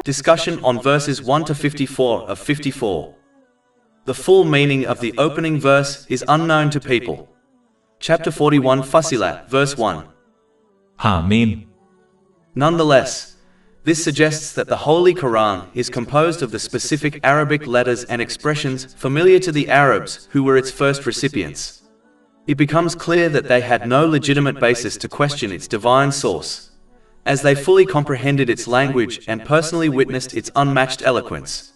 Discussion on verses 1 to 54 of 54. The full meaning of the opening verse is unknown to people. Chapter 41 Fussilat, verse 1. Mim. Nonetheless, this suggests that the Holy Quran is composed of the specific Arabic letters and expressions familiar to the Arabs who were its first recipients. It becomes clear that they had no legitimate basis to question its divine source, as they fully comprehended its language and personally witnessed its unmatched eloquence.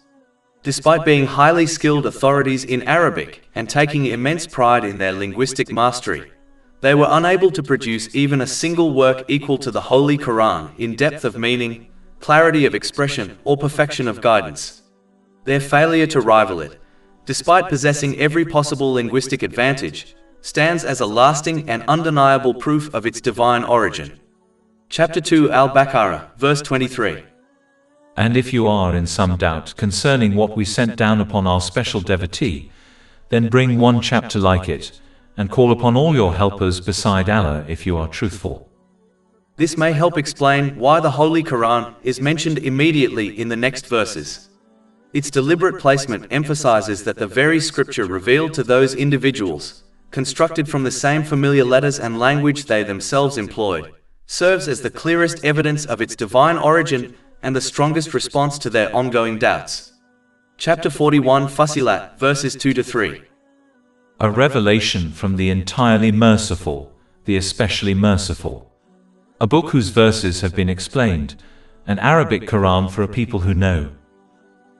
Despite being highly skilled authorities in Arabic and taking immense pride in their linguistic mastery, they were unable to produce even a single work equal to the Holy Quran in depth of meaning, clarity of expression, or perfection of guidance. Their failure to rival it, despite possessing every possible linguistic advantage, stands as a lasting and undeniable proof of its divine origin. Chapter 2 Al-Baqarah, verse 23. And if you are in some doubt concerning what we sent down upon our special devotee, then bring one chapter like it, and call upon all your helpers beside Allah if you are truthful. This may help explain why the Holy Quran is mentioned immediately in the next verses. Its deliberate placement emphasizes that the very scripture revealed to those individuals, constructed from the same familiar letters and language they themselves employed, serves as the clearest evidence of its divine origin and the strongest response to their ongoing doubts. Chapter 41 Fussilat, verses 2 to 3. A revelation from the entirely merciful, the especially merciful. A book whose verses have been explained, an Arabic Quran for a people who know.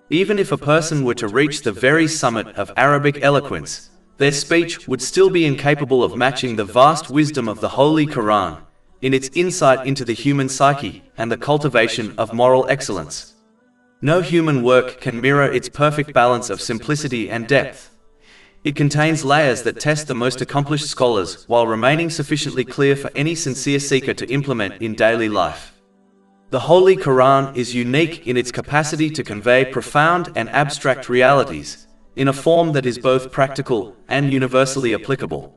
Even if a person were to reach the very summit of Arabic eloquence, their speech would still be incapable of matching the vast wisdom of the Holy Quran in its insight into the human psyche and the cultivation of moral excellence. No human work can mirror its perfect balance of simplicity and depth. It contains layers that test the most accomplished scholars while remaining sufficiently clear for any sincere seeker to implement in daily life. The Holy Quran is unique in its capacity to convey profound and abstract realities in a form that is both practical and universally applicable.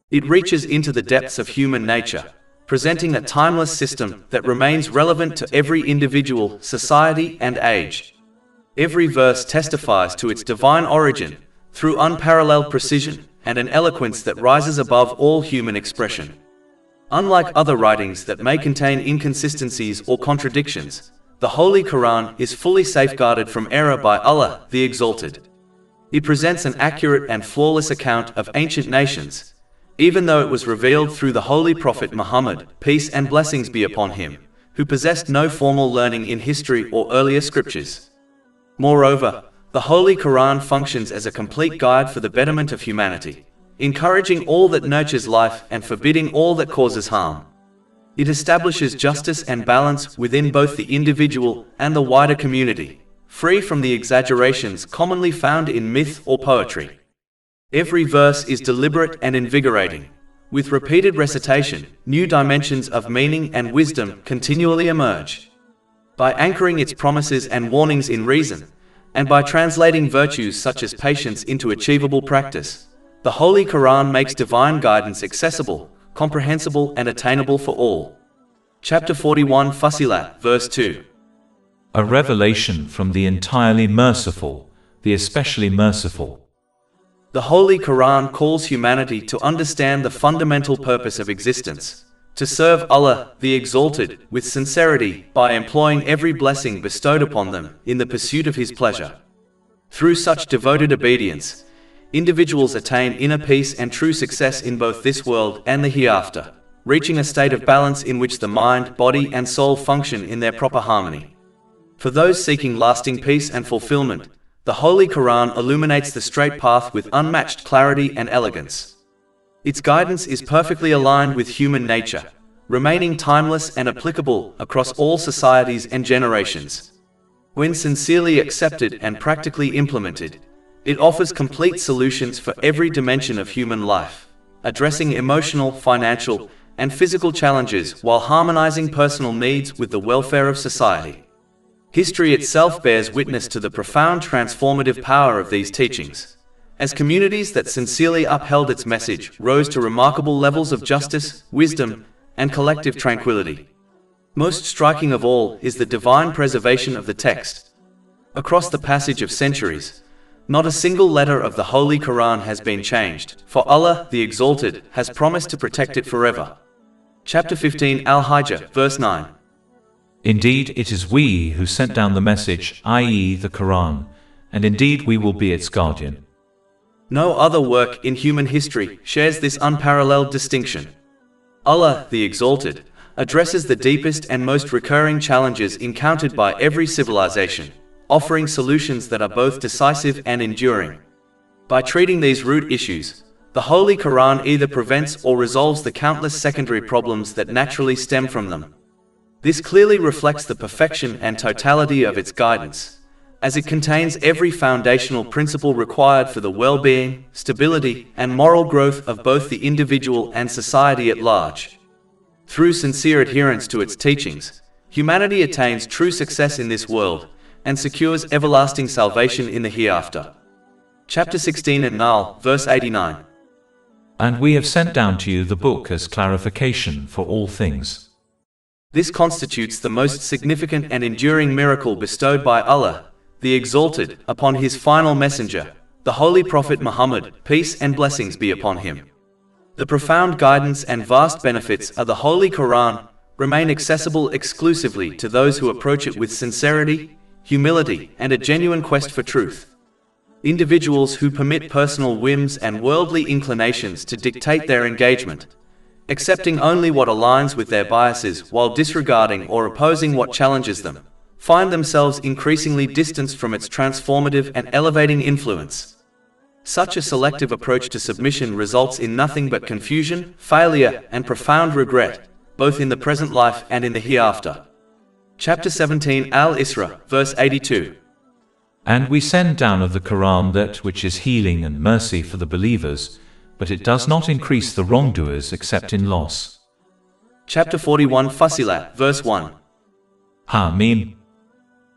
It reaches into the depths of human nature, presenting a timeless system that remains relevant to every individual, society, and age. Every verse testifies to its divine origin through unparalleled precision and an eloquence that rises above all human expression. Unlike other writings that may contain inconsistencies or contradictions, the Holy Quran is fully safeguarded from error by Allah, the Exalted. It presents an accurate and flawless account of ancient nations, even though it was revealed through the Holy Prophet Muhammad, peace and blessings be upon him, who possessed no formal learning in history or earlier scriptures. Moreover, the Holy Quran functions as a complete guide for the betterment of humanity, encouraging all that nurtures life and forbidding all that causes harm. It establishes justice and balance within both the individual and the wider community, free from the exaggerations commonly found in myth or poetry. Every verse is deliberate and invigorating. With repeated recitation, new dimensions of meaning and wisdom continually emerge. By anchoring its promises and warnings in reason, and by translating virtues such as patience into achievable practice, the Holy Quran makes divine guidance accessible, comprehensible, and attainable for all. Chapter 41 Fussilat, verse 2. A revelation from the entirely merciful, the especially merciful. The Holy Quran calls humanity to understand the fundamental purpose of existence, to serve Allah, the Exalted, with sincerity by employing every blessing bestowed upon them in the pursuit of His pleasure. Through such devoted obedience, individuals attain inner peace and true success in both this world and the hereafter, reaching a state of balance in which the mind, body, and soul function in their proper harmony. For those seeking lasting peace and fulfillment, the Holy Quran illuminates the straight path with unmatched clarity and elegance. Its guidance is perfectly aligned with human nature, remaining timeless and applicable across all societies and generations. When sincerely accepted and practically implemented, it offers complete solutions for every dimension of human life, addressing emotional, financial, and physical challenges while harmonizing personal needs with the welfare of society. History itself bears witness to the profound transformative power of these teachings, as communities that sincerely upheld its message rose to remarkable levels of justice, wisdom, and collective tranquility. Most striking of all is the divine preservation of the text. Across the passage of centuries, not a single letter of the Holy Quran has been changed, for Allah, the Exalted, has promised to protect it forever. Chapter 15 Al-Hijr, verse 9. Indeed, it is we who sent down the message, i.e. the Quran, and indeed we will be its guardian. No other work in human history shares this unparalleled distinction. Allah, the Exalted, addresses the deepest and most recurring challenges encountered by every civilization, offering solutions that are both decisive and enduring. By treating these root issues, the Holy Quran either prevents or resolves the countless secondary problems that naturally stem from them. This clearly reflects the perfection and totality of its guidance, as it contains every foundational principle required for the well-being, stability, and moral growth of both the individual and society at large. Through sincere adherence to its teachings, humanity attains true success in this world and secures everlasting salvation in the hereafter. Chapter 16 An-Nahl, verse 89. And we have sent down to you the book as clarification for all things. This constitutes the most significant and enduring miracle bestowed by Allah, the Exalted, upon His final messenger, the Holy Prophet Muhammad, peace and blessings be upon him. The profound guidance and vast benefits of the Holy Quran remain accessible exclusively to those who approach it with sincerity, humility, and a genuine quest for truth. Individuals who permit personal whims and worldly inclinations to dictate their engagement, accepting only what aligns with their biases while disregarding or opposing what challenges them, find themselves increasingly distanced from its transformative and elevating influence. Such a selective approach to submission results in nothing but confusion, failure, and profound regret, both in the present life and in the hereafter. Chapter 17 Al-Isra, verse 82. And we send down of the Quran that which is healing and mercy for the believers, but it does not increase the wrongdoers except in loss. Chapter 41 Fussilat, verse 1. Hamim.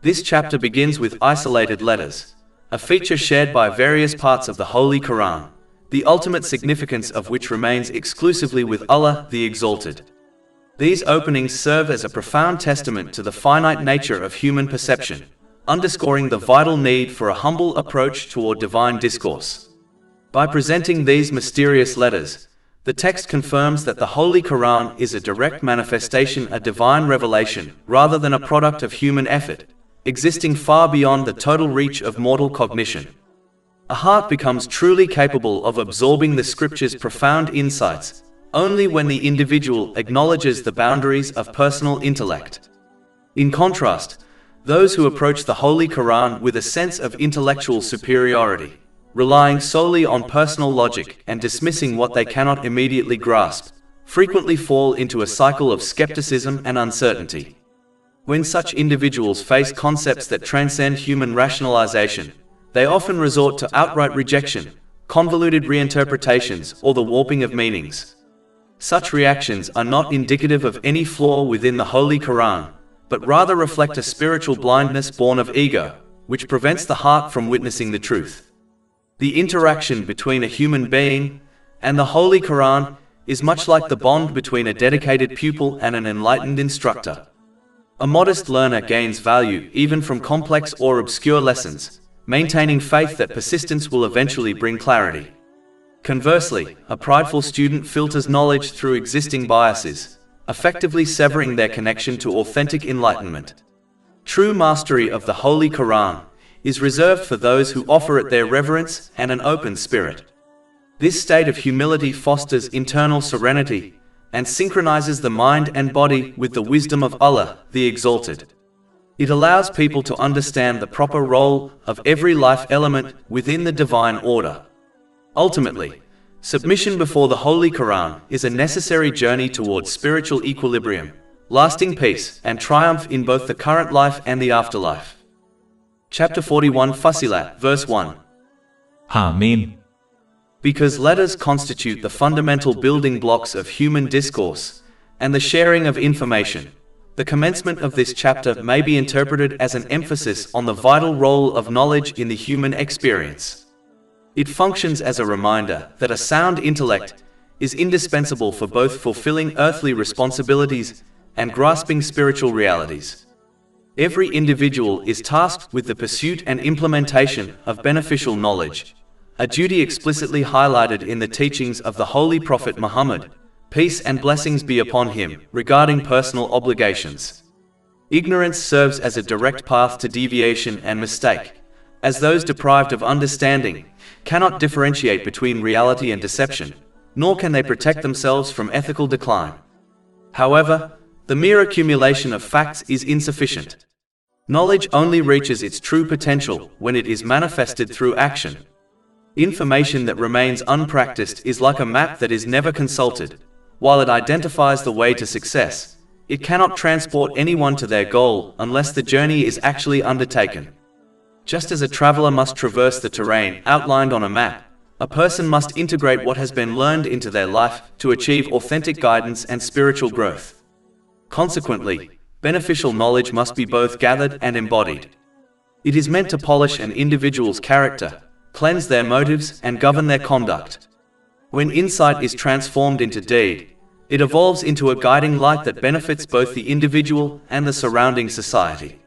This chapter begins with isolated letters, a feature shared by various parts of the Holy Quran, the ultimate significance of which remains exclusively with Allah, the Exalted. These openings serve as a profound testament to the finite nature of human perception, underscoring the vital need for a humble approach toward divine discourse. By presenting these mysterious letters, the text confirms that the Holy Quran is a direct manifestation of divine revelation rather than a product of human effort, existing far beyond the total reach of mortal cognition. A heart becomes truly capable of absorbing the scripture's profound insights only when the individual acknowledges the boundaries of personal intellect. In contrast, those who approach the Holy Quran with a sense of intellectual superiority, relying solely on personal logic and dismissing what they cannot immediately grasp, frequently fall into a cycle of skepticism and uncertainty. When such individuals face concepts that transcend human rationalization, they often resort to outright rejection, convoluted reinterpretations, or the warping of meanings. Such reactions are not indicative of any flaw within the Holy Quran, but rather reflect a spiritual blindness born of ego, which prevents the heart from witnessing the truth. The interaction between a human being and the Holy Quran is much like the bond between a dedicated pupil and an enlightened instructor. A modest learner gains value even from complex or obscure lessons, maintaining faith that persistence will eventually bring clarity. Conversely, a prideful student filters knowledge through existing biases, effectively severing their connection to authentic enlightenment. True mastery of the Holy Quran is reserved for those who offer it their reverence and an open spirit. This state of humility fosters internal serenity and synchronizes the mind and body with the wisdom of Allah, the Exalted. It allows people to understand the proper role of every life element within the divine order. Ultimately, submission before the Holy Quran is a necessary journey towards spiritual equilibrium, lasting peace, and triumph in both the current life and the afterlife. Chapter 41 Fussilat, verse 1. Hamim. Because letters constitute the fundamental building blocks of human discourse and the sharing of information, the commencement of this chapter may be interpreted as an emphasis on the vital role of knowledge in the human experience. It functions as a reminder that a sound intellect is indispensable for both fulfilling earthly responsibilities and grasping spiritual realities. Every individual is tasked with the pursuit and implementation of beneficial knowledge, a duty explicitly highlighted in the teachings of the Holy Prophet Muhammad, peace and blessings be upon him, regarding personal obligations. Ignorance serves as a direct path to deviation and mistake, as those deprived of understanding cannot differentiate between reality and deception, nor can they protect themselves from ethical decline. However, the mere accumulation of facts is insufficient. Knowledge only reaches its true potential when it is manifested through action. Information that remains unpracticed is like a map that is never consulted. While it identifies the way to success, it cannot transport anyone to their goal unless the journey is actually undertaken. Just as a traveler must traverse the terrain outlined on a map, a person must integrate what has been learned into their life to achieve authentic guidance and spiritual growth. Consequently, beneficial knowledge must be both gathered and embodied. It is meant to polish an individual's character, cleanse their motives, and govern their conduct. When insight is transformed into deed, it evolves into a guiding light that benefits both the individual and the surrounding society.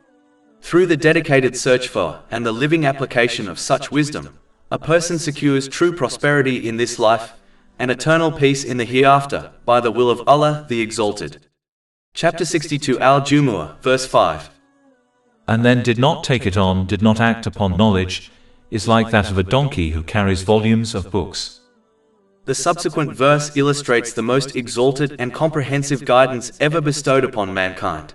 Through the dedicated search for and the living application of such wisdom, a person secures true prosperity in this life and eternal peace in the hereafter, by the will of Allah the Exalted. Chapter 62 Al-Jumu'ah, verse 5. And then did not take it on, did not act upon knowledge, is like that of a donkey who carries volumes of books. The subsequent verse illustrates the most exalted and comprehensive guidance ever bestowed upon mankind,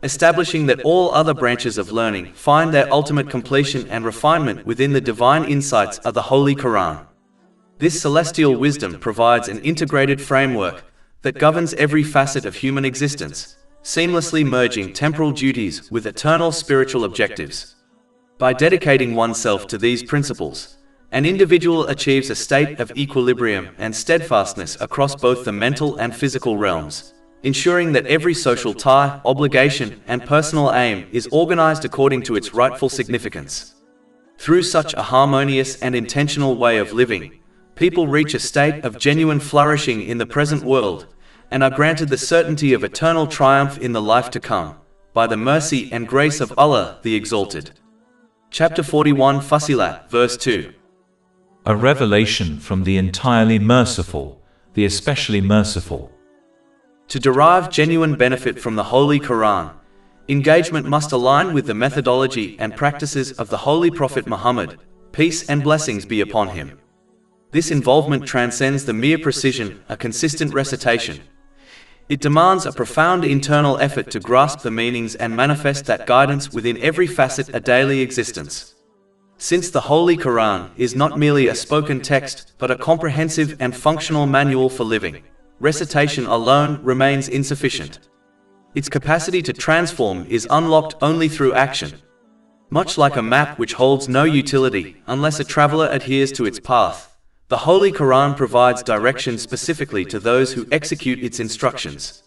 establishing that all other branches of learning find their ultimate completion and refinement within the divine insights of the Holy Quran. This celestial wisdom provides an integrated framework that governs every facet of human existence, seamlessly merging temporal duties with eternal spiritual objectives. By dedicating oneself to these principles, an individual achieves a state of equilibrium and steadfastness across both the mental and physical realms, ensuring that every social tie, obligation, and personal aim is organized according to its rightful significance. Through such a harmonious and intentional way of living, people reach a state of genuine flourishing in the present world, and are granted the certainty of eternal triumph in the life to come, by the mercy and grace of Allah the Exalted. Chapter 41 Fussilat, verse 2. A revelation from the entirely merciful, the especially merciful. To derive genuine benefit from the Holy Quran, engagement must align with the methodology and practices of the Holy Prophet Muhammad, peace and blessings be upon him. This involvement transcends the mere precision, a consistent recitation. It demands a profound internal effort to grasp the meanings and manifest that guidance within every facet of daily existence. Since the Holy Quran is not merely a spoken text, but a comprehensive and functional manual for living, recitation alone remains insufficient. Its capacity to transform is unlocked only through action. Much like a map which holds no utility unless a traveler adheres to its path, the Holy Quran provides direction specifically to those who execute its instructions.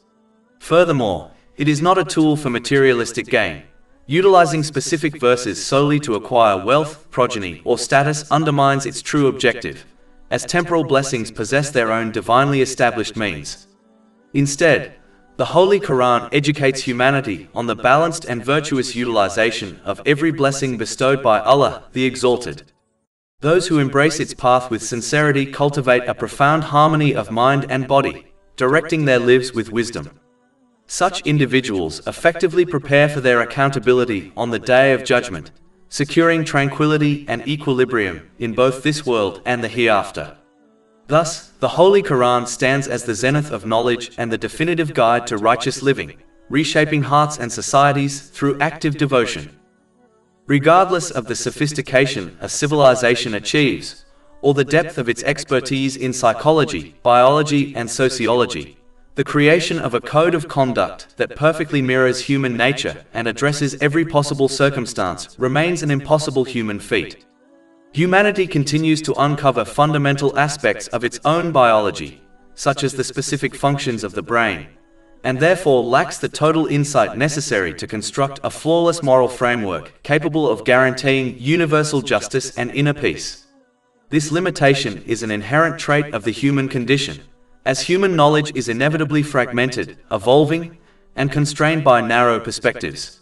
Furthermore, it is not a tool for materialistic gain. Utilizing specific verses solely to acquire wealth, progeny, or status undermines its true objective, as temporal blessings possess their own divinely established means. Instead, the Holy Quran educates humanity on the balanced and virtuous utilization of every blessing bestowed by Allah the Exalted. Those who embrace its path with sincerity cultivate a profound harmony of mind and body, directing their lives with wisdom. Such individuals effectively prepare for their accountability on the Day of Judgment, securing tranquility and equilibrium in both this world and the hereafter. Thus, the Holy Quran stands as the zenith of knowledge and the definitive guide to righteous living, reshaping hearts and societies through active devotion. Regardless of the sophistication a civilization achieves, or the depth of its expertise in psychology, biology, and sociology, the creation of a code of conduct that perfectly mirrors human nature and addresses every possible circumstance remains an impossible human feat. Humanity continues to uncover fundamental aspects of its own biology, such as the specific functions of the brain, and therefore lacks the total insight necessary to construct a flawless moral framework capable of guaranteeing universal justice and inner peace. This limitation is an inherent trait of the human condition, as human knowledge is inevitably fragmented, evolving, and constrained by narrow perspectives.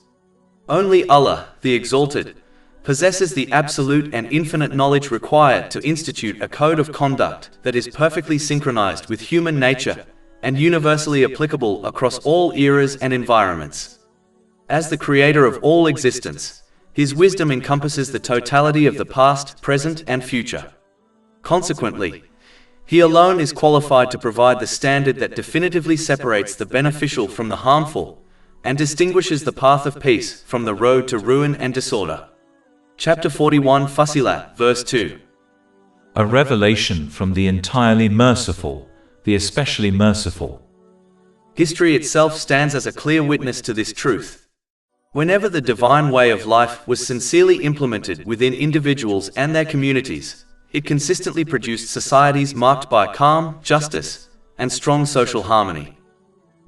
Only Allah, the Exalted, possesses the absolute and infinite knowledge required to institute a code of conduct that is perfectly synchronized with human nature and universally applicable across all eras and environments. As the creator of all existence, His wisdom encompasses the totality of the past, present, and future. Consequently, He alone is qualified to provide the standard that definitively separates the beneficial from the harmful and distinguishes the path of peace from the road to ruin and disorder. Chapter 41 Fussilat, verse 2. A revelation from the entirely merciful, the especially merciful. History itself stands as a clear witness to this truth. Whenever the divine way of life was sincerely implemented within individuals and their communities, it consistently produced societies marked by calm, justice, and strong social harmony.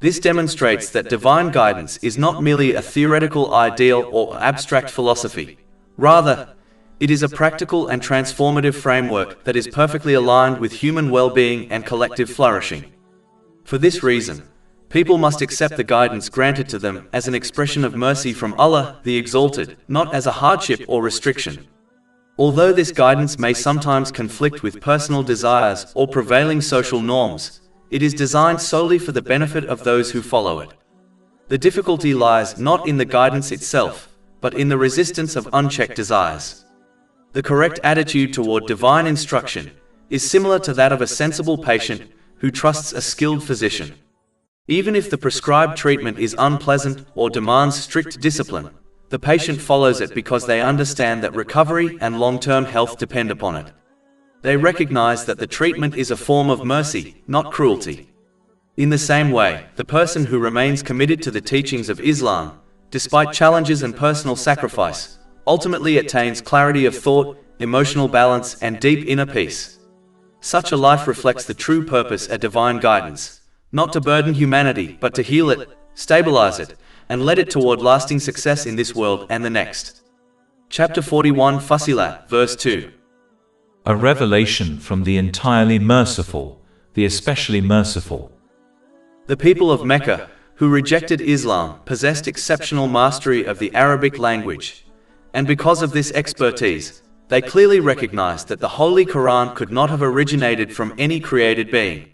This demonstrates that divine guidance is not merely a theoretical ideal or abstract philosophy. Rather, it is a practical and transformative framework that is perfectly aligned with human well-being and collective flourishing. For this reason, people must accept the guidance granted to them as an expression of mercy from Allah, the Exalted, not as a hardship or restriction. Although this guidance may sometimes conflict with personal desires or prevailing social norms, it is designed solely for the benefit of those who follow it. The difficulty lies not in the guidance itself, but in the resistance of unchecked desires. The correct attitude toward divine instruction is similar to that of a sensible patient who trusts a skilled physician. Even if the prescribed treatment is unpleasant or demands strict discipline, the patient follows it because they understand that recovery and long-term health depend upon it. They recognize that the treatment is a form of mercy, not cruelty. In the same way, the person who remains committed to the teachings of Islam, despite challenges and personal sacrifice, ultimately attains clarity of thought, emotional balance, and deep inner peace. Such a life reflects the true purpose of divine guidance, not to burden humanity, but to heal it, stabilize it, and lead it toward lasting success in this world and the next. Chapter 41 Fussilat, verse 2. A revelation from the entirely merciful, the especially merciful. The people of Mecca, who rejected Islam, possessed exceptional mastery of the Arabic language, and because of this expertise, they clearly recognized that the Holy Quran could not have originated from any created being.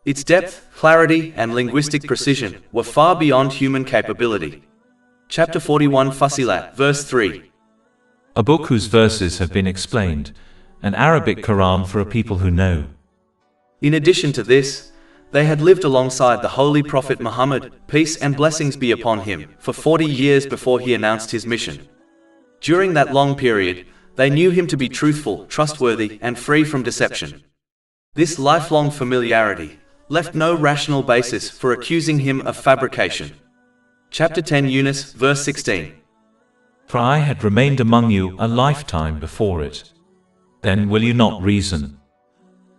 Its depth, clarity, and linguistic precision were far beyond human capability. Chapter 41 Fussilat, verse 3. A book whose verses have been explained, an Arabic Quran for a people who know. In addition to this, they had lived alongside the Holy Prophet Muhammad, peace and blessings be upon him, for 40 years before he announced his mission. During that long period, they knew him to be truthful, trustworthy, and free from deception. This lifelong familiarity left no rational basis for accusing him of fabrication. Chapter 10 Yunus, verse 16. For I had remained among you a lifetime before it. Then will you not reason?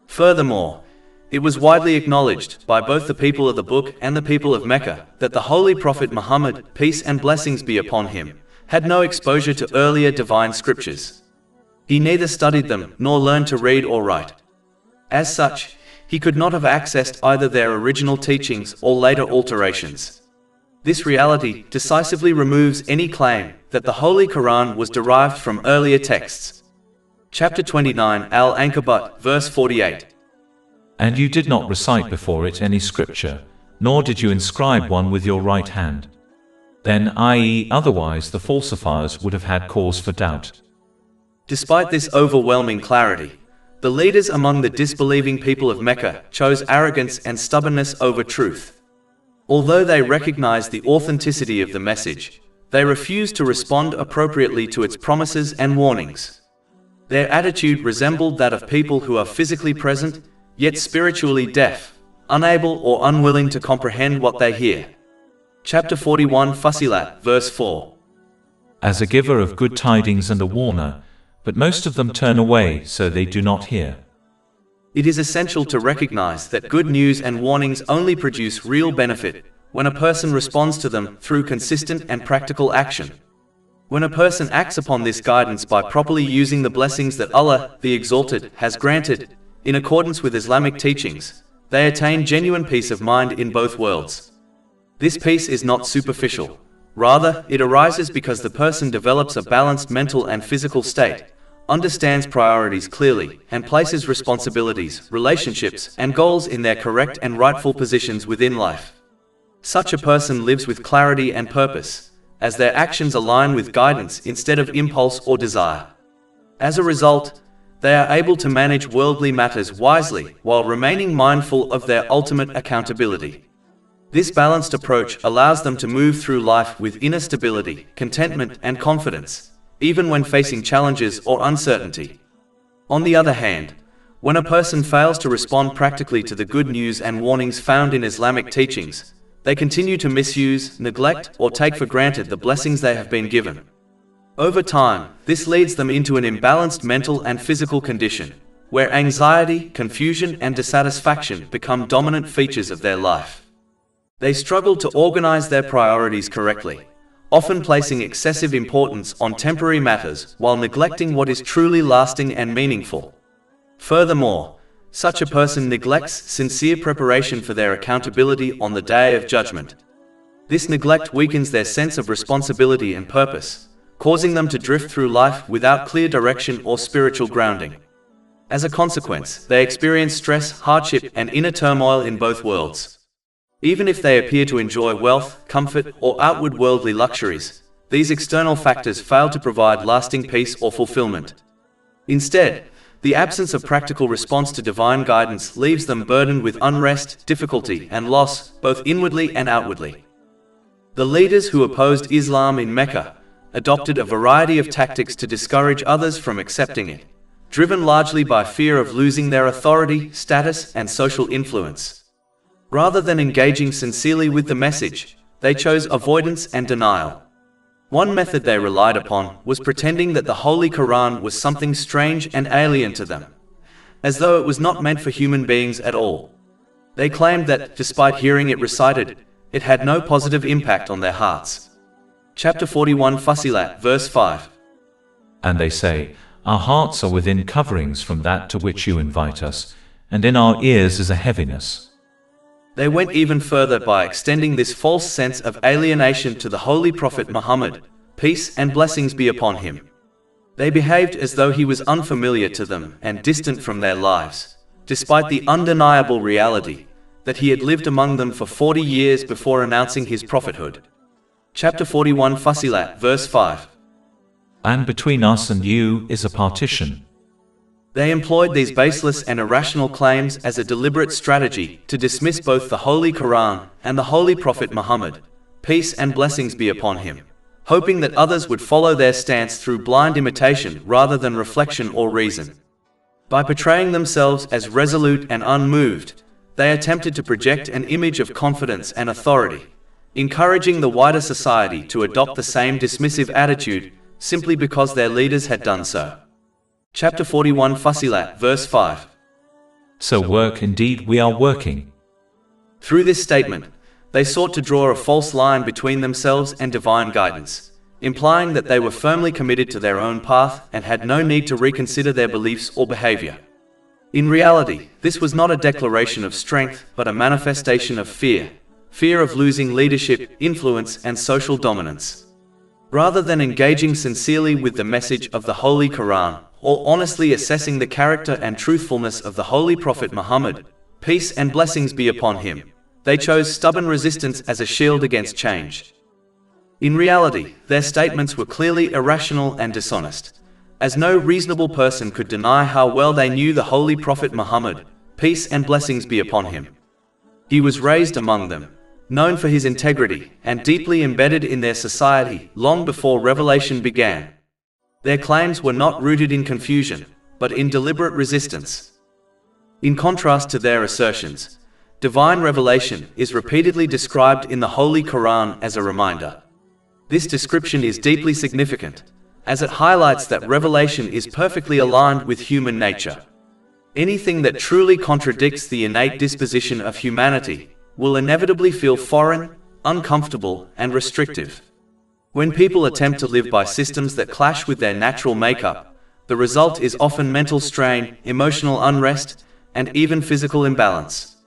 Furthermore, it was widely acknowledged by both the people of the book and the people of Mecca that the Holy Prophet Muhammad, peace and blessings be upon him, had no exposure to earlier divine scriptures. He neither studied them nor learned to read or write. As such, he could not have accessed either their original teachings or later alterations. This reality decisively removes any claim that the Holy Quran was derived from earlier texts. Chapter 29 Al-Ankabut, verse 48. And you did not recite before it any scripture, nor did you inscribe one with your right hand. Then, i.e., otherwise the falsifiers would have had cause for doubt. Despite this overwhelming clarity, the leaders among the disbelieving people of Mecca chose arrogance and stubbornness over truth. Although they recognized the authenticity of the message, they refused to respond appropriately to its promises and warnings. Their attitude resembled that of people who are physically present, yet spiritually deaf, unable or unwilling to comprehend what they hear. Chapter 41 Fussilat, verse 4. As a giver of good tidings and a warner, but most of them turn away so they do not hear. It is essential to recognize that good news and warnings only produce real benefit when a person responds to them through consistent and practical action. When a person acts upon this guidance by properly using the blessings that Allah, the Exalted, has granted, in accordance with Islamic teachings, they attain genuine peace of mind in both worlds. This peace is not superficial. Rather, it arises because the person develops a balanced mental and physical state, understands priorities clearly, and places responsibilities, relationships, and goals in their correct and rightful positions within life. Such a person lives with clarity and purpose, as their actions align with guidance instead of impulse or desire. As a result, they are able to manage worldly matters wisely while remaining mindful of their ultimate accountability. This balanced approach allows them to move through life with inner stability, contentment, and confidence, even when facing challenges or uncertainty. On the other hand, when a person fails to respond practically to the good news and warnings found in Islamic teachings, they continue to misuse, neglect, or take for granted the blessings they have been given. Over time, this leads them into an imbalanced mental and physical condition, where anxiety, confusion, and dissatisfaction become dominant features of their life. They struggle to organize their priorities correctly, often placing excessive importance on temporary matters while neglecting what is truly lasting and meaningful. Furthermore, such a person neglects sincere preparation for their accountability on the Day of Judgment. This neglect weakens their sense of responsibility and purpose, causing them to drift through life without clear direction or spiritual grounding. As a consequence, they experience stress, hardship, and inner turmoil in both worlds. Even if they appear to enjoy wealth, comfort, or outward worldly luxuries, these external factors fail to provide lasting peace or fulfillment. Instead, the absence of practical response to divine guidance leaves them burdened with unrest, difficulty, and loss, both inwardly and outwardly. The leaders who opposed Islam in Mecca adopted a variety of tactics to discourage others from accepting it, driven largely by fear of losing their authority, status, and social influence. Rather than engaging sincerely with the message, they chose avoidance and denial. One method they relied upon was pretending that the Holy Quran was something strange and alien to them, as though it was not meant for human beings at all. They claimed that, despite hearing it recited, it had no positive impact on their hearts. Chapter 41 Fussilat, verse 5. And they say, our hearts are within coverings from that to which you invite us, and in our ears is a heaviness. They went even further by extending this false sense of alienation to the Holy Prophet Muhammad, peace and blessings be upon him. They behaved as though he was unfamiliar to them and distant from their lives, despite the undeniable reality that he had lived among them for 40 years before announcing his prophethood. Chapter 41 Fussilat, verse 5. And between us and you is a partition. They employed these baseless and irrational claims as a deliberate strategy to dismiss both the Holy Quran and the Holy Prophet Muhammad, peace and blessings be upon him, hoping that others would follow their stance through blind imitation rather than reflection or reason. By portraying themselves as resolute and unmoved, they attempted to project an image of confidence and authority, encouraging the wider society to adopt the same dismissive attitude simply because their leaders had done so. Chapter 41 Fussilat, verse 5. So work indeed we are working. Through this statement, they sought to draw a false line between themselves and divine guidance, implying that they were firmly committed to their own path and had no need to reconsider their beliefs or behavior. In reality, this was not a declaration of strength, but a manifestation of fear of losing leadership, influence, and social dominance. Rather than engaging sincerely with the message of the Holy Quran, or honestly assessing the character and truthfulness of the Holy Prophet Muhammad, peace and blessings be upon him, they chose stubborn resistance as a shield against change. In reality, their statements were clearly irrational and dishonest, as no reasonable person could deny how well they knew the Holy Prophet Muhammad, peace and blessings be upon him. He was raised among them, known for his integrity, and deeply embedded in their society long before revelation began. Their claims were not rooted in confusion, but in deliberate resistance. In contrast to their assertions, divine revelation is repeatedly described in the Holy Quran as a reminder. This description is deeply significant, as it highlights that revelation is perfectly aligned with human nature. Anything that truly contradicts the innate disposition of humanity will inevitably feel foreign, uncomfortable, and restrictive. When people attempt to live by systems that clash with their natural makeup, the result is often mental strain, emotional unrest, and even physical imbalance.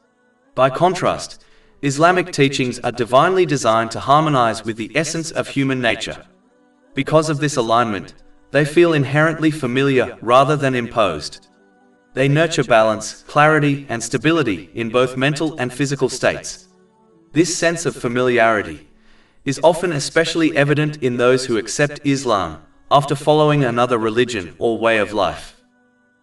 By contrast, Islamic teachings are divinely designed to harmonize with the essence of human nature. Because of this alignment, they feel inherently familiar rather than imposed. They nurture balance, clarity, and stability in both mental and physical states. This sense of familiarity is often especially evident in those who accept Islam after following another religion or way of life.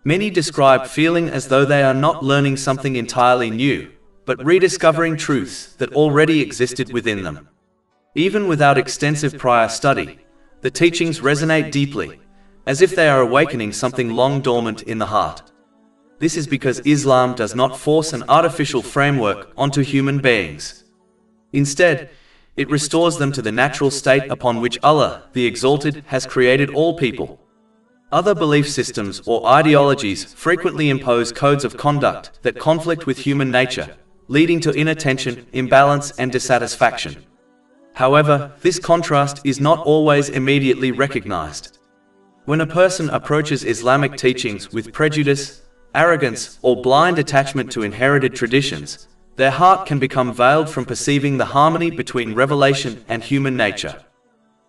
Many describe feeling as though they are not learning something entirely new, but rediscovering truths that already existed within them. Even without extensive prior study, the teachings resonate deeply, as if they are awakening something long dormant in the heart. This is because Islam does not force an artificial framework onto human beings. Instead, it restores them to the natural state upon which Allah, the Exalted, has created all people. Other belief systems or ideologies frequently impose codes of conduct that conflict with human nature, leading to inner tension, imbalance, and dissatisfaction. However, this contrast is not always immediately recognized. When a person approaches Islamic teachings with prejudice, arrogance, or blind attachment to inherited traditions, their heart can become veiled from perceiving the harmony between revelation and human nature.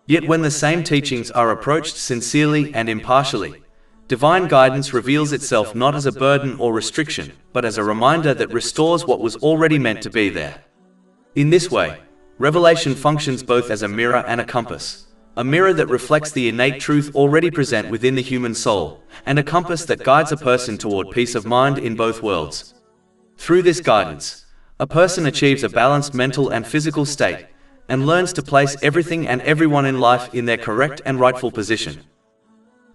Yet when the same teachings are approached sincerely and impartially, divine guidance reveals itself not as a burden or restriction, but as a reminder that restores what was already meant to be there. In this way, revelation functions both as a mirror and a compass. A mirror that reflects the innate truth already present within the human soul, and a compass that guides a person toward peace of mind in both worlds. Through this guidance, a person achieves a balanced mental and physical state, and learns to place everything and everyone in life in their correct and rightful position.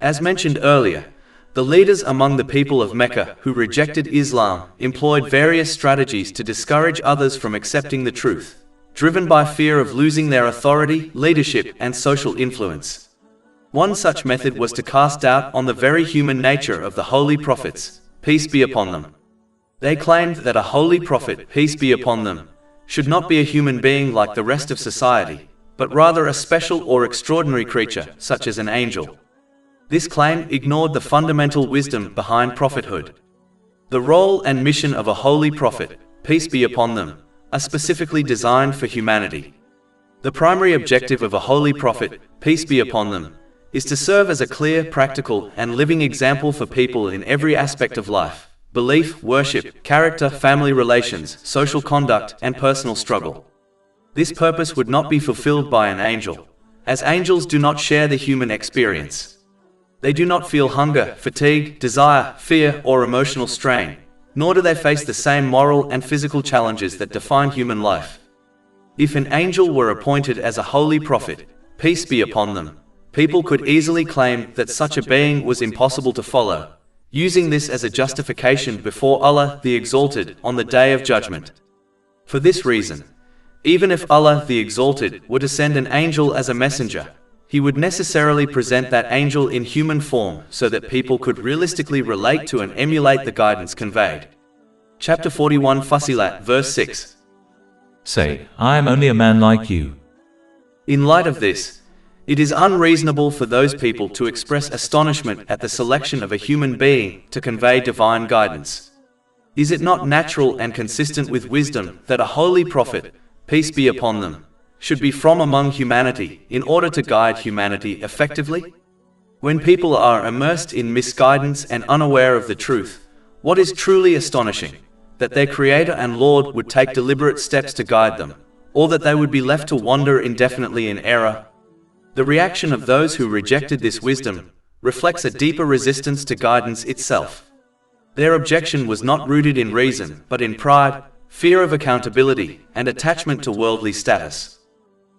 As mentioned earlier, the leaders among the people of Mecca who rejected Islam employed various strategies to discourage others from accepting the truth, driven by fear of losing their authority, leadership, and social influence. One such method was to cast doubt on the very human nature of the holy prophets, peace be upon them. They claimed that a holy prophet, peace be upon them, should not be a human being like the rest of society, but rather a special or extraordinary creature, such as an angel. This claim ignored the fundamental wisdom behind prophethood. The role and mission of a holy prophet, peace be upon them, are specifically designed for humanity. The primary objective of a holy prophet, peace be upon them, is to serve as a clear, practical, and living example for people in every aspect of life: belief, worship, character, family relations, social conduct, and personal struggle. This purpose would not be fulfilled by an angel, as angels do not share the human experience. They do not feel hunger, fatigue, desire, fear, or emotional strain, nor do they face the same moral and physical challenges that define human life. If an angel were appointed as a holy prophet, peace be upon them, people could easily claim that such a being was impossible to follow, using this as a justification before Allah the Exalted on the Day of Judgment. For this reason, even if Allah the Exalted were to send an angel as a messenger, He would necessarily present that angel in human form so that people could realistically relate to and emulate the guidance conveyed. Chapter 41 Fussilat, verse 6. Say, I am only a man like you. In light of this, it is unreasonable for those people to express astonishment at the selection of a human being to convey divine guidance. Is it not natural and consistent with wisdom that a holy prophet, peace be upon them, should be from among humanity in order to guide humanity effectively? When people are immersed in misguidance and unaware of the truth, what is truly astonishing? That their Creator and Lord would take deliberate steps to guide them, or that they would be left to wander indefinitely in error. The reaction of those who rejected this wisdom reflects a deeper resistance to guidance itself. Their objection was not rooted in reason, but in pride, fear of accountability, and attachment to worldly status.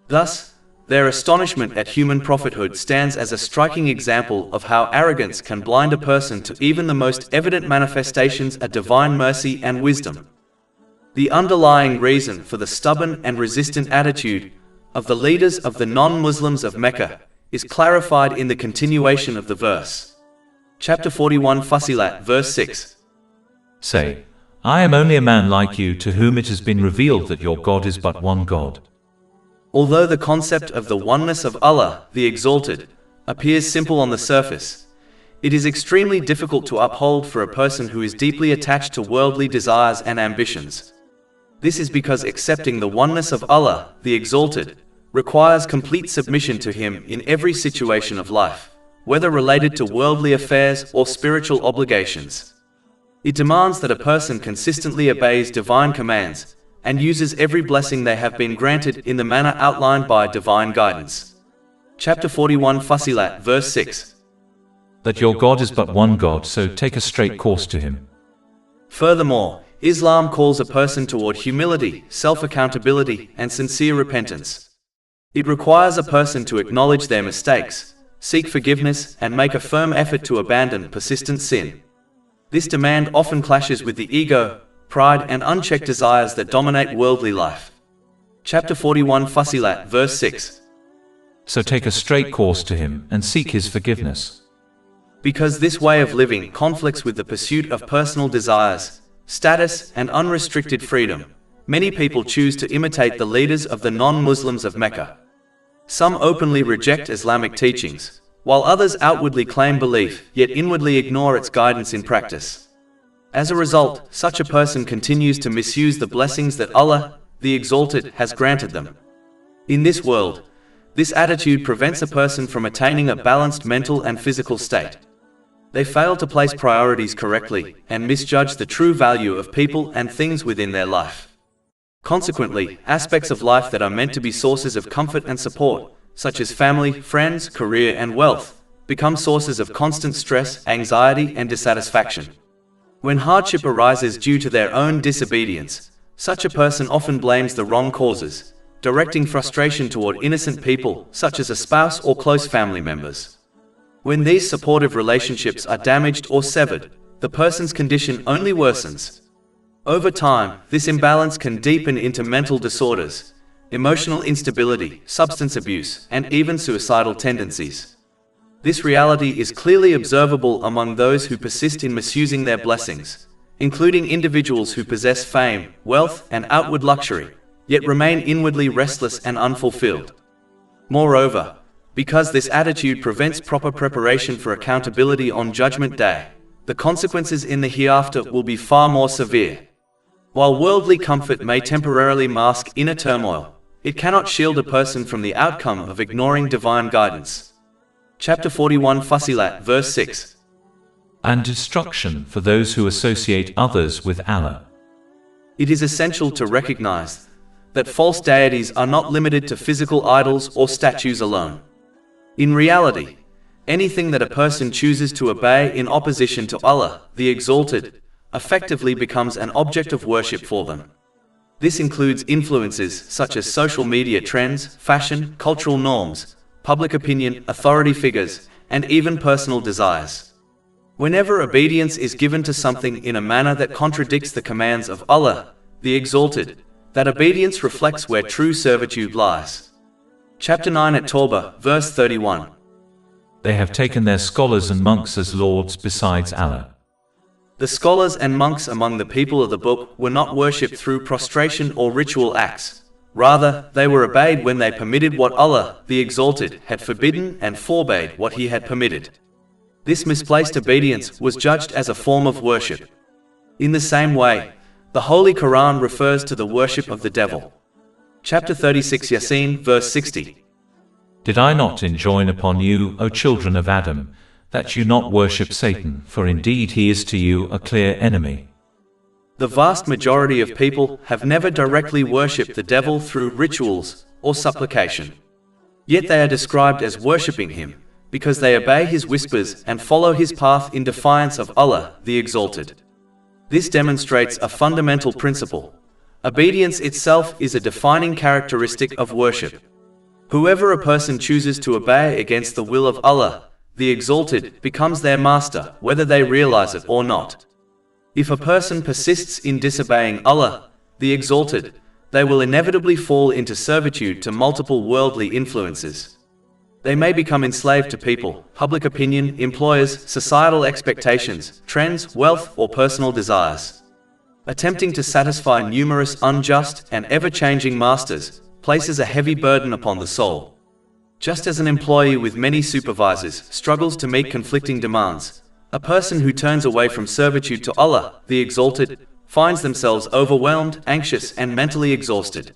Thus, their astonishment at human prophethood stands as a striking example of how arrogance can blind a person to even the most evident manifestations of divine mercy and wisdom. The underlying reason for the stubborn and resistant attitude of the leaders of the non-Muslims of Mecca is clarified in the continuation of the verse. Chapter 41 Fussilat, verse 6. Say, I am only a man like you to whom it has been revealed that your God is but one God. Although the concept of the oneness of Allah, the Exalted, appears simple on the surface, it is extremely difficult to uphold for a person who is deeply attached to worldly desires and ambitions. This is because accepting the oneness of Allah, the Exalted, requires complete submission to Him in every situation of life, whether related to worldly affairs or spiritual obligations. It demands that a person consistently obeys divine commands and uses every blessing they have been granted in the manner outlined by divine guidance. Chapter 41 Fussilat, verse 6. That your God is but one God, so take a straight course to Him. Furthermore, Islam calls a person toward humility, self-accountability, and sincere repentance. It requires a person to acknowledge their mistakes, seek forgiveness, and make a firm effort to abandon persistent sin. This demand often clashes with the ego, pride, and unchecked desires that dominate worldly life. Chapter 41 Fussilat, verse 6. So take a straight course to Him and seek His forgiveness. Because this way of living conflicts with the pursuit of personal desires, status, and unrestricted freedom, many people choose to imitate the leaders of the non-Muslims of Mecca. Some openly reject Islamic teachings, while others outwardly claim belief, yet inwardly ignore its guidance in practice. As a result, such a person continues to misuse the blessings that Allah, the Exalted, has granted them. In this world, this attitude prevents a person from attaining a balanced mental and physical state. They fail to place priorities correctly and misjudge the true value of people and things within their life. Consequently, aspects of life that are meant to be sources of comfort and support, such as family, friends, career, and wealth, become sources of constant stress, anxiety, and dissatisfaction. When hardship arises due to their own disobedience, such a person often blames the wrong causes, directing frustration toward innocent people, such as a spouse or close family members. When these supportive relationships are damaged or severed, the person's condition only worsens. Over time, this imbalance can deepen into mental disorders, emotional instability, substance abuse, and even suicidal tendencies. This reality is clearly observable among those who persist in misusing their blessings, including individuals who possess fame, wealth, and outward luxury, yet remain inwardly restless and unfulfilled. Moreover, because this attitude prevents proper preparation for accountability on Judgment Day, the consequences in the hereafter will be far more severe. While worldly comfort may temporarily mask inner turmoil, it cannot shield a person from the outcome of ignoring divine guidance. Chapter 41 Fussilat, verse 6. And destruction for those who associate others with Allah. It is essential to recognize that false deities are not limited to physical idols or statues alone. In reality, anything that a person chooses to obey in opposition to Allah, the Exalted, effectively becomes an object of worship for them. This includes influences such as social media trends, fashion, cultural norms, public opinion, authority figures, and even personal desires. Whenever obedience is given to something in a manner that contradicts the commands of Allah, the Exalted, that obedience reflects where true servitude lies. Chapter 9 at Tawbah, verse 31. They have taken their scholars and monks as lords besides Allah. The scholars and monks among the people of the book were not worshipped through prostration or ritual acts. Rather, they were obeyed when they permitted what Allah, the Exalted, had forbidden and forbade what He had permitted. This misplaced obedience was judged as a form of worship. In the same way, the Holy Quran refers to the worship of the devil. Chapter 36 Yasin, verse 60. Did I not enjoin upon you, O children of Adam, that you not worship Satan, for indeed he is to you a clear enemy? The vast majority of people have never directly worshipped the devil through rituals or supplication. Yet they are described as worshipping him, because they obey his whispers and follow his path in defiance of Allah, the Exalted. This demonstrates a fundamental principle. Obedience itself is a defining characteristic of worship. Whoever a person chooses to obey against the will of Allah, the Exalted, becomes their master, whether they realize it or not. If a person persists in disobeying Allah, the Exalted, they will inevitably fall into servitude to multiple worldly influences. They may become enslaved to people, public opinion, employers, societal expectations, trends, wealth, or personal desires. Attempting to satisfy numerous unjust and ever-changing masters places a heavy burden upon the soul. Just as an employee with many supervisors struggles to meet conflicting demands, a person who turns away from servitude to Allah, the Exalted, finds themselves overwhelmed, anxious, and mentally exhausted.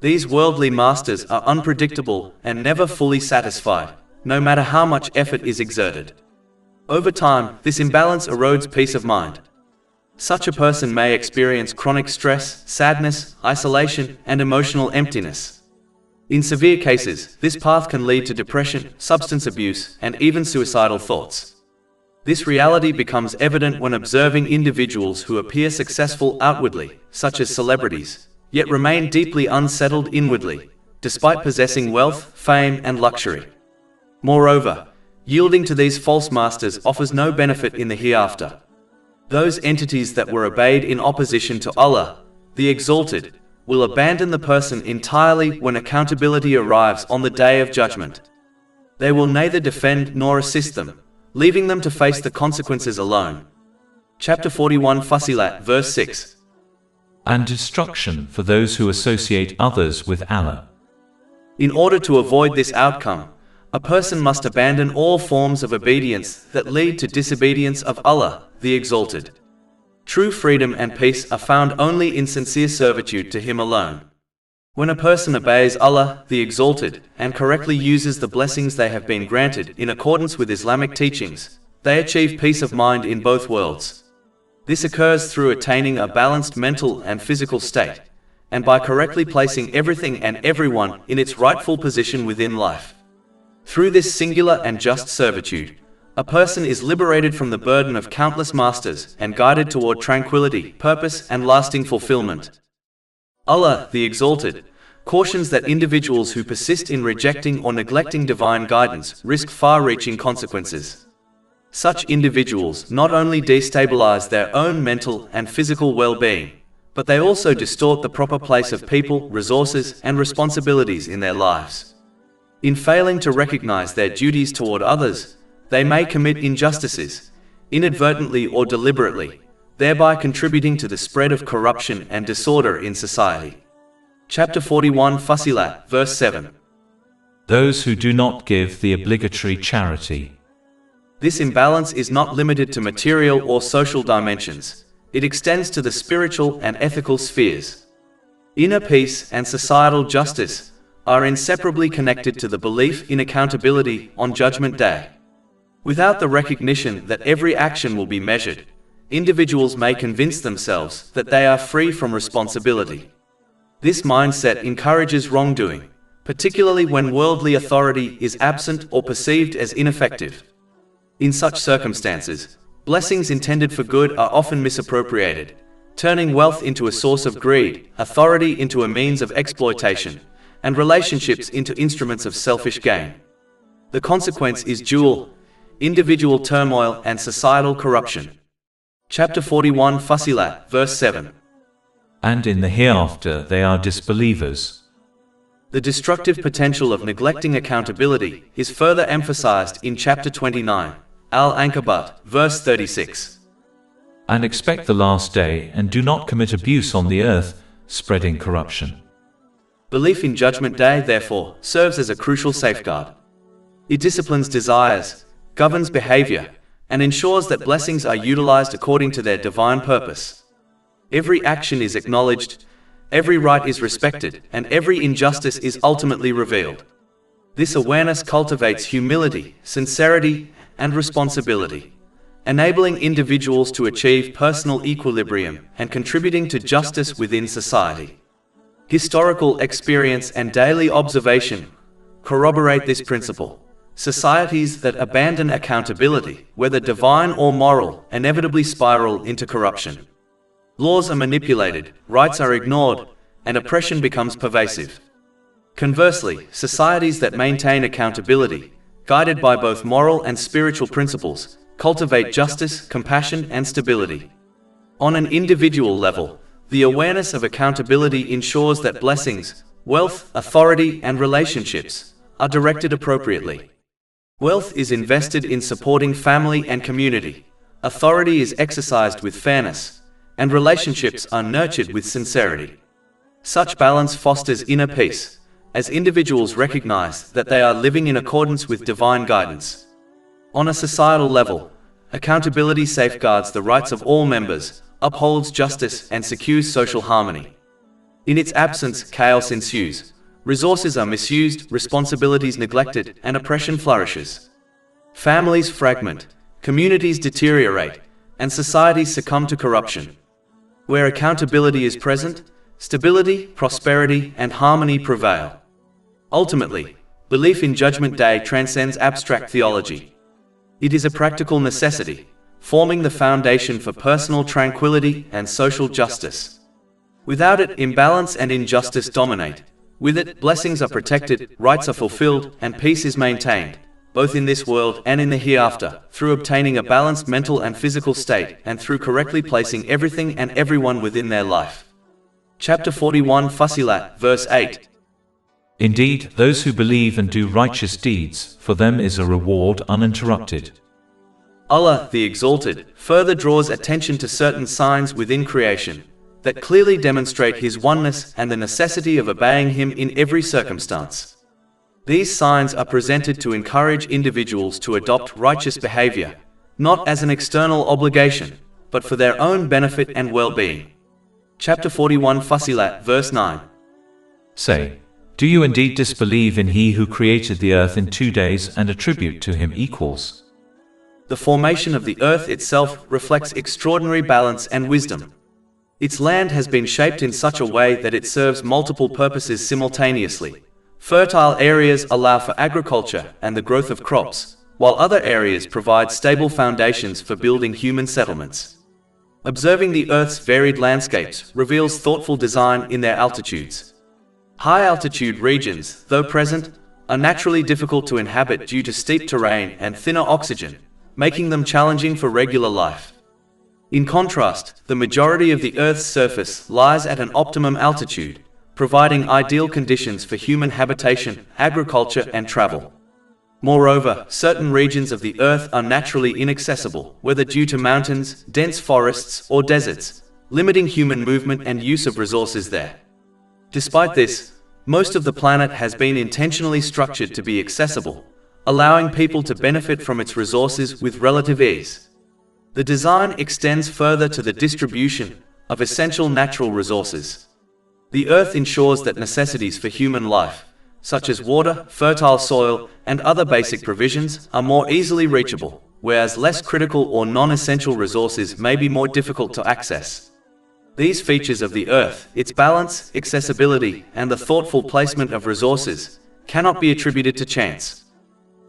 These worldly masters are unpredictable and never fully satisfied, no matter how much effort is exerted. Over time, this imbalance erodes peace of mind. Such a person may experience chronic stress, sadness, isolation, and emotional emptiness. In severe cases, this path can lead to depression, substance abuse, and even suicidal thoughts. This reality becomes evident when observing individuals who appear successful outwardly, such as celebrities, yet remain deeply unsettled inwardly, despite possessing wealth, fame, and luxury. Moreover, yielding to these false masters offers no benefit in the hereafter. Those entities that were obeyed in opposition to Allah, the Exalted, will abandon the person entirely when accountability arrives on the Day of Judgment. They will neither defend nor assist them, leaving them to face the consequences alone. Chapter 41 Fussilat, verse 6. And destruction for those who associate others with Allah. In order to avoid this outcome, a person must abandon all forms of obedience that lead to disobedience of Allah, the Exalted. True freedom and peace are found only in sincere servitude to Him alone. When a person obeys Allah, the Exalted, and correctly uses the blessings they have been granted in accordance with Islamic teachings, they achieve peace of mind in both worlds. This occurs through attaining a balanced mental and physical state, and by correctly placing everything and everyone in its rightful position within life. Through this singular and just servitude, a person is liberated from the burden of countless masters and guided toward tranquility, purpose, and lasting fulfillment. Allah, the Exalted, cautions that individuals who persist in rejecting or neglecting divine guidance risk far-reaching consequences. Such individuals not only destabilize their own mental and physical well-being, but they also distort the proper place of people, resources, and responsibilities in their lives. In failing to recognize their duties toward others, they may commit injustices, inadvertently or deliberately, thereby contributing to the spread of corruption and disorder in society. Chapter 41 Fussilat, verse 7. Those who do not give the obligatory charity. This imbalance is not limited to material or social dimensions. It extends to the spiritual and ethical spheres. Inner peace and societal justice are inseparably connected to the belief in accountability on Judgment Day. Without the recognition that every action will be measured, individuals may convince themselves that they are free from responsibility. This mindset encourages wrongdoing, particularly when worldly authority is absent or perceived as ineffective. In such circumstances, blessings intended for good are often misappropriated, turning wealth into a source of greed, authority into a means of exploitation, and relationships into instruments of selfish gain. The consequence is dual, individual turmoil and societal corruption. Chapter 41 Fussilat, verse 7. And in the hereafter they are disbelievers. The destructive potential of neglecting accountability is further emphasized in Chapter 29, Al-Ankabut, verse 36. And expect the last day, and do not commit abuse on the earth, spreading corruption. Belief in Judgment Day, therefore, serves as a crucial safeguard. It disciplines desires, governs behavior, and ensures that blessings are utilized according to their divine purpose. Every action is acknowledged, every right is respected, and every injustice is ultimately revealed. This awareness cultivates humility, sincerity, and responsibility, enabling individuals to achieve personal equilibrium and contributing to justice within society. Historical experience and daily observation corroborate this principle. Societies that abandon accountability, whether divine or moral, inevitably spiral into corruption. Laws are manipulated, rights are ignored, and oppression becomes pervasive. Conversely, societies that maintain accountability, guided by both moral and spiritual principles, cultivate justice, compassion, and stability. On an individual level, the awareness of accountability ensures that blessings, wealth, authority, and relationships are directed appropriately. Wealth is invested in supporting family and community, authority is exercised with fairness, and relationships are nurtured with sincerity. Such balance fosters inner peace, as individuals recognize that they are living in accordance with divine guidance. On a societal level, accountability safeguards the rights of all members, upholds justice, and secures social harmony. In its absence, chaos ensues. Resources are misused, responsibilities neglected, and oppression flourishes. Families fragment, communities deteriorate, and societies succumb to corruption. Where accountability is present, stability, prosperity, and harmony prevail. Ultimately, belief in Judgment Day transcends abstract theology. It is a practical necessity, forming the foundation for personal tranquility and social justice. Without it, imbalance and injustice dominate. With it, blessings are protected, rights are fulfilled, and peace is maintained, both in this world and in the hereafter, through obtaining a balanced mental and physical state, and through correctly placing everything and everyone within their life. Chapter 41 Fussilat, verse 8. Indeed, those who believe and do righteous deeds, for them is a reward uninterrupted. Allah, the Exalted, further draws attention to certain signs within creation that clearly demonstrate His oneness and the necessity of obeying Him in every circumstance. These signs are presented to encourage individuals to adopt righteous behavior, not as an external obligation, but for their own benefit and well-being. Chapter 41 Fussilat, verse 9. Say, do you indeed disbelieve in He who created the earth in 2 days and attribute to Him equals? The formation of the earth itself reflects extraordinary balance and wisdom. Its land has been shaped in such a way that it serves multiple purposes simultaneously. Fertile areas allow for agriculture and the growth of crops, while other areas provide stable foundations for building human settlements. Observing the Earth's varied landscapes reveals thoughtful design in their altitudes. High-altitude regions, though present, are naturally difficult to inhabit due to steep terrain and thinner oxygen, making them challenging for regular life. In contrast, the majority of the Earth's surface lies at an optimum altitude, providing ideal conditions for human habitation, agriculture, and travel. Moreover, certain regions of the Earth are naturally inaccessible, whether due to mountains, dense forests, or deserts, limiting human movement and use of resources there. Despite this, most of the planet has been intentionally structured to be accessible, allowing people to benefit from its resources with relative ease. The design extends further to the distribution of essential natural resources. The Earth ensures that necessities for human life, such as water, fertile soil, and other basic provisions, are more easily reachable, whereas less critical or non-essential resources may be more difficult to access. These features of the Earth, its balance, accessibility, and the thoughtful placement of resources, cannot be attributed to chance.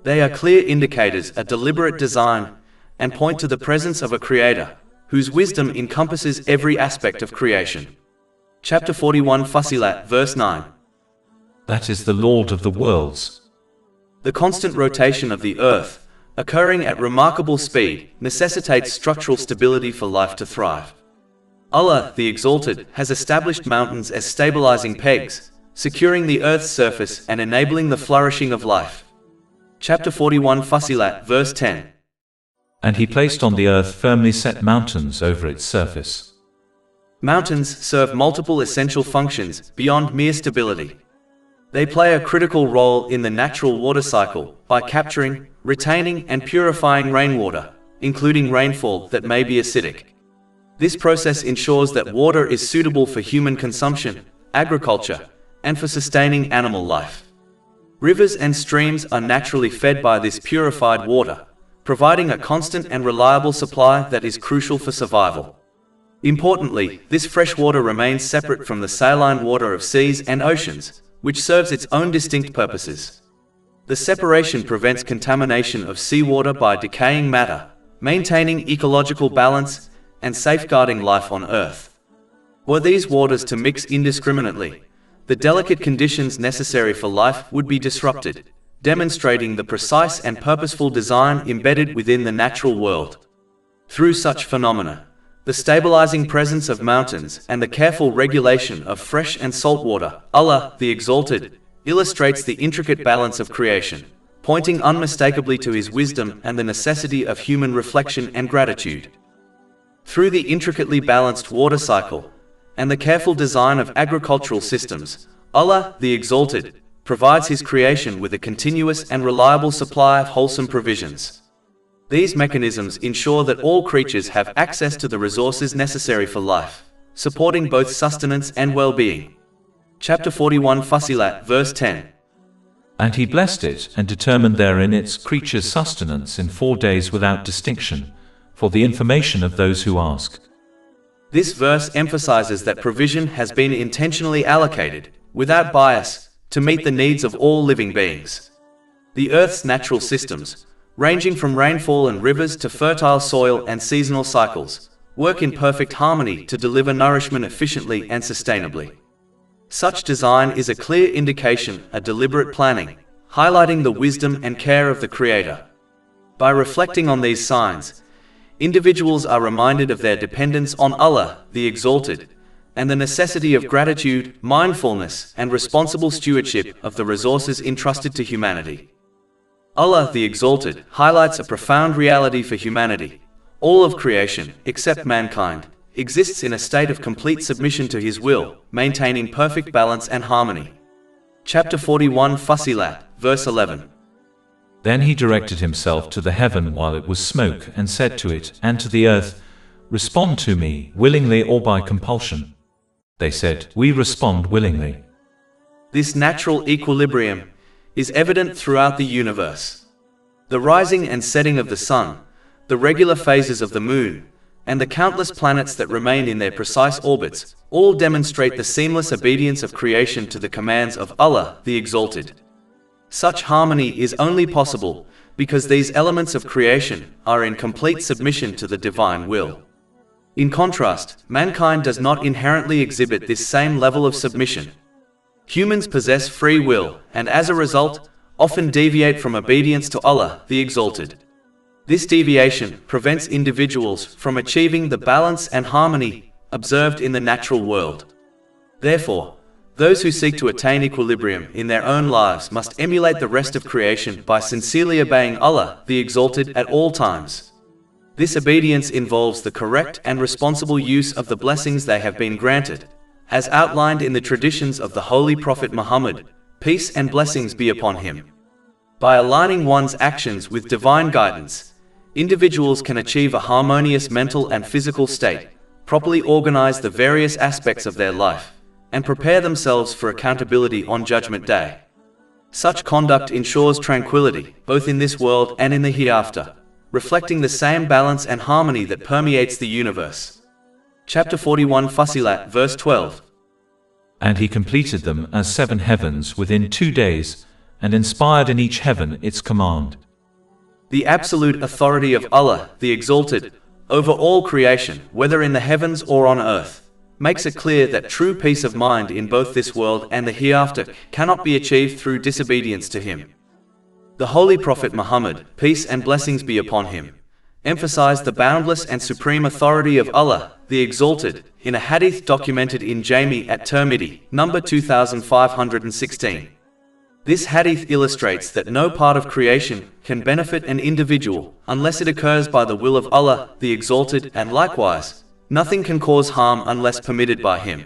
They are clear indicators of deliberate design and point to the presence of a Creator, whose wisdom encompasses every aspect of creation. Chapter 41 Fussilat, verse 9. That is the Lord of the worlds. The constant rotation of the Earth, occurring at remarkable speed, necessitates structural stability for life to thrive. Allah, the Exalted, has established mountains as stabilizing pegs, securing the Earth's surface and enabling the flourishing of life. Chapter 41 Fussilat, verse 10. And He placed on the earth firmly set mountains over its surface. Mountains serve multiple essential functions beyond mere stability. They play a critical role in the natural water cycle by capturing, retaining, and purifying rainwater, including rainfall that may be acidic. This process ensures that water is suitable for human consumption, agriculture, and for sustaining animal life. Rivers and streams are naturally fed by this purified water, providing a constant and reliable supply that is crucial for survival. Importantly, this fresh water remains separate from the saline water of seas and oceans, which serves its own distinct purposes. The separation prevents contamination of seawater by decaying matter, maintaining ecological balance and safeguarding life on Earth. Were these waters to mix indiscriminately, the delicate conditions necessary for life would be disrupted, demonstrating the precise and purposeful design embedded within the natural world. Through such phenomena, the stabilizing presence of mountains and the careful regulation of fresh and salt water, Allah, the Exalted, illustrates the intricate balance of creation, pointing unmistakably to His wisdom and the necessity of human reflection and gratitude. Through the intricately balanced water cycle and the careful design of agricultural systems, Allah, the Exalted, provides His creation with a continuous and reliable supply of wholesome provisions. These mechanisms ensure that all creatures have access to the resources necessary for life, supporting both sustenance and well-being. Chapter 41 Fussilat, verse 10. And he blessed it, and determined therein its creatures' sustenance in 4 days without distinction, for the information of those who ask. This verse emphasizes that provision has been intentionally allocated, without bias, to meet the needs of all living beings. The Earth's natural systems, ranging from rainfall and rivers to fertile soil and seasonal cycles, work in perfect harmony to deliver nourishment efficiently and sustainably. Such design is a clear indication of deliberate planning, highlighting the wisdom and care of the Creator. By reflecting on these signs, individuals are reminded of their dependence on Allah, the Exalted, and the necessity of gratitude, mindfulness, and responsible stewardship of the resources entrusted to humanity. Allah, the Exalted, highlights a profound reality for humanity. All of creation, except mankind, exists in a state of complete submission to His will, maintaining perfect balance and harmony. Chapter 41 Fussilat, verse 11. Then he directed himself to the heaven while it was smoke, and said to it, and to the earth, Respond to me, willingly or by compulsion. They said, We respond willingly. This natural equilibrium is evident throughout the universe. The rising and setting of the sun, the regular phases of the moon, and the countless planets that remain in their precise orbits, all demonstrate the seamless obedience of creation to the commands of Allah, the Exalted. Such harmony is only possible because these elements of creation are in complete submission to the divine will. In contrast, mankind does not inherently exhibit this same level of submission. Humans possess free will, and as a result, often deviate from obedience to Allah, the Exalted. This deviation prevents individuals from achieving the balance and harmony observed in the natural world. Therefore, those who seek to attain equilibrium in their own lives must emulate the rest of creation by sincerely obeying Allah, the Exalted, at all times. This obedience involves the correct and responsible use of the blessings they have been granted, as outlined in the traditions of the Holy Prophet Muhammad, peace and blessings be upon him. By aligning one's actions with divine guidance, individuals can achieve a harmonious mental and physical state, properly organize the various aspects of their life, and prepare themselves for accountability on Judgment Day. Such conduct ensures tranquility, both in this world and in the hereafter, reflecting the same balance and harmony that permeates the universe. Chapter 41 Fussilat, verse 12. And he completed them as 7 heavens within 2 days, and inspired in each heaven its command. The absolute authority of Allah, the Exalted, over all creation, whether in the heavens or on earth, makes it clear that true peace of mind in both this world and the hereafter cannot be achieved through disobedience to Him. The Holy Prophet Muhammad, peace and blessings be upon him, emphasized the boundless and supreme authority of Allah, the Exalted, in a hadith documented in Jami at Tirmidhi, number 2516. This hadith illustrates that no part of creation can benefit an individual unless it occurs by the will of Allah, the Exalted, and likewise, nothing can cause harm unless permitted by Him.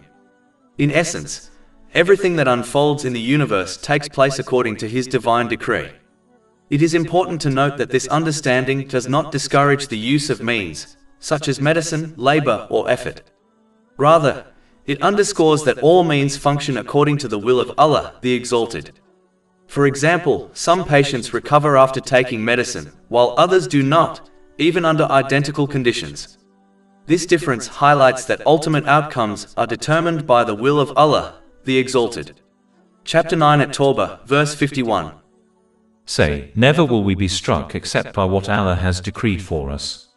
In essence, everything that unfolds in the universe takes place according to His divine decree. It is important to note that this understanding does not discourage the use of means, such as medicine, labor, or effort. Rather, it underscores that all means function according to the will of Allah, the Exalted. For example, some patients recover after taking medicine, while others do not, even under identical conditions. This difference highlights that ultimate outcomes are determined by the will of Allah, the Exalted. Chapter 9 at Tawbah, verse 51. Say, never will we be struck except by what Allah has decreed for us.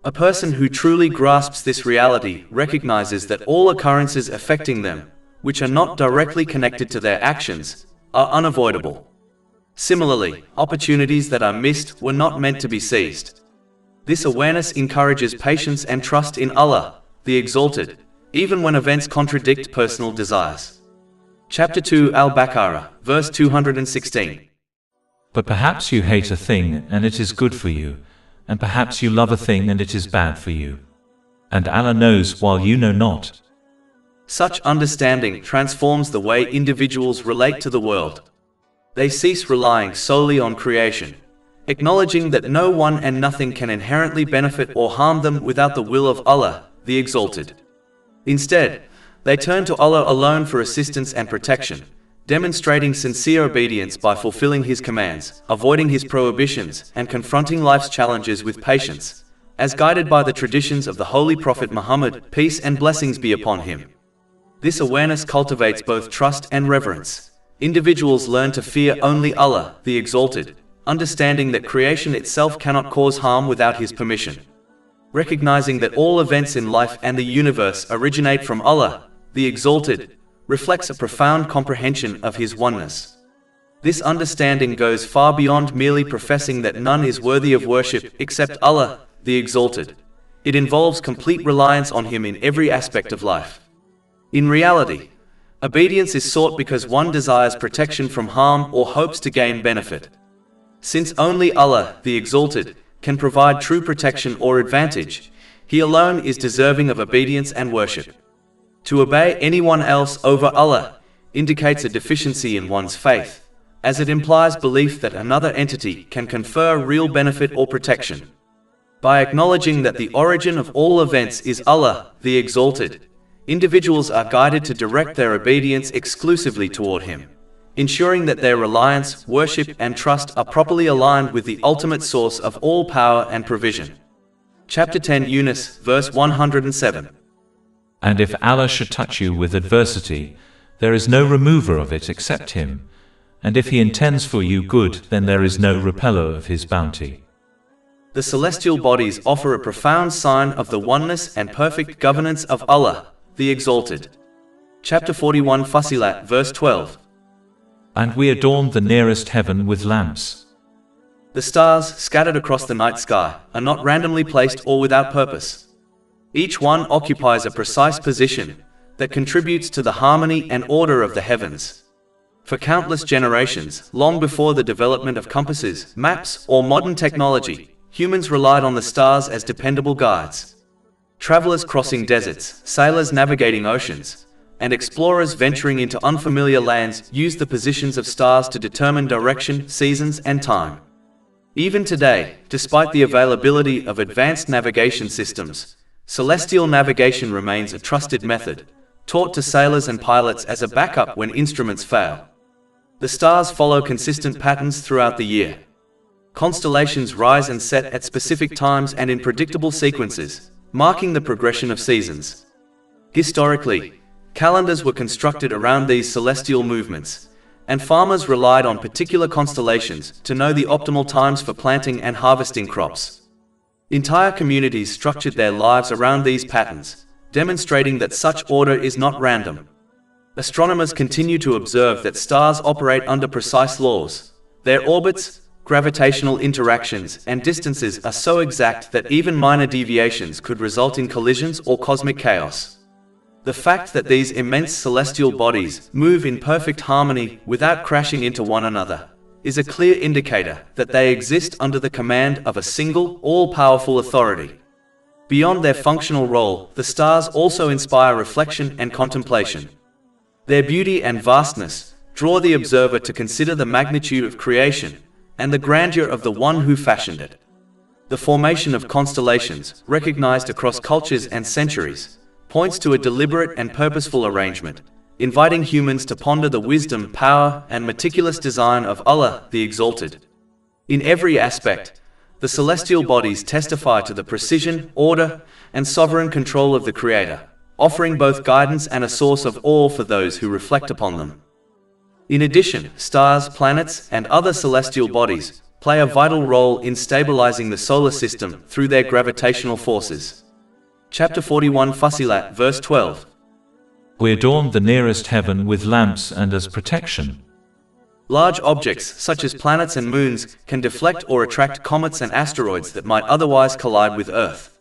A person who truly grasps this reality recognizes that all occurrences affecting them, which are not directly connected to their actions, are unavoidable. Similarly, opportunities that are missed were not meant to be seized. This awareness encourages patience and trust in Allah, the Exalted, even when events contradict personal desires. Chapter 2 Al-Baqarah, verse 216. But perhaps you hate a thing and it is good for you, and perhaps you love a thing and it is bad for you. And Allah knows while you know not. Such understanding transforms the way individuals relate to the world. They cease relying solely on creation, acknowledging that no one and nothing can inherently benefit or harm them without the will of Allah, the Exalted. Instead, they turn to Allah alone for assistance and protection, demonstrating sincere obedience by fulfilling His commands, avoiding His prohibitions, and confronting life's challenges with patience, as guided by the traditions of the Holy Prophet Muhammad, peace and blessings be upon him. This awareness cultivates both trust and reverence. Individuals learn to fear only Allah, the Exalted, understanding that creation itself cannot cause harm without His permission. Recognizing that all events in life and the universe originate from Allah, the Exalted, reflects a profound comprehension of His oneness. This understanding goes far beyond merely professing that none is worthy of worship except Allah, the Exalted. It involves complete reliance on Him in every aspect of life. In reality, obedience is sought because one desires protection from harm or hopes to gain benefit. Since only Allah, the Exalted, can provide true protection or advantage, He alone is deserving of obedience and worship. To obey anyone else over Allah indicates a deficiency in one's faith, as it implies belief that another entity can confer real benefit or protection. By acknowledging that the origin of all events is Allah, the Exalted, individuals are guided to direct their obedience exclusively toward Him, ensuring that their reliance, worship, and trust are properly aligned with the ultimate source of all power and provision. Chapter 10 Yunus, verse 107. And if Allah should touch you with adversity, there is no remover of it except Him, and if He intends for you good, then there is no repeller of His bounty. The celestial bodies offer a profound sign of the oneness and perfect governance of Allah, the Exalted. Chapter 41 Fussilat, verse 12. And we adorned the nearest heaven with lamps. The stars, scattered across the night sky, are not randomly placed or without purpose. Each one occupies a precise position that contributes to the harmony and order of the heavens. For countless generations, long before the development of compasses, maps, or modern technology, humans relied on the stars as dependable guides. Travelers crossing deserts, sailors navigating oceans, and explorers venturing into unfamiliar lands used the positions of stars to determine direction, seasons, and time. Even today, despite the availability of advanced navigation systems, celestial navigation remains a trusted method, taught to sailors and pilots as a backup when instruments fail. The stars follow consistent patterns throughout the year. Constellations rise and set at specific times and in predictable sequences, marking the progression of seasons. Historically, calendars were constructed around these celestial movements, and farmers relied on particular constellations to know the optimal times for planting and harvesting crops. Entire communities structured their lives around these patterns, demonstrating that such order is not random. Astronomers continue to observe that stars operate under precise laws. Their orbits, gravitational interactions, and distances are so exact that even minor deviations could result in collisions or cosmic chaos. The fact that these immense celestial bodies move in perfect harmony without crashing into one another is a clear indicator that they exist under the command of a single, all-powerful authority. Beyond their functional role, the stars also inspire reflection and contemplation. Their beauty and vastness draw the observer to consider the magnitude of creation and the grandeur of the One who fashioned it. The formation of constellations, recognized across cultures and centuries, points to a deliberate and purposeful arrangement, inviting humans to ponder the wisdom, power, and meticulous design of Allah, the Exalted. In every aspect, the celestial bodies testify to the precision, order, and sovereign control of the Creator, offering both guidance and a source of awe for those who reflect upon them. In addition, stars, planets, and other celestial bodies play a vital role in stabilizing the solar system through their gravitational forces. Chapter 41 Fussilat, verse 12. We adorned the nearest heaven with lamps and as protection. Large objects, such as planets and moons, can deflect or attract comets and asteroids that might otherwise collide with Earth.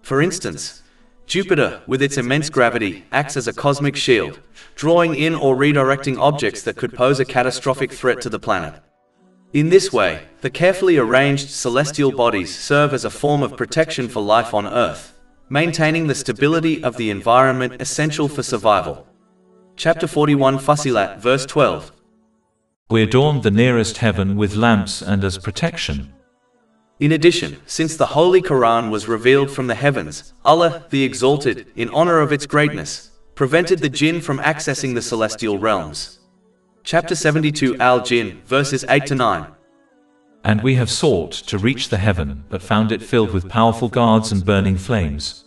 For instance, Jupiter, with its immense gravity, acts as a cosmic shield, drawing in or redirecting objects that could pose a catastrophic threat to the planet. In this way, the carefully arranged celestial bodies serve as a form of protection for life on Earth, maintaining the stability of the environment essential for survival. Chapter 41 Fussilat, verse 12. We adorned the nearest heaven with lamps and as protection. In addition, since the Holy Quran was revealed from the heavens, Allah, the Exalted, in honor of its greatness, prevented the jinn from accessing the celestial realms. Chapter 72 Al-Jinn, verses 8 to 9. And we have sought to reach the heaven, but found it filled with powerful guards and burning flames.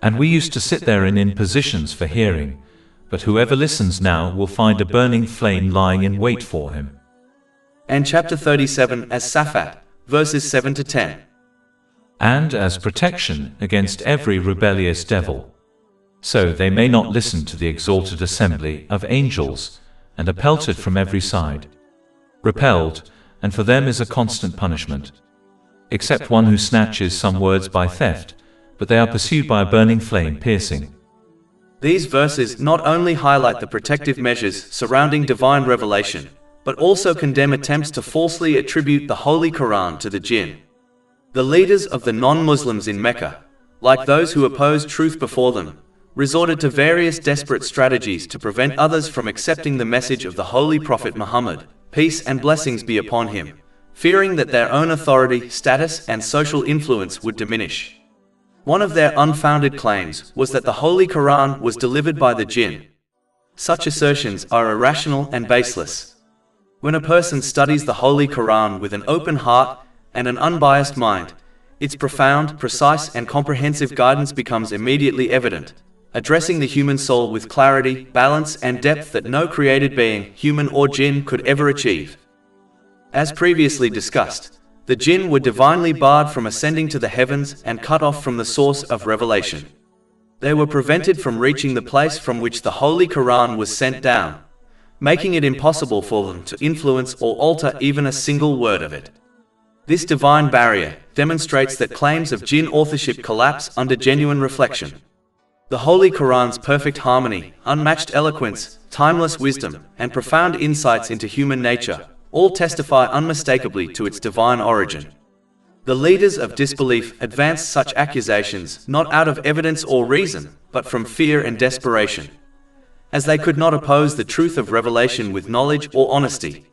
And we used to sit therein in positions for hearing, but whoever listens now will find a burning flame lying in wait for him. And chapter 37 As-Safat, verses 7 to 10. And as protection against every rebellious devil. So they may not listen to the exalted assembly of angels, and are pelted from every side. Repelled, and for them is a constant punishment. Except one who snatches some words by theft, but they are pursued by a burning flame piercing. These verses not only highlight the protective measures surrounding divine revelation, but also condemn attempts to falsely attribute the Holy Quran to the jinn. The leaders of the non-Muslims in Mecca, like those who opposed truth before them, resorted to various desperate strategies to prevent others from accepting the message of the Holy Prophet Muhammad, peace and blessings be upon him, fearing that their own authority, status, and social influence would diminish. One of their unfounded claims was that the Holy Quran was delivered by the jinn. Such assertions are irrational and baseless. When a person studies the Holy Quran with an open heart and an unbiased mind, its profound, precise, and comprehensive guidance becomes immediately evident, addressing the human soul with clarity, balance, and depth that no created being, human or jinn, could ever achieve. As previously discussed, the jinn were divinely barred from ascending to the heavens and cut off from the source of revelation. They were prevented from reaching the place from which the Holy Quran was sent down, making it impossible for them to influence or alter even a single word of it. This divine barrier demonstrates that claims of jinn authorship collapse under genuine reflection. The Holy Quran's perfect harmony, unmatched eloquence, timeless wisdom, and profound insights into human nature all testify unmistakably to its divine origin. The leaders of disbelief advanced such accusations not out of evidence or reason, but from fear and desperation, as they could not oppose the truth of revelation with knowledge or honesty.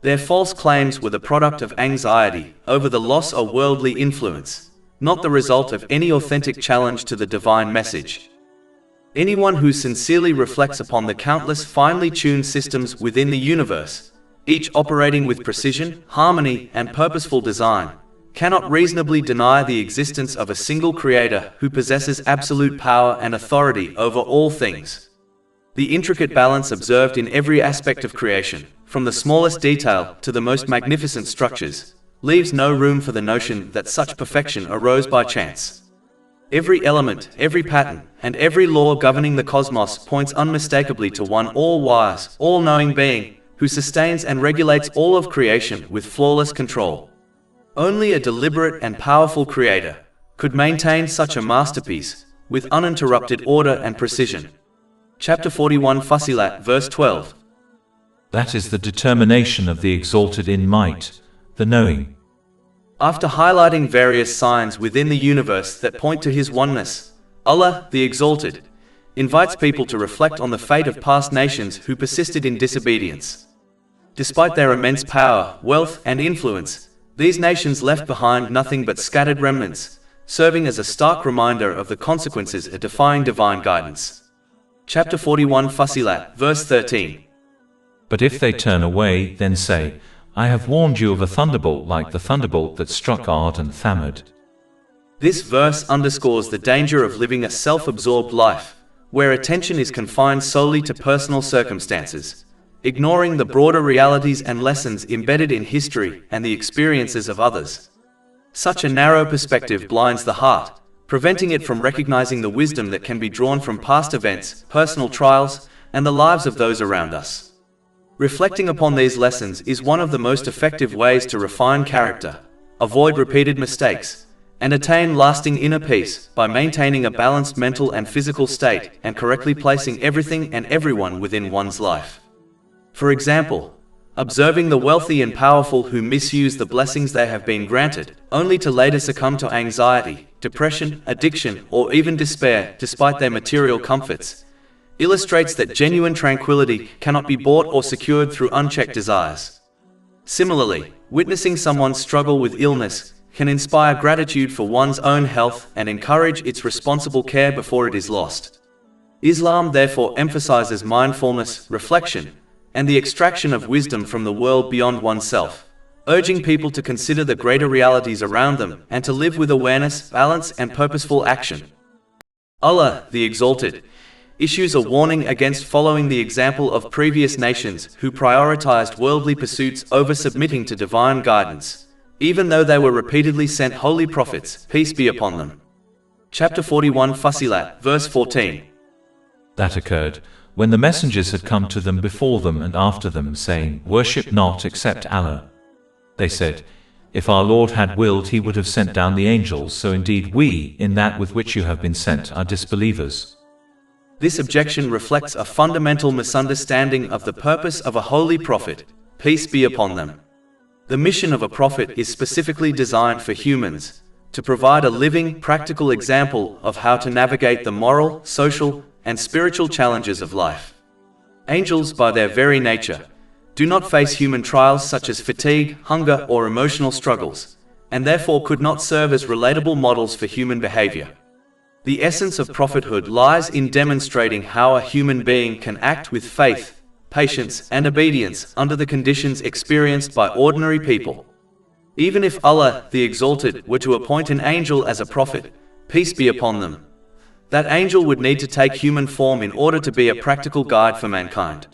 Their false claims were the product of anxiety over the loss of worldly influence, not the result of any authentic challenge to the divine message. Anyone who sincerely reflects upon the countless finely tuned systems within the universe, each operating with precision, harmony, and purposeful design, cannot reasonably deny the existence of a single creator who possesses absolute power and authority over all things. The intricate balance observed in every aspect of creation, from the smallest detail to the most magnificent structures, leaves no room for the notion that such perfection arose by chance. Every element, every pattern, and every law governing the cosmos points unmistakably to one all-wise, all-knowing being, who sustains and regulates all of creation with flawless control. Only a deliberate and powerful creator could maintain such a masterpiece with uninterrupted order and precision. Chapter 41 Fussilat, verse 12. That is the determination of the exalted in might, the knowing. After highlighting various signs within the universe that point to His oneness, Allah, the Exalted, invites people to reflect on the fate of past nations who persisted in disobedience. Despite their immense power, wealth, and influence, these nations left behind nothing but scattered remnants, serving as a stark reminder of the consequences of defying divine guidance. Chapter 41 Fussilat, verse 13. But if they turn away, then say, I have warned you of a thunderbolt like the thunderbolt that struck Ad and Thamud. This verse underscores the danger of living a self-absorbed life, where attention is confined solely to personal circumstances, ignoring the broader realities and lessons embedded in history and the experiences of others. Such a narrow perspective blinds the heart, preventing it from recognizing the wisdom that can be drawn from past events, personal trials, and the lives of those around us. Reflecting upon these lessons is one of the most effective ways to refine character, avoid repeated mistakes, and attain lasting inner peace by maintaining a balanced mental and physical state and correctly placing everything and everyone within one's life. For example, observing the wealthy and powerful who misuse the blessings they have been granted, only to later succumb to anxiety, depression, addiction, or even despair despite their material comforts, illustrates that genuine tranquility cannot be bought or secured through unchecked desires. Similarly, witnessing someone's struggle with illness can inspire gratitude for one's own health and encourage its responsible care before it is lost. Islam therefore emphasizes mindfulness, reflection, and the extraction of wisdom from the world beyond oneself, urging people to consider the greater realities around them and to live with awareness, balance, and purposeful action. Allah, the Exalted, issues a warning against following the example of previous nations who prioritized worldly pursuits over submitting to divine guidance, even though they were repeatedly sent holy prophets, peace be upon them. Chapter 41 Fussilat, verse 14. That occurred when the messengers had come to them before them and after them, saying, "Worship not except Allah." They said, "If our Lord had willed, he would have sent down the angels, so indeed we, in that with which you have been sent, are disbelievers." This objection reflects a fundamental misunderstanding of the purpose of a holy prophet, peace be upon them. The mission of a prophet is specifically designed for humans, to provide a living, practical example of how to navigate the moral, social, and spiritual challenges of life. Angels, by their very nature, do not face human trials such as fatigue, hunger, or emotional struggles, and therefore could not serve as relatable models for human behavior. The essence of prophethood lies in demonstrating how a human being can act with faith, patience, and obedience under the conditions experienced by ordinary people. Even if Allah, the Exalted, were to appoint an angel as a prophet, peace be upon them, that angel would need to take human form in order to be a practical guide for mankind.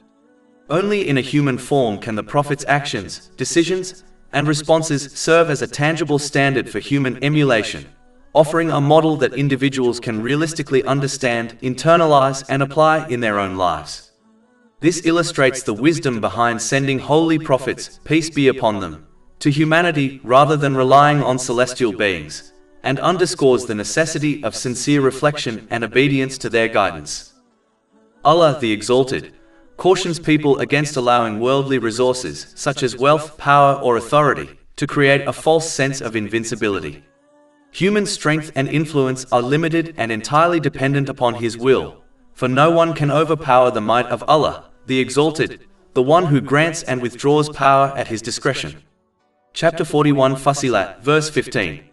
Only in a human form can the prophet's actions, decisions, and responses serve as a tangible standard for human emulation, offering a model that individuals can realistically understand, internalize, and apply in their own lives. This illustrates the wisdom behind sending holy prophets, peace be upon them, to humanity rather than relying on celestial beings, and underscores the necessity of sincere reflection and obedience to their guidance. Allah, the Exalted, cautions people against allowing worldly resources, such as wealth, power, or authority, to create a false sense of invincibility. Human strength and influence are limited and entirely dependent upon His will, for no one can overpower the might of Allah, the Exalted, the one who grants and withdraws power at His discretion. Chapter 41 Fussilat, verse 15.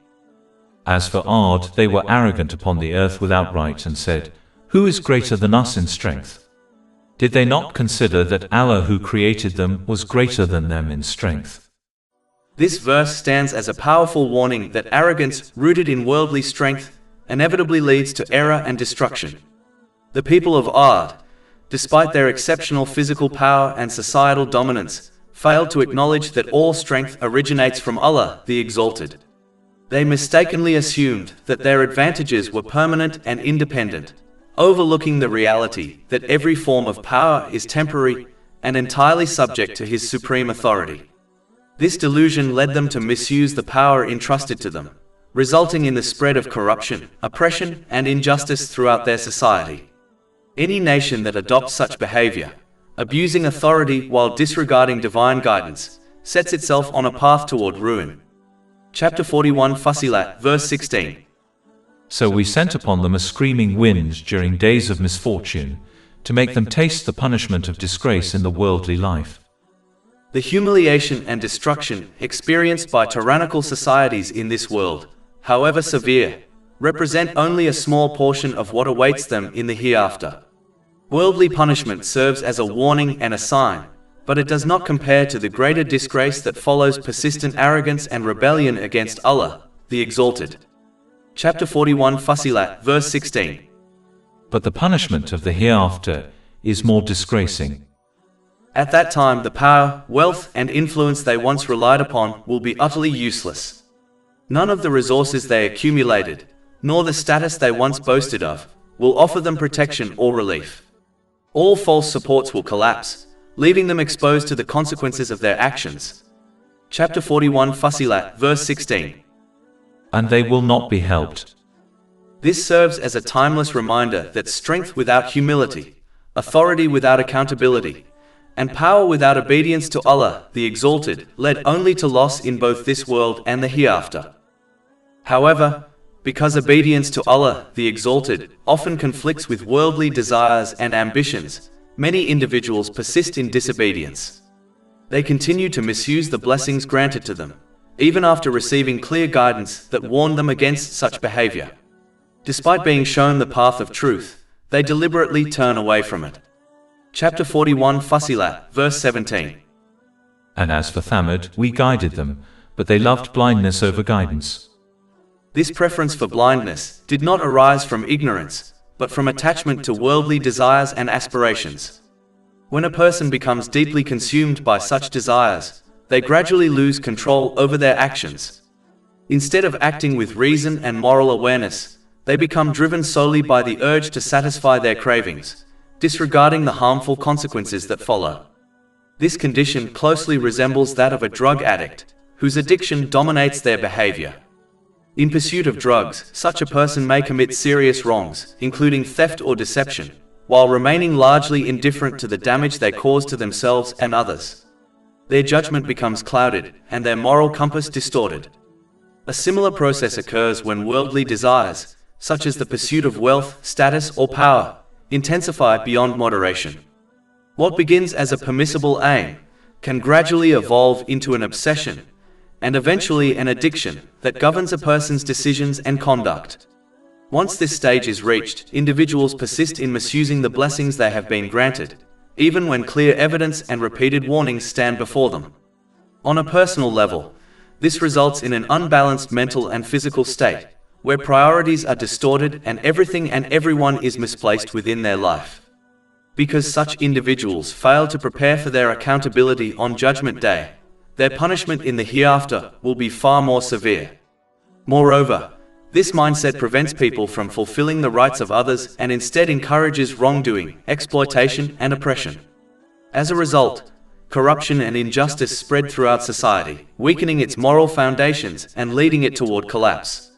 As for Ad, they were arrogant upon the earth without right and said, "Who is greater than us in strength?" Did they not consider that Allah who created them was greater than them in strength? This verse stands as a powerful warning that arrogance, rooted in worldly strength, inevitably leads to error and destruction. The people of Ad, despite their exceptional physical power and societal dominance, failed to acknowledge that all strength originates from Allah, the Exalted. They mistakenly assumed that their advantages were permanent and independent, overlooking the reality that every form of power is temporary and entirely subject to His supreme authority. This delusion led them to misuse the power entrusted to them, resulting in the spread of corruption, oppression, and injustice throughout their society. Any nation that adopts such behavior, abusing authority while disregarding divine guidance, sets itself on a path toward ruin. Chapter 41 Fussilat, verse 16. So we sent upon them a screaming wind during days of misfortune, to make them taste the punishment of disgrace in the worldly life. The humiliation and destruction experienced by tyrannical societies in this world, however severe, represent only a small portion of what awaits them in the hereafter. Worldly punishment serves as a warning and a sign, but it does not compare to the greater disgrace that follows persistent arrogance and rebellion against Allah, the Exalted. Chapter 41 Fussilat, verse 16. But the punishment of the hereafter is more disgracing. At that time the power, wealth, and influence they once relied upon will be utterly useless. None of the resources they accumulated, nor the status they once boasted of, will offer them protection or relief. All false supports will collapse, leaving them exposed to the consequences of their actions. Chapter 41 Fussilat, verse 16. And they will not be helped. This serves as a timeless reminder that strength without humility, authority without accountability, and power without obedience to Allah, the Exalted, led only to loss in both this world and the hereafter. However, Because obedience to Allah, the Exalted, often conflicts with worldly desires and ambitions, many individuals persist in disobedience. They continue to misuse the blessings granted to them, even after receiving clear guidance that warned them against such behavior. Despite being shown the path of truth, they deliberately turn away from it. Chapter 41 Fussilat, verse 17. And as for Thamud, we guided them, but they loved blindness over guidance. This preference for blindness did not arise from ignorance, but from attachment to worldly desires and aspirations. When a person becomes deeply consumed by such desires, they gradually lose control over their actions. Instead of acting with reason and moral awareness, they become driven solely by the urge to satisfy their cravings, disregarding the harmful consequences that follow. This condition closely resembles that of a drug addict, whose addiction dominates their behavior. In pursuit of drugs, such a person may commit serious wrongs, including theft or deception, while remaining largely indifferent to the damage they cause to themselves and others. Their judgment becomes clouded, and their moral compass distorted. A similar process occurs when worldly desires, such as the pursuit of wealth, status, or power, intensify beyond moderation. What begins as a permissible aim can gradually evolve into an obsession, and eventually an addiction that governs a person's decisions and conduct. Once this stage is reached, individuals persist in misusing the blessings they have been granted, even when clear evidence and repeated warnings stand before them. On a personal level, this results in an unbalanced mental and physical state, where priorities are distorted and everything and everyone is misplaced within their life. Because such individuals fail to prepare for their accountability on Judgment Day, their punishment in the hereafter will be far more severe. Moreover, this mindset prevents people from fulfilling the rights of others and instead encourages wrongdoing, exploitation, and oppression. As a result, corruption and injustice spread throughout society, weakening its moral foundations and leading it toward collapse.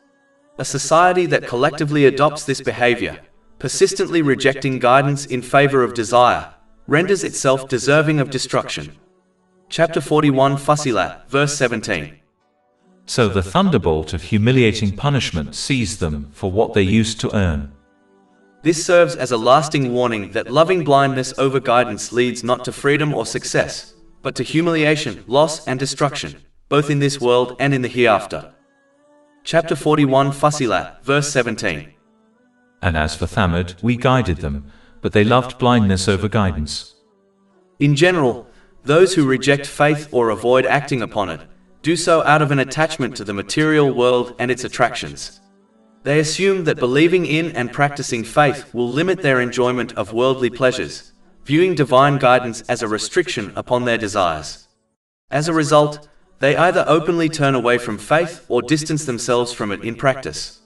A society that collectively adopts this behavior, persistently rejecting guidance in favor of desire, renders itself deserving of destruction. Chapter 41 Fussilat, verse 17. So the thunderbolt of humiliating punishment seized them for what they used to earn. This serves as a lasting warning that loving blindness over guidance leads not to freedom or success, but to humiliation, loss, and destruction, both in this world and in the hereafter. Chapter 41 Fussilat, verse 17. And as for Thamud, we guided them, but they loved blindness over guidance. In general, those who reject faith or avoid acting upon it do so out of an attachment to the material world and its attractions. They assume that believing in and practicing faith will limit their enjoyment of worldly pleasures, viewing divine guidance as a restriction upon their desires. As a result, they either openly turn away from faith or distance themselves from it in practice.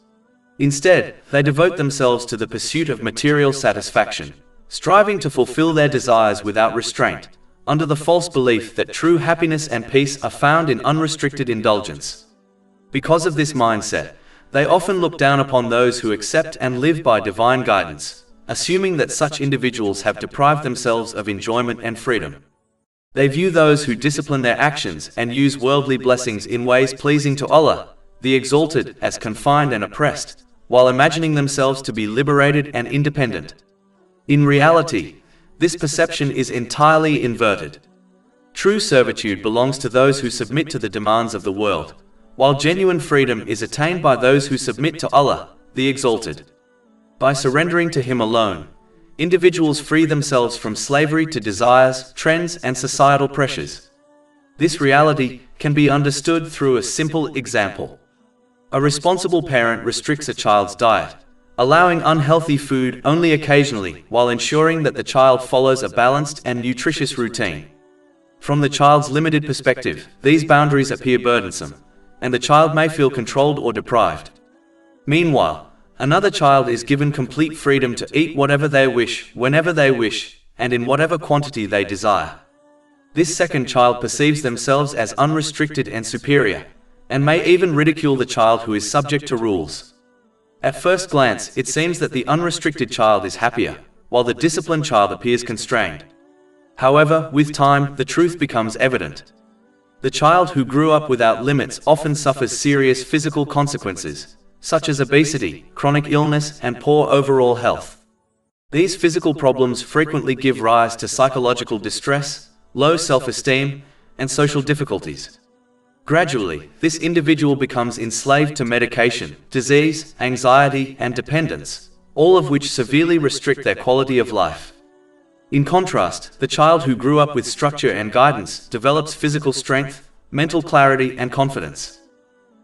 Instead, they devote themselves to the pursuit of material satisfaction, striving to fulfill their desires without restraint, under the false belief that true happiness and peace are found in unrestricted indulgence. Because of this mindset, they often look down upon those who accept and live by divine guidance, assuming that such individuals have deprived themselves of enjoyment and freedom. They view those who discipline their actions and use worldly blessings in ways pleasing to Allah, the Exalted, as confined and oppressed, while imagining themselves to be liberated and independent. In reality, this perception is entirely inverted. True servitude belongs to those who submit to the demands of the world, while genuine freedom is attained by those who submit to Allah, the Exalted. By surrendering to Him alone, individuals free themselves from slavery to desires, trends, and societal pressures. This reality can be understood through a simple example. A responsible parent restricts a child's diet, allowing unhealthy food only occasionally while ensuring that the child follows a balanced and nutritious routine. From the child's limited perspective, these boundaries appear burdensome, and the child may feel controlled or deprived. Meanwhile, another child is given complete freedom to eat whatever they wish, whenever they wish, and in whatever quantity they desire. This second child perceives themselves as unrestricted and superior, and may even ridicule the child who is subject to rules. At first glance, it seems that the unrestricted child is happier, while the disciplined child appears constrained. However, with time, the truth becomes evident. The child who grew up without limits often suffers serious physical consequences, such as obesity, chronic illness, and poor overall health. These physical problems frequently give rise to psychological distress, low self-esteem, and social difficulties. Gradually, this individual becomes enslaved to medication, disease, anxiety, and dependence, all of which severely restrict their quality of life. In contrast, the child who grew up with structure and guidance develops physical strength, mental clarity, and confidence.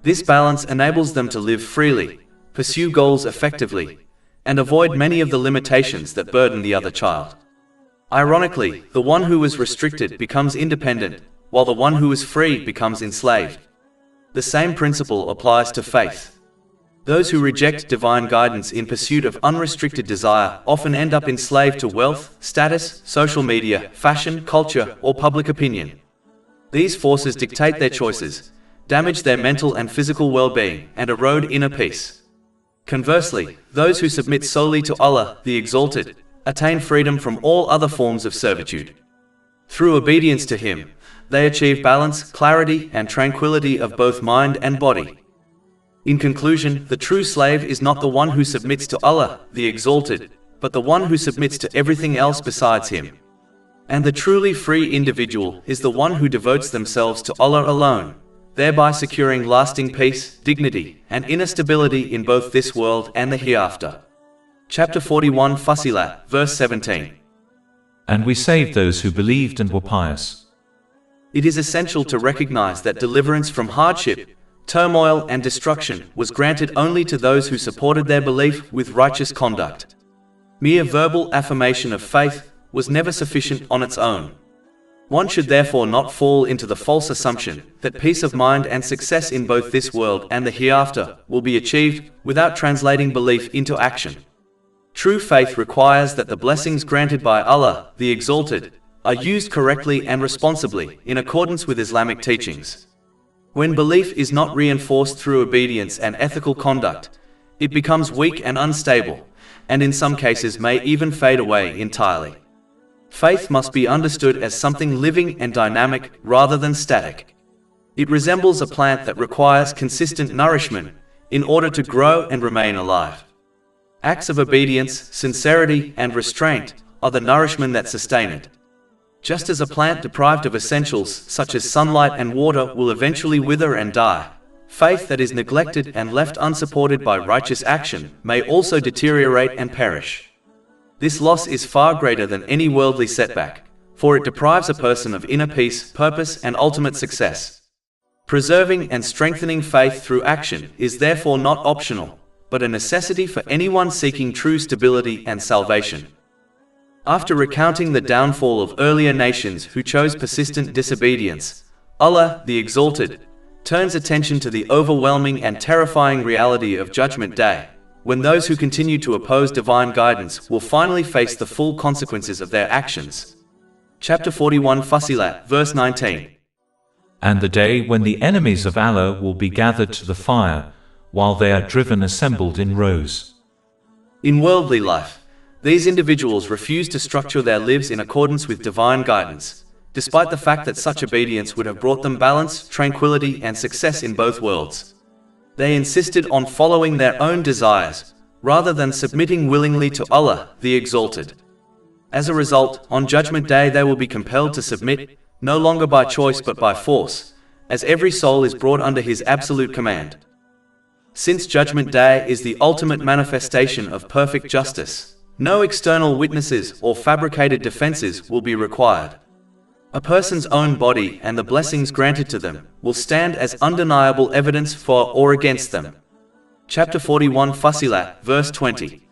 This balance enables them to live freely, pursue goals effectively, and avoid many of the limitations that burden the other child. Ironically, the one who was restricted becomes independent, while the one who is free becomes enslaved. The same principle applies to faith. Those who reject divine guidance in pursuit of unrestricted desire often end up enslaved to wealth, status, social media, fashion, culture, or public opinion. These forces dictate their choices, damage their mental and physical well-being, and erode inner peace. Conversely, those who submit solely to Allah, the Exalted, attain freedom from all other forms of servitude. Through obedience to Him, they achieve balance, clarity, and tranquility of both mind and body. In conclusion, the true slave is not the one who submits to Allah, the Exalted, but the one who submits to everything else besides Him. And the truly free individual is the one who devotes themselves to Allah alone, thereby securing lasting peace, dignity, and inner stability in both this world and the hereafter. Chapter 41 Fussilat, verse 17. And we saved those who believed and were pious. It is essential to recognize that deliverance from hardship, turmoil, and destruction was granted only to those who supported their belief with righteous conduct. Mere verbal affirmation of faith was never sufficient on its own. One should therefore not fall into the false assumption that peace of mind and success in both this world and the hereafter will be achieved without translating belief into action. True faith requires that the blessings granted by Allah, the Exalted, are used correctly and responsibly in accordance with Islamic teachings. When belief is not reinforced through obedience and ethical conduct, it becomes weak and unstable, and in some cases may even fade away entirely. Faith must be understood as something living and dynamic rather than static. It resembles a plant that requires consistent nourishment in order to grow and remain alive. Acts of obedience, sincerity, and restraint are the nourishment that sustain it. Just as a plant deprived of essentials such as sunlight and water will eventually wither and die, faith that is neglected and left unsupported by righteous action may also deteriorate and perish. This loss is far greater than any worldly setback, for it deprives a person of inner peace, purpose, and ultimate success. Preserving and strengthening faith through action is therefore not optional, but a necessity for anyone seeking true stability and salvation. After recounting the downfall of earlier nations who chose persistent disobedience, Allah, the Exalted, turns attention to the overwhelming and terrifying reality of Judgment Day, when those who continue to oppose divine guidance will finally face the full consequences of their actions. Chapter 41 Fussilat, verse 19. And the day when the enemies of Allah will be gathered to the fire, while they are driven assembled in rows. In worldly life, these individuals refuse to structure their lives in accordance with divine guidance, despite the fact that such obedience would have brought them balance, tranquility, and success in both worlds. They insisted on following their own desires, rather than submitting willingly to Allah, the Exalted. As a result, on Judgment Day they will be compelled to submit, no longer by choice but by force, as every soul is brought under His absolute command. Since Judgment Day is the ultimate manifestation of perfect justice, no external witnesses or fabricated defenses will be required. A person's own body and the blessings granted to them will stand as undeniable evidence for or against them. Chapter 41 Fussilat, verse 20.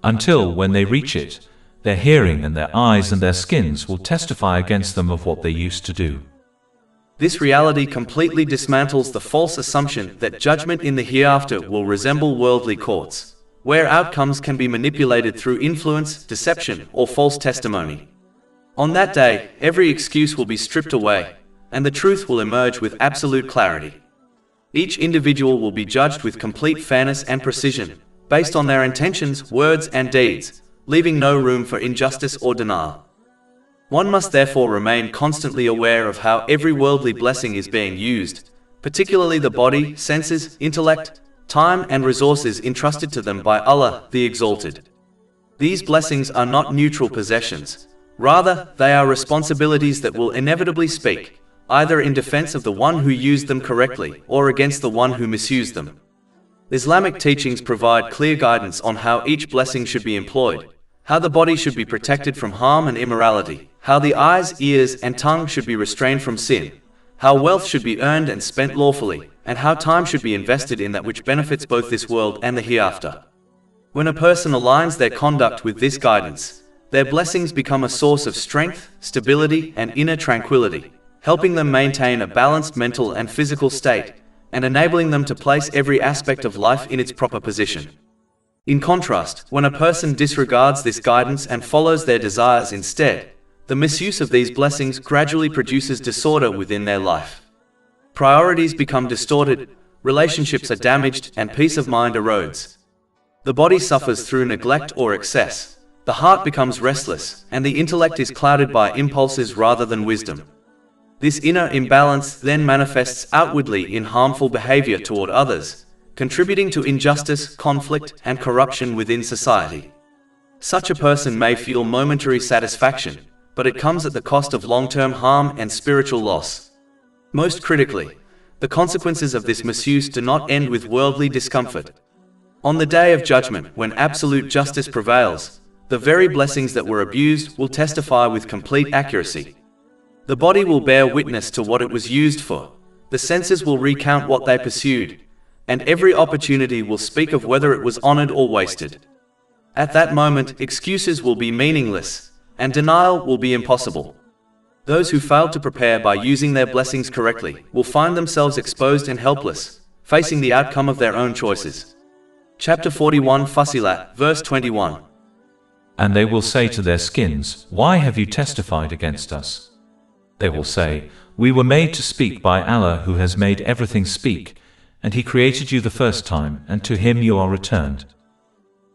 Until when they reach it, their hearing and their eyes and their skins will testify against them of what they used to do. This reality completely dismantles the false assumption that judgment in the hereafter will resemble worldly courts, where outcomes can be manipulated through influence, deception, or false testimony. On that day, every excuse will be stripped away, and the truth will emerge with absolute clarity. Each individual will be judged with complete fairness and precision, based on their intentions, words, and deeds, leaving no room for injustice or denial. One must therefore remain constantly aware of how every worldly blessing is being used, particularly the body, senses, intellect, time and resources entrusted to them by Allah the Exalted. These blessings are not neutral possessions. Rather, they are responsibilities that will inevitably speak, either in defense of the one who used them correctly or against the one who misused them. Islamic teachings provide clear guidance on how each blessing should be employed, how the body should be protected from harm and immorality, how the eyes, ears, and tongue should be restrained from sin, how wealth should be earned and spent lawfully, and how time should be invested in that which benefits both this world and the hereafter. When a person aligns their conduct with this guidance, their blessings become a source of strength, stability, and inner tranquility, helping them maintain a balanced mental and physical state, and enabling them to place every aspect of life in its proper position. In contrast, when a person disregards this guidance and follows their desires instead, the misuse of these blessings gradually produces disorder within their life. Priorities become distorted, relationships are damaged, and peace of mind erodes. The body suffers through neglect or excess. The heart becomes restless, and the intellect is clouded by impulses rather than wisdom. This inner imbalance then manifests outwardly in harmful behavior toward others, contributing to injustice, conflict, and corruption within society. Such a person may feel momentary satisfaction, but it comes at the cost of long-term harm and spiritual loss. Most critically, the consequences of this misuse do not end with worldly discomfort. On the day of judgment, when absolute justice prevails, the very blessings that were abused will testify with complete accuracy. The body will bear witness to what it was used for, the senses will recount what they pursued, and every opportunity will speak of whether it was honored or wasted. At that moment, excuses will be meaningless, and denial will be impossible. Those who failed to prepare by using their blessings correctly will find themselves exposed and helpless, facing the outcome of their own choices. Chapter 41 Fussilat, verse 21. And they will say to their skins, "Why have you testified against us?" They will say, "We were made to speak by Allah who has made everything speak, and He created you the first time, and to Him you are returned."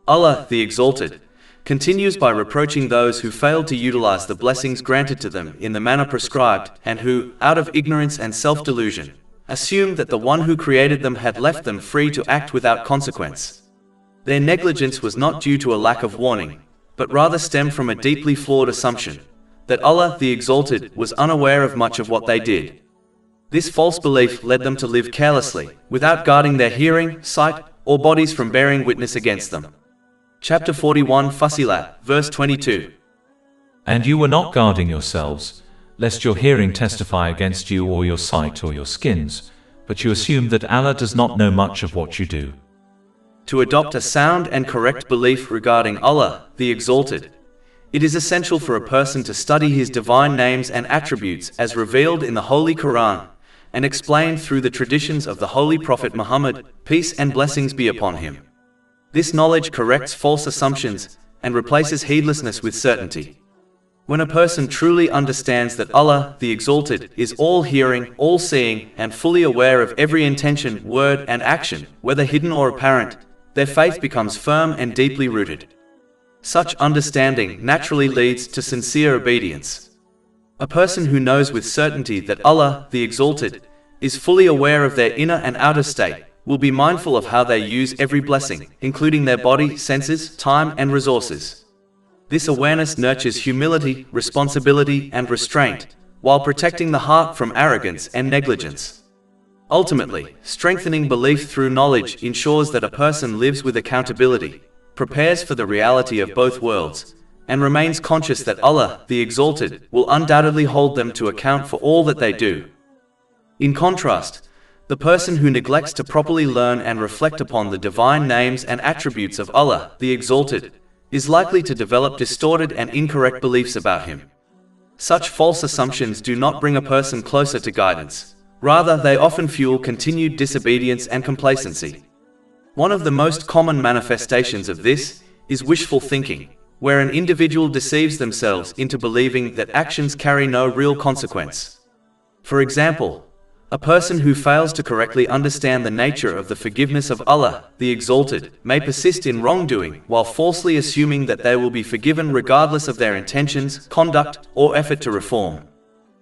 Allah, the Exalted, continues by reproaching those who failed to utilize the blessings granted to them in the manner prescribed, and who, out of ignorance and self-delusion, assumed that the one who created them had left them free to act without consequence. Their negligence was not due to a lack of warning, but rather stemmed from a deeply flawed assumption that Allah, the Exalted, was unaware of much of what they did. This false belief led them to live carelessly, without guarding their hearing, sight, or bodies from bearing witness against them. Chapter 41 Fussilat, verse 22. And you were not guarding yourselves, lest your hearing testify against you or your sight or your skins, but you assumed that Allah does not know much of what you do. To adopt a sound and correct belief regarding Allah, the Exalted, it is essential for a person to study His divine names and attributes as revealed in the Holy Quran, and explained through the traditions of the Holy Prophet Muhammad, peace and blessings be upon him. This knowledge corrects false assumptions and replaces heedlessness with certainty. When a person truly understands that Allah, the Exalted, is all-hearing, all-seeing, and fully aware of every intention, word, and action, whether hidden or apparent, their faith becomes firm and deeply rooted. Such understanding naturally leads to sincere obedience. A person who knows with certainty that Allah, the Exalted, is fully aware of their inner and outer state, will be mindful of how they use every blessing, including their body, senses, time, and resources. This awareness nurtures humility, responsibility, and restraint, while protecting the heart from arrogance and negligence. Ultimately, strengthening belief through knowledge ensures that a person lives with accountability, prepares for the reality of both worlds, and remains conscious that Allah, the Exalted, will undoubtedly hold them to account for all that they do. In contrast, the person who neglects to properly learn and reflect upon the divine names and attributes of Allah, the Exalted, is likely to develop distorted and incorrect beliefs about Him. Such false assumptions do not bring a person closer to guidance. Rather, they often fuel continued disobedience and complacency. One of the most common manifestations of this is wishful thinking, where an individual deceives themselves into believing that actions carry no real consequence. For example, a person who fails to correctly understand the nature of the forgiveness of Allah, the Exalted, may persist in wrongdoing while falsely assuming that they will be forgiven regardless of their intentions, conduct, or effort to reform.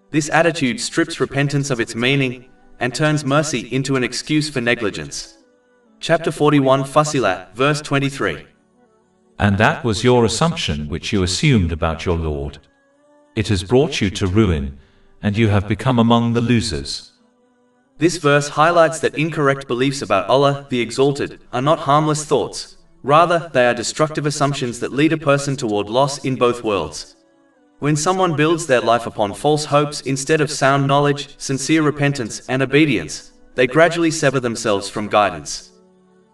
This attitude strips repentance of its meaning and turns mercy into an excuse for negligence. Chapter 41 Fussilat, verse 23. And that was your assumption which you assumed about your Lord. It has brought you to ruin, and you have become among the losers. This verse highlights that incorrect beliefs about Allah, the Exalted, are not harmless thoughts. Rather, they are destructive assumptions that lead a person toward loss in both worlds. When someone builds their life upon false hopes instead of sound knowledge, sincere repentance, and obedience, they gradually sever themselves from guidance.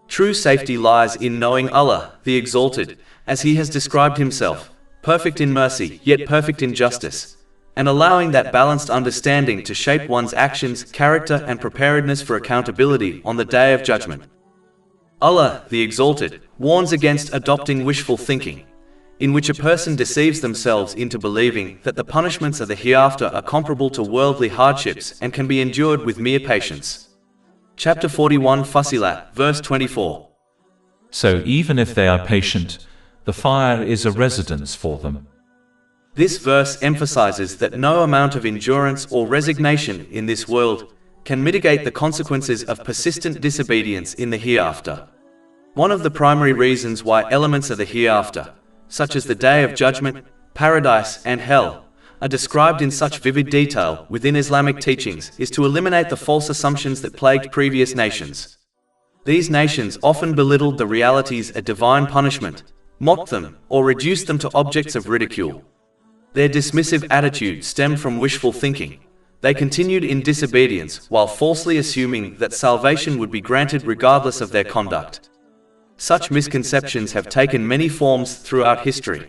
True safety lies in knowing Allah, the Exalted, as He has described Himself, perfect in mercy, yet perfect in justice, and allowing that balanced understanding to shape one's actions, character, and preparedness for accountability on the Day of Judgment. Allah, the Exalted, warns against adopting wishful thinking, in which a person deceives themselves into believing that the punishments of the hereafter are comparable to worldly hardships and can be endured with mere patience. Chapter 41 Fussilat, verse 24. So even if they are patient, the fire is a residence for them. This verse emphasizes that no amount of endurance or resignation in this world can mitigate the consequences of persistent disobedience in the hereafter. One of the primary reasons why elements of the hereafter, such as the Day of Judgment, Paradise, and Hell, are described in such vivid detail within Islamic teachings is to eliminate the false assumptions that plagued previous nations. These nations often belittled the realities of divine punishment, mocked them, or reduced them to objects of ridicule. Their dismissive attitude stemmed from wishful thinking. They continued in disobedience while falsely assuming that salvation would be granted regardless of their conduct. Such misconceptions have taken many forms throughout history.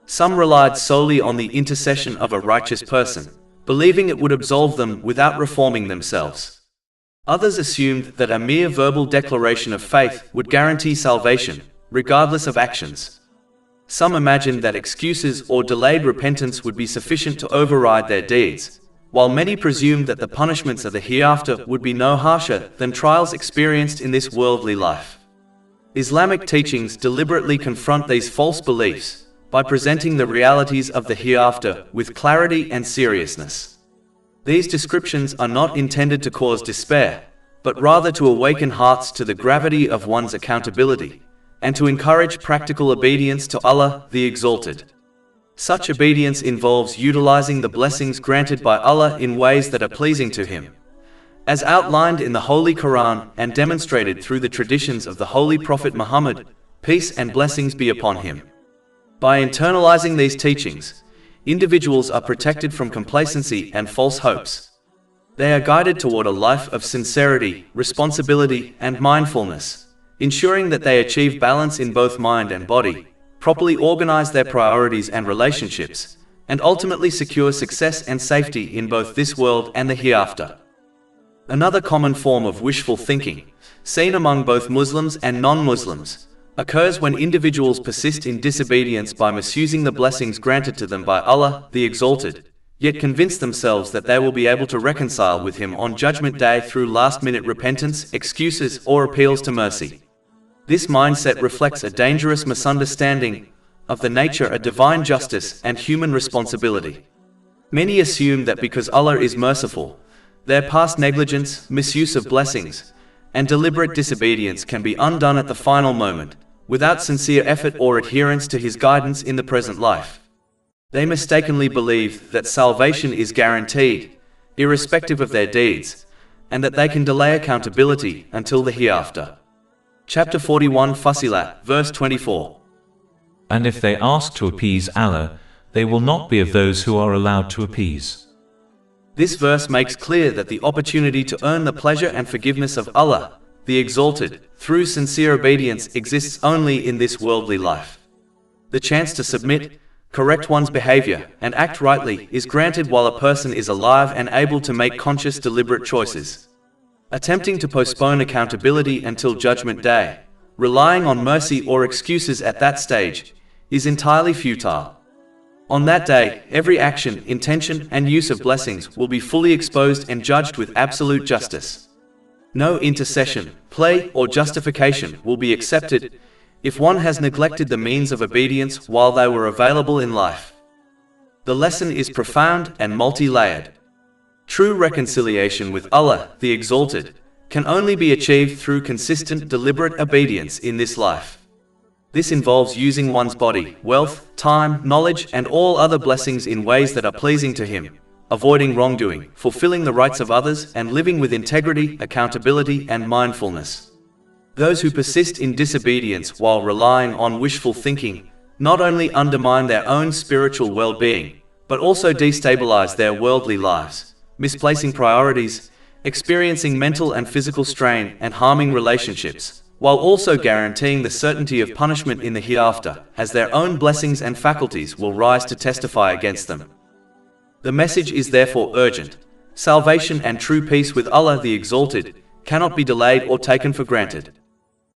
Some relied solely on the intercession of a righteous person, believing it would absolve them without reforming themselves. Others assumed that a mere verbal declaration of faith would guarantee salvation, regardless of actions. Some imagined that excuses or delayed repentance would be sufficient to override their deeds, while many presumed that the punishments of the hereafter would be no harsher than trials experienced in this worldly life. Islamic teachings deliberately confront these false beliefs by presenting the realities of the hereafter with clarity and seriousness. These descriptions are not intended to cause despair, but rather to awaken hearts to the gravity of one's accountability, and to encourage practical obedience to Allah, the Exalted. Such obedience involves utilizing the blessings granted by Allah in ways that are pleasing to Him, as outlined in the Holy Quran and demonstrated through the traditions of the Holy Prophet Muhammad, peace and blessings be upon him. By internalizing these teachings, individuals are protected from complacency and false hopes. They are guided toward a life of sincerity, responsibility, and mindfulness, ensuring that they achieve balance in both mind and body, properly organize their priorities and relationships, and ultimately secure success and safety in both this world and the hereafter. Another common form of wishful thinking, seen among both Muslims and non-Muslims, occurs when individuals persist in disobedience by misusing the blessings granted to them by Allah, the Exalted, yet convince themselves that they will be able to reconcile with Him on Judgment Day through last-minute repentance, excuses, or appeals to mercy. This mindset reflects a dangerous misunderstanding of the nature of divine justice and human responsibility. Many assume that because Allah is merciful, their past negligence, misuse of blessings, and deliberate disobedience can be undone at the final moment, without sincere effort or adherence to His guidance in the present life. They mistakenly believe that salvation is guaranteed, irrespective of their deeds, and that they can delay accountability until the hereafter. Chapter 41 Fussilat, verse 24. And if they ask to appease Allah, they will not be of those who are allowed to appease. This verse makes clear that the opportunity to earn the pleasure and forgiveness of Allah, the Exalted, through sincere obedience exists only in this worldly life. The chance to submit, correct one's behavior, and act rightly is granted while a person is alive and able to make conscious, deliberate choices. Attempting to postpone accountability until Judgment Day, relying on mercy or excuses at that stage, is entirely futile. On that day, every action, intention, and use of blessings will be fully exposed and judged with absolute justice. No intercession, play, or justification will be accepted if one has neglected the means of obedience while they were available in life. The lesson is profound and multi-layered. True reconciliation with Allah, the Exalted, can only be achieved through consistent, deliberate obedience in this life. This involves using one's body, wealth, time, knowledge, and all other blessings in ways that are pleasing to Him, avoiding wrongdoing, fulfilling the rights of others, and living with integrity, accountability, and mindfulness. Those who persist in disobedience while relying on wishful thinking not only undermine their own spiritual well-being, but also destabilize their worldly lives, misplacing priorities, experiencing mental and physical strain, and harming relationships, while also guaranteeing the certainty of punishment in the hereafter, as their own blessings and faculties will rise to testify against them. The message is therefore urgent. Salvation and true peace with Allah the Exalted cannot be delayed or taken for granted.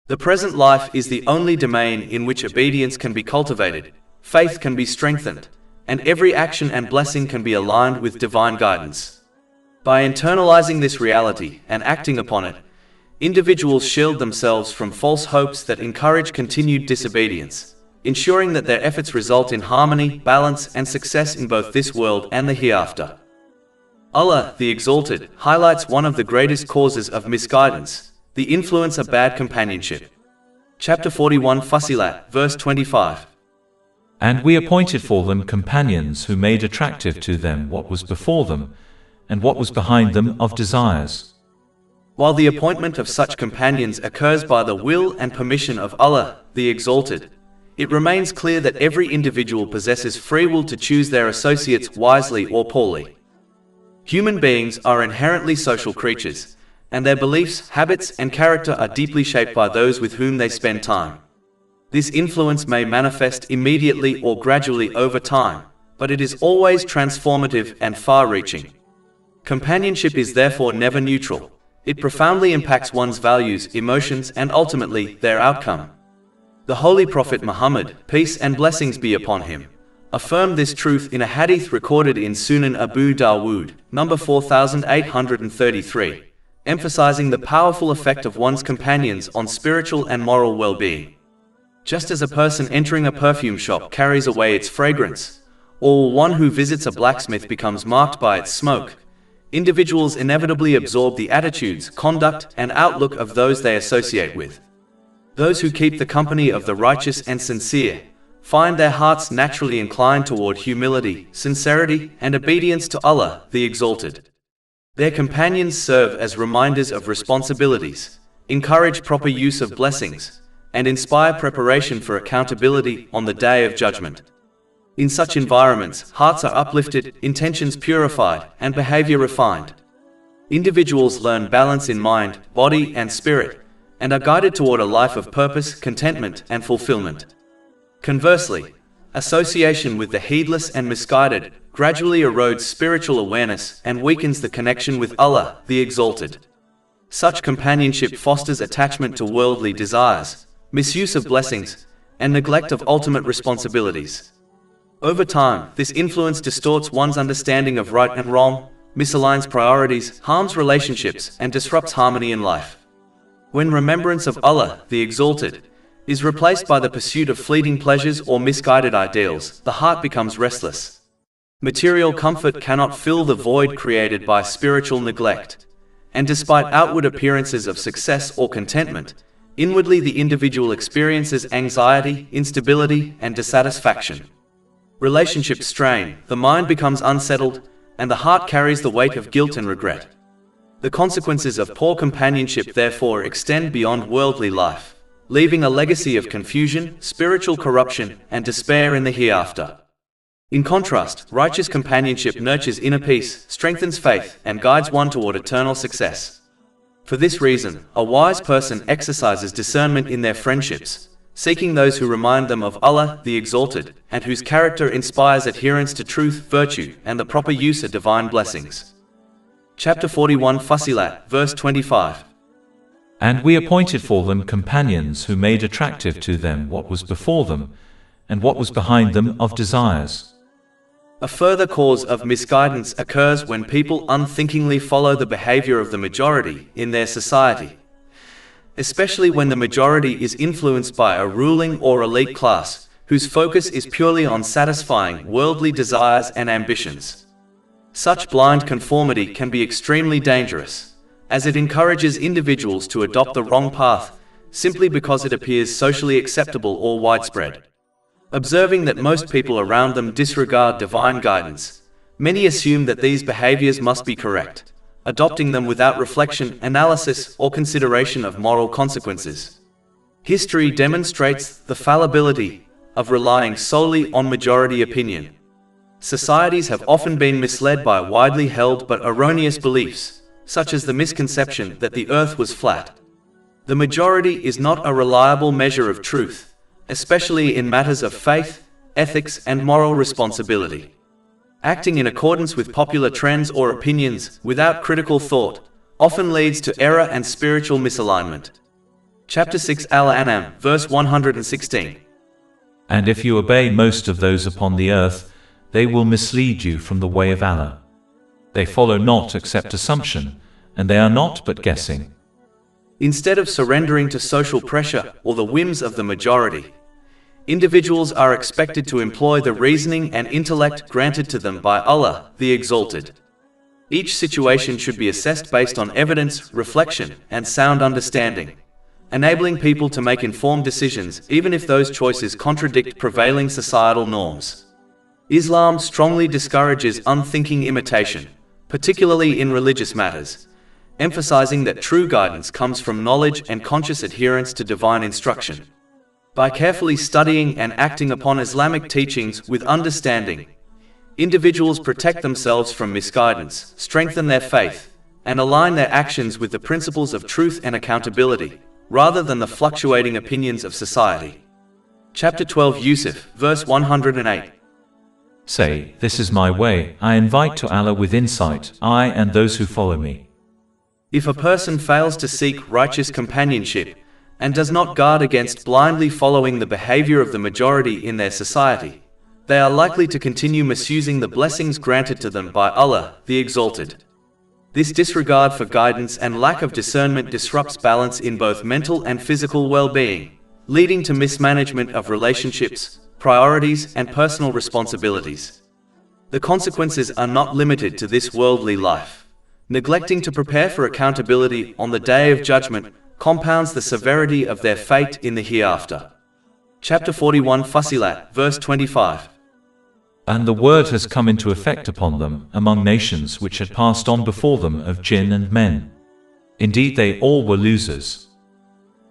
The present life is the only domain in which obedience can be cultivated, faith can be strengthened, and every action and blessing can be aligned with divine guidance. By internalizing this reality and acting upon it, individuals shield themselves from false hopes that encourage continued disobedience, ensuring that their efforts result in harmony, balance, and success in both this world and the hereafter. Allah, the Exalted, highlights one of the greatest causes of misguidance, the influence of bad companionship. Chapter 41 Fussilat, verse 25. And we appointed for them companions who made attractive to them what was before them, and what was behind them of desires. While the appointment of such companions occurs by the will and permission of Allah, the Exalted, it remains clear that every individual possesses free will to choose their associates wisely or poorly. Human beings are inherently social creatures, and their beliefs, habits, and character are deeply shaped by those with whom they spend time. This influence may manifest immediately or gradually over time, but it is always transformative and far-reaching. Companionship is therefore never neutral. It profoundly impacts one's values, emotions, and ultimately, their outcome. The Holy Prophet Muhammad, peace and blessings be upon him, affirmed this truth in a hadith recorded in Sunan Abu Dawood, number 4833, emphasizing the powerful effect of one's companions on spiritual and moral well-being. Just as a person entering a perfume shop carries away its fragrance, or one who visits a blacksmith becomes marked by its smoke, individuals inevitably absorb the attitudes, conduct, and outlook of those they associate with. Those who keep the company of the righteous and sincere find their hearts naturally inclined toward humility, sincerity, and obedience to Allah, the Exalted. Their companions serve as reminders of responsibilities, encourage proper use of blessings, and inspire preparation for accountability on the Day of Judgment. In such environments, hearts are uplifted, intentions purified, and behavior refined. Individuals learn balance in mind, body, and spirit, and are guided toward a life of purpose, contentment, and fulfillment. Conversely, association with the heedless and misguided gradually erodes spiritual awareness and weakens the connection with Allah, the Exalted. Such companionship fosters attachment to worldly desires, misuse of blessings, and neglect of ultimate responsibilities. Over time, this influence distorts one's understanding of right and wrong, misaligns priorities, harms relationships, and disrupts harmony in life. When remembrance of Allah, the Exalted, is replaced by the pursuit of fleeting pleasures or misguided ideals, the heart becomes restless. Material comfort cannot fill the void created by spiritual neglect, and despite outward appearances of success or contentment, inwardly the individual experiences anxiety, instability, and dissatisfaction. Relationships strain, the mind becomes unsettled, and the heart carries the weight of guilt and regret. The consequences of poor companionship therefore extend beyond worldly life, leaving a legacy of confusion, spiritual corruption, and despair in the hereafter. In contrast, righteous companionship nurtures inner peace, strengthens faith, and guides one toward eternal success. For this reason, a wise person exercises discernment in their friendships, seeking those who remind them of Allah, the Exalted, and whose character inspires adherence to truth, virtue, and the proper use of divine blessings. Chapter 41 Fussilat, verse 25. And we appointed for them companions who made attractive to them what was before them, and what was behind them of desires. A further cause of misguidance occurs when people unthinkingly follow the behavior of the majority in their society, especially when the majority is influenced by a ruling or elite class whose focus is purely on satisfying worldly desires and ambitions. Such blind conformity can be extremely dangerous, as it encourages individuals to adopt the wrong path, simply because it appears socially acceptable or widespread. Observing that most people around them disregard divine guidance, many assume that these behaviors must be correct, adopting them without reflection, analysis, or consideration of moral consequences. History demonstrates the fallibility of relying solely on majority opinion. Societies have often been misled by widely held but erroneous beliefs, such as the misconception that the earth was flat. The majority is not a reliable measure of truth, especially in matters of faith, ethics, and moral responsibility. Acting in accordance with popular trends or opinions without critical thought often leads to error and spiritual misalignment. Chapter 6 Al-An'am, verse 116. And if you obey most of those upon the earth, they will mislead you from the way of Allah. They follow not except assumption, and they are not but guessing. Instead of surrendering to social pressure or the whims of the majority, individuals are expected to employ the reasoning and intellect granted to them by Allah, the Exalted. Each situation should be assessed based on evidence, reflection, and sound understanding, enabling people to make informed decisions even if those choices contradict prevailing societal norms. Islam strongly discourages unthinking imitation, particularly in religious matters, emphasizing that true guidance comes from knowledge and conscious adherence to divine instruction. By carefully studying and acting upon Islamic teachings with understanding, individuals protect themselves from misguidance, strengthen their faith, and align their actions with the principles of truth and accountability, rather than the fluctuating opinions of society. Chapter 12 Yusuf, verse 108. Say, this is my way, I invite to Allah with insight, I and those who follow me. If a person fails to seek righteous companionship, and does not guard against blindly following the behavior of the majority in their society, they are likely to continue misusing the blessings granted to them by Allah, the Exalted. This disregard for guidance and lack of discernment disrupts balance in both mental and physical well-being, leading to mismanagement of relationships, priorities, and personal responsibilities. The consequences are not limited to this worldly life. Neglecting to prepare for accountability on the Day of Judgment compounds the severity of their fate in the hereafter. Chapter 41 Fussilat, verse 25. And the word has come into effect upon them, among nations which had passed on before them of jinn and men. Indeed they all were losers.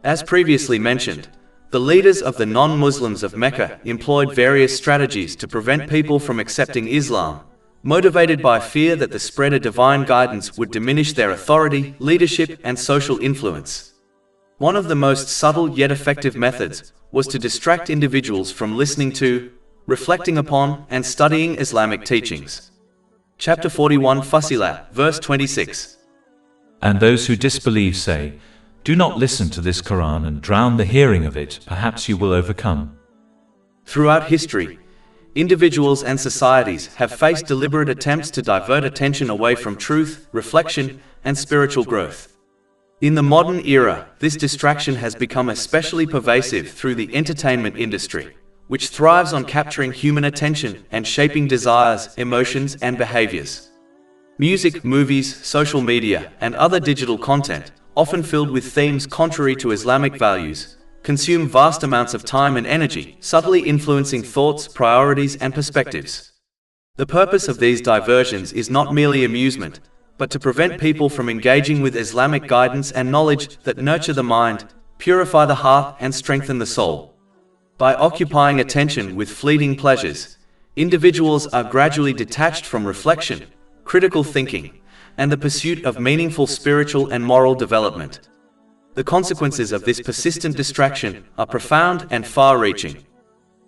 As previously mentioned, the leaders of the non-Muslims of Mecca employed various strategies to prevent people from accepting Islam, motivated by fear that the spread of divine guidance would diminish their authority, leadership, and social influence. One of the most subtle yet effective methods was to distract individuals from listening to, reflecting upon, and studying Islamic teachings. Chapter 41 Fussilat, verse 26. And those who disbelieve say, do not listen to this Quran and drown the hearing of it, perhaps you will overcome. Throughout history, individuals and societies have faced deliberate attempts to divert attention away from truth, reflection, and spiritual growth. In the modern era, this distraction has become especially pervasive through the entertainment industry, which thrives on capturing human attention and shaping desires, emotions, and behaviors. Music, movies, social media, and other digital content, often filled with themes contrary to Islamic values, consume vast amounts of time and energy, subtly influencing thoughts, priorities, and perspectives. The purpose of these diversions is not merely amusement, but to prevent people from engaging with Islamic guidance and knowledge that nurture the mind, purify the heart, and strengthen the soul. By occupying attention with fleeting pleasures, individuals are gradually detached from reflection, critical thinking, and the pursuit of meaningful spiritual and moral development. The consequences of this persistent distraction are profound and far-reaching.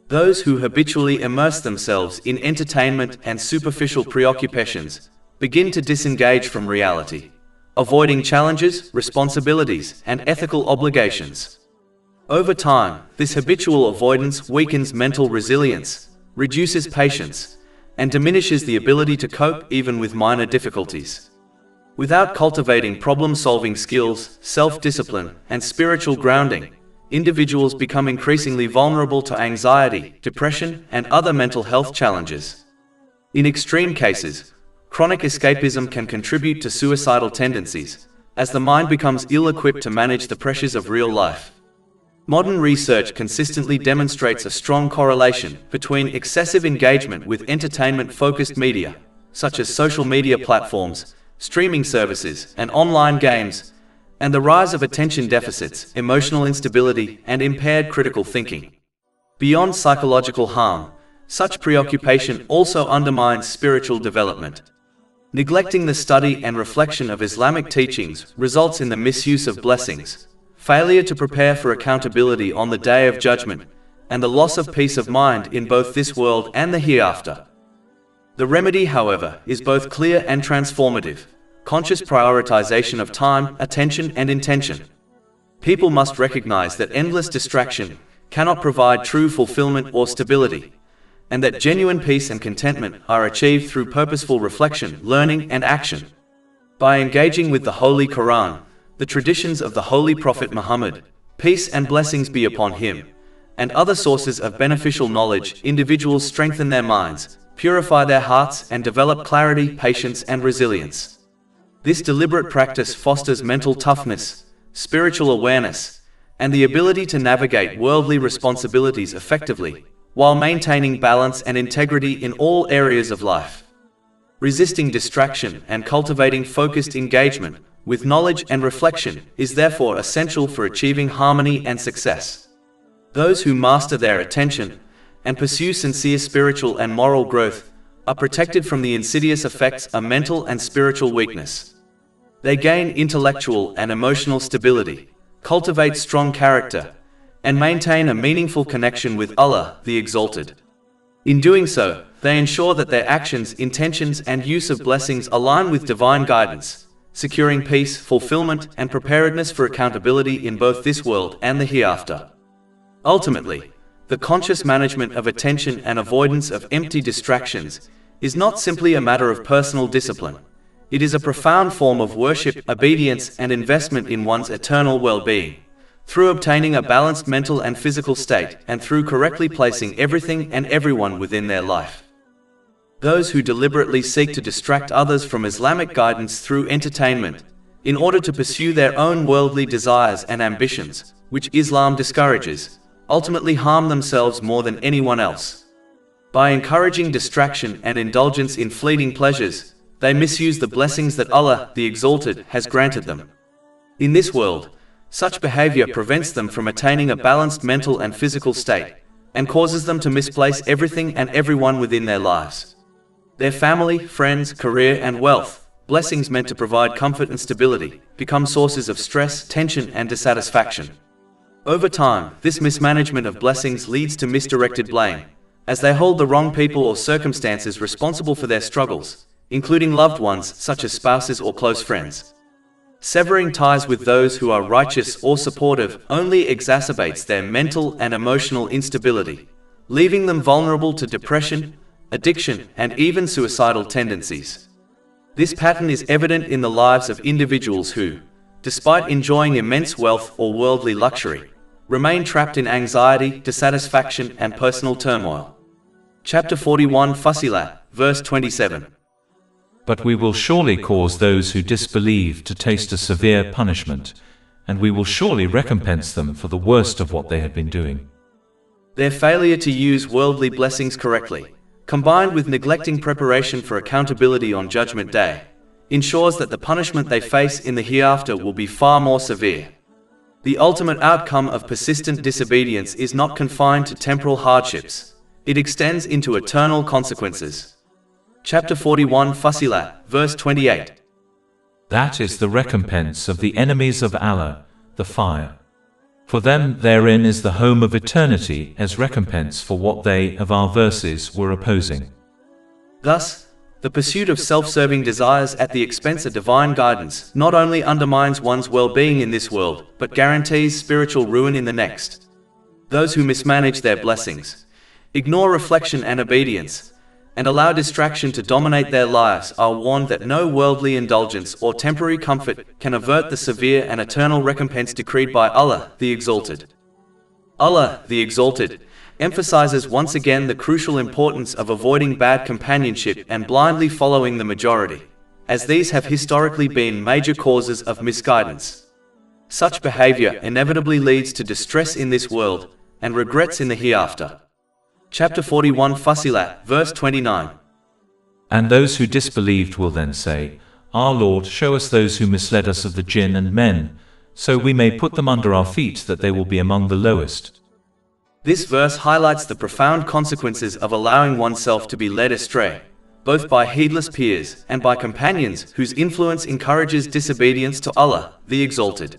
Those who habitually immerse themselves in entertainment and superficial preoccupations begin to disengage from reality, avoiding challenges, responsibilities, and ethical obligations. Over time, this habitual avoidance weakens mental resilience, reduces patience, and diminishes the ability to cope even with minor difficulties. Without cultivating problem-solving skills, self-discipline, and spiritual grounding, individuals become increasingly vulnerable to anxiety, depression, and other mental health challenges. In extreme cases, chronic escapism can contribute to suicidal tendencies, as the mind becomes ill-equipped to manage the pressures of real life. Modern research consistently demonstrates a strong correlation between excessive engagement with entertainment-focused media, such as social media platforms, streaming services, and online games, and the rise of attention deficits, emotional instability, and impaired critical thinking. Beyond psychological harm, such preoccupation also undermines spiritual development. Neglecting the study and reflection of Islamic teachings results in the misuse of blessings, failure to prepare for accountability on the Day of Judgment, and the loss of peace of mind in both this world and the hereafter. The remedy, however, is both clear and transformative: conscious prioritization of time, attention, and intention. People must recognize that endless distraction cannot provide true fulfillment or stability, and that genuine peace and contentment are achieved through purposeful reflection, learning, and action. By engaging with the Holy Quran, the traditions of the Holy Prophet Muhammad, peace and blessings be upon him, and other sources of beneficial knowledge, individuals strengthen their minds, purify their hearts, and develop clarity, patience, and resilience. This deliberate practice fosters mental toughness, spiritual awareness, and the ability to navigate worldly responsibilities effectively, while maintaining balance and integrity in all areas of life. Resisting distraction and cultivating focused engagement with knowledge and reflection is therefore essential for achieving harmony and success. Those who master their attention and pursue sincere spiritual and moral growth are protected from the insidious effects of mental and spiritual weakness. They gain intellectual and emotional stability, cultivate strong character, and maintain a meaningful connection with Allah, the Exalted. In doing so, they ensure that their actions, intentions, and use of blessings align with divine guidance, securing peace, fulfillment, and preparedness for accountability in both this world and the hereafter. Ultimately, the conscious management of attention and avoidance of empty distractions is not simply a matter of personal discipline. It is a profound form of worship, obedience, and investment in one's eternal well-being. Through obtaining a balanced mental and physical state, and through correctly placing everything and everyone within their life. Those who deliberately seek to distract others from Islamic guidance through entertainment, in order to pursue their own worldly desires and ambitions, which Islam discourages, ultimately harm themselves more than anyone else. By encouraging distraction and indulgence in fleeting pleasures, they misuse the blessings that Allah, the Exalted, has granted them. In this world, such behavior prevents them from attaining a balanced mental and physical state, and causes them to misplace everything and everyone within their lives. Their family, friends, career, and wealth, blessings meant to provide comfort and stability, become sources of stress, tension, and dissatisfaction. Over time, this mismanagement of blessings leads to misdirected blame, as they hold the wrong people or circumstances responsible for their struggles, including loved ones such as spouses or close friends. Severing ties with those who are righteous or supportive only exacerbates their mental and emotional instability, leaving them vulnerable to depression, addiction, and even suicidal tendencies. This pattern is evident in the lives of individuals who, despite enjoying immense wealth or worldly luxury, remain trapped in anxiety, dissatisfaction, and personal turmoil. Chapter 41, Fussilat, verse 27. But we will surely cause those who disbelieve to taste a severe punishment, and we will surely recompense them for the worst of what they had been doing. Their failure to use worldly blessings correctly, combined with neglecting preparation for accountability on Judgment Day, ensures that the punishment they face in the hereafter will be far more severe. The ultimate outcome of persistent disobedience is not confined to temporal hardships. It extends into eternal consequences. Chapter 41, Fussilat, verse 28. That is the recompense of the enemies of Allah, the fire. For them therein is the home of eternity as recompense for what they of our verses were opposing. Thus, the pursuit of self-serving desires at the expense of divine guidance not only undermines one's well-being in this world, but guarantees spiritual ruin in the next. Those who mismanage their blessings, ignore reflection and obedience, and allow distraction to dominate their lives are warned that no worldly indulgence or temporary comfort can avert the severe and eternal recompense decreed by Allah, the Exalted. Allah, the Exalted, emphasizes once again the crucial importance of avoiding bad companionship and blindly following the majority, as these have historically been major causes of misguidance. Such behavior inevitably leads to distress in this world and regrets in the hereafter. Chapter 41 Fussilat, verse 29. And those who disbelieved will then say, Our Lord, show us those who misled us of the jinn and men, so we may put them under our feet that they will be among the lowest. This verse highlights the profound consequences of allowing oneself to be led astray, both by heedless peers and by companions whose influence encourages disobedience to Allah, the Exalted.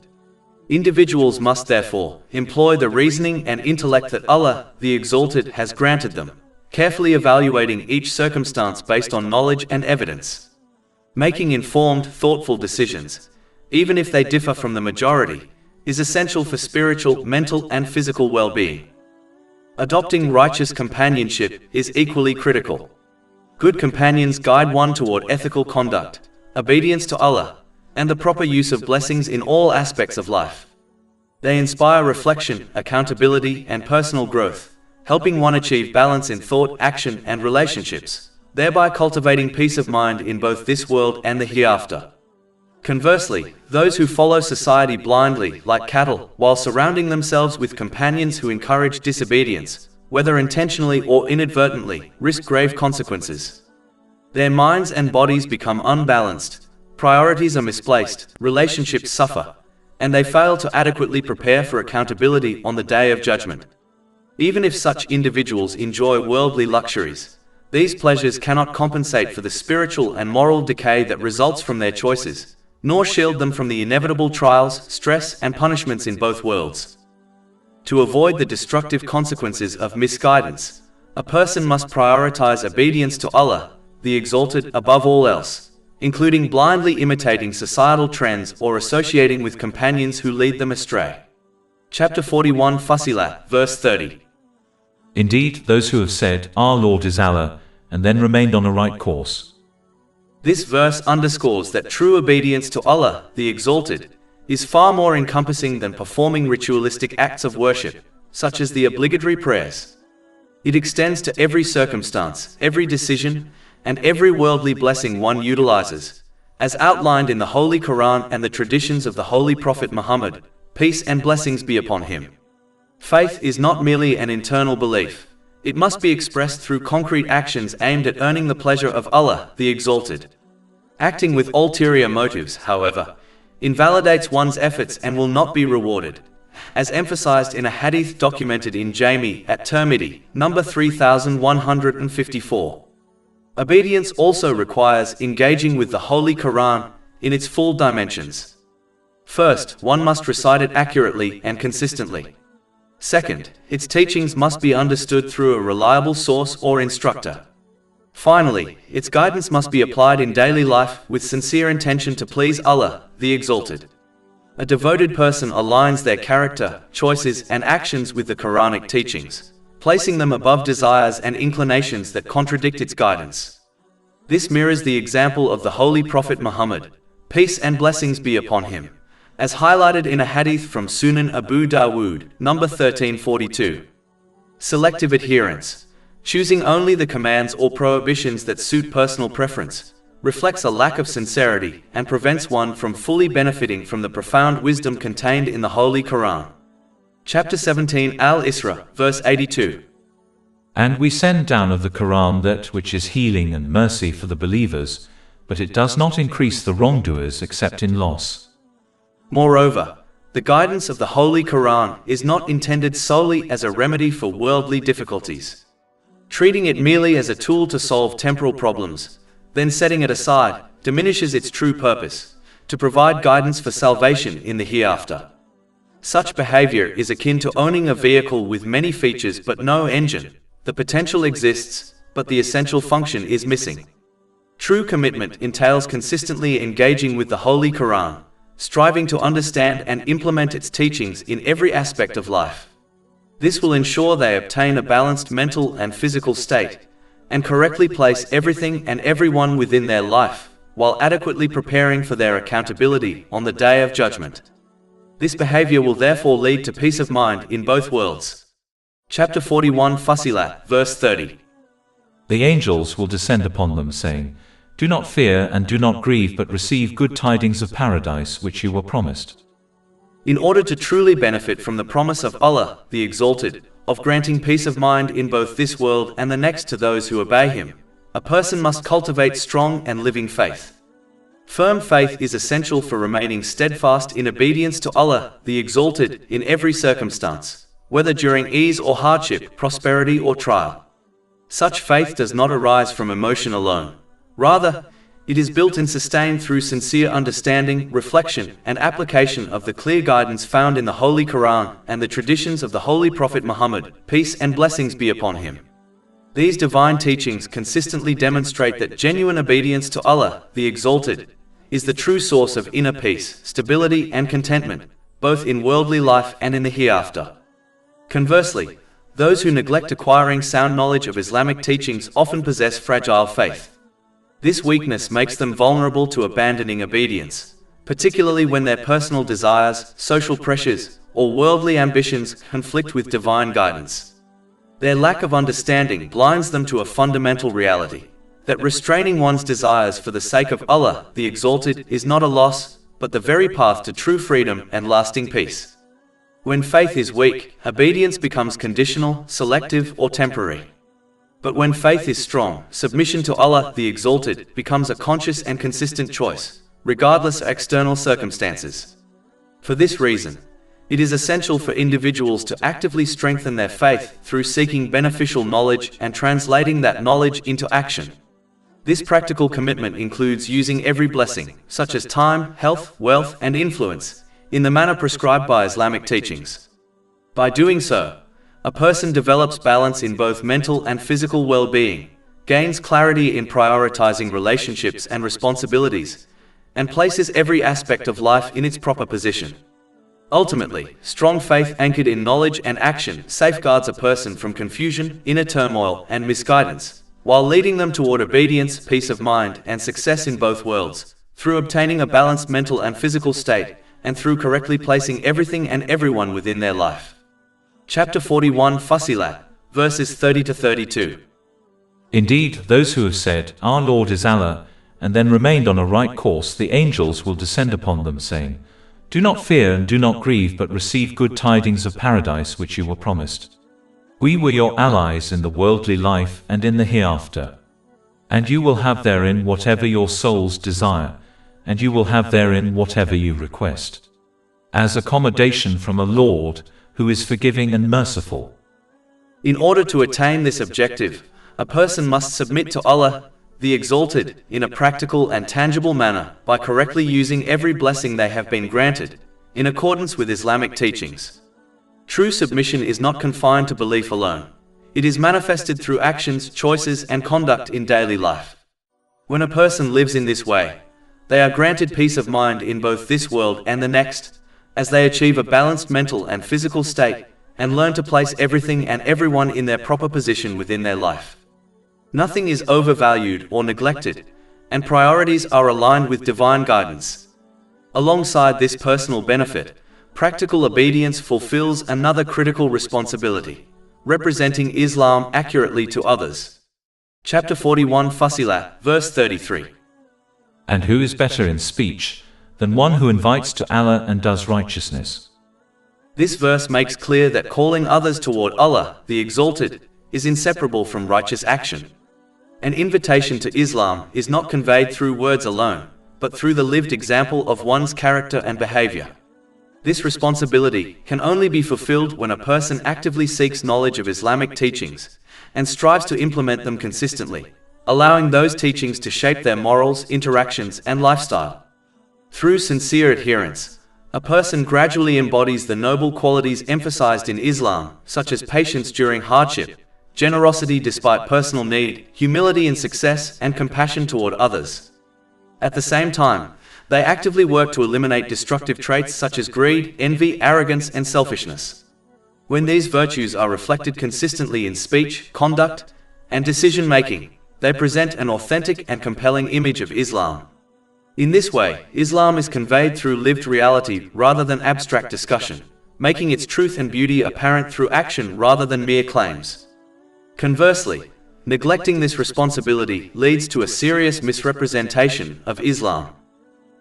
Individuals must therefore employ the reasoning and intellect that Allah, the Exalted, has granted them, carefully evaluating each circumstance based on knowledge and evidence. Making informed, thoughtful decisions, even if they differ from the majority, is essential for spiritual, mental, and physical well-being. Adopting righteous companionship is equally critical. Good companions guide one toward ethical conduct, obedience to Allah, and the proper use of blessings in all aspects of life. They inspire reflection, accountability, and personal growth, helping one achieve balance in thought, action, and relationships, thereby cultivating peace of mind in both this world and the hereafter. Conversely, those who follow society blindly, like cattle, while surrounding themselves with companions who encourage disobedience, whether intentionally or inadvertently, risk grave consequences. Their minds and bodies become unbalanced, priorities are misplaced, relationships suffer, and they fail to adequately prepare for accountability on the Day of Judgment. Even if such individuals enjoy worldly luxuries, these pleasures cannot compensate for the spiritual and moral decay that results from their choices, nor shield them from the inevitable trials, stress, and punishments in both worlds. To avoid the destructive consequences of misguidance, a person must prioritize obedience to Allah, the Exalted, above all else, including blindly imitating societal trends or associating with companions who lead them astray. Chapter 41 Fussilat, verse 30. Indeed, those who have said, Our Lord is Allah, and then remained on a right course. This verse underscores that true obedience to Allah, the Exalted, is far more encompassing than performing ritualistic acts of worship, such as the obligatory prayers. It extends to every circumstance, every decision, and every worldly blessing one utilizes, as outlined in the Holy Quran and the traditions of the Holy Prophet Muhammad, peace and blessings be upon him. Faith is not merely an internal belief. It must be expressed through concrete actions aimed at earning the pleasure of Allah, the Exalted. Acting with ulterior motives, however, invalidates one's efforts and will not be rewarded, as emphasized in a hadith documented in Jami at Tirmidhi, number 3154. Obedience also requires engaging with the Holy Quran in its full dimensions. First, one must recite it accurately and consistently. Second, its teachings must be understood through a reliable source or instructor. Finally, its guidance must be applied in daily life with sincere intention to please Allah, the Exalted. A devoted person aligns their character, choices, and actions with the Quranic teachings, placing them above desires and inclinations that contradict its guidance. This mirrors the example of the Holy Prophet Muhammad, peace and blessings be upon him, as highlighted in a hadith from Sunan Abu Dawood, number 1342. Selective adherence, choosing only the commands or prohibitions that suit personal preference, reflects a lack of sincerity and prevents one from fully benefiting from the profound wisdom contained in the Holy Quran. Chapter 17 Al-Isra, verse 82. And we send down of the Quran that which is healing and mercy for the believers, but it does not increase the wrongdoers except in loss. Moreover, the guidance of the Holy Quran is not intended solely as a remedy for worldly difficulties. Treating it merely as a tool to solve temporal problems, then setting it aside, diminishes its true purpose, to provide guidance for salvation in the hereafter. Such behavior is akin to owning a vehicle with many features but no engine. The potential exists, but the essential function is missing. True commitment entails consistently engaging with the Holy Quran, striving to understand and implement its teachings in every aspect of life. This will ensure they obtain a balanced mental and physical state, and correctly place everything and everyone within their life, while adequately preparing for their accountability on the Day of Judgment. This behavior will therefore lead to peace of mind in both worlds. Chapter 41 Fussilat, verse 30. The angels will descend upon them, saying, Do not fear and do not grieve, but receive good tidings of paradise which you were promised. In order to truly benefit from the promise of Allah, the Exalted, of granting peace of mind in both this world and the next to those who obey Him, a person must cultivate strong and living faith. Firm faith is essential for remaining steadfast in obedience to Allah, the Exalted, in every circumstance, whether during ease or hardship, prosperity or trial. Such faith does not arise from emotion alone. Rather, it is built and sustained through sincere understanding, reflection, and application of the clear guidance found in the Holy Quran and the traditions of the Holy Prophet Muhammad, peace and blessings be upon him. These divine teachings consistently demonstrate that genuine obedience to Allah, the Exalted, is the true source of inner peace, stability and contentment, both in worldly life and in the hereafter. Conversely, those who neglect acquiring sound knowledge of Islamic teachings often possess fragile faith. This weakness makes them vulnerable to abandoning obedience, particularly when their personal desires, social pressures, or worldly ambitions conflict with divine guidance. Their lack of understanding blinds them to a fundamental reality, that restraining one's desires for the sake of Allah, the Exalted, is not a loss, but the very path to true freedom and lasting peace. When faith is weak, obedience becomes conditional, selective, or temporary. But when faith is strong, submission to Allah, the Exalted, becomes a conscious and consistent choice, regardless of external circumstances. For this reason, it is essential for individuals to actively strengthen their faith through seeking beneficial knowledge and translating that knowledge into action. This practical commitment includes using every blessing, such as time, health, wealth, and influence, in the manner prescribed by Islamic teachings. By doing so, a person develops balance in both mental and physical well-being, gains clarity in prioritizing relationships and responsibilities, and places every aspect of life in its proper position. Ultimately, strong faith anchored in knowledge and action safeguards a person from confusion, inner turmoil, and misguidance, while leading them toward obedience, peace of mind, and success in both worlds, through obtaining a balanced mental and physical state, and through correctly placing everything and everyone within their life. Chapter 41, Fussilat, verses 30 to 32. Indeed, those who have said, "Our Lord is Allah," and then remained on a right course, the angels will descend upon them, saying, "Do not fear and do not grieve, but receive good tidings of paradise which you were promised. We were your allies in the worldly life and in the hereafter. And you will have therein whatever your souls desire, and you will have therein whatever you request, as accommodation from a Lord who is forgiving and merciful." In order to attain this objective, a person must submit to Allah, the Exalted, in a practical and tangible manner by correctly using every blessing they have been granted, in accordance with Islamic teachings. True submission is not confined to belief alone. It is manifested through actions, choices, and conduct in daily life. When a person lives in this way, they are granted peace of mind in both this world and the next, as they achieve a balanced mental and physical state, and learn to place everything and everyone in their proper position within their life. Nothing is overvalued or neglected, and priorities are aligned with divine guidance. Alongside this personal benefit, practical obedience fulfills another critical responsibility, representing Islam accurately to others. Chapter 41, Fussilat, verse 33. And who is better in speech than one who invites to Allah and does righteousness? This verse makes clear that calling others toward Allah, the Exalted, is inseparable from righteous action. An invitation to Islam is not conveyed through words alone, but through the lived example of one's character and behavior. This responsibility can only be fulfilled when a person actively seeks knowledge of Islamic teachings and strives to implement them consistently, allowing those teachings to shape their morals, interactions, and lifestyle. Through sincere adherence, a person gradually embodies the noble qualities emphasized in Islam, such as patience during hardship, generosity despite personal need, humility in success, and compassion toward others. At the same time, they actively work to eliminate destructive traits such as greed, envy, arrogance, and selfishness. When these virtues are reflected consistently in speech, conduct, and decision-making, they present an authentic and compelling image of Islam. In this way, Islam is conveyed through lived reality rather than abstract discussion, making its truth and beauty apparent through action rather than mere claims. Conversely, Neglecting this responsibility leads to a serious misrepresentation of Islam.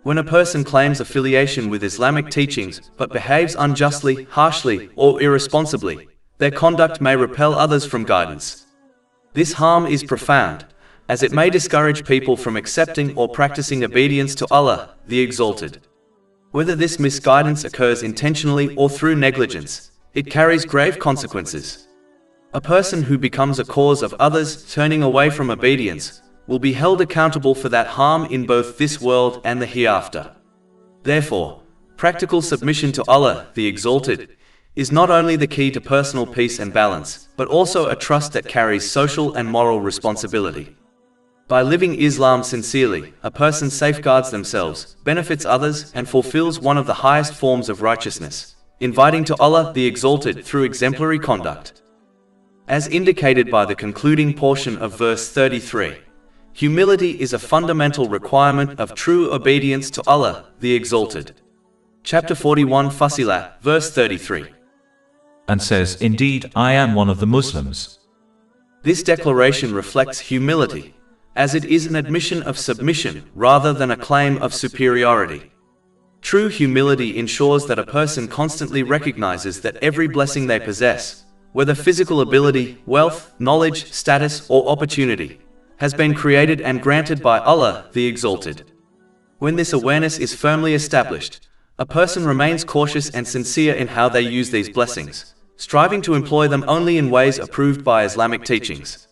When a person claims affiliation with Islamic teachings but behaves unjustly, harshly, or irresponsibly, their conduct may repel others from guidance. This harm is profound, as it may discourage people from accepting or practicing obedience to Allah, the Exalted. Whether this misguidance occurs intentionally or through negligence, it carries grave consequences. A person who becomes a cause of others turning away from obedience will be held accountable for that harm in both this world and the hereafter. Therefore, practical submission to Allah, the Exalted, is not only the key to personal peace and balance, but also a trust that carries social and moral responsibility. By living Islam sincerely, a person safeguards themselves, benefits others, and fulfills one of the highest forms of righteousness, inviting to Allah the Exalted through exemplary conduct. As indicated by the concluding portion of verse 33, humility is a fundamental requirement of true obedience to Allah, the Exalted. Chapter 41 Fussilat, verse 33. And says, "Indeed, I am one of the Muslims." This declaration reflects humility, as it is an admission of submission rather than a claim of superiority. True humility ensures that a person constantly recognizes that every blessing they possess, whether physical ability, wealth, knowledge, status, or opportunity, has been created and granted by Allah, the Exalted. When this awareness is firmly established, a person remains cautious and sincere in how they use these blessings, striving to employ them only in ways approved by Islamic teachings.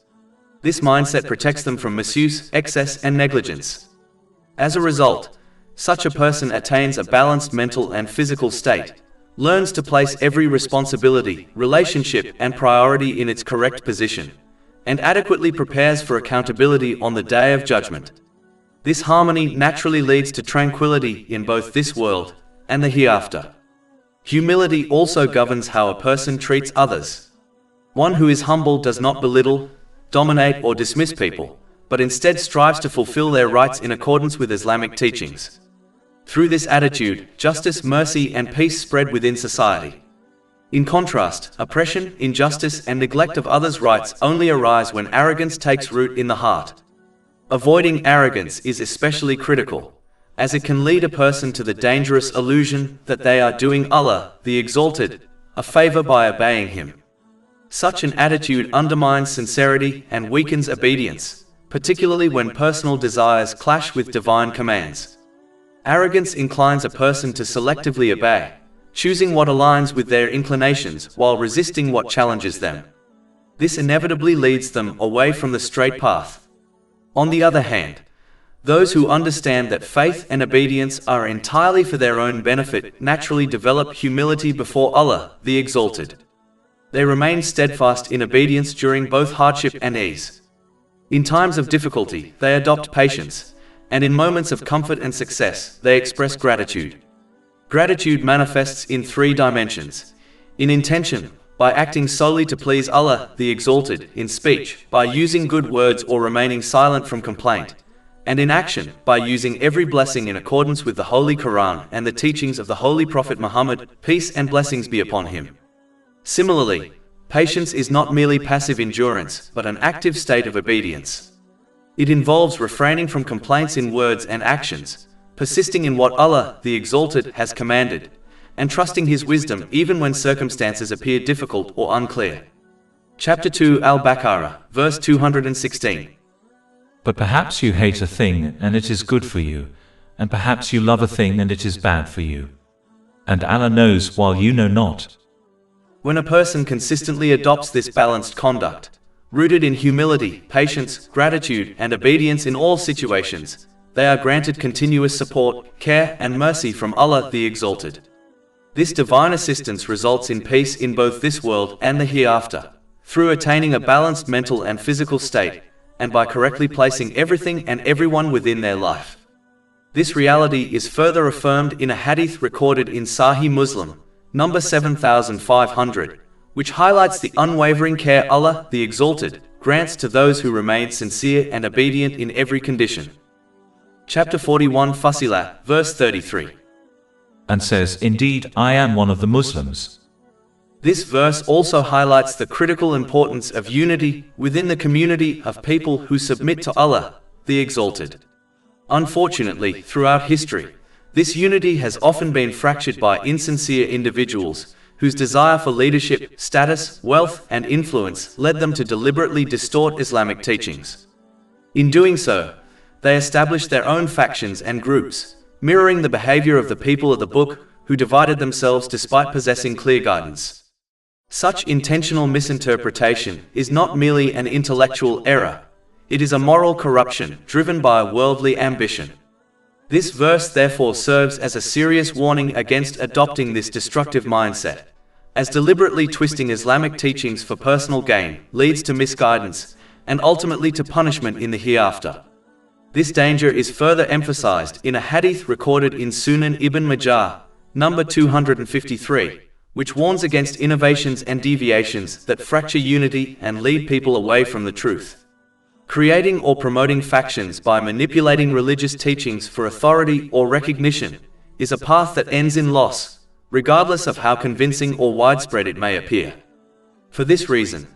This mindset protects them from misuse, excess, and negligence. As a result, such a person attains a balanced mental and physical state, learns to place every responsibility, relationship, and priority in its correct position, and adequately prepares for accountability on the Day of Judgment. This harmony naturally leads to tranquility in both this world and the hereafter. Humility also governs how a person treats others. One who is humble does not belittle, dominate, or dismiss people, but instead strives to fulfill their rights in accordance with Islamic teachings. Through this attitude, justice, mercy, and peace spread within society. In contrast, oppression, injustice, and neglect of others' rights only arise when arrogance takes root in the heart. Avoiding arrogance is especially critical, as it can lead a person to the dangerous illusion that they are doing Allah, the Exalted, a favor by obeying Him. Such an attitude undermines sincerity and weakens obedience, particularly when personal desires clash with divine commands. Arrogance inclines a person to selectively obey, choosing what aligns with their inclinations while resisting what challenges them. This inevitably leads them away from the straight path. On the other hand, those who understand that faith and obedience are entirely for their own benefit naturally develop humility before Allah, the Exalted. They remain steadfast in obedience during both hardship and ease. In times of difficulty, they adopt patience, and in moments of comfort and success, they express gratitude. Gratitude manifests in three dimensions: in intention, by acting solely to please Allah, the Exalted; in speech, by using good words or remaining silent from complaint; and in action, by using every blessing in accordance with the Holy Quran and the teachings of the Holy Prophet Muhammad, peace and blessings be upon him. Similarly, patience is not merely passive endurance, but an active state of obedience. It involves refraining from complaints in words and actions, persisting in what Allah, the Exalted, has commanded, and trusting His wisdom even when circumstances appear difficult or unclear. Chapter 2 Al-Baqarah, verse 216. But perhaps you hate a thing and it is good for you, and perhaps you love a thing and it is bad for you. And Allah knows while you know not. When a person consistently adopts this balanced conduct, rooted in humility, patience, gratitude, and obedience in all situations, they are granted continuous support, care, and mercy from Allah the Exalted. This divine assistance results in peace in both this world and the hereafter, through attaining a balanced mental and physical state, and by correctly placing everything and everyone within their life. This reality is further affirmed in a hadith recorded in Sahih Muslim, number 7500, which highlights the unwavering care Allah, the Exalted, grants to those who remain sincere and obedient in every condition. Chapter 41 Fussilat, verse 33. And says, "Indeed, I am one of the Muslims." This verse also highlights the critical importance of unity within the community of people who submit to Allah, the Exalted. Unfortunately, throughout history, this unity has often been fractured by insincere individuals whose desire for leadership, status, wealth, and influence led them to deliberately distort Islamic teachings. In doing so, they established their own factions and groups, mirroring the behavior of the people of the book who divided themselves despite possessing clear guidance. Such intentional misinterpretation is not merely an intellectual error, it is a moral corruption driven by worldly ambition. This verse therefore serves as a serious warning against adopting this destructive mindset, as deliberately twisting Islamic teachings for personal gain leads to misguidance and ultimately to punishment in the hereafter. This danger is further emphasized in a hadith recorded in Sunan Ibn Majah, number 253, which warns against innovations and deviations that fracture unity and lead people away from the truth. Creating or promoting factions by manipulating religious teachings for authority or recognition is a path that ends in loss, regardless of how convincing or widespread it may appear. For this reason,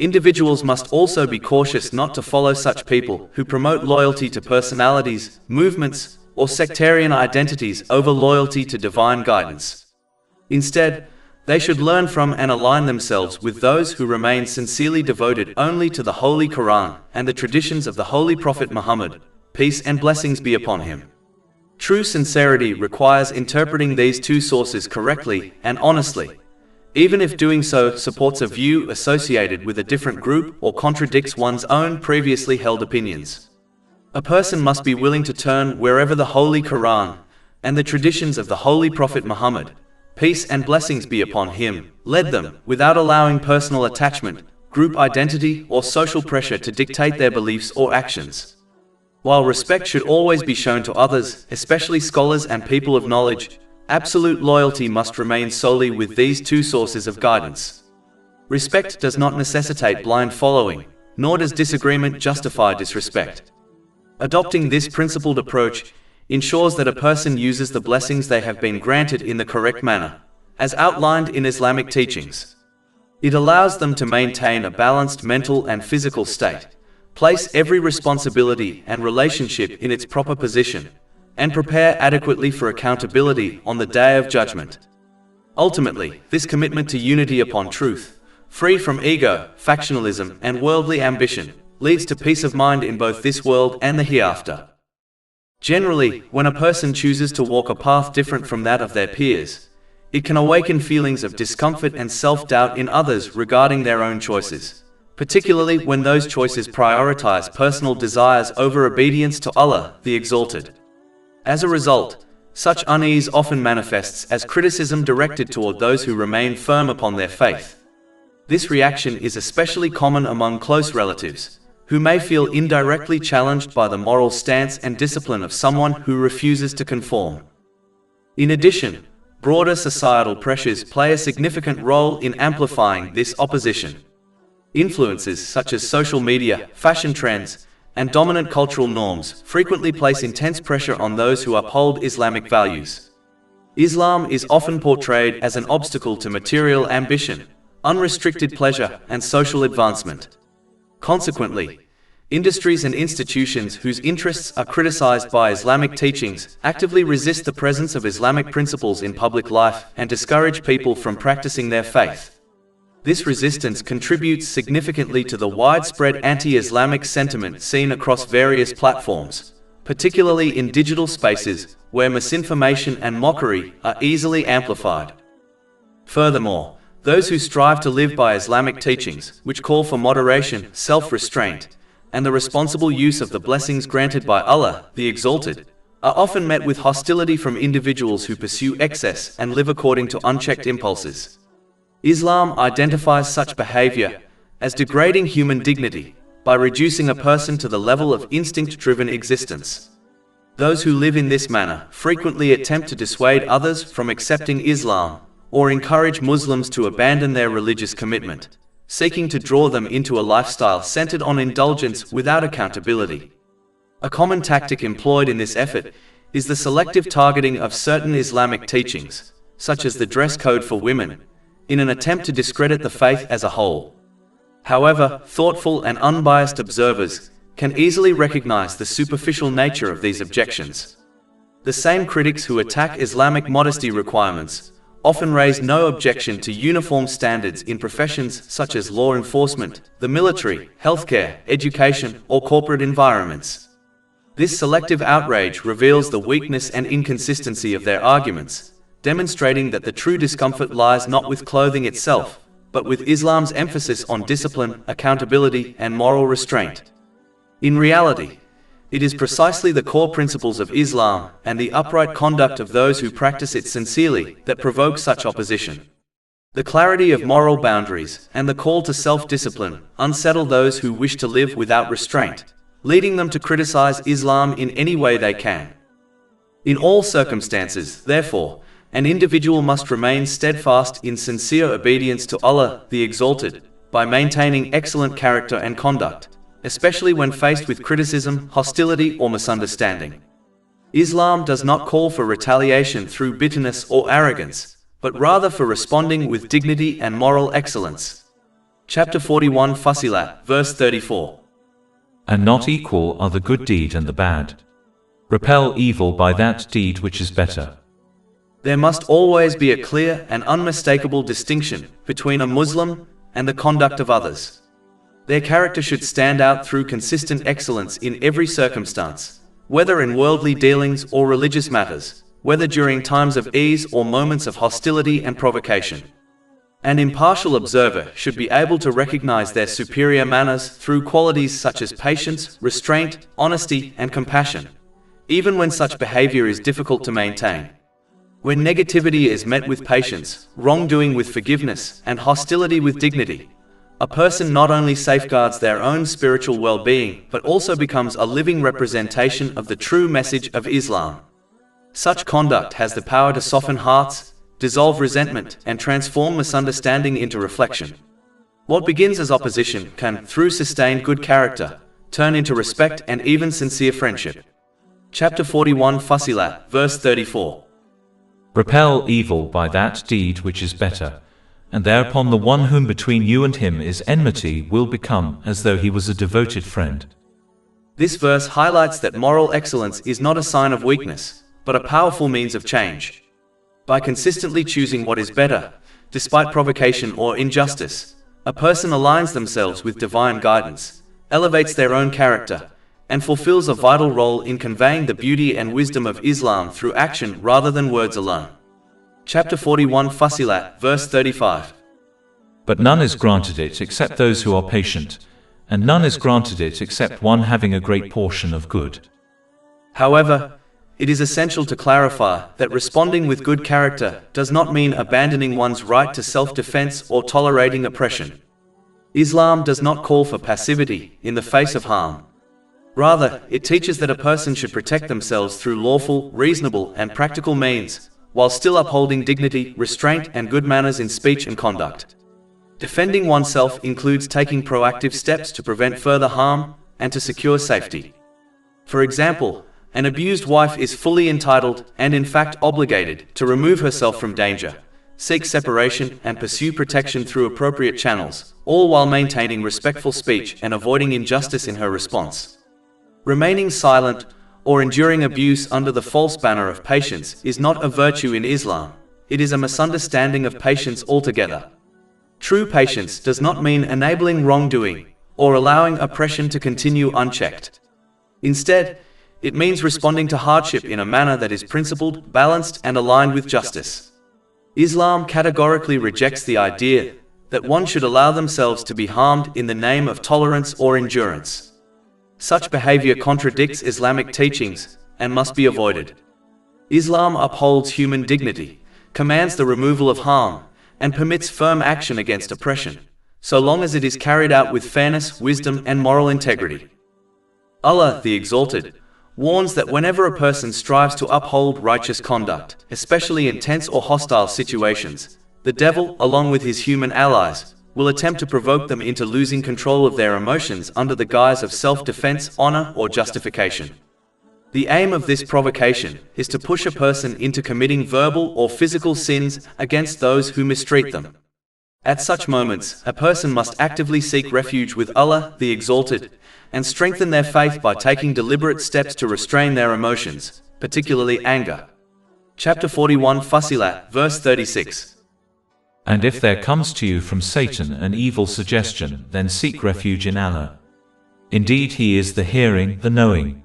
individuals must also be cautious not to follow such people who promote loyalty to personalities, movements, or sectarian identities over loyalty to divine guidance. Instead, they should learn from and align themselves with those who remain sincerely devoted only to the Holy Quran and the traditions of the Holy Prophet Muhammad, peace and blessings be upon him. True sincerity requires interpreting these two sources correctly and honestly, even if doing so supports a view associated with a different group or contradicts one's own previously held opinions. A person must be willing to turn wherever the Holy Quran and the traditions of the Holy Prophet Muhammad, peace and blessings be upon him, led them, without allowing personal attachment, group identity, or social pressure to dictate their beliefs or actions. While respect should always be shown to others, especially scholars and people of knowledge, absolute loyalty must remain solely with these two sources of guidance. Respect does not necessitate blind following, nor does disagreement justify disrespect. Adopting this principled approach ensures that a person uses the blessings they have been granted in the correct manner, as outlined in Islamic teachings. It allows them to maintain a balanced mental and physical state, place every responsibility and relationship in its proper position, and prepare adequately for accountability on the Day of Judgment. Ultimately, this commitment to unity upon truth, free from ego, factionalism, and worldly ambition, leads to peace of mind in both this world and the hereafter. Generally, when a person chooses to walk a path different from that of their peers, it can awaken feelings of discomfort and self-doubt in others regarding their own choices, particularly when those choices prioritize personal desires over obedience to Allah, the Exalted. As a result, such unease often manifests as criticism directed toward those who remain firm upon their faith. This reaction is especially common among close relatives, who may feel indirectly challenged by the moral stance and discipline of someone who refuses to conform. In addition, broader societal pressures play a significant role in amplifying this opposition. Influences such as social media, fashion trends, and dominant cultural norms frequently place intense pressure on those who uphold Islamic values. Islam is often portrayed as an obstacle to material ambition, unrestricted pleasure, and social advancement. Consequently, industries and institutions whose interests are criticized by Islamic teachings actively resist the presence of Islamic principles in public life and discourage people from practicing their faith. This resistance contributes significantly to the widespread anti-Islamic sentiment seen across various platforms, particularly in digital spaces where misinformation and mockery are easily amplified. Furthermore, those who strive to live by Islamic teachings, which call for moderation, self-restraint, and the responsible use of the blessings granted by Allah, the Exalted, are often met with hostility from individuals who pursue excess and live according to unchecked impulses. Islam identifies such behavior as degrading human dignity by reducing a person to the level of instinct-driven existence. Those who live in this manner frequently attempt to dissuade others from accepting Islam or encourage Muslims to abandon their religious commitment, seeking to draw them into a lifestyle centered on indulgence without accountability. A common tactic employed in this effort is the selective targeting of certain Islamic teachings, such as the dress code for women, in an attempt to discredit the faith as a whole. However, thoughtful and unbiased observers can easily recognize the superficial nature of these objections. The same critics who attack Islamic modesty requirements often raise no objection to uniform standards in professions such as law enforcement, the military, healthcare, education, or corporate environments. This selective outrage reveals the weakness and inconsistency of their arguments, demonstrating that the true discomfort lies not with clothing itself, but with Islam's emphasis on discipline, accountability, and moral restraint. In reality, it is precisely the core principles of Islam and the upright conduct of those who practice it sincerely that provoke such opposition. The clarity of moral boundaries and the call to self-discipline unsettle those who wish to live without restraint, leading them to criticize Islam in any way they can. In all circumstances, therefore, an individual must remain steadfast in sincere obedience to Allah the Exalted by maintaining excellent character and conduct, especially when faced with criticism, hostility, or misunderstanding. Islam does not call for retaliation through bitterness or arrogance, but rather for responding with dignity and moral excellence. Chapter 41 Fussilat, verse 34. And not equal are the good deed and the bad. Repel evil by that deed which is better. There must always be a clear and unmistakable distinction between a Muslim and the conduct of others. Their character should stand out through consistent excellence in every circumstance, whether in worldly dealings or religious matters, whether during times of ease or moments of hostility and provocation. An impartial observer should be able to recognize their superior manners through qualities such as patience, restraint, honesty, and compassion, even when such behavior is difficult to maintain. When negativity is met with patience, wrongdoing with forgiveness, and hostility with dignity, a person not only safeguards their own spiritual well-being, but also becomes a living representation of the true message of Islam. Such conduct has the power to soften hearts, dissolve resentment, and transform misunderstanding into reflection. What begins as opposition can, through sustained good character, turn into respect and even sincere friendship. Chapter 41 Fussilat, verse 34. Repel evil by that deed which is better, and thereupon the one whom between you and him is enmity will become as though he was a devoted friend. This verse highlights that moral excellence is not a sign of weakness, but a powerful means of change. By consistently choosing what is better, despite provocation or injustice, a person aligns themselves with divine guidance, elevates their own character, and fulfills a vital role in conveying the beauty and wisdom of Islam through action rather than words alone. Chapter 41 Fussilat, verse 35. But none is granted it except those who are patient, and none is granted it except one having a great portion of good. However, it is essential to clarify that responding with good character does not mean abandoning one's right to self-defense or tolerating oppression. Islam does not call for passivity in the face of harm. Rather, it teaches that a person should protect themselves through lawful, reasonable, and practical means, while still upholding dignity, restraint, and good manners in speech and conduct. Defending oneself includes taking proactive steps to prevent further harm and to secure safety. For example, an abused wife is fully entitled, and in fact obligated, to remove herself from danger, seek separation, and pursue protection through appropriate channels, all while maintaining respectful speech and avoiding injustice in her response. Remaining silent or enduring abuse under the false banner of patience is not a virtue in Islam. It is a misunderstanding of patience altogether. True patience does not mean enabling wrongdoing or allowing oppression to continue unchecked. Instead, it means responding to hardship in a manner that is principled, balanced, and aligned with justice. Islam categorically rejects the idea that one should allow themselves to be harmed in the name of tolerance or endurance. Such behavior contradicts Islamic teachings and must be avoided. Islam upholds human dignity, commands the removal of harm, and permits firm action against oppression, so long as it is carried out with fairness, wisdom, and moral integrity. Allah, the Exalted, warns that whenever a person strives to uphold righteous conduct, especially in tense or hostile situations, the devil, along with his human allies, will attempt to provoke them into losing control of their emotions under the guise of self-defense, honor, or justification. The aim of this provocation is to push a person into committing verbal or physical sins against those who mistreat them. At such moments, a person must actively seek refuge with Allah, the Exalted, and strengthen their faith by taking deliberate steps to restrain their emotions, particularly anger. Chapter 41 Fussilat, verse 36. And if there comes to you from Satan an evil suggestion, then seek refuge in Allah. Indeed, He is the hearing, the knowing.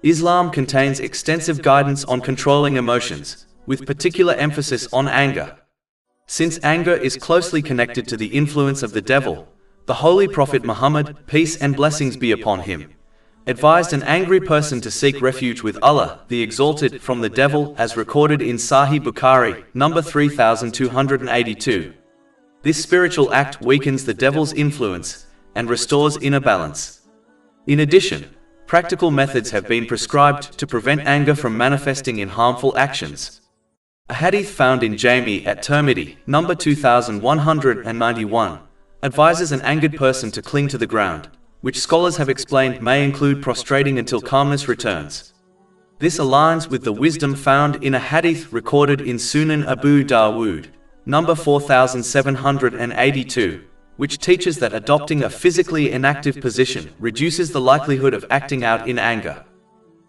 Islam contains extensive guidance on controlling emotions, with particular emphasis on anger. Since anger is closely connected to the influence of the devil, the Holy Prophet Muhammad, peace and blessings be upon him, advised an angry person to seek refuge with Allah, the Exalted, from the devil, as recorded in Sahih Bukhari, number 3282. This spiritual act weakens the devil's influence and restores inner balance. In addition, practical methods have been prescribed to prevent anger from manifesting in harmful actions. A hadith found in Jami at Tirmidhi, number 2191, advises an angered person to cling to the ground, which scholars have explained may include prostrating until calmness returns. This aligns with the wisdom found in a hadith recorded in Sunan Abu Dawood, number 4782, which teaches that adopting a physically inactive position reduces the likelihood of acting out in anger.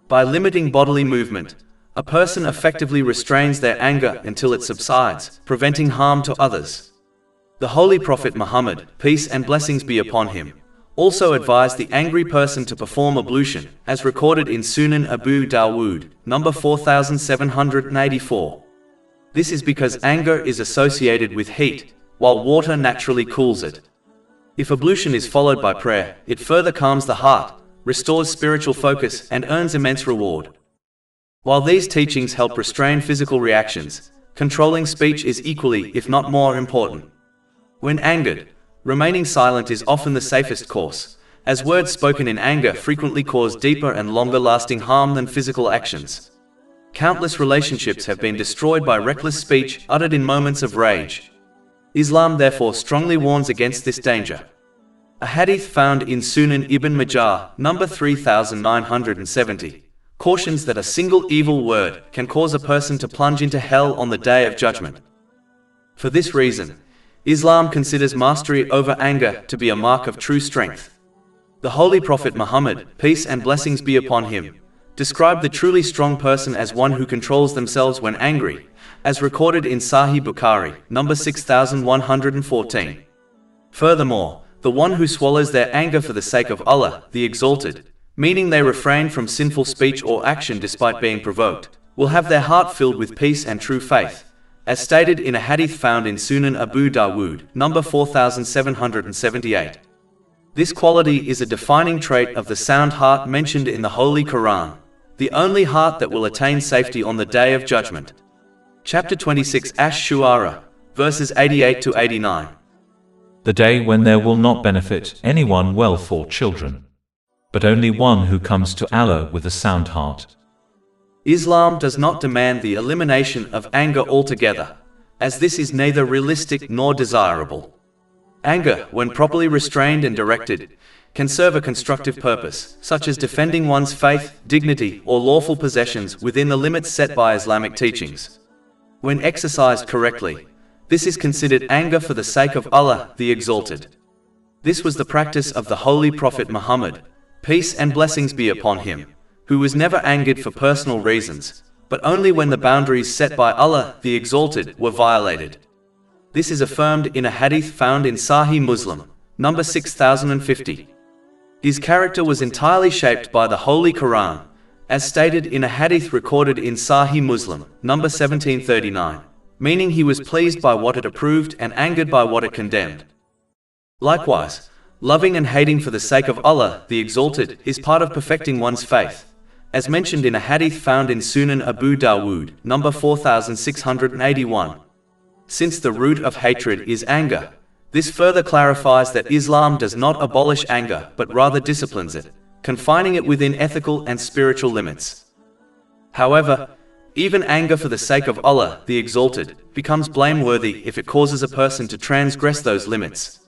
By limiting bodily movement, a person effectively restrains their anger until it subsides, preventing harm to others. The Holy Prophet Muhammad, peace and blessings be upon him, also advised the angry person to perform ablution, as recorded in Sunan Abu Dawood, number 4784. This is because anger is associated with heat, while water naturally cools it. If ablution is followed by prayer, it further calms the heart, restores spiritual focus, and earns immense reward. While these teachings help restrain physical reactions, controlling speech is equally, if not more, important. When angered, remaining silent is often the safest course, as words spoken in anger frequently cause deeper and longer-lasting harm than physical actions. Countless relationships have been destroyed by reckless speech uttered in moments of rage. Islam therefore strongly warns against this danger. A hadith found in Sunan Ibn Majah, number 3970, cautions that a single evil word can cause a person to plunge into hell on the Day of Judgment. For this reason, Islam considers mastery over anger to be a mark of true strength. The Holy Prophet Muhammad, peace and blessings be upon him, described the truly strong person as one who controls themselves when angry, as recorded in Sahih Bukhari, number 6114. Furthermore, the one who swallows their anger for the sake of Allah, the Exalted, meaning they refrain from sinful speech or action despite being provoked, will have their heart filled with peace and true faith, as stated in a hadith found in Sunan Abu Dawood, number 4778. This quality is a defining trait of the sound heart mentioned in the Holy Quran, the only heart that will attain safety on the Day of Judgment. Chapter 26 Ash-Shu'ara, verses 88 to 89. The day when there will not benefit anyone wealth or children, but only one who comes to Allah with a sound heart. Islam does not demand the elimination of anger altogether, as this is neither realistic nor desirable. Anger, when properly restrained and directed, can serve a constructive purpose, such as defending one's faith, dignity, or lawful possessions within the limits set by Islamic teachings. When exercised correctly, this is considered anger for the sake of Allah, the Exalted. This was the practice of the Holy Prophet Muhammad, peace and blessings be upon him, who was never angered for personal reasons, but only when the boundaries set by Allah, the Exalted, were violated. This is affirmed in a hadith found in Sahih Muslim, number 6050. His character was entirely shaped by the Holy Quran, as stated in a hadith recorded in Sahih Muslim, number 1739, meaning he was pleased by what it approved and angered by what it condemned. Likewise, loving and hating for the sake of Allah, the Exalted, is part of perfecting one's faith, as mentioned in a hadith found in Sunan Abu Dawood, number 4681. Since the root of hatred is anger, this further clarifies that Islam does not abolish anger but rather disciplines it, confining it within ethical and spiritual limits. However, even anger for the sake of Allah, the Exalted, becomes blameworthy if it causes a person to transgress those limits.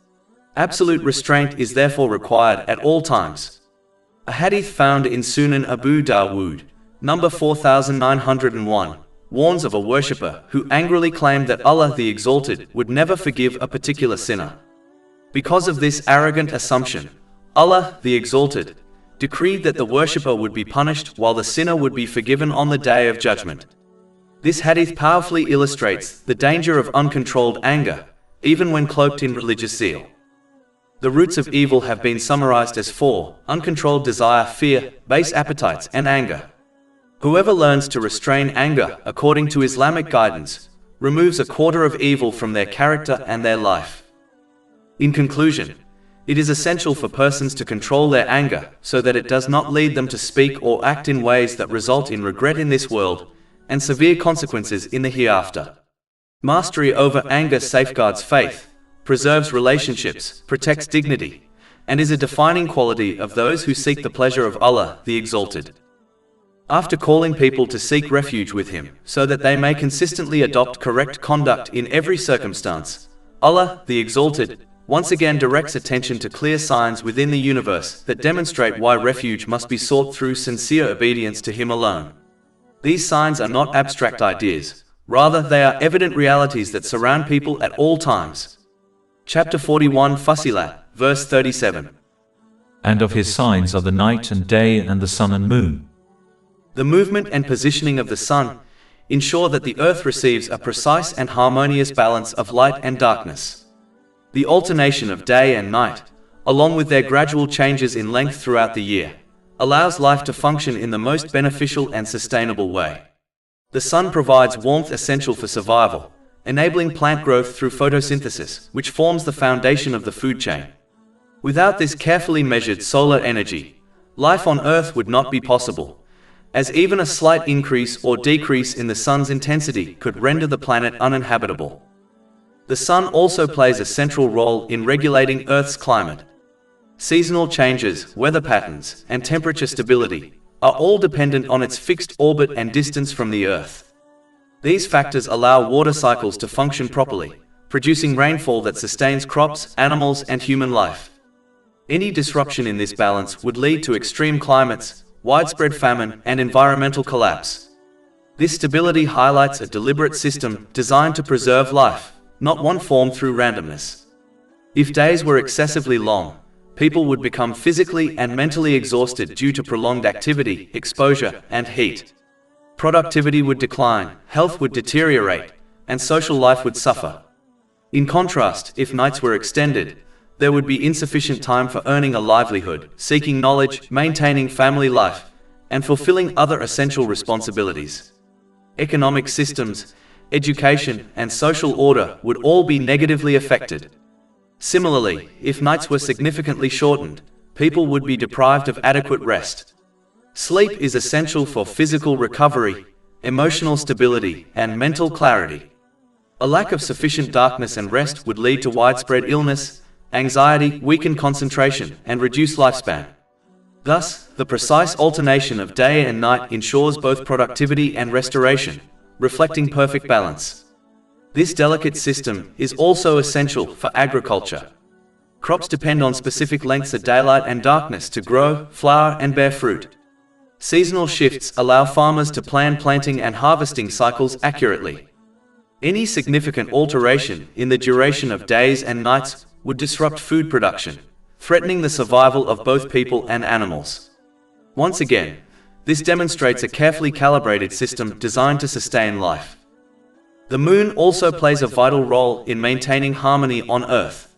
Absolute restraint is therefore required at all times. A hadith found in Sunan Abu Dawood, number 4901, warns of a worshipper who angrily claimed that Allah the Exalted would never forgive a particular sinner. Because of this arrogant assumption, Allah the Exalted decreed that the worshipper would be punished while the sinner would be forgiven on the Day of Judgment. This hadith powerfully illustrates the danger of uncontrolled anger, even when cloaked in religious zeal. The roots of evil have been summarized as four: uncontrolled desire, fear, base appetites, and anger. Whoever learns to restrain anger according to Islamic guidance removes a quarter of evil from their character and their life. In conclusion, it is essential for persons to control their anger so that it does not lead them to speak or act in ways that result in regret in this world and severe consequences in the hereafter. Mastery over anger safeguards faith, preserves relationships, protects dignity, and is a defining quality of those who seek the pleasure of Allah the Exalted. After calling people to seek refuge with Him so that they may consistently adopt correct conduct in every circumstance, Allah the Exalted once again directs attention to clear signs within the universe that demonstrate why refuge must be sought through sincere obedience to Him alone. These signs are not abstract ideas, rather they are evident realities that surround people at all times. Chapter 41 Fussilat, verse 37. And of His signs are the night and day and the sun and moon. The movement and positioning of the sun ensure that the earth receives a precise and harmonious balance of light and darkness. The alternation of day and night, along with their gradual changes in length throughout the year, allows life to function in the most beneficial and sustainable way. The sun provides warmth essential for survival, enabling plant growth through photosynthesis, which forms the foundation of the food chain. Without this carefully measured solar energy, life on Earth would not be possible, as even a slight increase or decrease in the sun's intensity could render the planet uninhabitable. The sun also plays a central role in regulating Earth's climate. Seasonal changes, weather patterns, and temperature stability are all dependent on its fixed orbit and distance from the Earth. These factors allow water cycles to function properly, producing rainfall that sustains crops, animals, and human life. Any disruption in this balance would lead to extreme climates, widespread famine, and environmental collapse. This stability highlights a deliberate system designed to preserve life, not one formed through randomness. If days were excessively long, people would become physically and mentally exhausted due to prolonged activity, exposure, and heat. Productivity would decline, health would deteriorate, and social life would suffer. In contrast, if nights were extended, there would be insufficient time for earning a livelihood, seeking knowledge, maintaining family life, and fulfilling other essential responsibilities. Economic systems, education, and social order would all be negatively affected. Similarly, if nights were significantly shortened, people would be deprived of adequate rest. Sleep is essential for physical recovery, emotional stability, and mental clarity. A lack of sufficient darkness and rest would lead to widespread illness, anxiety, weakened concentration, and reduced lifespan. Thus, the precise alternation of day and night ensures both productivity and restoration, reflecting perfect balance. This delicate system is also essential for agriculture. Crops depend on specific lengths of daylight and darkness to grow, flower, and bear fruit. Seasonal shifts allow farmers to plan planting and harvesting cycles accurately. Any significant alteration in the duration of days and nights would disrupt food production, threatening the survival of both people and animals. Once again, this demonstrates a carefully calibrated system designed to sustain life. The moon also plays a vital role in maintaining harmony on Earth.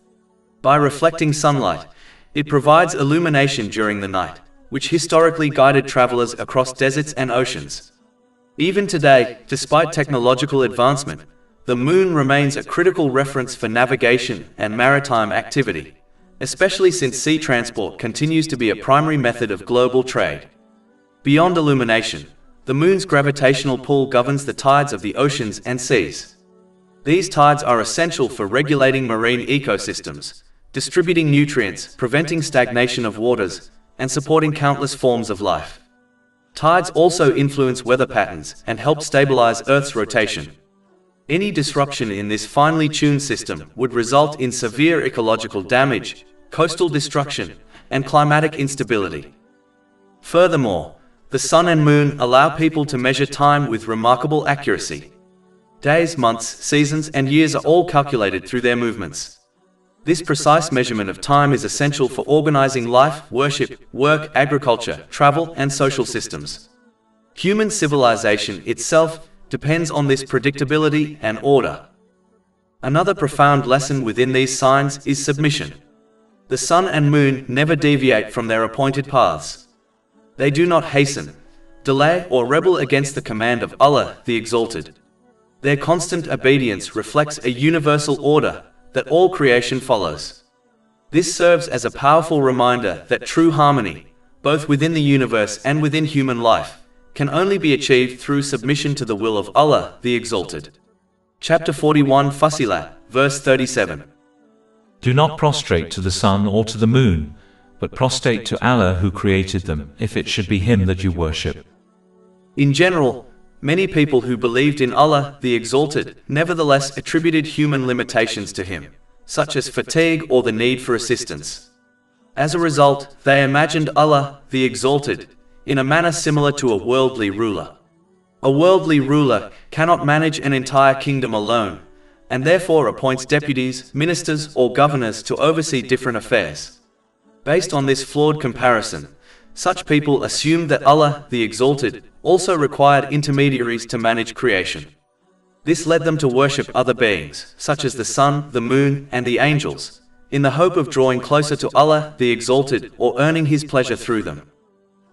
By reflecting sunlight, it provides illumination during the night, which historically guided travelers across deserts and oceans. Even today, despite technological advancement, the moon remains a critical reference for navigation and maritime activity, especially since sea transport continues to be a primary method of global trade. Beyond illumination, the moon's gravitational pull governs the tides of the oceans and seas. These tides are essential for regulating marine ecosystems, distributing nutrients, preventing stagnation of waters, and supporting countless forms of life. Tides also influence weather patterns and help stabilize Earth's rotation. Any disruption in this finely tuned system would result in severe ecological damage, coastal destruction, and climatic instability. Furthermore, The sun and moon allow people to measure time with remarkable accuracy. Days, months, seasons, and years are all calculated through their movements. This precise measurement of time is essential for organizing life, worship, work, agriculture, travel, and social systems. Human civilization itself depends on this predictability and order. Another profound lesson within these signs is submission. The sun and moon never deviate from their appointed paths. They do not hasten, delay, or rebel against the command of Allah the Exalted. Their constant obedience reflects a universal order that all creation follows. This serves as a powerful reminder that true harmony, both within the universe and within human life, can only be achieved through submission to the will of Allah the Exalted. Chapter 41 Fussilat, verse 37. Do not prostrate to the sun or to the moon, but prostrate to Allah who created them, if it should be Him that you worship. In general, many people who believed in Allah the Exalted nevertheless attributed human limitations to Him, such as fatigue or the need for assistance. As a result, they imagined Allah the Exalted in a manner similar to a worldly ruler. A worldly ruler cannot manage an entire kingdom alone, and therefore appoints deputies, ministers, or governors to oversee different affairs. Based on this flawed comparison, such people assumed that Allah the Exalted also required intermediaries to manage creation. This led them to worship other beings, such as the sun, the moon, and the angels, in the hope of drawing closer to Allah the Exalted or earning His pleasure through them.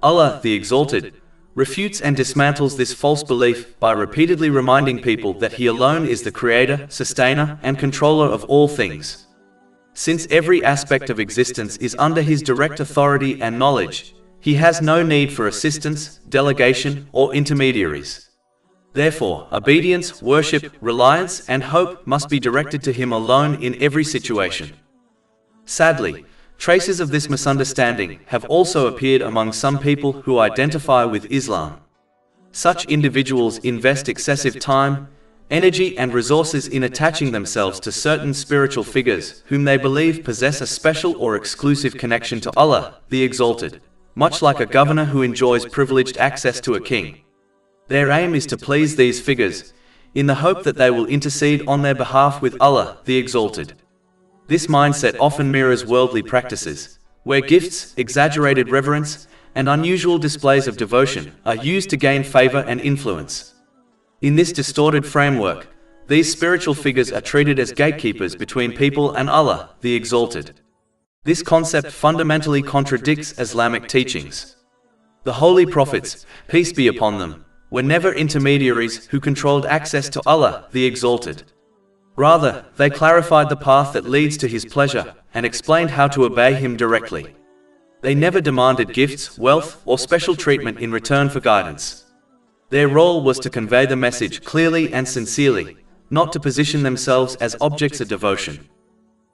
Allah the Exalted refutes and dismantles this false belief by repeatedly reminding people that He alone is the creator, sustainer, and controller of all things. Since every aspect of existence is under His direct authority and knowledge, He has no need for assistance, delegation, or intermediaries. Therefore, obedience, worship, reliance, and hope must be directed to Him alone in every situation. Sadly, traces of this misunderstanding have also appeared among some people who identify with Islam. Such individuals invest excessive time, energy, and resources in attaching themselves to certain spiritual figures whom they believe possess a special or exclusive connection to Allah the Exalted, much like a governor who enjoys privileged access to a king. Their aim is to please these figures, in the hope that they will intercede on their behalf with Allah the Exalted. This mindset often mirrors worldly practices, where gifts, exaggerated reverence, and unusual displays of devotion are used to gain favor and influence. In this distorted framework, these spiritual figures are treated as gatekeepers between people and Allah the Exalted. This concept fundamentally contradicts Islamic teachings. The holy prophets, peace be upon them, were never intermediaries who controlled access to Allah the Exalted. Rather, they clarified the path that leads to His pleasure and explained how to obey Him directly. They never demanded gifts, wealth, or special treatment in return for guidance. Their role was to convey the message clearly and sincerely, not to position themselves as objects of devotion.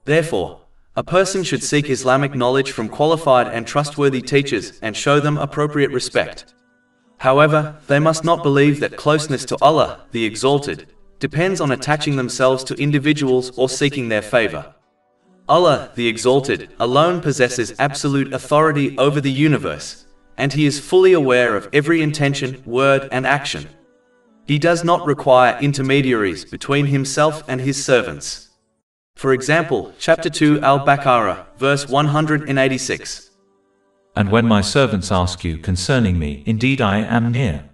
Therefore, a person should seek Islamic knowledge from qualified and trustworthy teachers and show them appropriate respect. However, they must not believe that closeness to Allah the Exalted depends on attaching themselves to individuals or seeking their favor. Allah the Exalted alone possesses absolute authority over the universe, and He is fully aware of every intention, word, and action. He does not require intermediaries between Himself and His servants. For example, chapter 2 Al-Baqarah, verse 186. And when my servants ask you concerning me, indeed I am near.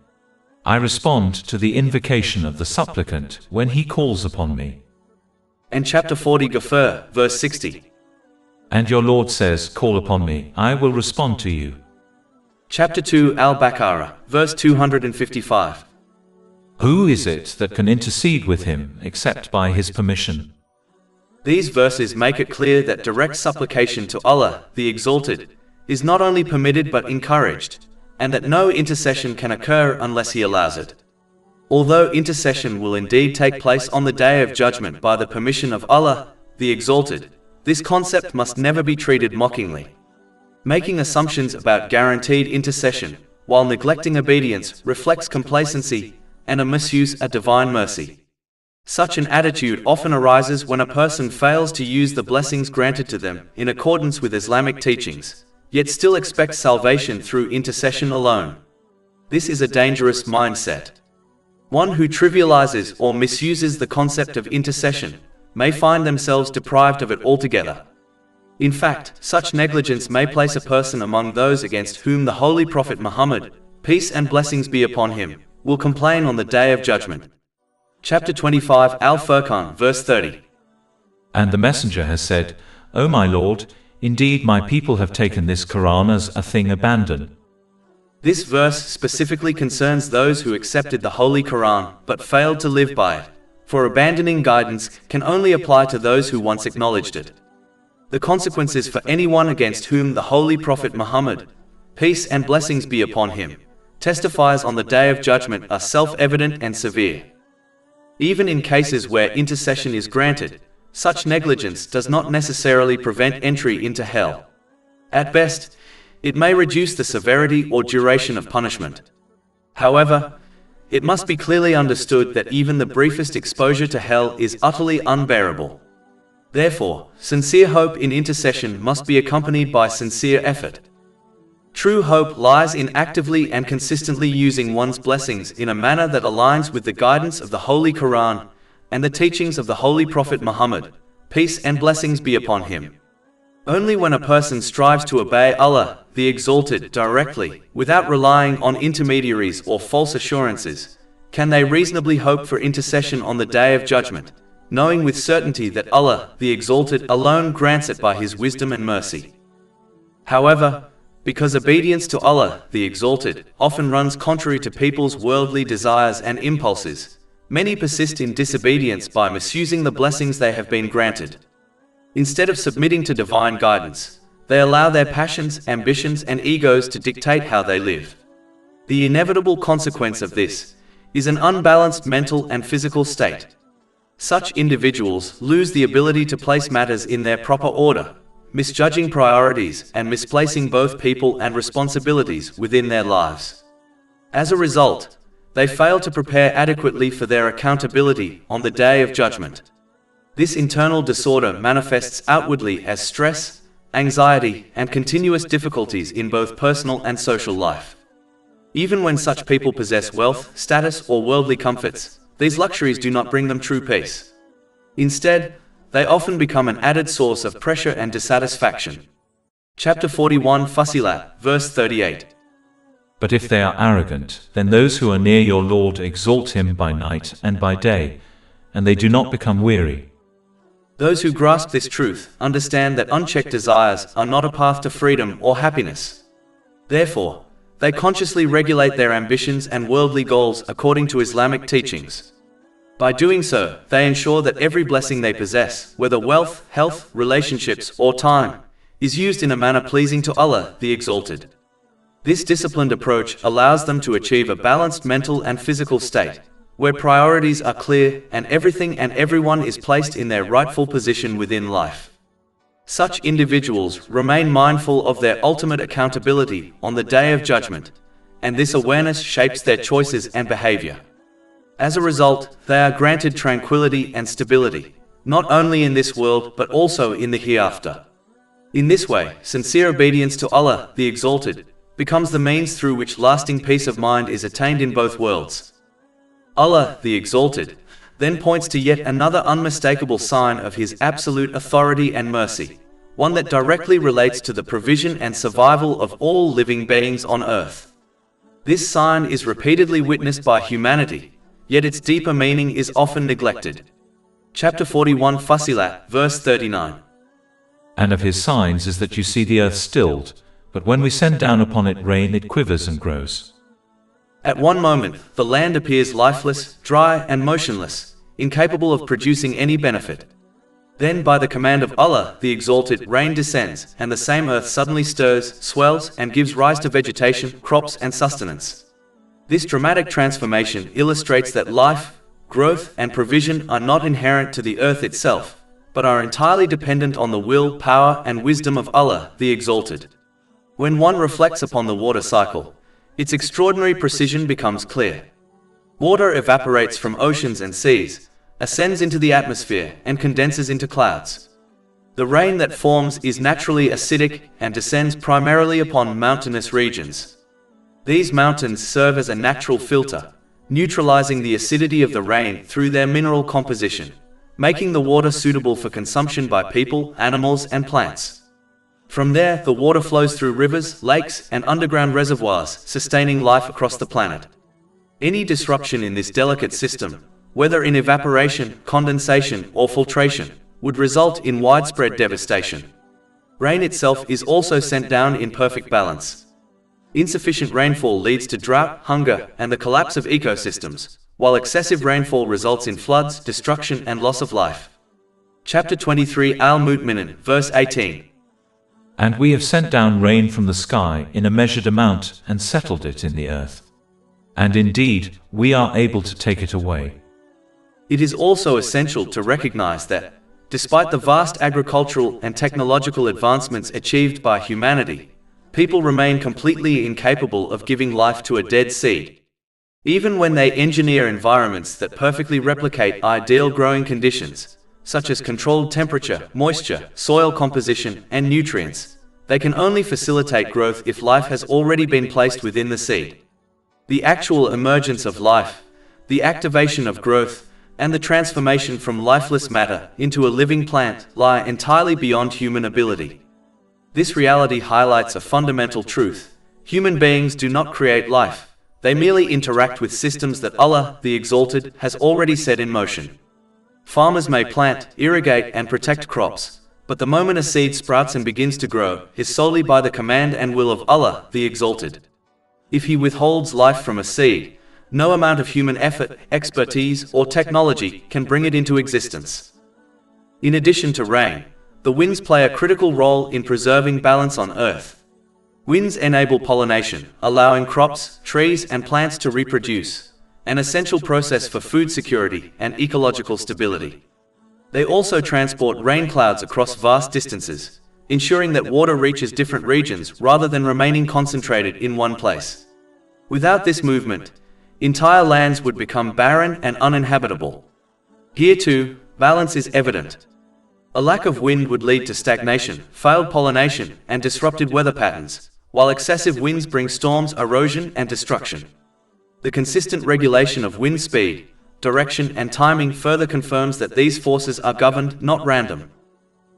I respond to the invocation of the supplicant when he calls upon me. And chapter 40 Ghafir, verse 60. And your Lord says, call upon me, I will respond to you. Chapter 2 Al-Baqarah, verse 255. Who is it that can intercede with Him except by His permission? These verses make it clear that direct supplication to Allah the Exalted is not only permitted but encouraged, and that no intercession can occur unless He allows it. Although intercession will indeed take place on the Day of Judgment by the permission of Allah the Exalted, this concept must never be treated mockingly. Making assumptions about guaranteed intercession, while neglecting obedience, reflects complacency and a misuse of divine mercy. Such an attitude often arises when a person fails to use the blessings granted to them in accordance with Islamic teachings, yet still expects salvation through intercession alone. This is a dangerous mindset. One who trivializes or misuses the concept of intercession may find themselves deprived of it altogether. In fact, such negligence may place a person among those against whom the Holy Prophet Muhammad, peace and blessings be upon him, will complain on the Day of Judgment. Chapter 25 Al-Furqan, verse 30. And the Messenger has said, O my Lord, indeed my people have taken this Quran as a thing abandoned. This verse specifically concerns those who accepted the Holy Quran but failed to live by it, for abandoning guidance can only apply to those who once acknowledged it. The consequences for anyone against whom the Holy Prophet Muhammad, peace and blessings be upon him, testifies on the Day of Judgment are self-evident and severe. Even in cases where intercession is granted, such negligence does not necessarily prevent entry into hell. At best, it may reduce the severity or duration of punishment. However, it must be clearly understood that even the briefest exposure to hell is utterly unbearable. Therefore, sincere hope in intercession must be accompanied by sincere effort. True hope lies in actively and consistently using one's blessings in a manner that aligns with the guidance of the Holy Quran and the teachings of the Holy Prophet Muhammad, peace and blessings be upon him. Only when a person strives to obey Allah, the Exalted, directly, without relying on intermediaries or false assurances, can they reasonably hope for intercession on the Day of Judgment, knowing with certainty that Allah, the Exalted, alone grants it by His wisdom and mercy. However, because obedience to Allah, the Exalted, often runs contrary to people's worldly desires and impulses, many persist in disobedience by misusing the blessings they have been granted. Instead of submitting to divine guidance, they allow their passions, ambitions, and egos to dictate how they live. The inevitable consequence of this is an unbalanced mental and physical state. Such individuals lose the ability to place matters in their proper order, misjudging priorities and misplacing both people and responsibilities within their lives. As a result, they fail to prepare adequately for their accountability on the Day of Judgment. This internal disorder manifests outwardly as stress, anxiety, and continuous difficulties in both personal and social life. Even when such people possess wealth, status, or worldly comforts, these luxuries do not bring them true peace. Instead, they often become an added source of pressure and dissatisfaction. Chapter 41 Fussilat, verse 38. But if they are arrogant, then those who are near your Lord exalt him by night and by day, and they do not become weary. Those who grasp this truth understand that unchecked desires are not a path to freedom or happiness. Therefore, they consciously regulate their ambitions and worldly goals according to Islamic teachings. By doing so, they ensure that every blessing they possess, whether wealth, health, relationships, or time, is used in a manner pleasing to Allah, the Exalted. This disciplined approach allows them to achieve a balanced mental and physical state, where priorities are clear and everything and everyone is placed in their rightful position within life. Such individuals remain mindful of their ultimate accountability on the Day of Judgment, and this awareness shapes their choices and behavior. As a result, they are granted tranquility and stability, not only in this world but also in the hereafter. In this way, sincere obedience to Allah, the Exalted, becomes the means through which lasting peace of mind is attained in both worlds. Allah, the Exalted, then points to yet another unmistakable sign of His absolute authority and mercy, one that directly relates to the provision and survival of all living beings on earth. This sign is repeatedly witnessed by humanity, yet its deeper meaning is often neglected. Chapter 41 Fussilat, verse 39. And of his signs is that you see the earth stilled, but when we send down upon it rain it quivers and grows. At one moment, the land appears lifeless, dry, and motionless, incapable of producing any benefit. Then, by the command of Allah, the Exalted, rain descends, and the same earth suddenly stirs, swells, and gives rise to vegetation, crops, and sustenance. This dramatic transformation illustrates that life, growth, and provision are not inherent to the earth itself, but are entirely dependent on the will, power, and wisdom of Allah, the Exalted. When one reflects upon the water cycle, its extraordinary precision becomes clear. Water evaporates from oceans and seas, ascends into the atmosphere, and condenses into clouds. The rain that forms is naturally acidic and descends primarily upon mountainous regions. These mountains serve as a natural filter, neutralizing the acidity of the rain through their mineral composition, making the water suitable for consumption by people, animals, and plants. From there, the water flows through rivers, lakes, and underground reservoirs, sustaining life across the planet. Any disruption in this delicate system, whether in evaporation, condensation, or filtration, would result in widespread devastation. Rain itself is also sent down in perfect balance. Insufficient rainfall leads to drought, hunger, and the collapse of ecosystems, while excessive rainfall results in floods, destruction, and loss of life. Chapter 23 Al-Mu'minin, verse 18. And we have sent down rain from the sky in a measured amount and settled it in the earth. And indeed, we are able to take it away. It is also essential to recognize that, despite the vast agricultural and technological advancements achieved by humanity, people remain completely incapable of giving life to a dead seed. Even when they engineer environments that perfectly replicate ideal growing conditions, such as controlled temperature, moisture, soil composition, and nutrients, they can only facilitate growth if life has already been placed within the seed. The actual emergence of life, the activation of growth, and the transformation from lifeless matter into a living plant lie entirely beyond human ability. This reality highlights a fundamental truth: human beings do not create life, they merely interact with systems that Allah, the Exalted, has already set in motion. Farmers may plant, irrigate, and protect crops, but the moment a seed sprouts and begins to grow is solely by the command and will of Allah, the Exalted. If He withholds life from a seed, no amount of human effort, expertise, or technology can bring it into existence. In addition to rain, the winds play a critical role in preserving balance on Earth. Winds enable pollination, allowing crops, trees, and plants to reproduce, an essential process for food security and ecological stability. They also transport rain clouds across vast distances, ensuring that water reaches different regions rather than remaining concentrated in one place. Without this movement, entire lands would become barren and uninhabitable. Here too, balance is evident. A lack of wind would lead to stagnation, failed pollination, and disrupted weather patterns, while excessive winds bring storms, erosion, and destruction. The consistent regulation of wind speed, direction, and timing further confirms that these forces are governed, not random.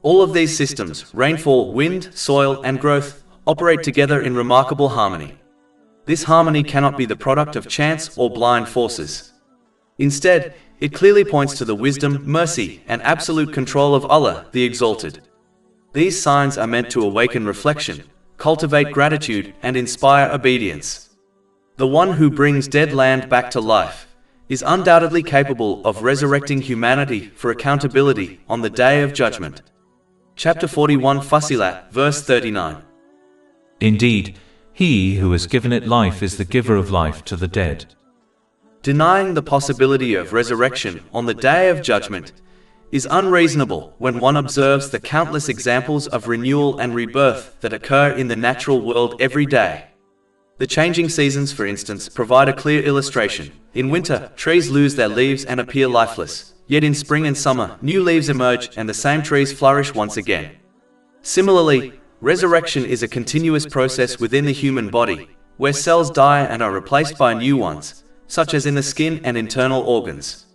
All of these systems, rainfall, wind, soil, and growth, operate together in remarkable harmony. This harmony cannot be the product of chance or blind forces. Instead, it clearly points to the wisdom, mercy, and absolute control of Allah, the Exalted. These signs are meant to awaken reflection, cultivate gratitude, and inspire obedience. The one who brings dead land back to life is undoubtedly capable of resurrecting humanity for accountability on the Day of Judgment. Chapter 41 Fussilat, verse 39. Indeed, He who has given it life is the giver of life to the dead. Denying the possibility of resurrection on the Day of Judgment is unreasonable when one observes the countless examples of renewal and rebirth that occur in the natural world every day. The changing seasons, for instance, provide a clear illustration. In winter, trees lose their leaves and appear lifeless, yet in spring and summer, new leaves emerge and the same trees flourish once again. Similarly, resurrection is a continuous process within the human body, where cells die and are replaced by new ones, such as in the skin and internal organs.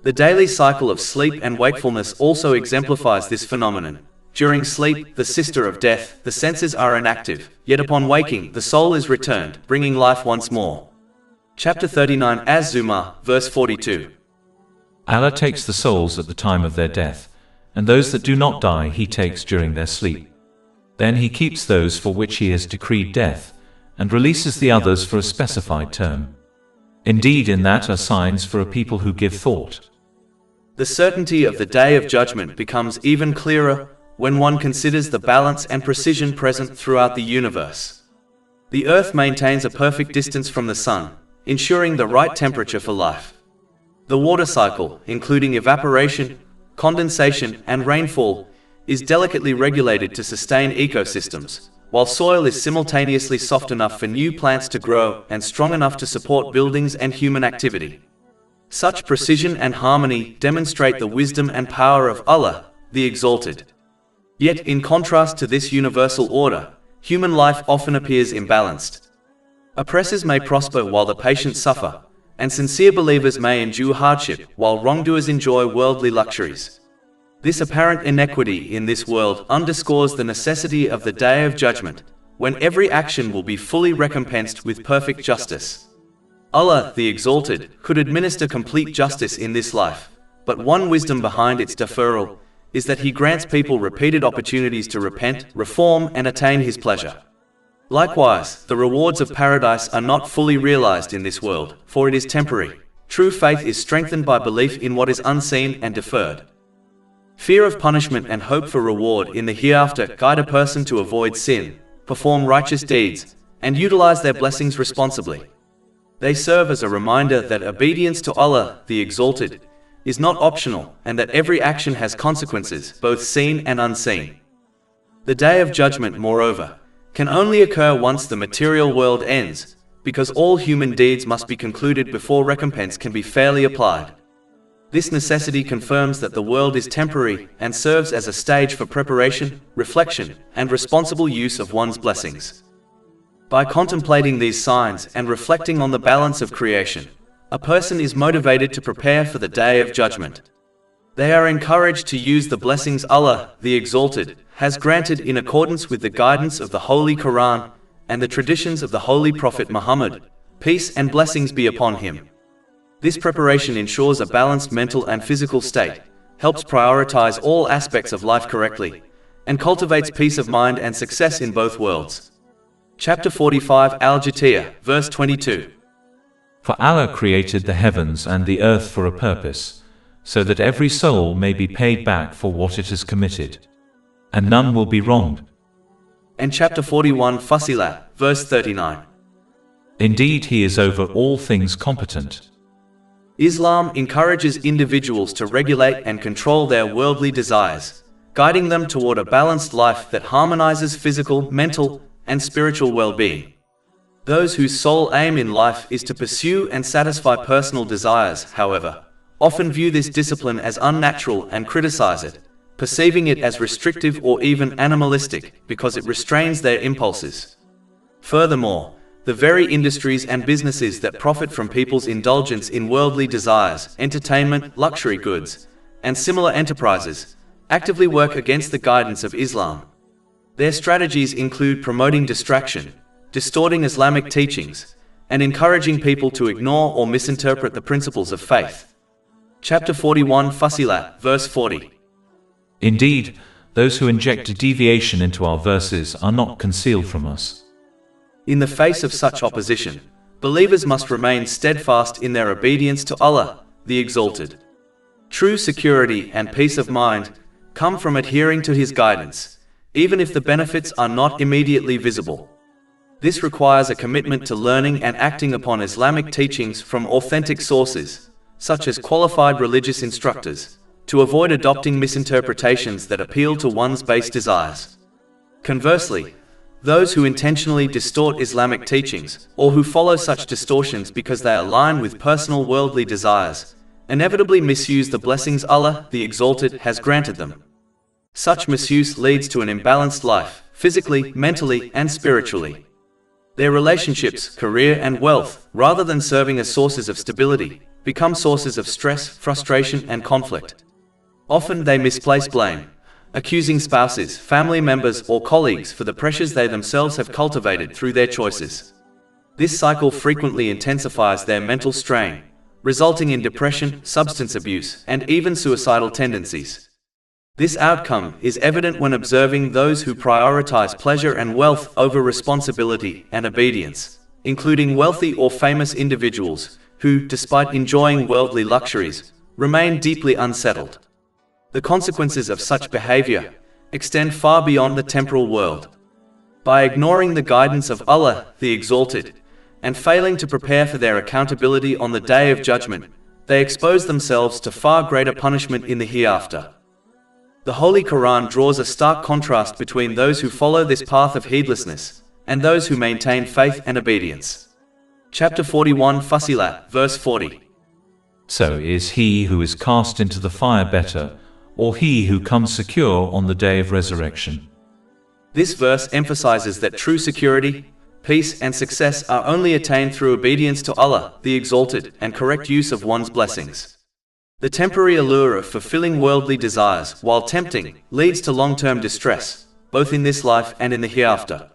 The daily cycle of sleep and wakefulness also exemplifies this phenomenon. During sleep, the sister of death, the senses are inactive, yet upon waking, the soul is returned, bringing life once more. Chapter 39 Az-Zumar, verse 42. Allah takes the souls at the time of their death, and those that do not die He takes during their sleep. Then He keeps those for which He has decreed death, and releases the others for a specified term. Indeed, in that are signs for a people who give thought. The certainty of the Day of Judgment becomes even clearer when one considers the balance and precision present throughout the universe. The Earth maintains a perfect distance from the Sun, ensuring the right temperature for life. The water cycle, including evaporation, condensation, and rainfall, is delicately regulated to sustain ecosystems, while soil is simultaneously soft enough for new plants to grow and strong enough to support buildings and human activity. Such precision and harmony demonstrate the wisdom and power of Allah, the Exalted. Yet, in contrast to this universal order, human life often appears imbalanced. Oppressors may prosper while the patient suffer, and sincere believers may endure hardship while wrongdoers enjoy worldly luxuries. This apparent inequity in this world underscores the necessity of the Day of Judgment, when every action will be fully recompensed with perfect justice. Allah, the Exalted, could administer complete justice in this life, but one wisdom behind its deferral is that He grants people repeated opportunities to repent, reform, and attain His pleasure. Likewise, the rewards of paradise are not fully realized in this world, for it is temporary. True faith is strengthened by belief in what is unseen and deferred. Fear of punishment and hope for reward in the hereafter guide a person to avoid sin, perform righteous deeds, and utilize their blessings responsibly. They serve as a reminder that obedience to Allah, the Exalted, is not optional, and that every action has consequences, both seen and unseen. The Day of Judgment, moreover, can only occur once the material world ends, because all human deeds must be concluded before recompense can be fairly applied. This necessity confirms that the world is temporary and serves as a stage for preparation, reflection, and responsible use of one's blessings. By contemplating these signs and reflecting on the balance of creation, a person is motivated to prepare for the Day of Judgment. They are encouraged to use the blessings Allah, the Exalted, has granted in accordance with the guidance of the Holy Quran and the traditions of the Holy Prophet Muhammad, peace and blessings be upon him. This preparation ensures a balanced mental and physical state, helps prioritize all aspects of life correctly, and cultivates peace of mind and success in both worlds. Chapter 45 Al-Jatiyah, verse 22. For Allah created the heavens and the earth for a purpose, so that every soul may be paid back for what it has committed, and none will be wronged. And chapter 41 Fussilat, verse 39. Indeed, He is over all things competent. Islam encourages individuals to regulate and control their worldly desires, guiding them toward a balanced life that harmonizes physical, mental, and spiritual well-being. Those whose sole aim in life is to pursue and satisfy personal desires, however, often view this discipline as unnatural and criticize it, perceiving it as restrictive or even animalistic because it restrains their impulses. Furthermore, the very industries and businesses that profit from people's indulgence in worldly desires, entertainment, luxury goods, and similar enterprises, actively work against the guidance of Islam. Their strategies include promoting distraction, distorting Islamic teachings, and encouraging people to ignore or misinterpret the principles of faith. Chapter 41 Fussilat, verse 40. Indeed, those who inject a deviation into our verses are not concealed from us. In the face of such opposition, believers must remain steadfast in their obedience to Allah, the Exalted. True security and peace of mind come from adhering to His guidance, even if the benefits are not immediately visible. This requires a commitment to learning and acting upon Islamic teachings from authentic sources, such as qualified religious instructors, to avoid adopting misinterpretations that appeal to one's base desires. Conversely, those who intentionally distort Islamic teachings, or who follow such distortions because they align with personal worldly desires, inevitably misuse the blessings Allah, the Exalted, has granted them. Such misuse leads to an imbalanced life, physically, mentally, and spiritually. Their relationships, career, and wealth, rather than serving as sources of stability, become sources of stress, frustration, and conflict. Often they misplace blame, accusing spouses, family members, or colleagues for the pressures they themselves have cultivated through their choices. This cycle frequently intensifies their mental strain, resulting in depression, substance abuse, and even suicidal tendencies. This outcome is evident when observing those who prioritize pleasure and wealth over responsibility and obedience, including wealthy or famous individuals who, despite enjoying worldly luxuries, remain deeply unsettled. The consequences of such behavior extend far beyond the temporal world. By ignoring the guidance of Allah, the Exalted, and failing to prepare for their accountability on the Day of Judgment, they expose themselves to far greater punishment in the hereafter. The Holy Quran draws a stark contrast between those who follow this path of heedlessness and those who maintain faith and obedience. Chapter 41 Fussilat, verse 40. So is he who is cast into the fire better, or he who comes secure on the day of resurrection? This verse emphasizes that true security, peace and success are only attained through obedience to Allah, the Exalted, and correct use of one's blessings. The temporary allure of fulfilling worldly desires, while tempting, leads to long-term distress, both in this life and in the hereafter.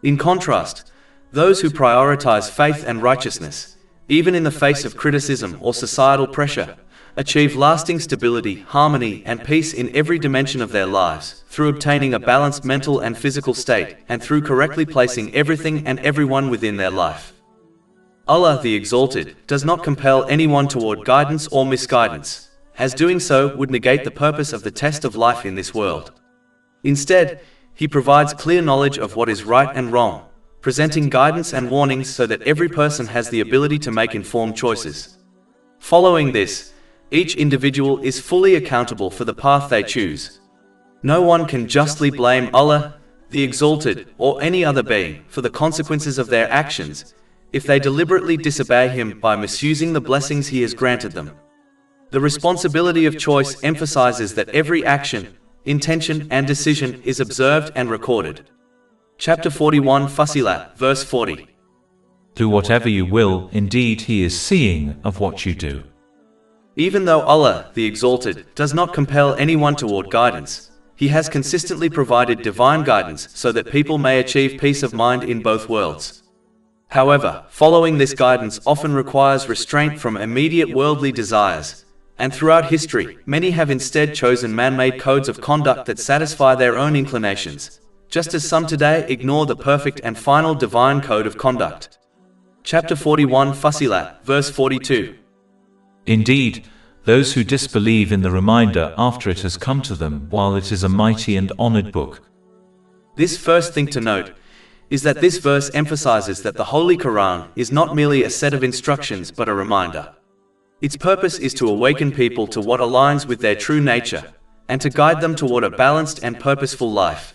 In contrast, those who prioritize faith and righteousness, even in the face of criticism or societal pressure, achieve lasting stability, harmony, and peace in every dimension of their lives, through obtaining a balanced mental and physical state, and through correctly placing everything and everyone within their life. Allah the Exalted does not compel anyone toward guidance or misguidance, as doing so would negate the purpose of the test of life in this world. Instead, He provides clear knowledge of what is right and wrong, presenting guidance and warnings so that every person has the ability to make informed choices. Following this, each individual is fully accountable for the path they choose. No one can justly blame Allah, the Exalted, or any other being for the consequences of their actions if they deliberately disobey Him by misusing the blessings He has granted them. The responsibility of choice emphasizes that every action, intention, and decision is observed and recorded. Chapter 41, Fussilat, verse 40. Do whatever you will, indeed He is seeing of what you do. Even though Allah, the Exalted, does not compel anyone toward guidance, He has consistently provided divine guidance so that people may achieve peace of mind in both worlds. However, following this guidance often requires restraint from immediate worldly desires, and throughout history, many have instead chosen man-made codes of conduct that satisfy their own inclinations, just as some today ignore the perfect and final divine code of conduct. Chapter 41, Fussilat, verse 42. Indeed, those who disbelieve in the reminder after it has come to them, while it is a mighty and honored book. This first thing to note is that this verse emphasizes that the Holy Quran is not merely a set of instructions but a reminder. Its purpose is to awaken people to what aligns with their true nature, and to guide them toward a balanced and purposeful life.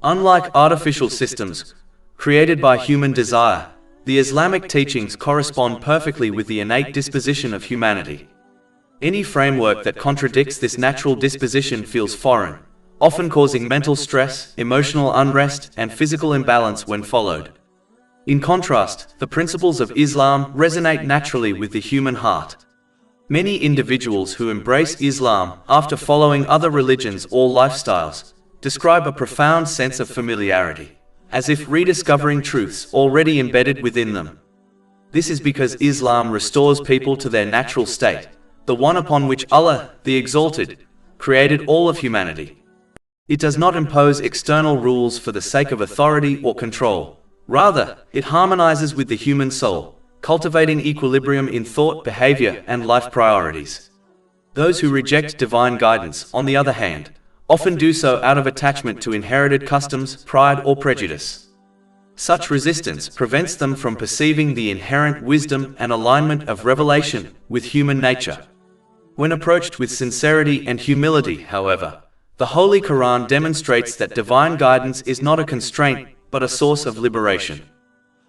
Unlike artificial systems created by human desire, the Islamic teachings correspond perfectly with the innate disposition of humanity. Any framework that contradicts this natural disposition feels foreign, often causing mental stress, emotional unrest, and physical imbalance when followed. In contrast, the principles of Islam resonate naturally with the human heart. Many individuals who embrace Islam after following other religions or lifestyles describe a profound sense of familiarity, as if rediscovering truths already embedded within them. This is because Islam restores people to their natural state, the one upon which Allah, the Exalted, created all of humanity. It does not impose external rules for the sake of authority or control. Rather, it harmonizes with the human soul, cultivating equilibrium in thought, behavior, and life priorities. Those who reject divine guidance, on the other hand, often do so out of attachment to inherited customs, pride, or prejudice. Such resistance prevents them from perceiving the inherent wisdom and alignment of revelation with human nature. When approached with sincerity and humility, however, the Holy Quran demonstrates that divine guidance is not a constraint, but a source of liberation.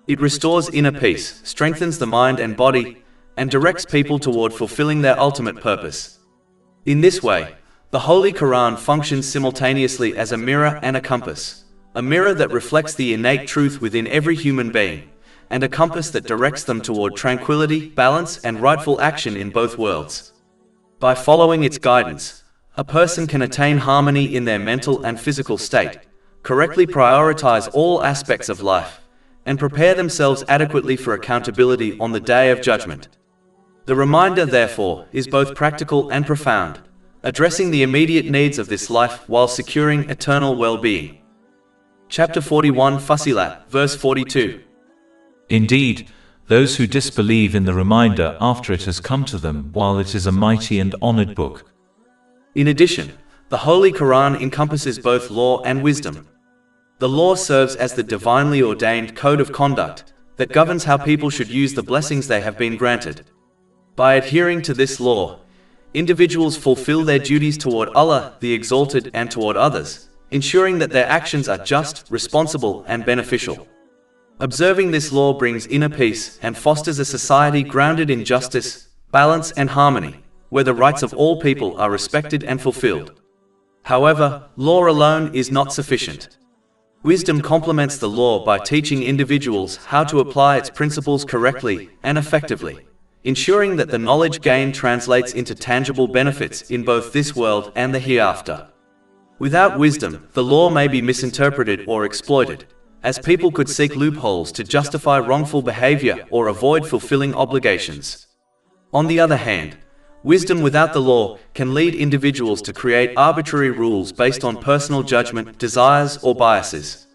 It restores inner peace, strengthens the mind and body, and directs people toward fulfilling their ultimate purpose. In this way, the Holy Quran functions simultaneously as a mirror and a compass, a mirror that reflects the innate truth within every human being, and a compass that directs them toward tranquility, balance, and rightful action in both worlds. By following its guidance, a person can attain harmony in their mental and physical state, correctly prioritize all aspects of life, and prepare themselves adequately for accountability on the Day of Judgment. The reminder, therefore, is both practical and profound, addressing the immediate needs of this life while securing eternal well-being. Chapter 41, Fussilat, verse 42. Indeed, those who disbelieve in the reminder after it has come to them, while it is a mighty and honored book. In addition, the Holy Quran encompasses both law and wisdom. The law serves as the divinely ordained code of conduct that governs how people should use the blessings they have been granted. By adhering to this law, individuals fulfill their duties toward Allah, the Exalted, and toward others, ensuring that their actions are just, responsible, and beneficial. Observing this law brings inner peace and fosters a society grounded in justice, balance, and harmony, where the rights of all people are respected and fulfilled. However, law alone is not sufficient. Wisdom complements the law by teaching individuals how to apply its principles correctly and effectively, ensuring that the knowledge gained translates into tangible benefits in both this world and the hereafter. Without wisdom, the law may be misinterpreted or exploited, as people could seek loopholes to justify wrongful behavior or avoid fulfilling obligations. On the other hand, wisdom without the law can lead individuals to create arbitrary rules based on personal judgment, desires, or biases.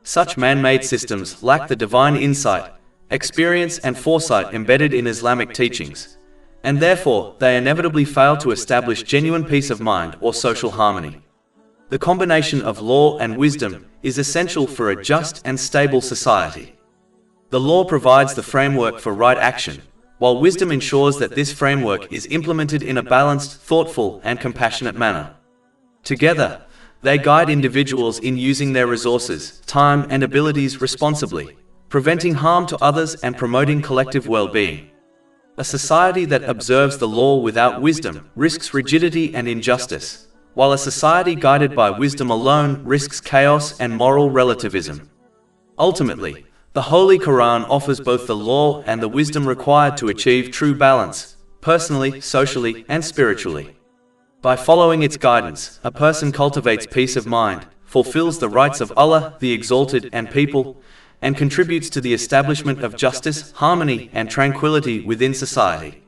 Such man-made systems lack the divine insight, experience, and foresight embedded in Islamic teachings, and therefore they inevitably fail to establish genuine peace of mind or social harmony. The combination of law and wisdom is essential for a just and stable society. The law provides the framework for right action, while wisdom ensures that this framework is implemented in a balanced, thoughtful, and compassionate manner. Together, they guide individuals in using their resources, time, and abilities responsibly, preventing harm to others and promoting collective well-being. A society that observes the law without wisdom risks rigidity and injustice, while a society guided by wisdom alone risks chaos and moral relativism. Ultimately, the Holy Quran offers both the law and the wisdom required to achieve true balance, personally, socially, and spiritually. By following its guidance, a person cultivates peace of mind, fulfills the rights of Allah, the Exalted, and people, and contributes to the establishment of justice, harmony, and tranquility within society.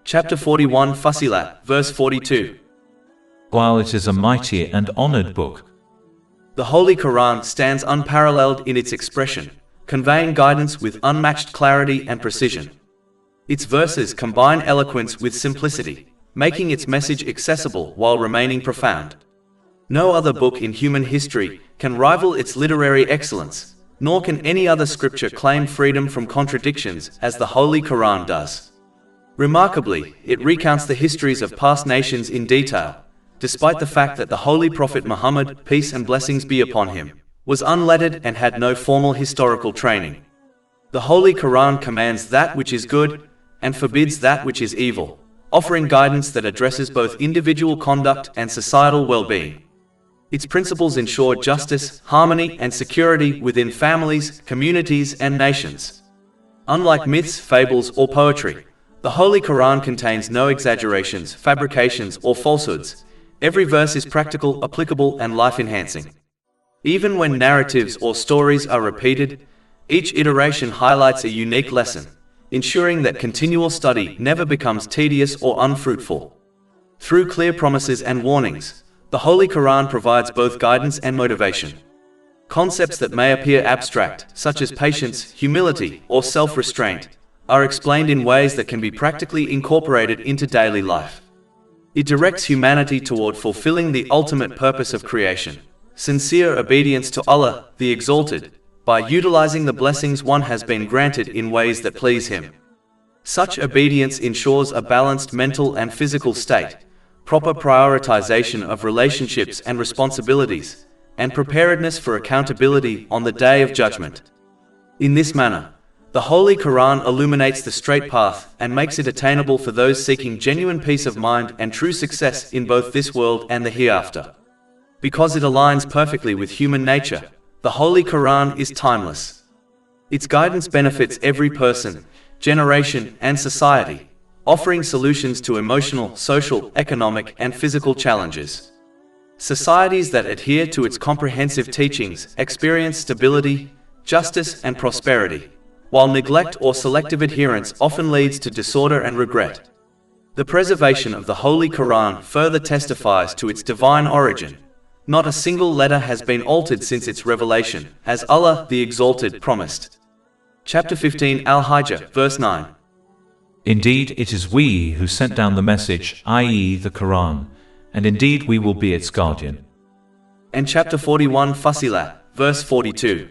Chapter 41, Fussilat, verse 42. While it is a mighty and honored book, the Holy Quran stands unparalleled in its expression, conveying guidance with unmatched clarity and precision. Its verses combine eloquence with simplicity, making its message accessible while remaining profound. No other book in human history can rival its literary excellence, nor can any other scripture claim freedom from contradictions as the Holy Quran does. Remarkably, it recounts the histories of past nations in detail, despite the fact that the Holy Prophet Muhammad, peace and blessings be upon him, was unlettered and had no formal historical training. The Holy Quran commands that which is good and forbids that which is evil, offering guidance that addresses both individual conduct and societal well-being. Its principles ensure justice, harmony, and security within families, communities, and nations. Unlike myths, fables, or poetry, the Holy Quran contains no exaggerations, fabrications, or falsehoods. Every verse is practical, applicable, and life-enhancing. Even when narratives or stories are repeated, each iteration highlights a unique lesson, ensuring that continual study never becomes tedious or unfruitful. Through clear promises and warnings, the Holy Quran provides both guidance and motivation. Concepts that may appear abstract, such as patience, humility, or self-restraint, are explained in ways that can be practically incorporated into daily life. It directs humanity toward fulfilling the ultimate purpose of creation, sincere obedience to Allah, the Exalted, by utilizing the blessings one has been granted in ways that please Him. Such obedience ensures a balanced mental and physical state, proper prioritization of relationships and responsibilities, and preparedness for accountability on the Day of Judgment. In this manner, the Holy Quran illuminates the straight path and makes it attainable for those seeking genuine peace of mind and true success in both this world and the hereafter. Because it aligns perfectly with human nature, the Holy Quran is timeless. Its guidance benefits every person, generation, and society, offering solutions to emotional, social, economic, and physical challenges. Societies that adhere to its comprehensive teachings experience stability, justice, and prosperity, while neglect or selective adherence often leads to disorder and regret. The preservation of the Holy Quran further testifies to its divine origin. Not a single letter has been altered since its revelation, as Allah, the Exalted, promised. Chapter 15, Al-Hijr, verse 9. Indeed, it is we who sent down the message, i.e. the Quran, and indeed we will be its guardian. And chapter 41, Fussilat, verse 42.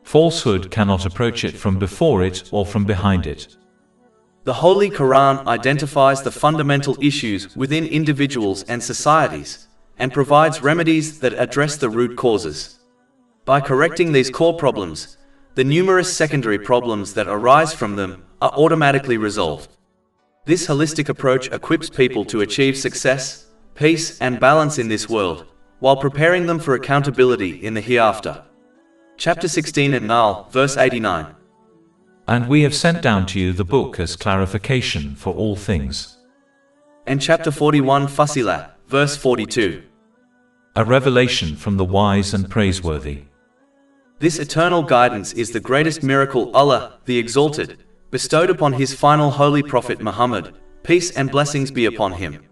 Falsehood cannot approach it from before it or from behind it. The Holy Quran identifies the fundamental issues within individuals and societies, and provides remedies that address the root causes. By correcting these core problems, the numerous secondary problems that arise from them are automatically resolved. This holistic approach equips people to achieve success, peace, and balance in this world, while preparing them for accountability in the hereafter. Chapter 16 An-Nahl, verse 89. And we have sent down to you the book as clarification for all things. And chapter 41 Fussilat, verse 42. A revelation from the wise and praiseworthy. This eternal guidance is the greatest miracle Allah, the Exalted, bestowed upon His final holy Prophet Muhammad, peace and blessings be upon him.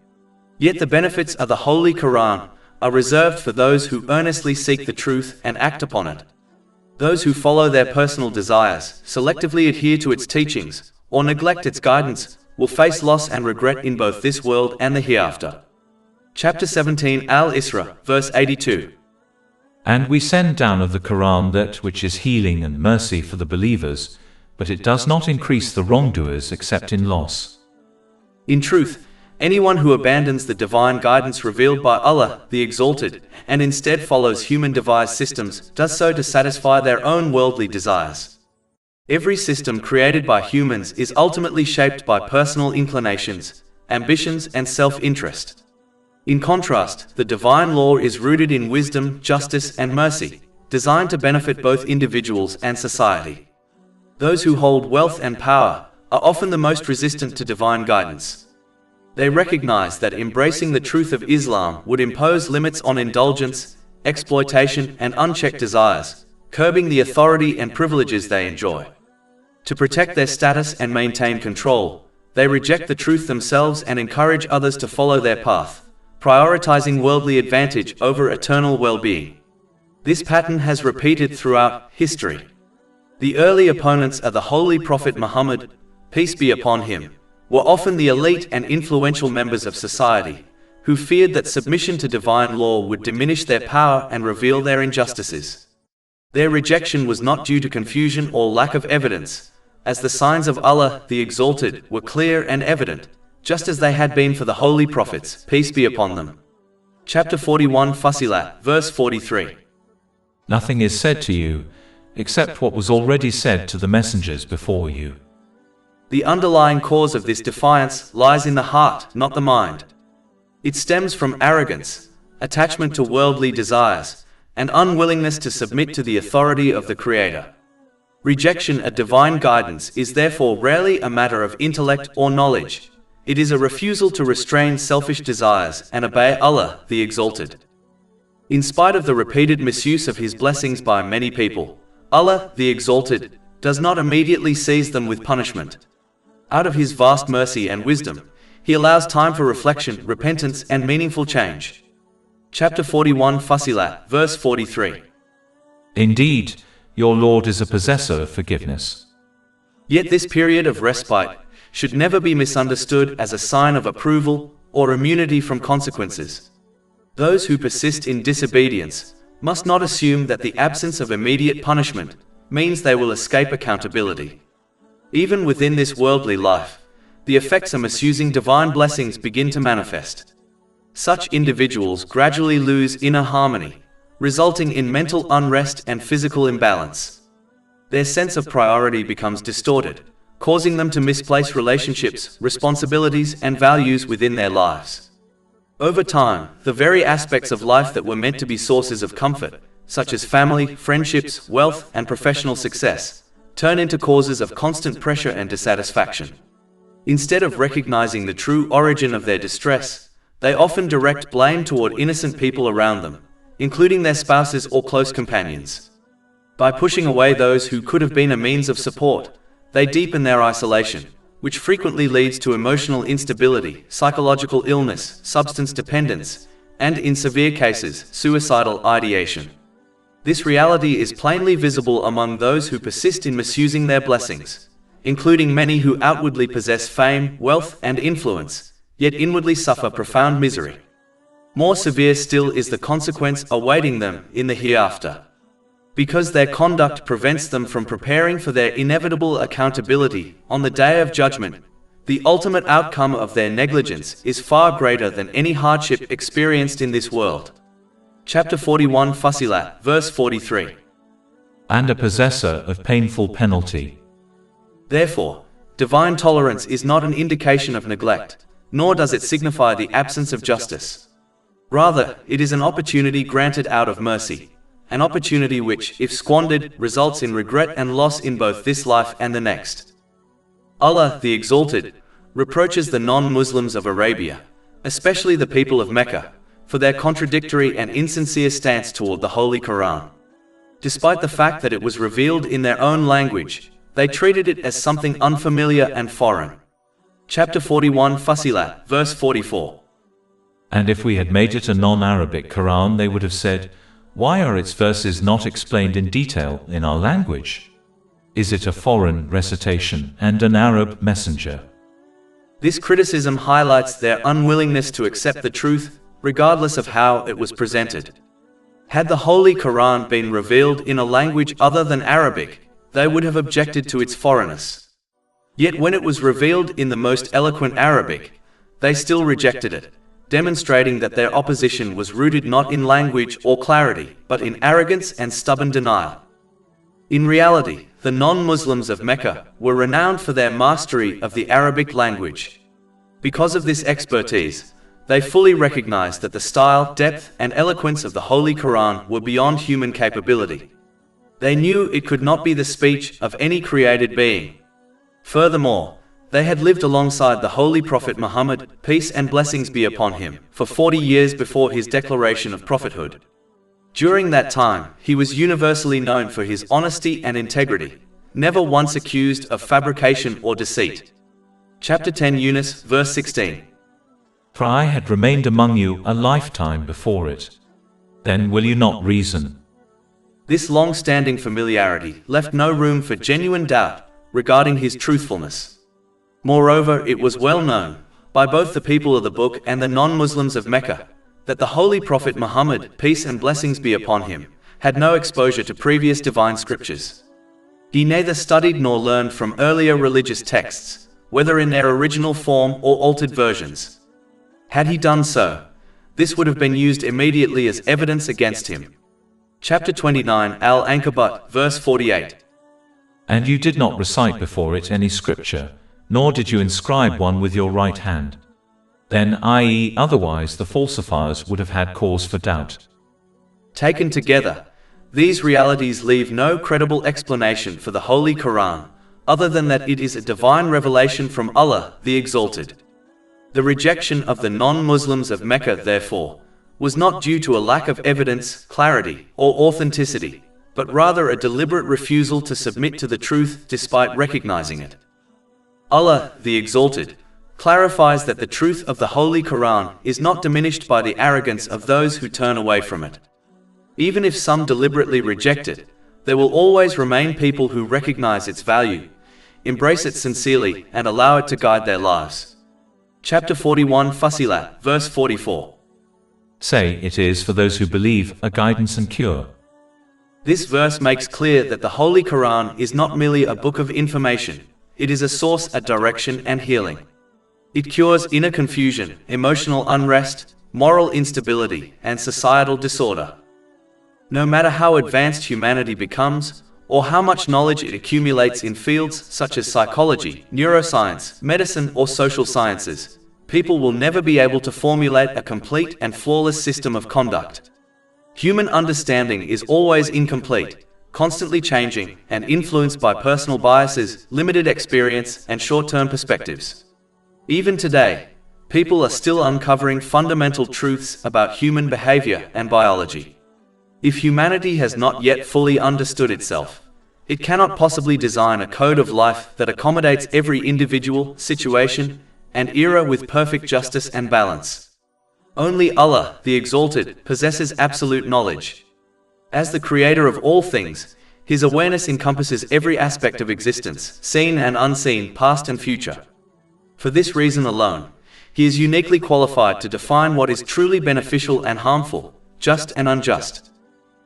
Yet the benefits of the Holy Quran are reserved for those who earnestly seek the truth and act upon it. Those who follow their personal desires, selectively adhere to its teachings, or neglect its guidance, will face loss and regret in both this world and the hereafter. Chapter 17 Al-Isra, verse 82. And we send down of the Quran that which is healing and mercy for the believers, but it does not increase the wrongdoers except in loss. In truth, anyone who abandons the divine guidance revealed by Allah, the Exalted, and instead follows human-devised systems, does so to satisfy their own worldly desires. Every system created by humans is ultimately shaped by personal inclinations, ambitions, and self-interest. In contrast, the divine law is rooted in wisdom, justice, and mercy, designed to benefit both individuals and society. Those who hold wealth and power are often the most resistant to divine guidance. They recognize that embracing the truth of Islam would impose limits on indulgence, exploitation, and unchecked desires, curbing the authority and privileges they enjoy. To protect their status and maintain control, they reject the truth themselves and encourage others to follow their path, prioritizing worldly advantage over eternal well-being. This pattern has repeated throughout history. The early opponents of the Holy Prophet Muhammad, peace be upon him, were often the elite and influential members of society, who feared that submission to divine law would diminish their power and reveal their injustices. Their rejection was not due to confusion or lack of evidence, as the signs of Allah, the Exalted, were clear and evident, just as they had been for the holy prophets, peace be upon them. Chapter 41 Fussilat, verse 43. Nothing is said to you, except what was already said to the messengers before you. The underlying cause of this defiance lies in the heart, not the mind. It stems from arrogance, attachment to worldly desires, and unwillingness to submit to the authority of the Creator. Rejection of divine guidance is therefore rarely a matter of intellect or knowledge. It is a refusal to restrain selfish desires and obey Allah, the Exalted. In spite of the repeated misuse of His blessings by many people, Allah, the Exalted, does not immediately seize them with punishment. Out of His vast mercy and wisdom, He allows time for reflection, repentance, and meaningful change. Chapter 41 Fussilat, verse 43. Indeed, your Lord is a possessor of forgiveness. Yet this period of respite should never be misunderstood as a sign of approval or immunity from consequences. Those who persist in disobedience must not assume that the absence of immediate punishment means they will escape accountability. Even within this worldly life, the effects of misusing divine blessings begin to manifest. Such individuals gradually lose inner harmony, resulting in mental unrest and physical imbalance. Their sense of priority becomes distorted, causing them to misplace relationships, responsibilities, and values within their lives. Over time, the very aspects of life that were meant to be sources of comfort, such as family, friendships, wealth, and professional success, turn into causes of constant pressure and dissatisfaction. Instead of recognizing the true origin of their distress, they often direct blame toward innocent people around them, including their spouses or close companions. By pushing away those who could have been a means of support, they deepen their isolation, which frequently leads to emotional instability, psychological illness, substance dependence, and, in severe cases, suicidal ideation. This reality is plainly visible among those who persist in misusing their blessings, including many who outwardly possess fame, wealth, and influence, yet inwardly suffer profound misery. More severe still is the consequence awaiting them in the hereafter. Because their conduct prevents them from preparing for their inevitable accountability on the day of judgment, the ultimate outcome of their negligence is far greater than any hardship experienced in this world. Chapter 41 Fussilat, verse 43. And a possessor of painful penalty. Therefore, divine tolerance is not an indication of neglect, nor does it signify the absence of justice. Rather, it is an opportunity granted out of mercy, an opportunity which, if squandered, results in regret and loss in both this life and the next. Allah, the Exalted, reproaches the non-Muslims of Arabia, especially the people of Mecca, for their contradictory and insincere stance toward the Holy Quran. Despite the fact that it was revealed in their own language, they treated it as something unfamiliar and foreign. Chapter 41 Fussilat, verse 44. And if we had made it a non-Arabic Quran, they would have said, why are its verses not explained in detail in our language? Is it a foreign recitation and an Arab messenger? This criticism highlights their unwillingness to accept the truth, regardless of how it was presented. Had the Holy Quran been revealed in a language other than Arabic, they would have objected to its foreignness. Yet when it was revealed in the most eloquent Arabic, they still rejected it, demonstrating that their opposition was rooted not in language or clarity, but in arrogance and stubborn denial. In reality, the non-Muslims of Mecca were renowned for their mastery of the Arabic language. Because of this expertise, they fully recognized that the style, depth, and eloquence of the Holy Quran were beyond human capability. They knew it could not be the speech of any created being. Furthermore, they had lived alongside the Holy Prophet Muhammad, peace and blessings be upon him, for 40 years before his declaration of prophethood. During that time, he was universally known for his honesty and integrity, never once accused of fabrication or deceit. Chapter 10 Yunus, verse 16. For I had remained among you a lifetime before it. Then will you not reason? This long-standing familiarity left no room for genuine doubt regarding his truthfulness. Moreover, it was well known, by both the people of the book and the non-Muslims of Mecca, that the Holy Prophet Muhammad, peace and blessings be upon him, had no exposure to previous divine scriptures. He neither studied nor learned from earlier religious texts, whether in their original form or altered versions. Had he done so, this would have been used immediately as evidence against him. Chapter 29 Al-Ankabut, verse 48. And you did not recite before it any scripture, nor did you inscribe one with your right hand. Then, i.e., otherwise the falsifiers would have had cause for doubt. Taken together, these realities leave no credible explanation for the Holy Quran, other than that it is a divine revelation from Allah, the Exalted. The rejection of the non-Muslims of Mecca, therefore, was not due to a lack of evidence, clarity, or authenticity, but rather a deliberate refusal to submit to the truth despite recognizing it. Allah, the Exalted, clarifies that the truth of the Holy Quran is not diminished by the arrogance of those who turn away from it. Even if some deliberately reject it, there will always remain people who recognize its value, embrace it sincerely, and allow it to guide their lives. Chapter 41 Fussilat, verse 44. Say, it is for those who believe, a guidance and cure. This verse makes clear that the Holy Quran is not merely a book of information, it is a source of direction and healing. It cures inner confusion, emotional unrest, moral instability, and societal disorder. No matter how advanced humanity becomes, or how much knowledge it accumulates in fields such as psychology, neuroscience, medicine, or social sciences, people will never be able to formulate a complete and flawless system of conduct. Human understanding is always incomplete, constantly changing, and influenced by personal biases, limited experience, and short-term perspectives. Even today, people are still uncovering fundamental truths about human behavior and biology. If humanity has not yet fully understood itself, it cannot possibly design a code of life that accommodates every individual, situation, and era with perfect justice and balance. Only Allah, the Exalted, possesses absolute knowledge. As the creator of all things, his awareness encompasses every aspect of existence, seen and unseen, past and future. For this reason alone, he is uniquely qualified to define what is truly beneficial and harmful, just and unjust.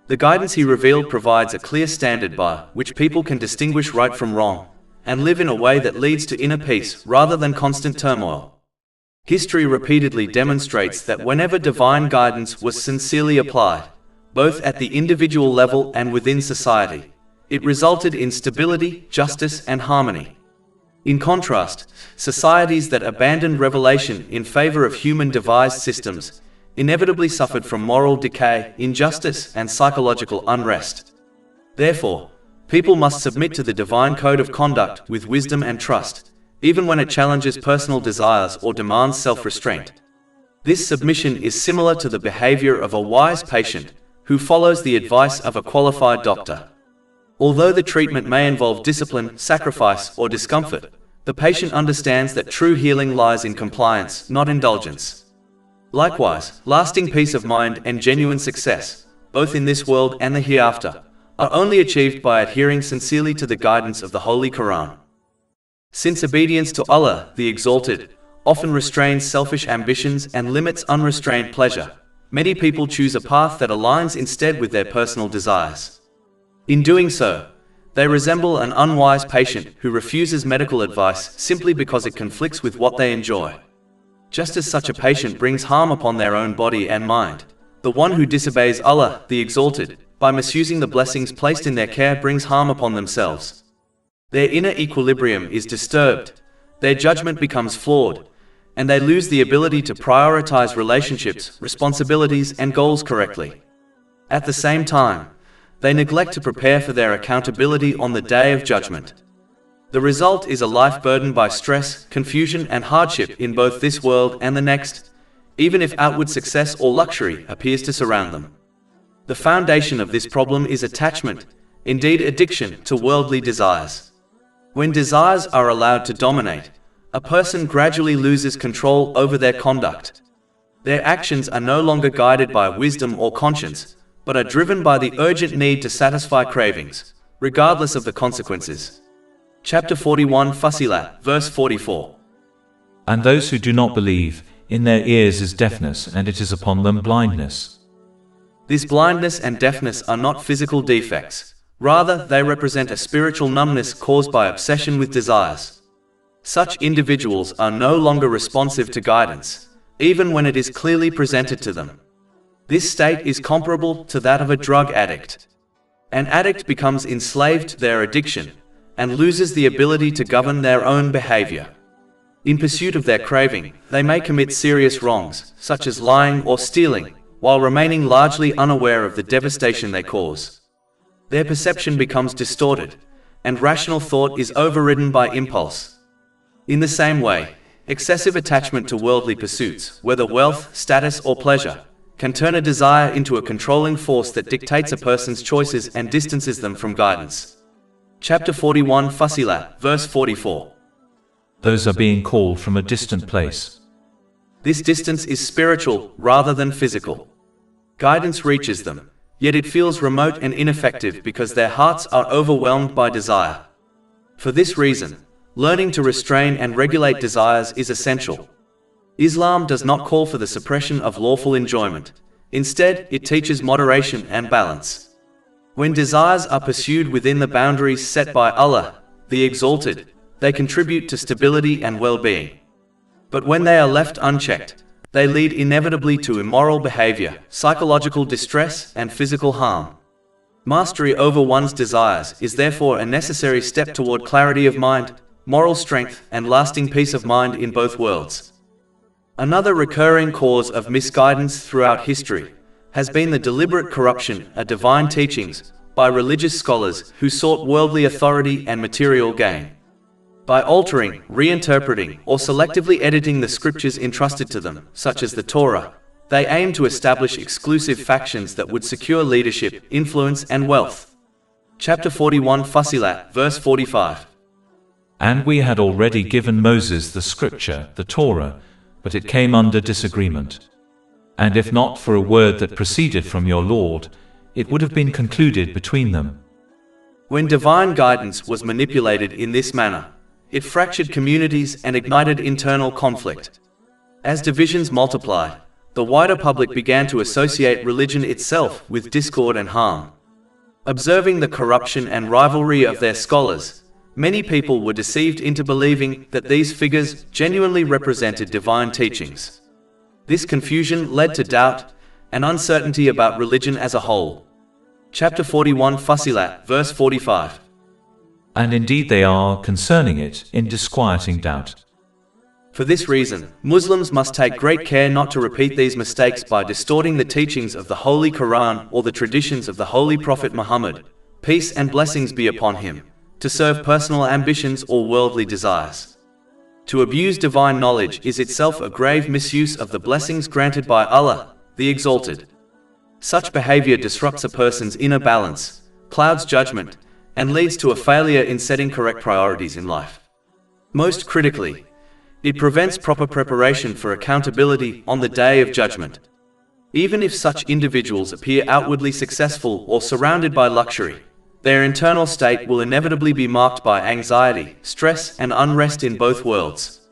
The guidance he revealed provides a clear standard by which people can distinguish right from wrong, and live in a way that leads to inner peace rather than constant turmoil. History repeatedly demonstrates that whenever divine guidance was sincerely applied, both at the individual level and within society, it resulted in stability, justice, and harmony. In contrast, societies that abandoned revelation in favor of human-devised systems inevitably suffered from moral decay, injustice, and psychological unrest. Therefore, people must submit to the divine code of conduct with wisdom and trust, even when it challenges personal desires or demands self-restraint. This submission is similar to the behavior of a wise patient who follows the advice of a qualified doctor. Although the treatment may involve discipline, sacrifice, or discomfort, the patient understands that true healing lies in compliance, not indulgence. Likewise, lasting peace of mind and genuine success, both in this world and the hereafter, are only achieved by adhering sincerely to the guidance of the Holy Quran. Since obedience to Allah, the Exalted, often restrains selfish ambitions and limits unrestrained pleasure, many people choose a path that aligns instead with their personal desires. In doing so, they resemble an unwise patient who refuses medical advice simply because it conflicts with what they enjoy. Just as such a patient brings harm upon their own body and mind, the one who disobeys Allah, the Exalted, by misusing the blessings placed in their care brings harm upon themselves. Their inner equilibrium is disturbed, their judgment becomes flawed, and they lose the ability to prioritize relationships, responsibilities, and goals correctly. At the same time, they neglect to prepare for their accountability on the day of judgment. The result is a life burdened by stress, confusion, and hardship in both this world and the next, even if outward success or luxury appears to surround them. The foundation of this problem is attachment, indeed addiction, to worldly desires. When desires are allowed to dominate, a person gradually loses control over their conduct. Their actions are no longer guided by wisdom or conscience, but are driven by the urgent need to satisfy cravings, regardless of the consequences. Chapter 41, Fussilat, verse 44. And those who do not believe, in their ears is deafness, and it is upon them blindness. This blindness and deafness are not physical defects. Rather, they represent a spiritual numbness caused by obsession with desires. Such individuals are no longer responsive to guidance, even when it is clearly presented to them. This state is comparable to that of a drug addict. An addict becomes enslaved to their addiction and loses the ability to govern their own behavior. In pursuit of their craving, they may commit serious wrongs, such as lying or stealing, while remaining largely unaware of the devastation they cause. Their perception becomes distorted, and rational thought is overridden by impulse. In the same way, excessive attachment to worldly pursuits, whether wealth, status, or pleasure, can turn a desire into a controlling force that dictates a person's choices and distances them from guidance. Chapter 41, Fussilat, verse 44. Those are being called from a distant place. This distance is spiritual rather than physical. Guidance reaches them, yet it feels remote and ineffective because their hearts are overwhelmed by desire. For this reason, learning to restrain and regulate desires is essential. Islam does not call for the suppression of lawful enjoyment. Instead, it teaches moderation and balance. When desires are pursued within the boundaries set by Allah, the Exalted, they contribute to stability and well-being. But when they are left unchecked, they lead inevitably to immoral behavior, psychological distress, and physical harm. Mastery over one's desires is therefore a necessary step toward clarity of mind, moral strength, and lasting peace of mind in both worlds. Another recurring cause of misguidance throughout history has been the deliberate corruption of divine teachings by religious scholars who sought worldly authority and material gain. By altering, reinterpreting, or selectively editing the scriptures entrusted to them, such as the Torah, they aim to establish exclusive factions that would secure leadership, influence, and wealth. Chapter 41, Fussilat, verse 45. And we had already given Moses the scripture, the Torah, but it came under disagreement. And if not for a word that proceeded from your Lord, it would have been concluded between them. When divine guidance was manipulated in this manner, it fractured communities and ignited internal conflict. As divisions multiplied, the wider public began to associate religion itself with discord and harm. Observing the corruption and rivalry of their scholars, many people were deceived into believing that these figures genuinely represented divine teachings. This confusion led to doubt and uncertainty about religion as a whole. Chapter 41, Fussilat, verse 45. And indeed they are, concerning it, in disquieting doubt. For this reason, Muslims must take great care not to repeat these mistakes by distorting the teachings of the Holy Quran or the traditions of the Holy Prophet Muhammad, peace and blessings be upon him, to serve personal ambitions or worldly desires. To abuse divine knowledge is itself a grave misuse of the blessings granted by Allah, the Exalted. Such behavior disrupts a person's inner balance, clouds judgment, and leads to a failure in setting correct priorities in life. Most critically, it prevents proper preparation for accountability on the Day of Judgment. Even if such individuals appear outwardly successful or surrounded by luxury, their internal state will inevitably be marked by anxiety, stress, and unrest in both worlds.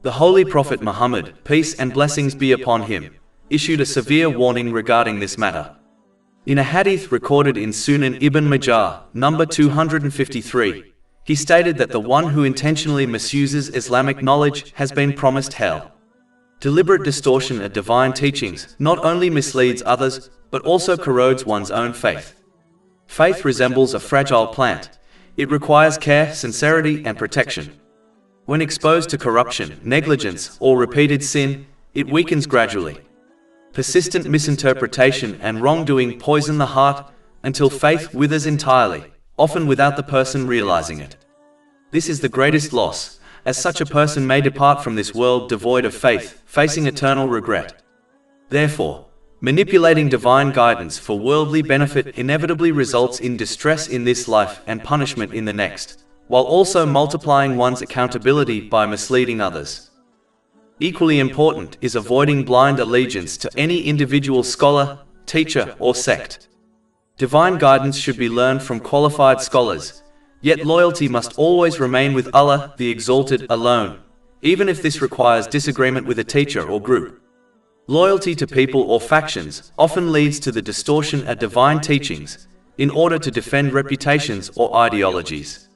The Holy Prophet Muhammad, peace and blessings be upon him, issued a severe warning regarding this matter. In a hadith recorded in Sunan Ibn Majah, number 253, he stated that the one who intentionally misuses Islamic knowledge has been promised hell. Deliberate distortion of divine teachings not only misleads others, but also corrodes one's own faith. Faith resembles a fragile plant. It requires care, sincerity, and protection. When exposed to corruption, negligence, or repeated sin, it weakens gradually. Persistent misinterpretation and wrongdoing poison the heart until faith withers entirely, often without the person realizing it. This is the greatest loss, as such a person may depart from this world devoid of faith, facing eternal regret. Therefore, manipulating divine guidance for worldly benefit inevitably results in distress in this life and punishment in the next, while also multiplying one's accountability by misleading others. Equally important is avoiding blind allegiance to any individual scholar, teacher, or sect. Divine guidance should be learned from qualified scholars, yet loyalty must always remain with Allah, the Exalted, alone, even if this requires disagreement with a teacher or group. Loyalty to people or factions often leads to the distortion of divine teachings in order to defend reputations or ideologies.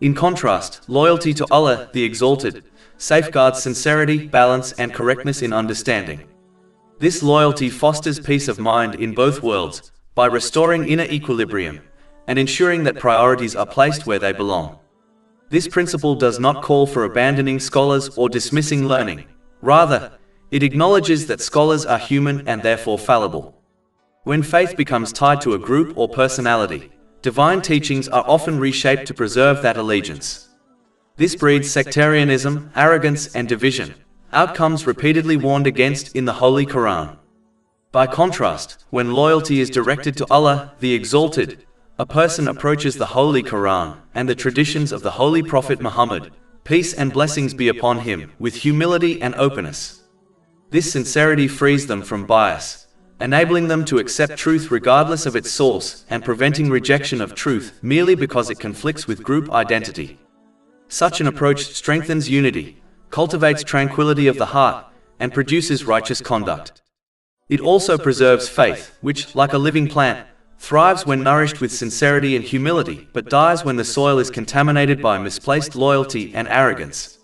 In contrast, loyalty to Allah, the Exalted, safeguards sincerity, balance, and correctness in understanding. This loyalty fosters peace of mind in both worlds by restoring inner equilibrium and ensuring that priorities are placed where they belong. This principle does not call for abandoning scholars or dismissing learning. Rather, it acknowledges that scholars are human and therefore fallible. When faith becomes tied to a group or personality, divine teachings are often reshaped to preserve that allegiance. This breeds sectarianism, arrogance, and division, outcomes repeatedly warned against in the Holy Quran. By contrast, when loyalty is directed to Allah, the Exalted, a person approaches the Holy Quran and the traditions of the Holy Prophet Muhammad, peace and blessings be upon him, with humility and openness. This sincerity frees them from bias, enabling them to accept truth regardless of its source and preventing rejection of truth merely because it conflicts with group identity. Such an approach strengthens unity, cultivates tranquility of the heart, and produces righteous conduct. It also preserves faith, which, like a living plant, thrives when nourished with sincerity and humility, but dies when the soil is contaminated by misplaced loyalty and arrogance.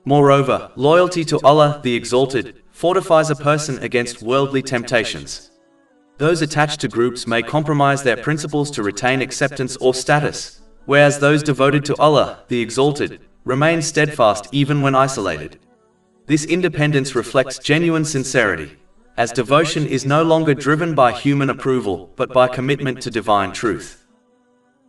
Moreover, loyalty to Allah, the Exalted, fortifies a person against worldly temptations. Those attached to groups may compromise their principles to retain acceptance or status, whereas those devoted to Allah, the Exalted, remain steadfast even when isolated. This independence reflects genuine sincerity, as devotion is no longer driven by human approval but by commitment to divine truth.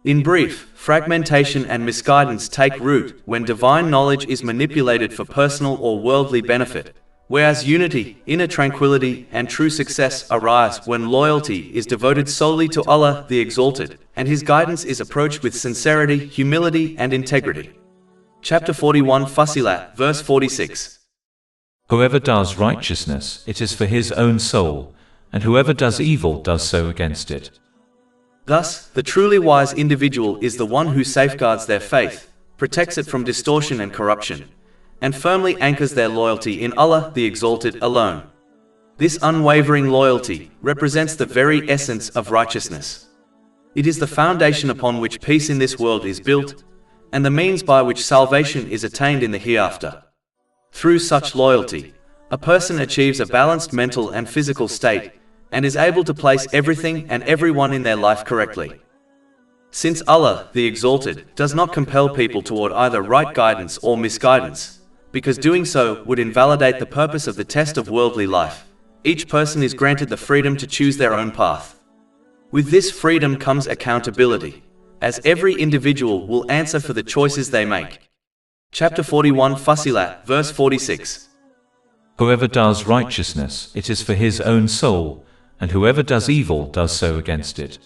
In brief, fragmentation and misguidance take root when divine knowledge is manipulated for personal or worldly benefit, whereas unity, inner tranquility, and true success arise when loyalty is devoted solely to Allah, the Exalted, and His guidance is approached with sincerity, humility, and integrity. Chapter 41, Fussilat, verse 46. Whoever does righteousness, it is for his own soul, and whoever does evil does so against it. Thus, the truly wise individual is the one who safeguards their faith, protects it from distortion and corruption, and firmly anchors their loyalty in Allah, the Exalted, alone. This unwavering loyalty represents the very essence of righteousness. It is the foundation upon which peace in this world is built, and the means by which salvation is attained in the hereafter. Through such loyalty, a person achieves a balanced mental and physical state, and is able to place everything and everyone in their life correctly. Since Allah, the Exalted, does not compel people toward either right guidance or misguidance, because doing so would invalidate the purpose of the test of worldly life. Each person is granted the freedom to choose their own path. With this freedom comes accountability, as every individual will answer for the choices they make. Chapter 41 Fussilat, verse 46. Whoever does righteousness, it is for his own soul, and whoever does evil does so against it.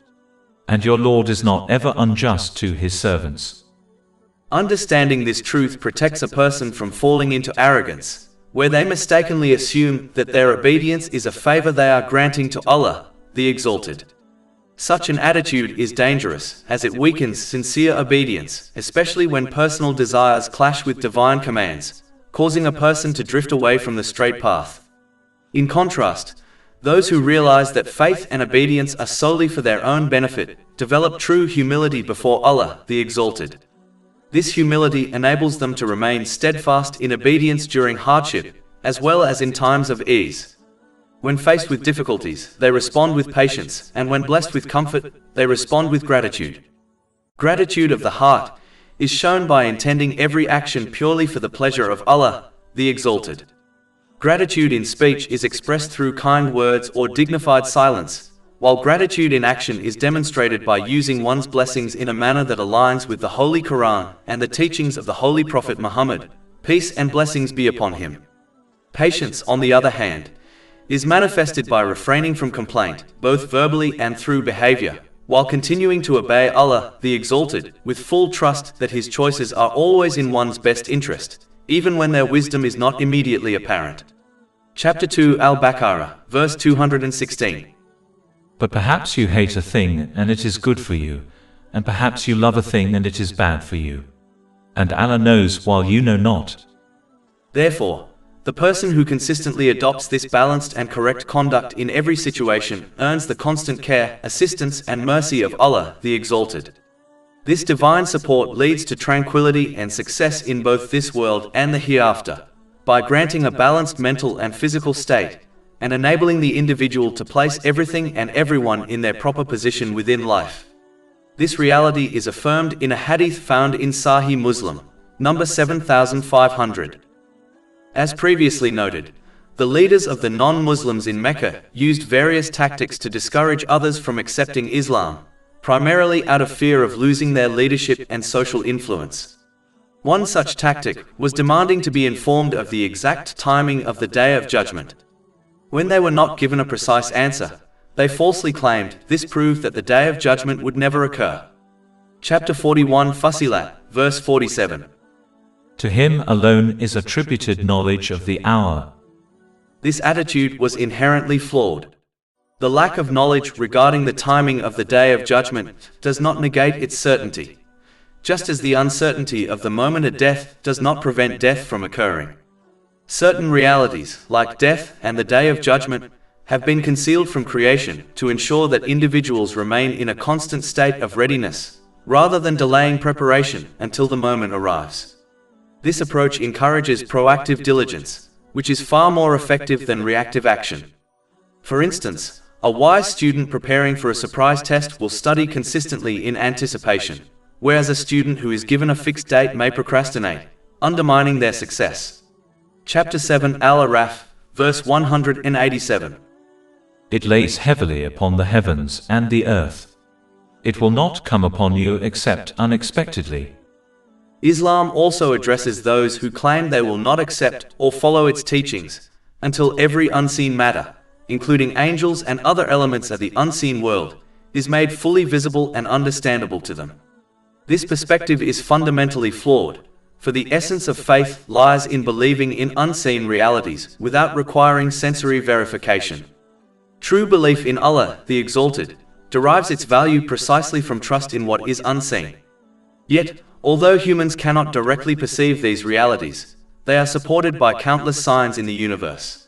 And your Lord is not ever unjust to his servants. Understanding this truth protects a person from falling into arrogance, where they mistakenly assume that their obedience is a favor they are granting to Allah, the Exalted. Such an attitude is dangerous, as it weakens sincere obedience, especially when personal desires clash with divine commands, causing a person to drift away from the straight path. In contrast, those who realize that faith and obedience are solely for their own benefit develop true humility before Allah, the Exalted. This humility enables them to remain steadfast in obedience during hardship, as well as in times of ease. When faced with difficulties, they respond with patience, and when blessed with comfort, they respond with gratitude. Gratitude of the heart is shown by intending every action purely for the pleasure of Allah, the Exalted. Gratitude in speech is expressed through kind words or dignified silence, while gratitude in action is demonstrated by using one's blessings in a manner that aligns with the Holy Quran and the teachings of the Holy Prophet Muhammad, peace and blessings be upon him. Patience, on the other hand, is manifested by refraining from complaint, both verbally and through behavior, while continuing to obey Allah, the Exalted, with full trust that His choices are always in one's best interest, even when their wisdom is not immediately apparent. Chapter 2 Al-Baqarah, verse 216. But perhaps you hate a thing and it is good for you, and perhaps you love a thing and it is bad for you. And Allah knows while you know not. Therefore, the person who consistently adopts this balanced and correct conduct in every situation earns the constant care, assistance and mercy of Allah, the Exalted. This divine support leads to tranquility and success in both this world and the hereafter, by granting a balanced mental and physical state, and enabling the individual to place everything and everyone in their proper position within life. This reality is affirmed in a hadith found in Sahih Muslim, number 7500. As previously noted, the leaders of the non-Muslims in Mecca used various tactics to discourage others from accepting Islam, primarily out of fear of losing their leadership and social influence. One such tactic was demanding to be informed of the exact timing of the Day of Judgment. When they were not given a precise answer, they falsely claimed this proved that the Day of Judgment would never occur. Chapter 41 Fussilat, verse 47. To him alone is attributed knowledge of the hour. This attitude was inherently flawed. The lack of knowledge regarding the timing of the Day of Judgment does not negate its certainty, just as the uncertainty of the moment of death does not prevent death from occurring. Certain realities, like death and the Day of Judgment, have been concealed from creation to ensure that individuals remain in a constant state of readiness, rather than delaying preparation until the moment arrives. This approach encourages proactive diligence, which is far more effective than reactive action. For instance, a wise student preparing for a surprise test will study consistently in anticipation, whereas a student who is given a fixed date may procrastinate, undermining their success. Chapter 7 Al-Araf, verse 187. It lays heavily upon the heavens and the earth. It will not come upon you except unexpectedly. Islam also addresses those who claim they will not accept or follow its teachings until every unseen matter, including angels and other elements of the unseen world, is made fully visible and understandable to them. This perspective is fundamentally flawed, for the essence of faith lies in believing in unseen realities without requiring sensory verification. True belief in Allah, the Exalted, derives its value precisely from trust in what is unseen. Yet, although humans cannot directly perceive these realities, they are supported by countless signs in the universe.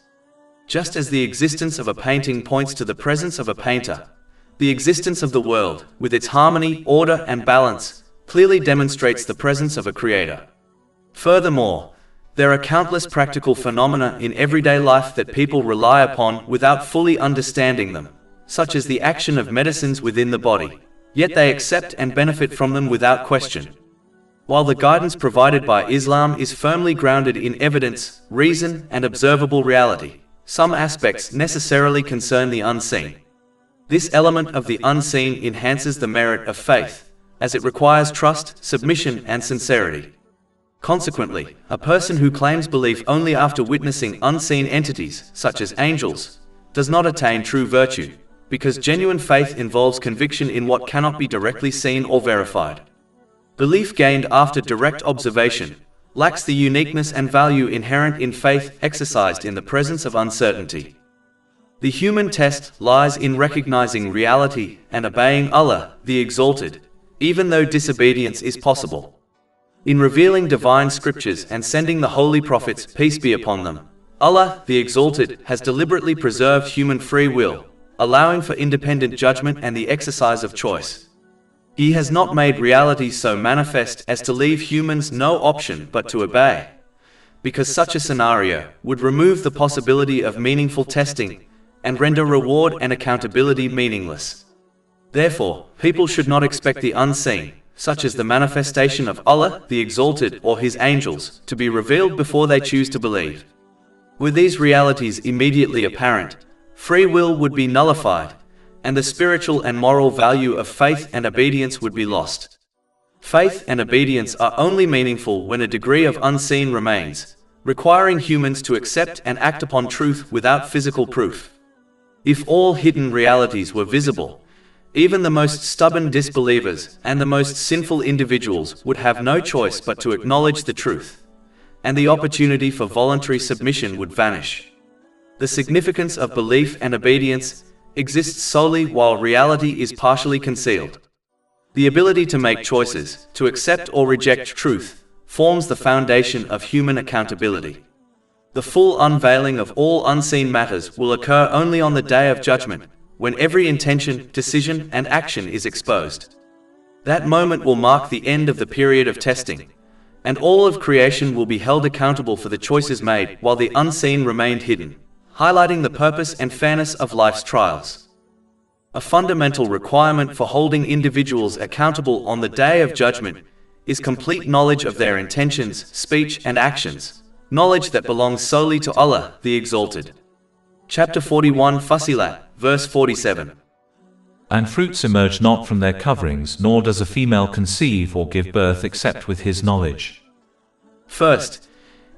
Just as the existence of a painting points to the presence of a painter, the existence of the world, with its harmony, order, and balance, clearly demonstrates the presence of a creator. Furthermore, there are countless practical phenomena in everyday life that people rely upon without fully understanding them, such as the action of medicines within the body, yet they accept and benefit from them without question. While the guidance provided by Islam is firmly grounded in evidence, reason, and observable reality, some aspects necessarily concern the unseen. This element of the unseen enhances the merit of faith, as it requires trust, submission, and sincerity. Consequently, a person who claims belief only after witnessing unseen entities, such as angels, does not attain true virtue, because genuine faith involves conviction in what cannot be directly seen or verified. Belief gained after direct observation lacks the uniqueness and value inherent in faith exercised in the presence of uncertainty. The human test lies in recognizing reality and obeying Allah, the Exalted, even though disobedience is possible. In revealing divine scriptures and sending the holy prophets, peace be upon them, Allah, the Exalted, has deliberately preserved human free will, allowing for independent judgment and the exercise of choice. He has not made reality so manifest as to leave humans no option but to obey, because such a scenario would remove the possibility of meaningful testing and render reward and accountability meaningless. Therefore, people should not expect the unseen, such as the manifestation of Allah, the Exalted, or His angels, to be revealed before they choose to believe. Were these realities immediately apparent, free will would be nullified, and the spiritual and moral value of faith and obedience would be lost. Faith and obedience are only meaningful when a degree of unseen remains, requiring humans to accept and act upon truth without physical proof. If all hidden realities were visible, even the most stubborn disbelievers and the most sinful individuals would have no choice but to acknowledge the truth, and the opportunity for voluntary submission would vanish. The significance of belief and obedience exists solely while reality is partially concealed. The ability to make choices, to accept or reject truth, forms the foundation of human accountability. The full unveiling of all unseen matters will occur only on the Day of Judgment, when every intention, decision, and action is exposed. That moment will mark the end of the period of testing, and all of creation will be held accountable for the choices made while the unseen remained hidden, highlighting the purpose and fairness of life's trials. A fundamental requirement for holding individuals accountable on the Day of Judgment is complete knowledge of their intentions, speech, and actions, knowledge that belongs solely to Allah, the Exalted. Chapter 41, Fussilat, verse 47. And fruits emerge not from their coverings, nor does a female conceive or give birth except with His knowledge. First,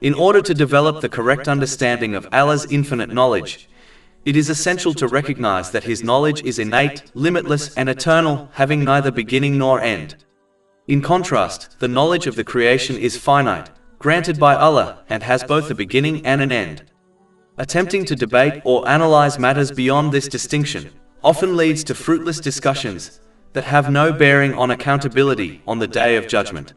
in order to develop the correct understanding of Allah's infinite knowledge, it is essential to recognize that His knowledge is innate, limitless, and eternal, having neither beginning nor end. In contrast, the knowledge of the creation is finite, granted by Allah, and has both a beginning and an end. Attempting to debate or analyze matters beyond this distinction often leads to fruitless discussions that have no bearing on accountability on the Day of Judgment.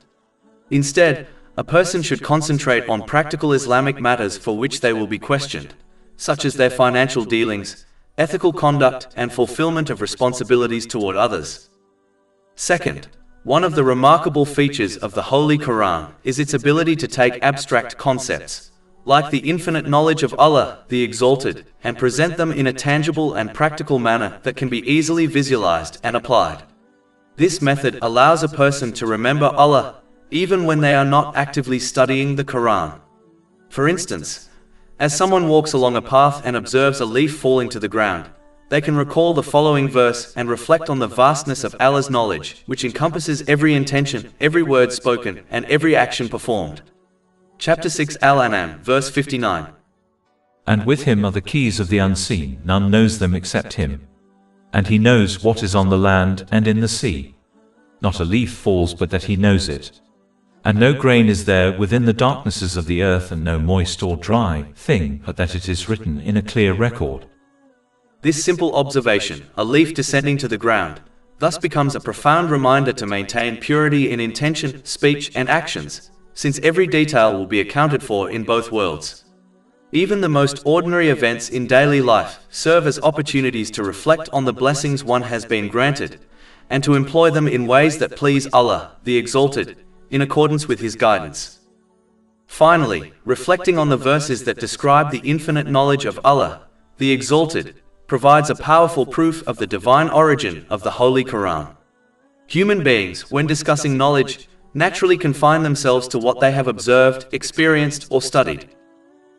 Instead, a person should concentrate on practical Islamic matters for which they will be questioned, such as their financial dealings, ethical conduct, and fulfillment of responsibilities toward others. Second, one of the remarkable features of the Holy Quran is its ability to take abstract concepts, like the infinite knowledge of Allah, the Exalted, and present them in a tangible and practical manner that can be easily visualized and applied. This method allows a person to remember Allah, even when they are not actively studying the Quran. For instance, as someone walks along a path and observes a leaf falling to the ground, they can recall the following verse and reflect on the vastness of Allah's knowledge, which encompasses every intention, every word spoken, and every action performed. Chapter 6, Al-An'am, verse 59. And with Him are the keys of the unseen, none knows them except Him. And He knows what is on the land and in the sea. Not a leaf falls but that He knows it. And no grain is there within the darknesses of the earth, and no moist or dry thing but that it is written in a clear record. This simple observation, a leaf descending to the ground, thus becomes a profound reminder to maintain purity in intention, speech, and actions, since every detail will be accounted for in both worlds. Even the most ordinary events in daily life serve as opportunities to reflect on the blessings one has been granted, and to employ them in ways that please Allah, the Exalted, in accordance with His guidance. Finally, reflecting on the verses that describe the infinite knowledge of Allah, the Exalted, provides a powerful proof of the divine origin of the Holy Quran. Human beings, when discussing knowledge, naturally confine themselves to what they have observed, experienced, or studied.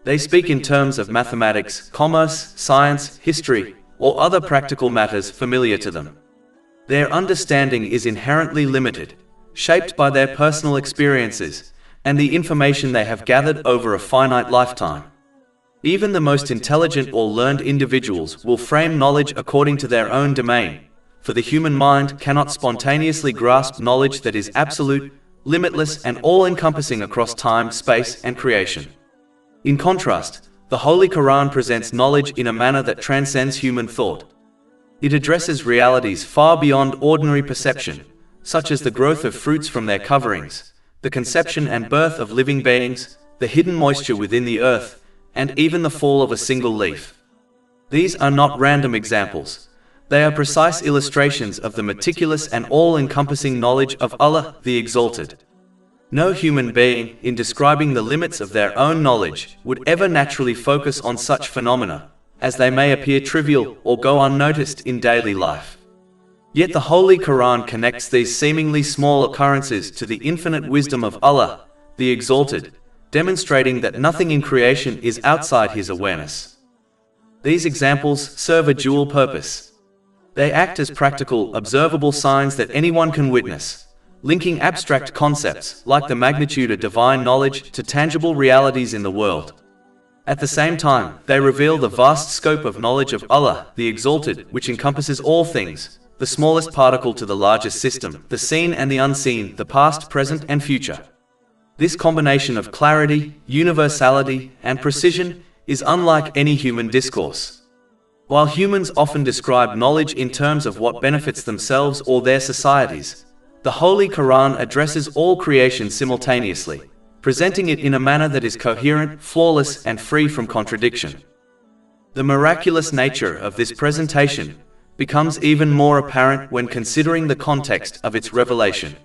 They speak in terms of mathematics, commerce, science, history, or other practical matters familiar to them. Their understanding is inherently limited, shaped by their personal experiences and the information they have gathered over a finite lifetime. Even the most intelligent or learned individuals will frame knowledge according to their own domain, for the human mind cannot spontaneously grasp knowledge that is absolute, limitless, and all-encompassing across time, space, and creation. In contrast, the Holy Quran presents knowledge in a manner that transcends human thought. It addresses realities far beyond ordinary perception, such as the growth of fruits from their coverings, the conception and birth of living beings, the hidden moisture within the earth, and even the fall of a single leaf. These are not random examples. They are precise illustrations of the meticulous and all-encompassing knowledge of Allah the Exalted. No human being, in describing the limits of their own knowledge, would ever naturally focus on such phenomena, as they may appear trivial or go unnoticed in daily life. Yet the Holy Quran connects these seemingly small occurrences to the infinite wisdom of Allah, the Exalted, demonstrating that nothing in creation is outside His awareness. These examples serve a dual purpose. They act as practical, observable signs that anyone can witness, linking abstract concepts, like the magnitude of divine knowledge, to tangible realities in the world. At the same time, they reveal the vast scope of knowledge of Allah, the Exalted, which encompasses all things, the smallest particle to the largest system, the seen and the unseen, the past, present, and future. This combination of clarity, universality, and precision is unlike any human discourse. While humans often describe knowledge in terms of what benefits themselves or their societies, the Holy Quran addresses all creation simultaneously, presenting it in a manner that is coherent, flawless, and free from contradiction. The miraculous nature of this presentation becomes even more apparent when considering the context of its revelation.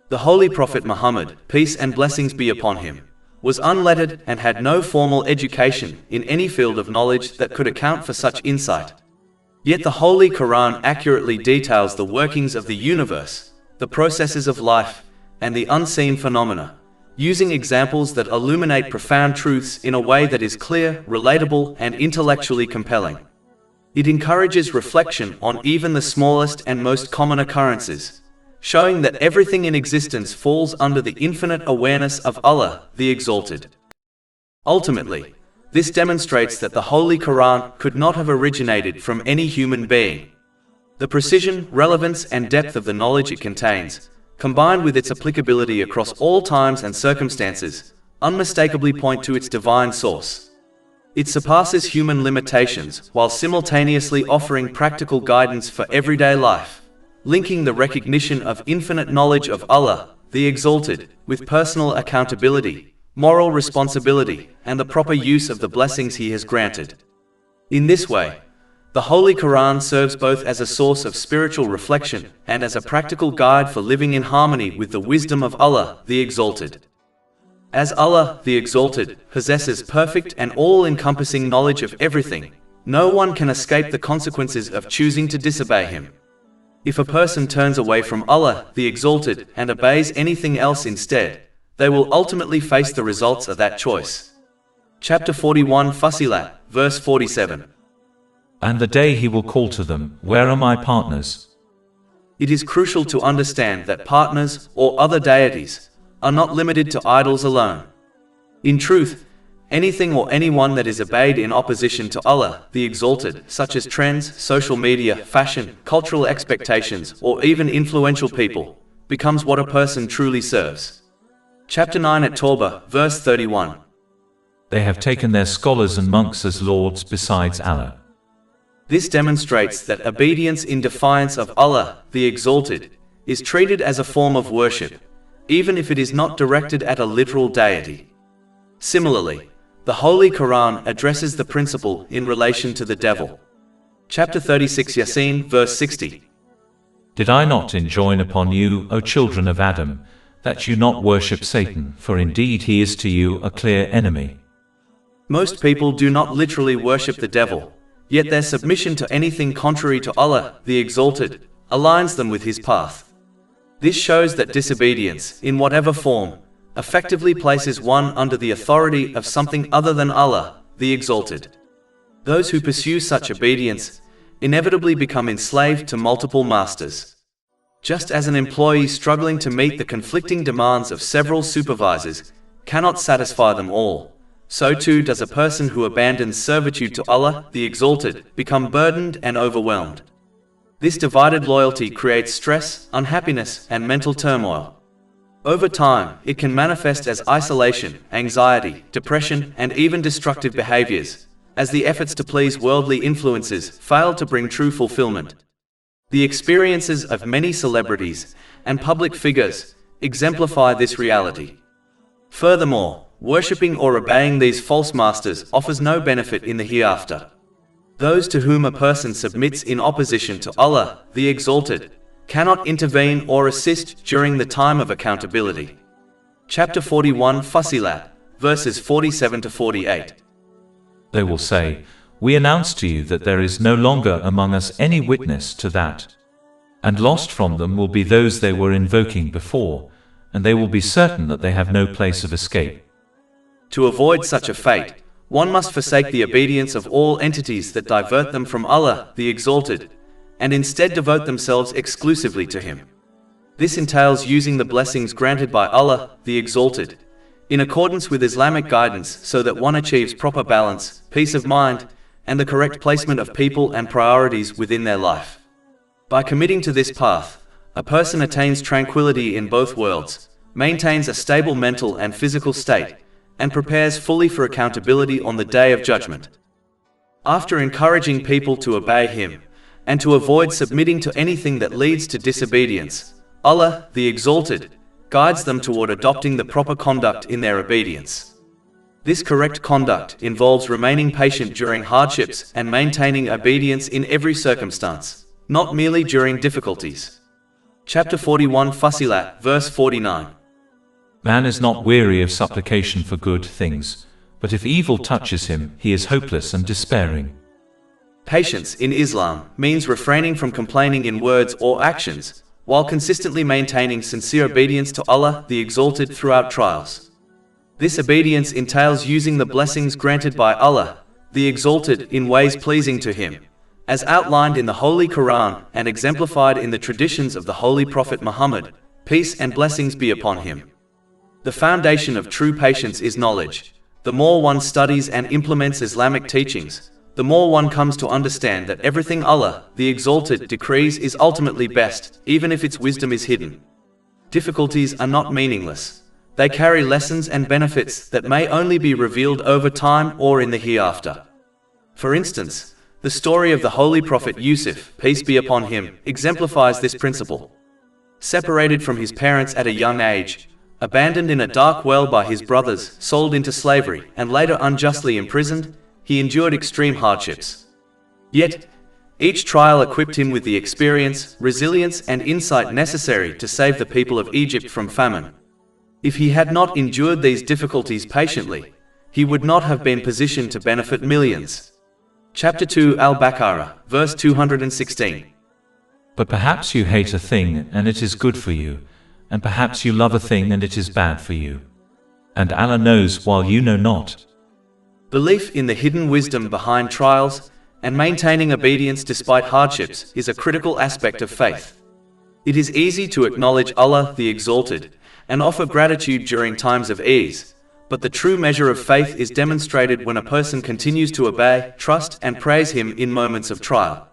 The Holy Prophet Muhammad, peace and blessings be upon him, was unlettered and had no formal education in any field of knowledge that could account for such insight. Yet the Holy Quran accurately details the workings of the universe, the processes of life, and the unseen phenomena, using examples that illuminate profound truths in a way that is clear, relatable, and intellectually compelling. It encourages reflection on even the smallest and most common occurrences, showing that everything in existence falls under the infinite awareness of Allah, the Exalted. Ultimately, this demonstrates that the Holy Quran could not have originated from any human being. The precision, relevance, and depth of the knowledge it contains, combined with its applicability across all times and circumstances, unmistakably point to its divine source. It surpasses human limitations while simultaneously offering practical guidance for everyday life, linking the recognition of infinite knowledge of Allah, the Exalted, with personal accountability, moral responsibility, and the proper use of the blessings He has granted. In this way, the Holy Quran serves both as a source of spiritual reflection and as a practical guide for living in harmony with the wisdom of Allah, the Exalted. As Allah, the Exalted, possesses perfect and all-encompassing knowledge of everything, no one can escape the consequences of choosing to disobey Him. If a person turns away from Allah, the Exalted, and obeys anything else instead, they will ultimately face the results of that choice. Chapter 41, Fussilat, verse 47. And the day He will call to them, where are my partners? It is crucial to understand that partners, or other deities, are not limited to idols alone. In truth, anything or anyone that is obeyed in opposition to Allah, the Exalted, such as trends, social media, fashion, cultural expectations, or even influential people, becomes what a person truly serves. Chapter 9 at Tawbah, verse 31. They have taken their scholars and monks as lords besides Allah. This demonstrates that obedience in defiance of Allah, the Exalted, is treated as a form of worship, even if it is not directed at a literal deity. Similarly, the Holy Quran addresses the principle in relation to the devil. Chapter 36 Yasin, verse 60. Did I not enjoin upon you, O children of Adam, that you not worship Satan, for indeed he is to you a clear enemy? Most people do not literally worship the devil, yet their submission to anything contrary to Allah, the Exalted, aligns them with his path. This shows that disobedience, in whatever form, effectively places one under the authority of something other than Allah, the Exalted. Those who pursue such obedience inevitably become enslaved to multiple masters. Just as an employee struggling to meet the conflicting demands of several supervisors cannot satisfy them all, so too does a person who abandons servitude to Allah, the Exalted, become burdened and overwhelmed. This divided loyalty creates stress, unhappiness, and mental turmoil. Over time, it can manifest as isolation, anxiety, depression, and even destructive behaviors, as the efforts to please worldly influences fail to bring true fulfillment. The experiences of many celebrities and public figures exemplify this reality. Furthermore, worshipping or obeying these false masters offers no benefit in the hereafter. Those to whom a person submits in opposition to Allah, the Exalted, cannot intervene or assist during the time of accountability. Chapter 41 Fussilat, verses 47 to 48. They will say, "We announce to you that there is no longer among us any witness to that." And lost from them will be those they were invoking before, and they will be certain that they have no place of escape. To avoid such a fate, one must forsake the obedience of all entities that divert them from Allah, the Exalted, and instead devote themselves exclusively to Him. This entails using the blessings granted by Allah, the Exalted, in accordance with Islamic guidance so that one achieves proper balance, peace of mind, and the correct placement of people and priorities within their life. By committing to this path, a person attains tranquility in both worlds, maintains a stable mental and physical state, and prepares fully for accountability on the Day of Judgment. After encouraging people to obey Him, and to avoid submitting to anything that leads to disobedience, Allah, the Exalted, guides them toward adopting the proper conduct in their obedience. This correct conduct involves remaining patient during hardships and maintaining obedience in every circumstance, not merely during difficulties. Chapter 41 Fussilat, verse 49. Man is not weary of supplication for good things, but if evil touches him, he is hopeless and despairing. Patience in Islam means refraining from complaining in words or actions, while consistently maintaining sincere obedience to Allah, the Exalted, throughout trials. This obedience entails using the blessings granted by Allah, the Exalted, in ways pleasing to Him, as outlined in the Holy Quran and exemplified in the traditions of the Holy Prophet Muhammad, peace and blessings be upon him. The foundation of true patience is knowledge. The more one studies and implements Islamic teachings, the more one comes to understand that everything Allah, the Exalted, decrees is ultimately best, even if its wisdom is hidden. Difficulties are not meaningless. They carry lessons and benefits that may only be revealed over time or in the hereafter. For instance, the story of the Holy Prophet Yusuf, peace be upon him, exemplifies this principle. Separated from his parents at a young age, abandoned in a dark well by his brothers, sold into slavery, and later unjustly imprisoned, he endured extreme hardships. Yet, each trial equipped him with the experience, resilience, and insight necessary to save the people of Egypt from famine. If he had not endured these difficulties patiently, he would not have been positioned to benefit millions. Chapter 2 Al-Baqarah, verse 216. But perhaps you hate a thing and it is good for you, and perhaps you love a thing and it is bad for you. And Allah knows while you know not. Belief in the hidden wisdom behind trials and maintaining obedience despite hardships is a critical aspect of faith. It is easy to acknowledge Allah, the Exalted, and offer gratitude during times of ease, but the true measure of faith is demonstrated when a person continues to obey, trust, and praise Him in moments of trial.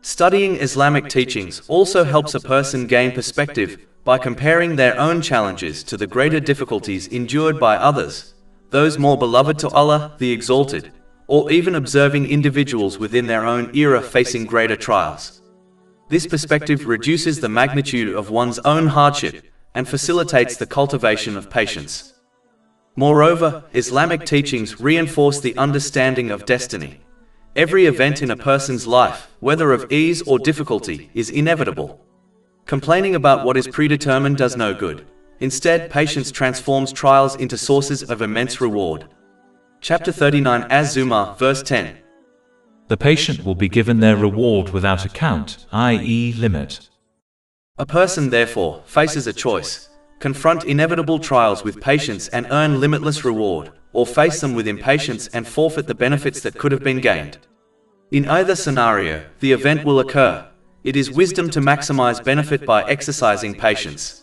Studying Islamic teachings also helps a person gain perspective by comparing their own challenges to the greater difficulties endured by others, those more beloved to Allah, the Exalted, or even observing individuals within their own era facing greater trials. This perspective reduces the magnitude of one's own hardship and facilitates the cultivation of patience. Moreover, Islamic teachings reinforce the understanding of destiny. Every event in a person's life, whether of ease or difficulty, is inevitable. Complaining about what is predetermined does no good. Instead, patience transforms trials into sources of immense reward. Chapter 39 Az-Zumar, verse 10. The patient will be given their reward without account, i.e. limit. A person, therefore, faces a choice: confront inevitable trials with patience and earn limitless reward, or face them with impatience and forfeit the benefits that could have been gained. In either scenario, the event will occur. It is wisdom to maximize benefit by exercising patience.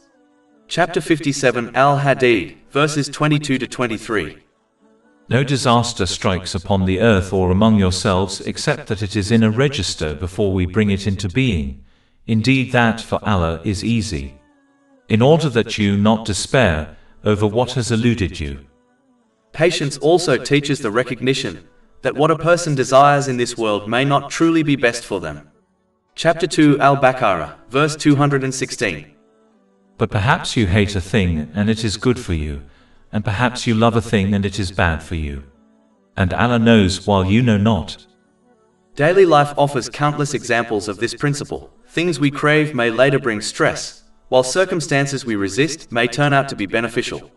Chapter 57 Al-Hadid, verses 22 to 23. No disaster strikes upon the earth or among yourselves except that it is in a register before we bring it into being. Indeed that for Allah is easy. In order that you not despair over what has eluded you. Patience also teaches the recognition that what a person desires in this world may not truly be best for them. Chapter 2 Al-Baqarah, verse 216. But perhaps you hate a thing and it is good for you, and perhaps you love a thing and it is bad for you. And Allah knows while you know not. Daily life offers countless examples of this principle. Things we crave may later bring stress, while circumstances we resist may turn out to be beneficial.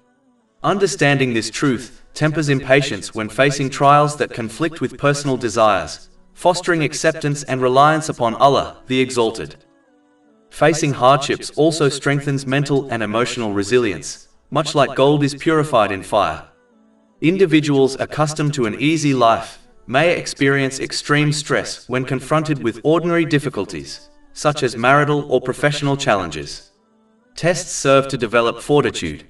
Understanding this truth tempers impatience when facing trials that conflict with personal desires, fostering acceptance and reliance upon Allah, the Exalted. Facing hardships also strengthens mental and emotional resilience, much like gold is purified in fire. Individuals accustomed to an easy life may experience extreme stress when confronted with ordinary difficulties, such as marital or professional challenges. Tests serve to develop fortitude,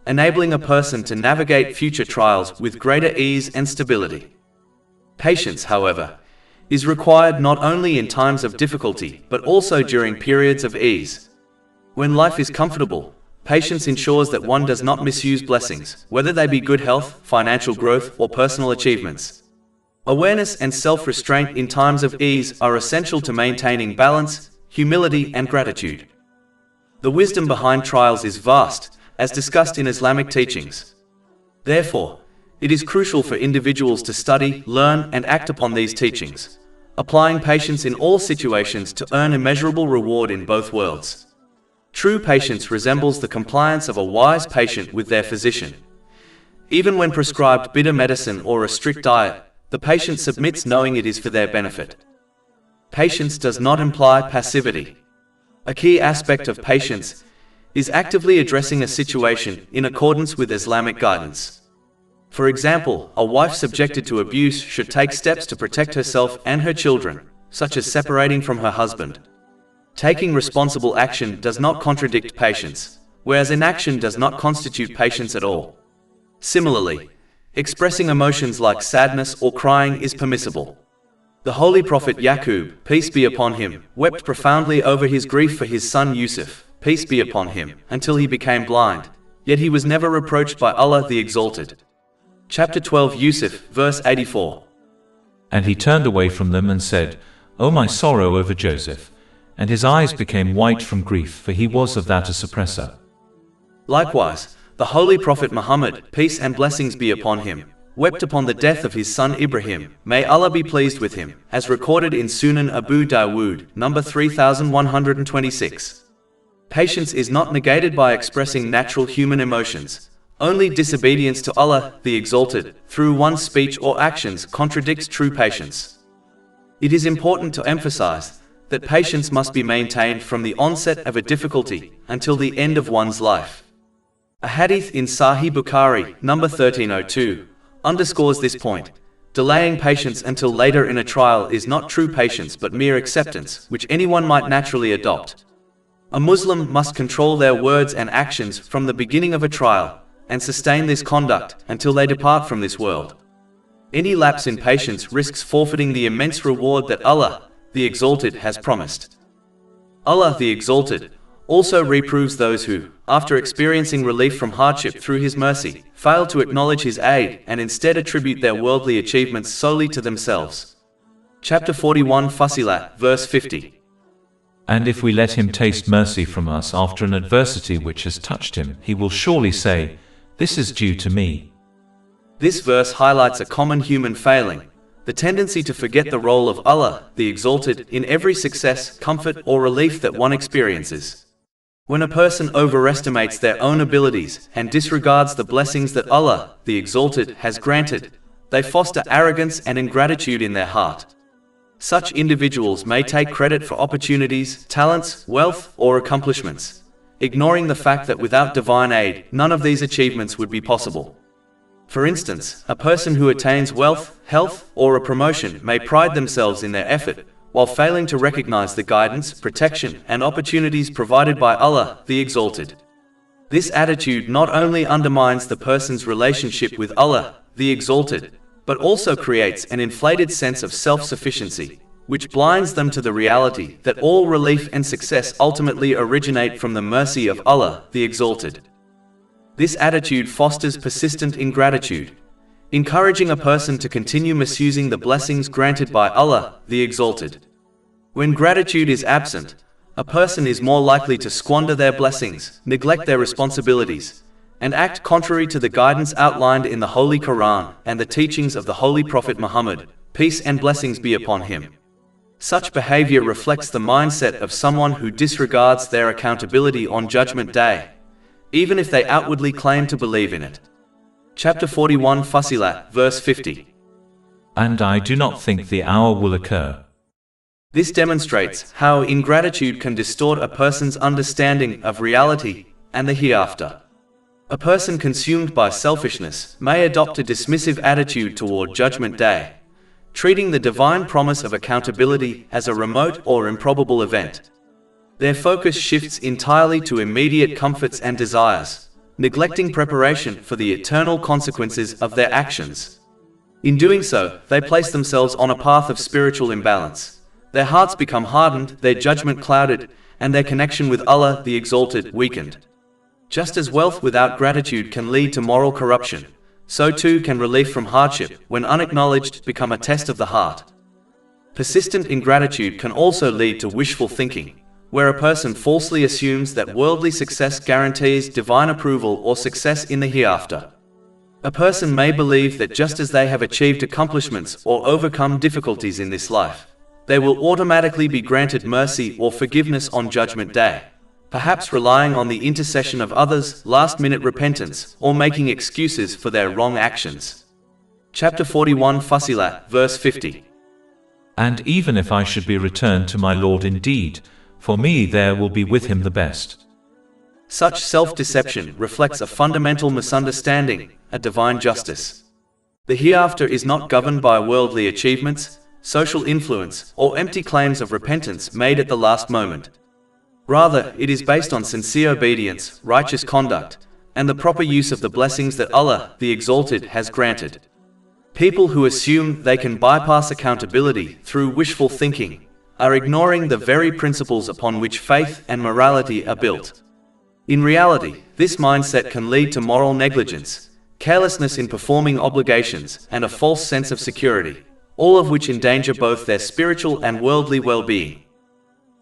enabling a person to navigate future trials with greater ease and stability. Patience, however, is required not only in times of difficulty but also during periods of ease. When life is comfortable, patience ensures that one does not misuse blessings, whether they be good health, financial growth, or personal achievements. Awareness and self-restraint in times of ease are essential to maintaining balance, humility, and gratitude. The wisdom behind trials is vast, as discussed in Islamic teachings. Therefore, it is crucial for individuals to study, learn, and act upon these teachings, applying patience in all situations to earn immeasurable reward in both worlds. True patience resembles the compliance of a wise patient with their physician. Even when prescribed bitter medicine or a strict diet, the patient submits knowing it is for their benefit. Patience does not imply passivity. A key aspect of patience is actively addressing a situation in accordance with Islamic guidance. For example, a wife subjected to abuse should take steps to protect herself and her children, such as separating from her husband. Taking responsible action does not contradict patience, whereas inaction does not constitute patience at all. Similarly, expressing emotions like sadness or crying is permissible. The Holy Prophet Yaqub, peace be upon him, wept profoundly over his grief for his son Yusuf, peace be upon him, until he became blind, yet he was never reproached by Allah the Exalted. Chapter 12 Yusuf, verse 84. And he turned away from them and said, O my sorrow over Joseph. And his eyes became white from grief, for he was of that a suppressor. Likewise, the Holy Prophet Muhammad, peace and blessings be upon him, wept upon the death of his son Ibrahim, may Allah be pleased with him, as recorded in Sunan Abu Dawood, number 3126. Patience is not negated by expressing natural human emotions. Only disobedience to Allah, the Exalted, through one's speech or actions contradicts true patience. It is important to emphasize that patience must be maintained from the onset of a difficulty until the end of one's life. A hadith in Sahih Bukhari, number 1302, underscores this point. Delaying patience until later in a trial is not true patience but mere acceptance, which anyone might naturally adopt. A Muslim must control their words and actions from the beginning of a trial, and sustain this conduct until they depart from this world. Any lapse in patience risks forfeiting the immense reward that Allah, the Exalted, has promised. Allah, the Exalted, also reproves those who, after experiencing relief from hardship through His mercy, fail to acknowledge His aid and instead attribute their worldly achievements solely to themselves. Chapter 41 Fussilat, verse 50. And if we let him taste mercy from us after an adversity which has touched him, he will surely say, This is due to me. This verse highlights a common human failing, the tendency to forget the role of Allah, the Exalted, in every success, comfort, or relief that one experiences. When a person overestimates their own abilities and disregards the blessings that Allah, the Exalted, has granted, they foster arrogance and ingratitude in their heart. Such individuals may take credit for opportunities, talents, wealth, or accomplishments, ignoring the fact that without divine aid, none of these achievements would be possible. For instance, a person who attains wealth, health, or a promotion may pride themselves in their effort, while failing to recognize the guidance, protection, and opportunities provided by Allah, the Exalted. This attitude not only undermines the person's relationship with Allah, the Exalted, but also creates an inflated sense of self-sufficiency, which blinds them to the reality that all relief and success ultimately originate from the mercy of Allah, the Exalted. This attitude fosters persistent ingratitude, encouraging a person to continue misusing the blessings granted by Allah, the Exalted. When gratitude is absent, a person is more likely to squander their blessings, neglect their responsibilities, and act contrary to the guidance outlined in the Holy Quran and the teachings of the Holy Prophet Muhammad, peace and blessings be upon him. Such behavior reflects the mindset of someone who disregards their accountability on Judgment Day, even if they outwardly claim to believe in it. Chapter 41 Fussilat, verse 50. And I do not think the hour will occur. This demonstrates how ingratitude can distort a person's understanding of reality and the hereafter. A person consumed by selfishness may adopt a dismissive attitude toward Judgment Day, treating the divine promise of accountability as a remote or improbable event. Their focus shifts entirely to immediate comforts and desires, neglecting preparation for the eternal consequences of their actions. In doing so, they place themselves on a path of spiritual imbalance. Their hearts become hardened, their judgment clouded, and their connection with Allah, the Exalted, weakened. Just as wealth without gratitude can lead to moral corruption, so too can relief from hardship, when unacknowledged, become a test of the heart. Persistent ingratitude can also lead to wishful thinking, where a person falsely assumes that worldly success guarantees divine approval or success in the hereafter. A person may believe that just as they have achieved accomplishments or overcome difficulties in this life, they will automatically be granted mercy or forgiveness on Judgment Day, perhaps relying on the intercession of others, last-minute repentance, or making excuses for their wrong actions. Chapter 41 Fussilat, verse 50. And even if I should be returned to my Lord indeed, for me there will be with him the best. Such self-deception reflects a fundamental misunderstanding of divine justice. The hereafter is not governed by worldly achievements, social influence, or empty claims of repentance made at the last moment. Rather, it is based on sincere obedience, righteous conduct, and the proper use of the blessings that Allah, the Exalted, has granted. People who assume they can bypass accountability through wishful thinking are ignoring the very principles upon which faith and morality are built. In reality, this mindset can lead to moral negligence, carelessness in performing obligations, and a false sense of security, all of which endanger both their spiritual and worldly well-being.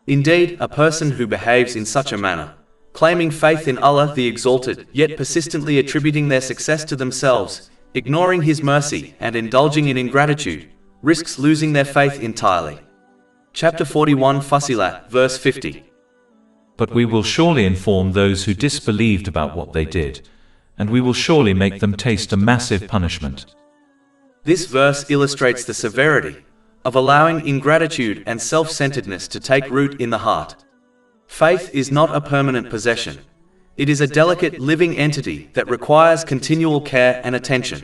Indeed, a person who behaves in such a manner, claiming faith in Allah the Exalted, yet persistently attributing their success to themselves, ignoring His mercy, and indulging in ingratitude, risks losing their faith entirely. Chapter 41 Fussilat, verse 50. But we will surely inform those who disbelieved about what they did, and we will surely make them taste a massive punishment. This verse illustrates the severity of allowing ingratitude and self-centeredness to take root in the heart. Faith is not a permanent possession. It is a delicate, living entity that requires continual care and attention.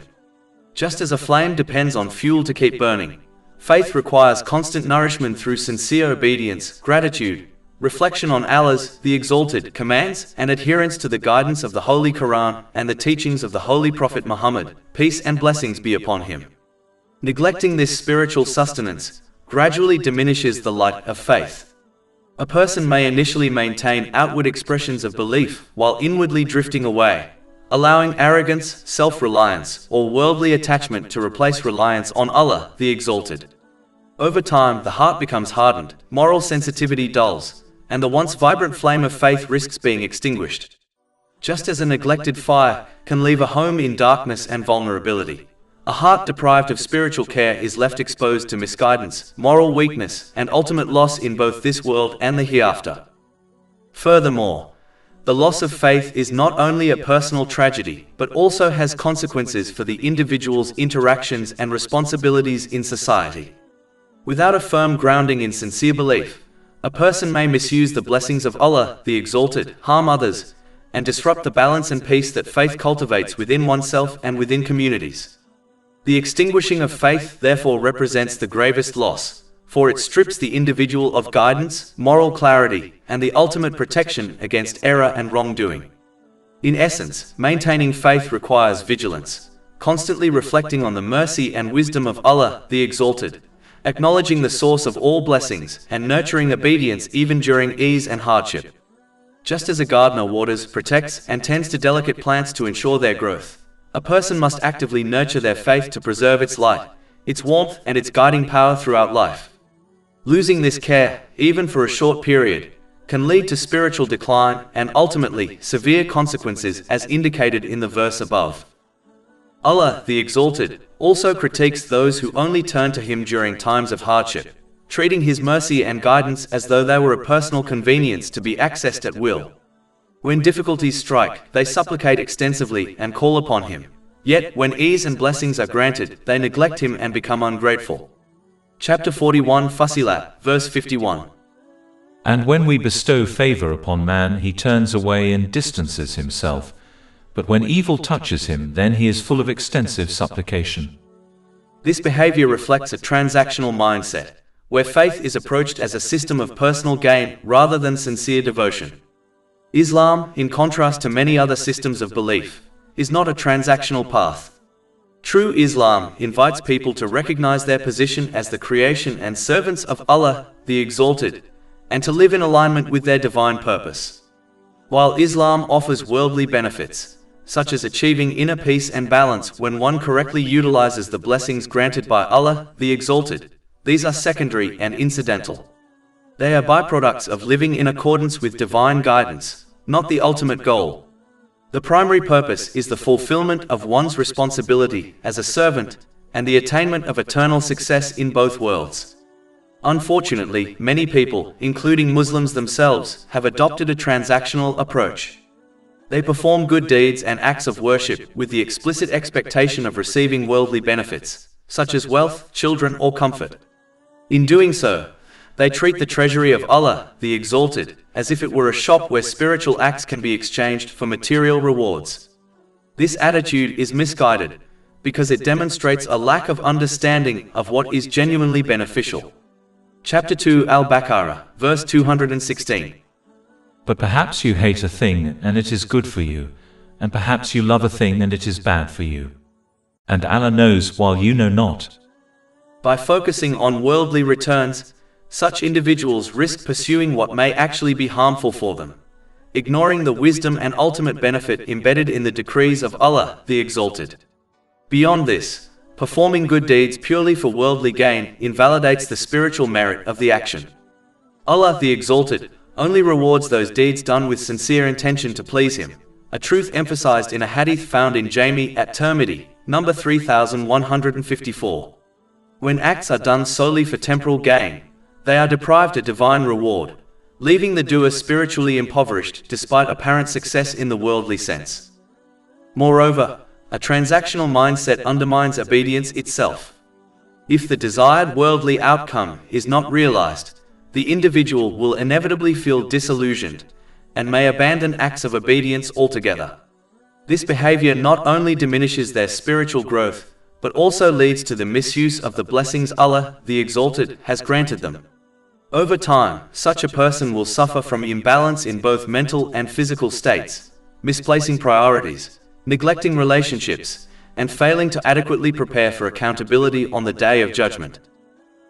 Just as a flame depends on fuel to keep burning, faith requires constant nourishment through sincere obedience, gratitude, reflection on Allah's, the Exalted, commands, and adherence to the guidance of the Holy Quran and the teachings of the Holy Prophet Muhammad, peace and blessings be upon him. Neglecting this spiritual sustenance gradually diminishes the light of faith. A person may initially maintain outward expressions of belief while inwardly drifting away, allowing arrogance, self-reliance, or worldly attachment to replace reliance on Allah, the Exalted. Over time, the heart becomes hardened, moral sensitivity dulls, and the once vibrant flame of faith risks being extinguished. Just as a neglected fire can leave a home in darkness and vulnerability, a heart deprived of spiritual care is left exposed to misguidance, moral weakness, and ultimate loss in both this world and the hereafter. Furthermore, the loss of faith is not only a personal tragedy, but also has consequences for the individual's interactions and responsibilities in society. Without a firm grounding in sincere belief, a person may misuse the blessings of Allah, the Exalted, harm others, and disrupt the balance and peace that faith cultivates within oneself and within communities. The extinguishing of faith therefore represents the gravest loss, for it strips the individual of guidance, moral clarity, and the ultimate protection against error and wrongdoing. In essence, maintaining faith requires vigilance, constantly reflecting on the mercy and wisdom of Allah, the Exalted, acknowledging the source of all blessings, and nurturing obedience even during ease and hardship. Just as a gardener waters, protects, and tends to delicate plants to ensure their growth, a person must actively nurture their faith to preserve its light, its warmth, and its guiding power throughout life. Losing this care, even for a short period, can lead to spiritual decline and ultimately severe consequences as indicated in the verse above. Allah, the Exalted, also critiques those who only turn to Him during times of hardship, treating His mercy and guidance as though they were a personal convenience to be accessed at will. When difficulties strike, they supplicate extensively and call upon Him. Yet, when ease and blessings are granted, they neglect Him and become ungrateful. Chapter 41, Fussilat, verse 51. And when we bestow favor upon man, he turns away and distances himself. But when evil touches him, then he is full of extensive supplication. This behavior reflects a transactional mindset, where faith is approached as a system of personal gain rather than sincere devotion. Islam, in contrast to many other systems of belief, is not a transactional path. True Islam invites people to recognize their position as the creation and servants of Allah, the Exalted, and to live in alignment with their divine purpose. While Islam offers worldly benefits, such as achieving inner peace and balance when one correctly utilizes the blessings granted by Allah, the Exalted, these are secondary and incidental. They are byproducts of living in accordance with divine guidance, not the ultimate goal. The primary purpose is the fulfillment of one's responsibility as a servant and the attainment of eternal success in both worlds. Unfortunately, many people, including Muslims themselves, have adopted a transactional approach. They perform good deeds and acts of worship with the explicit expectation of receiving worldly benefits, such as wealth, children, or comfort. In doing so, they treat the treasury of Allah, the Exalted, as if it were a shop where spiritual acts can be exchanged for material rewards. This attitude is misguided because it demonstrates a lack of understanding of what is genuinely beneficial. Chapter 2, Al-Baqarah, verse 216. But perhaps you hate a thing and it is good for you, and perhaps you love a thing and it is bad for you. And Allah knows while you know not. By focusing on worldly returns, such individuals risk pursuing what may actually be harmful for them, ignoring the wisdom and ultimate benefit embedded in the decrees of Allah, the Exalted. Beyond this, performing good deeds purely for worldly gain invalidates the spiritual merit of the action. Allah, the Exalted, only rewards those deeds done with sincere intention to please Him, a truth emphasized in a hadith found in Jami at Tirmidhi, number 3154. When acts are done solely for temporal gain, they are deprived of divine reward, leaving the doer spiritually impoverished despite apparent success in the worldly sense. Moreover, a transactional mindset undermines obedience itself. If the desired worldly outcome is not realized, the individual will inevitably feel disillusioned and may abandon acts of obedience altogether. This behavior not only diminishes their spiritual growth, but also leads to the misuse of the blessings Allah, the Exalted, has granted them. Over time, such a person will suffer from imbalance in both mental and physical states, misplacing priorities, neglecting relationships, and failing to adequately prepare for accountability on the Day of Judgment.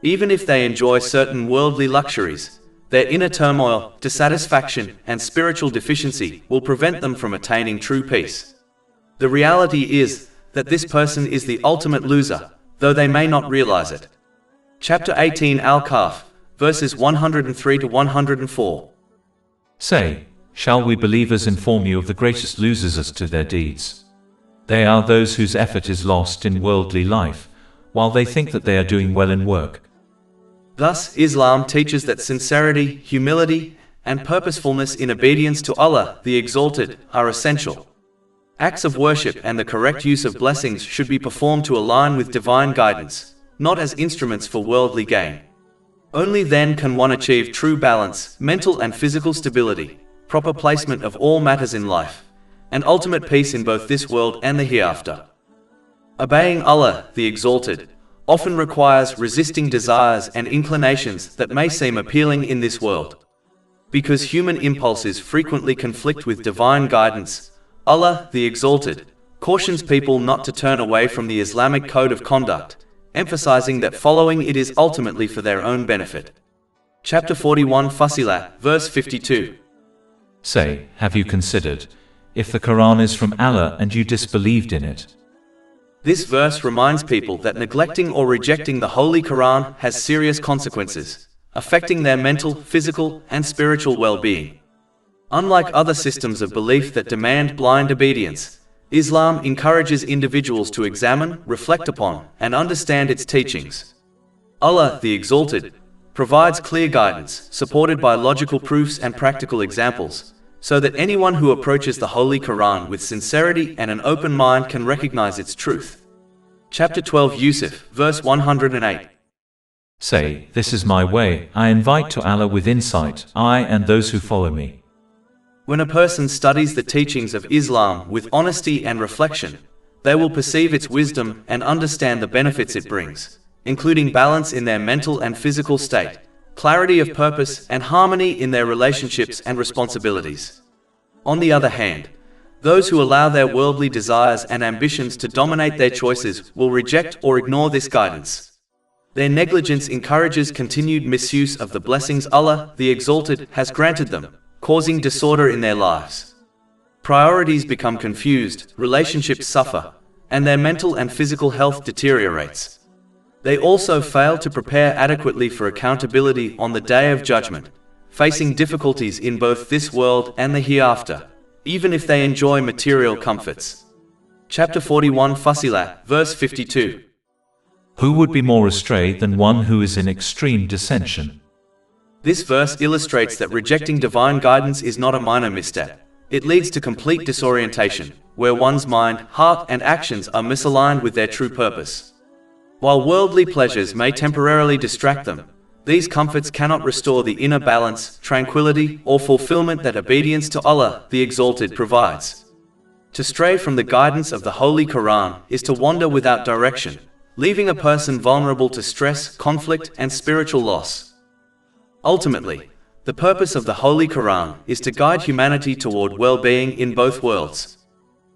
Even if they enjoy certain worldly luxuries, their inner turmoil, dissatisfaction, and spiritual deficiency will prevent them from attaining true peace. The reality is that this person is the ultimate loser, though they may not realize it. Chapter 18, Al-Kahf, verses 103 to 104. Say, shall we believers inform you of the greatest losers as to their deeds? They are those whose effort is lost in worldly life, while they think that they are doing well in work. Thus, Islam teaches that sincerity, humility, and purposefulness in obedience to Allah, the Exalted, are essential. Acts of worship and the correct use of blessings should be performed to align with divine guidance, not as instruments for worldly gain. Only then can one achieve true balance, mental and physical stability, proper placement of all matters in life, and ultimate peace in both this world and the hereafter. Obeying Allah, the Exalted, often requires resisting desires and inclinations that may seem appealing in this world. Because human impulses frequently conflict with divine guidance, Allah, the Exalted, cautions people not to turn away from the Islamic code of conduct, emphasizing that following it is ultimately for their own benefit. Chapter 41 Fussilat, verse 52. Say, have you considered, if the Quran is from Allah and you disbelieved in it? This verse reminds people that neglecting or rejecting the Holy Quran has serious consequences, affecting their mental, physical, and spiritual well-being. Unlike other systems of belief that demand blind obedience, Islam encourages individuals to examine, reflect upon, and understand its teachings. Allah, the Exalted, provides clear guidance, supported by logical proofs and practical examples, so that anyone who approaches the Holy Quran with sincerity and an open mind can recognize its truth. Chapter 12 Yusuf, verse 108. Say, this is my way, I invite to Allah with insight, I and those who follow me. When a person studies the teachings of Islam with honesty and reflection, they will perceive its wisdom and understand the benefits it brings, including balance in their mental and physical state, clarity of purpose, and harmony in their relationships and responsibilities. On the other hand, those who allow their worldly desires and ambitions to dominate their choices will reject or ignore this guidance. Their negligence encourages continued misuse of the blessings Allah, the Exalted, has granted them, causing disorder in their lives. Priorities become confused, relationships suffer, and their mental and physical health deteriorates. They also fail to prepare adequately for accountability on the Day of Judgment, facing difficulties in both this world and the hereafter, even if they enjoy material comforts. Chapter 41 Fussilat, verse 52. Who would be more astray than one who is in extreme dissension? This verse illustrates that rejecting divine guidance is not a minor misstep. It leads to complete disorientation, where one's mind, heart, and actions are misaligned with their true purpose. While worldly pleasures may temporarily distract them, these comforts cannot restore the inner balance, tranquility, or fulfillment that obedience to Allah, the Exalted, provides. To stray from the guidance of the Holy Quran is to wander without direction, leaving a person vulnerable to stress, conflict, and spiritual loss. Ultimately, the purpose of the Holy Quran is to guide humanity toward well-being in both worlds.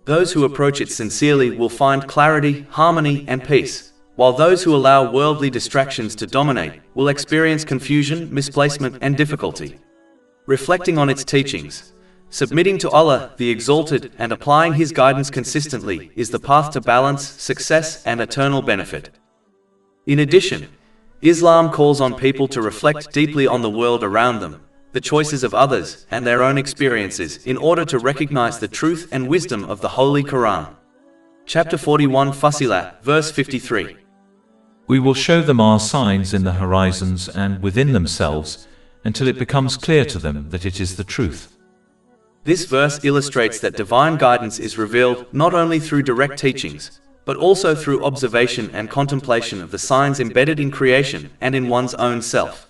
Those who approach it sincerely will find clarity, harmony, and peace, while those who allow worldly distractions to dominate will experience confusion, misplacement, and difficulty. Reflecting on its teachings, submitting to Allah, the Exalted, and applying His guidance consistently is the path to balance, success, and eternal benefit. In addition, Islam calls on people to reflect deeply on the world around them, the choices of others, and their own experiences in order to recognize the truth and wisdom of the Holy Quran. Chapter 41 Fussilat, verse 53. We will show them our signs in the horizons and within themselves, until it becomes clear to them that it is the truth. This verse illustrates that divine guidance is revealed not only through direct teachings, but also through observation and contemplation of the signs embedded in creation and in one's own self.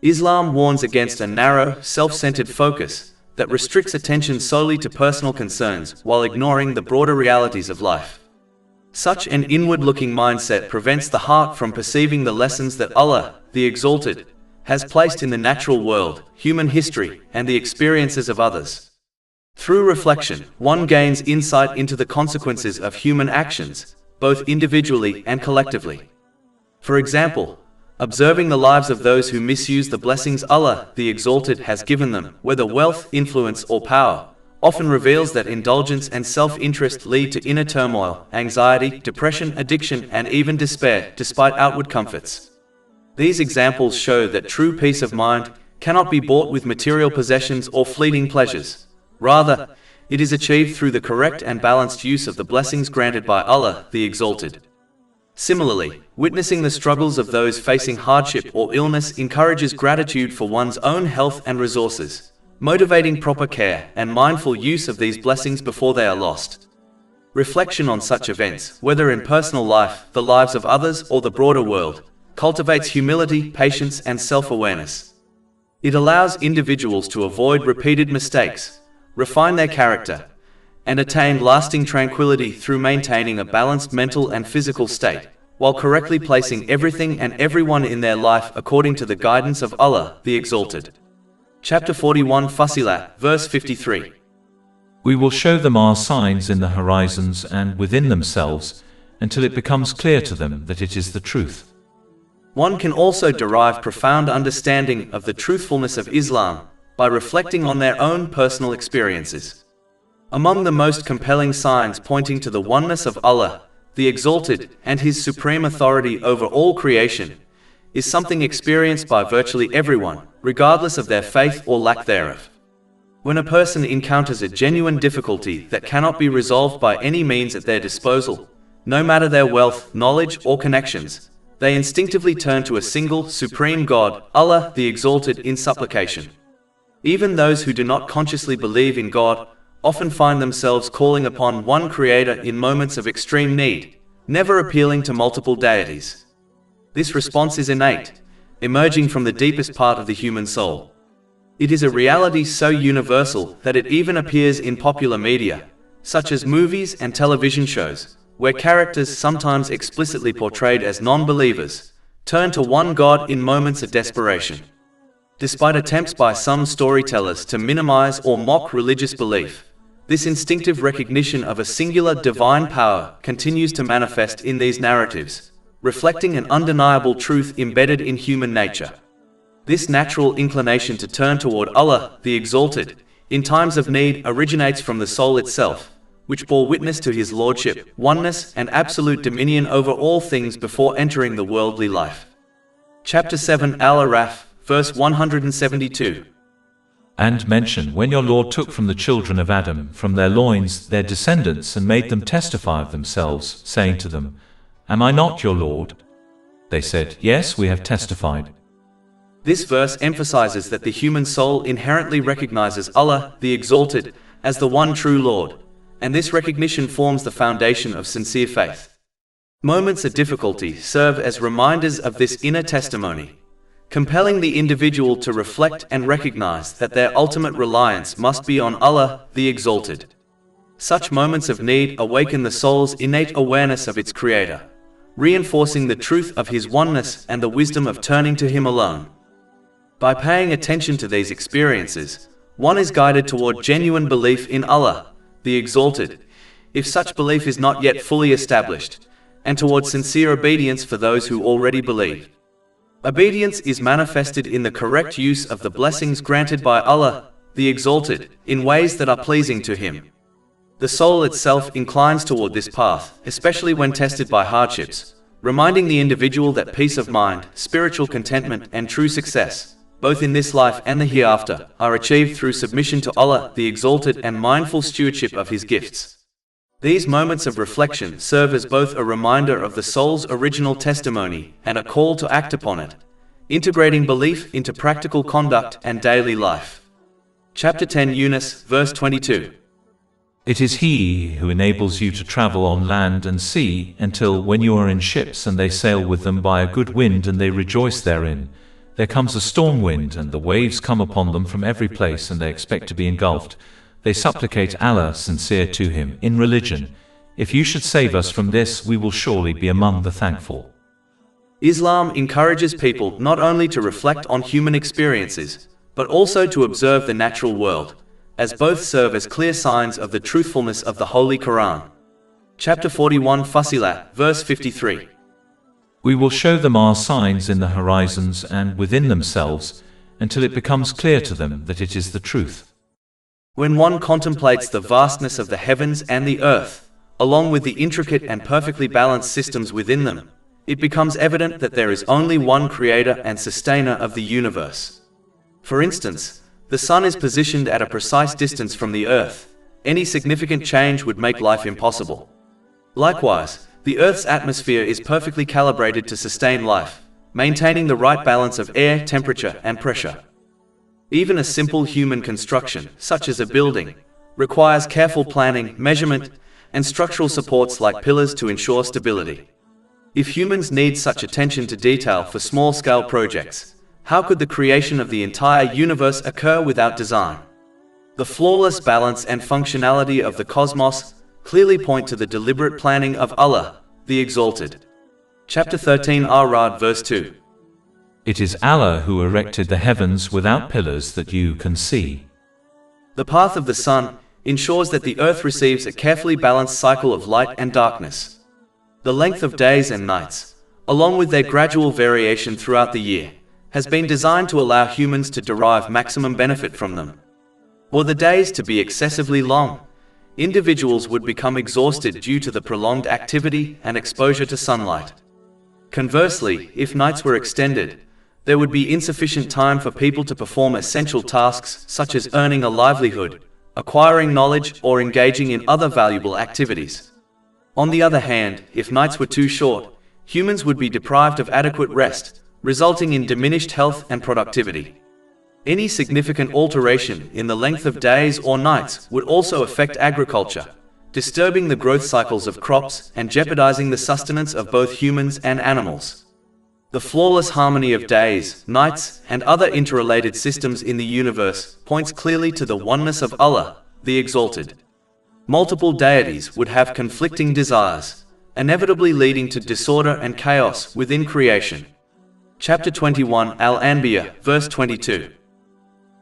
Islam warns against a narrow, self-centered focus that restricts attention solely to personal concerns while ignoring the broader realities of life. Such an inward-looking mindset prevents the heart from perceiving the lessons that Allah, the Exalted, has placed in the natural world, human history, and the experiences of others. Through reflection, one gains insight into the consequences of human actions, both individually and collectively. For example, observing the lives of those who misuse the blessings Allah, the Exalted, has given them, whether wealth, influence, or power, often reveals that indulgence and self-interest lead to inner turmoil, anxiety, depression, addiction, and even despair, despite outward comforts. These examples show that true peace of mind cannot be bought with material possessions or fleeting pleasures. Rather, it is achieved through the correct and balanced use of the blessings granted by Allah, the Exalted. Similarly, witnessing the struggles of those facing hardship or illness encourages gratitude for one's own health and resources, motivating proper care and mindful use of these blessings before they are lost. Reflection on such events, whether in personal life, the lives of others, or the broader world, cultivates humility, patience, and self-awareness. It allows individuals to avoid repeated mistakes, refine their character, and attain lasting tranquility through maintaining a balanced mental and physical state, while correctly placing everything and everyone in their life according to the guidance of Allah, the Exalted. Chapter 41 Fussilat, verse 53. We will show them our signs in the horizons and within themselves, until it becomes clear to them that it is the truth. One can also derive profound understanding of the truthfulness of Islam by reflecting on their own personal experiences. Among the most compelling signs pointing to the oneness of Allah, the Exalted, and His supreme authority over all creation, is something experienced by virtually everyone, regardless of their faith or lack thereof. When a person encounters a genuine difficulty that cannot be resolved by any means at their disposal, no matter their wealth, knowledge, or connections, they instinctively turn to a single, supreme God, Allah, the Exalted, in supplication. Even those who do not consciously believe in God often find themselves calling upon one Creator in moments of extreme need, never appealing to multiple deities. This response is innate, emerging from the deepest part of the human soul. It is a reality so universal that it even appears in popular media, such as movies and television shows, where characters sometimes explicitly portrayed as non-believers turn to one God in moments of desperation. Despite attempts by some storytellers to minimize or mock religious belief, this instinctive recognition of a singular divine power continues to manifest in these narratives, reflecting an undeniable truth embedded in human nature. This natural inclination to turn toward Allah, the Exalted, in times of need originates from the soul itself, which bore witness to His lordship, oneness, and absolute dominion over all things before entering the worldly life. Chapter 7 Al-Araf, verse 172. And mention when your Lord took from the children of Adam, from their loins, their descendants, and made them testify of themselves, saying to them, Am I not your Lord? They said, Yes, we have testified. This verse emphasizes that the human soul inherently recognizes Allah, the Exalted, as the one true Lord, and this recognition forms the foundation of sincere faith. Moments of difficulty serve as reminders of this inner testimony, compelling the individual to reflect and recognize that their ultimate reliance must be on Allah, the Exalted. Such moments of need awaken the soul's innate awareness of its Creator, reinforcing the truth of His oneness and the wisdom of turning to Him alone. By paying attention to these experiences, one is guided toward genuine belief in Allah, the Exalted, if such belief is not yet fully established, and toward sincere obedience for those who already believe. Obedience is manifested in the correct use of the blessings granted by Allah, the Exalted, in ways that are pleasing to Him. The soul itself inclines toward this path, especially when tested by hardships, reminding the individual that peace of mind, spiritual contentment, and true success, both in this life and the hereafter, are achieved through submission to Allah, the Exalted, and mindful stewardship of His gifts. These moments of reflection serve as both a reminder of the soul's original testimony and a call to act upon it, integrating belief into practical conduct and daily life. Chapter 10 Yunus, verse 22. It is He who enables you to travel on land and sea, until when you are in ships and they sail with them by a good wind and they rejoice therein, there comes a storm wind and the waves come upon them from every place and they expect to be engulfed. They supplicate Allah sincere to Him in religion, If you should save us from this, we will surely be among the thankful. Islam encourages people not only to reflect on human experiences, but also to observe the natural world, as both serve as clear signs of the truthfulness of the Holy Quran. Chapter 41 Fussilat, verse 53. We will show them our signs in the horizons and within themselves, until it becomes clear to them that it is the truth. When one contemplates the vastness of the heavens and the earth, along with the intricate and perfectly balanced systems within them, it becomes evident that there is only one creator and sustainer of the universe. For instance, the sun is positioned at a precise distance from the earth. Any significant change would make life impossible. Likewise, the earth's atmosphere is perfectly calibrated to sustain life, maintaining the right balance of air, temperature, and pressure. Even a simple human construction, such as a building, requires careful planning, measurement, and structural supports like pillars to ensure stability. If humans need such attention to detail for small-scale projects, how could the creation of the entire universe occur without design? The flawless balance and functionality of the cosmos clearly point to the deliberate planning of Allah, the Exalted. Chapter 13 Ar-Ra'd verse 2. It is Allah who erected the heavens without pillars that you can see. The path of the sun ensures that the earth receives a carefully balanced cycle of light and darkness. The length of days and nights, along with their gradual variation throughout the year, has been designed to allow humans to derive maximum benefit from them. Were the days to be excessively long, individuals would become exhausted due to the prolonged activity and exposure to sunlight. Conversely, if nights were extended, there would be insufficient time for people to perform essential tasks such as earning a livelihood, acquiring knowledge, or engaging in other valuable activities. On the other hand, if nights were too short, humans would be deprived of adequate rest, resulting in diminished health and productivity. Any significant alteration in the length of days or nights would also affect agriculture, disturbing the growth cycles of crops and jeopardizing the sustenance of both humans and animals. The flawless harmony of days, nights, and other interrelated systems in the universe points clearly to the oneness of Allah, the Exalted. Multiple deities would have conflicting desires, inevitably leading to disorder and chaos within creation. Chapter 21 Al-Anbiya, verse 22.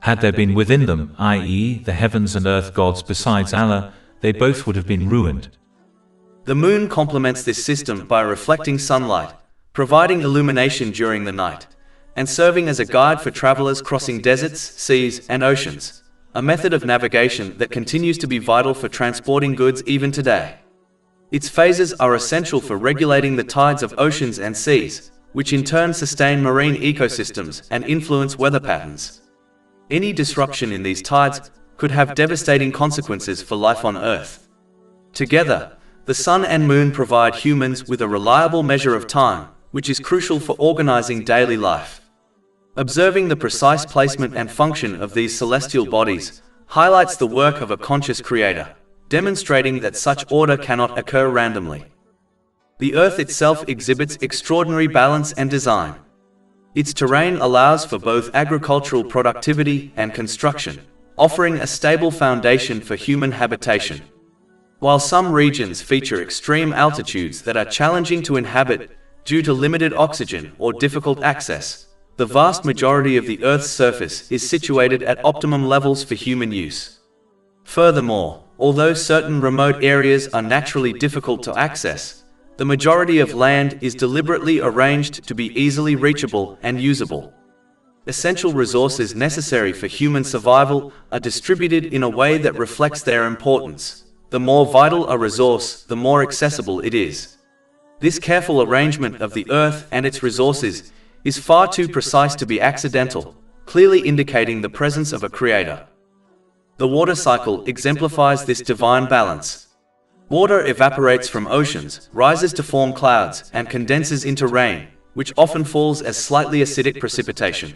Had there been within them, i.e., the heavens and earth gods besides Allah, they both would have been ruined. The moon complements this system by reflecting sunlight, providing illumination during the night, and serving as a guide for travelers crossing deserts, seas, and oceans, a method of navigation that continues to be vital for transporting goods even today. Its phases are essential for regulating the tides of oceans and seas, which in turn sustain marine ecosystems and influence weather patterns. Any disruption in these tides could have devastating consequences for life on Earth. Together, the sun and moon provide humans with a reliable measure of time, which is crucial for organizing daily life. Observing the precise placement and function of these celestial bodies highlights the work of a conscious creator, demonstrating that such order cannot occur randomly. The Earth itself exhibits extraordinary balance and design. Its terrain allows for both agricultural productivity and construction, offering a stable foundation for human habitation. While some regions feature extreme altitudes that are challenging to inhabit due to limited oxygen or difficult access, the vast majority of the Earth's surface is situated at optimum levels for human use. Furthermore, although certain remote areas are naturally difficult to access, the majority of land is deliberately arranged to be easily reachable and usable. Essential resources necessary for human survival are distributed in a way that reflects their importance. The more vital a resource, the more accessible it is. This careful arrangement of the Earth and its resources is far too precise to be accidental, clearly indicating the presence of a creator. The water cycle exemplifies this divine balance. Water evaporates from oceans, rises to form clouds, and condenses into rain, which often falls as slightly acidic precipitation.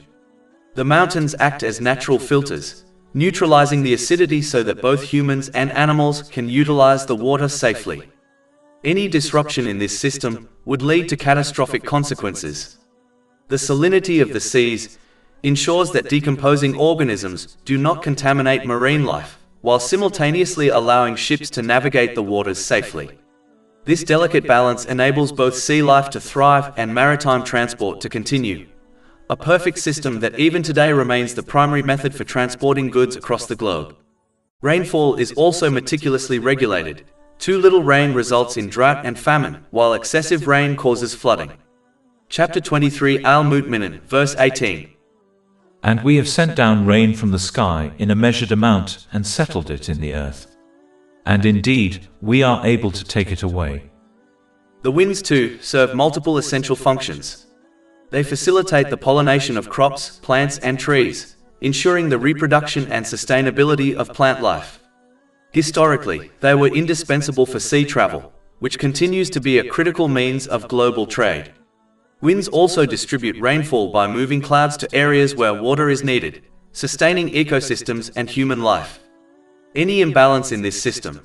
The mountains act as natural filters, neutralizing the acidity so that both humans and animals can utilize the water safely. Any disruption in this system would lead to catastrophic consequences. The salinity of the seas ensures that decomposing organisms do not contaminate marine life, while simultaneously allowing ships to navigate the waters safely. This delicate balance enables both sea life to thrive and maritime transport to continue, a perfect system that even today remains the primary method for transporting goods across the globe. Rainfall is also meticulously regulated. Too little rain results in drought and famine, while excessive rain causes flooding. Chapter 23 Al-Mu'minun, verse 18. And we have sent down rain from the sky in a measured amount and settled it in the earth. And indeed, we are able to take it away. The winds too serve multiple essential functions. They facilitate the pollination of crops, plants, and trees, ensuring the reproduction and sustainability of plant life. Historically, they were indispensable for sea travel, which continues to be a critical means of global trade. Winds also distribute rainfall by moving clouds to areas where water is needed, sustaining ecosystems and human life. Any imbalance in this system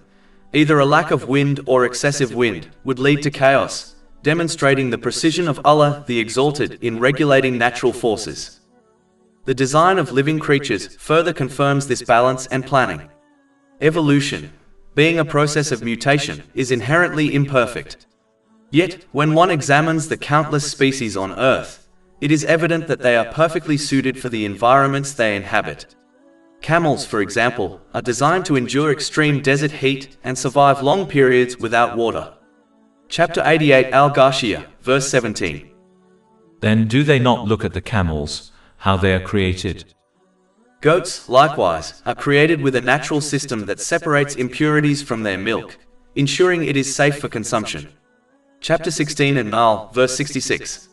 Either a lack of wind or excessive wind would lead to chaos, demonstrating the precision of Allah the Exalted in regulating natural forces. The design of living creatures further confirms this balance and planning. Evolution, being a process of mutation, is inherently imperfect. Yet, when one examines the countless species on Earth, it is evident that they are perfectly suited for the environments they inhabit. Camels, for example, are designed to endure extreme desert heat and survive long periods without water. Chapter 88 Al-Ghashiyah, verse 17. Then do they not look at the camels, how they are created? Goats, likewise, are created with a natural system that separates impurities from their milk, ensuring it is safe for consumption. Chapter 16 An-Nahl, verse 66.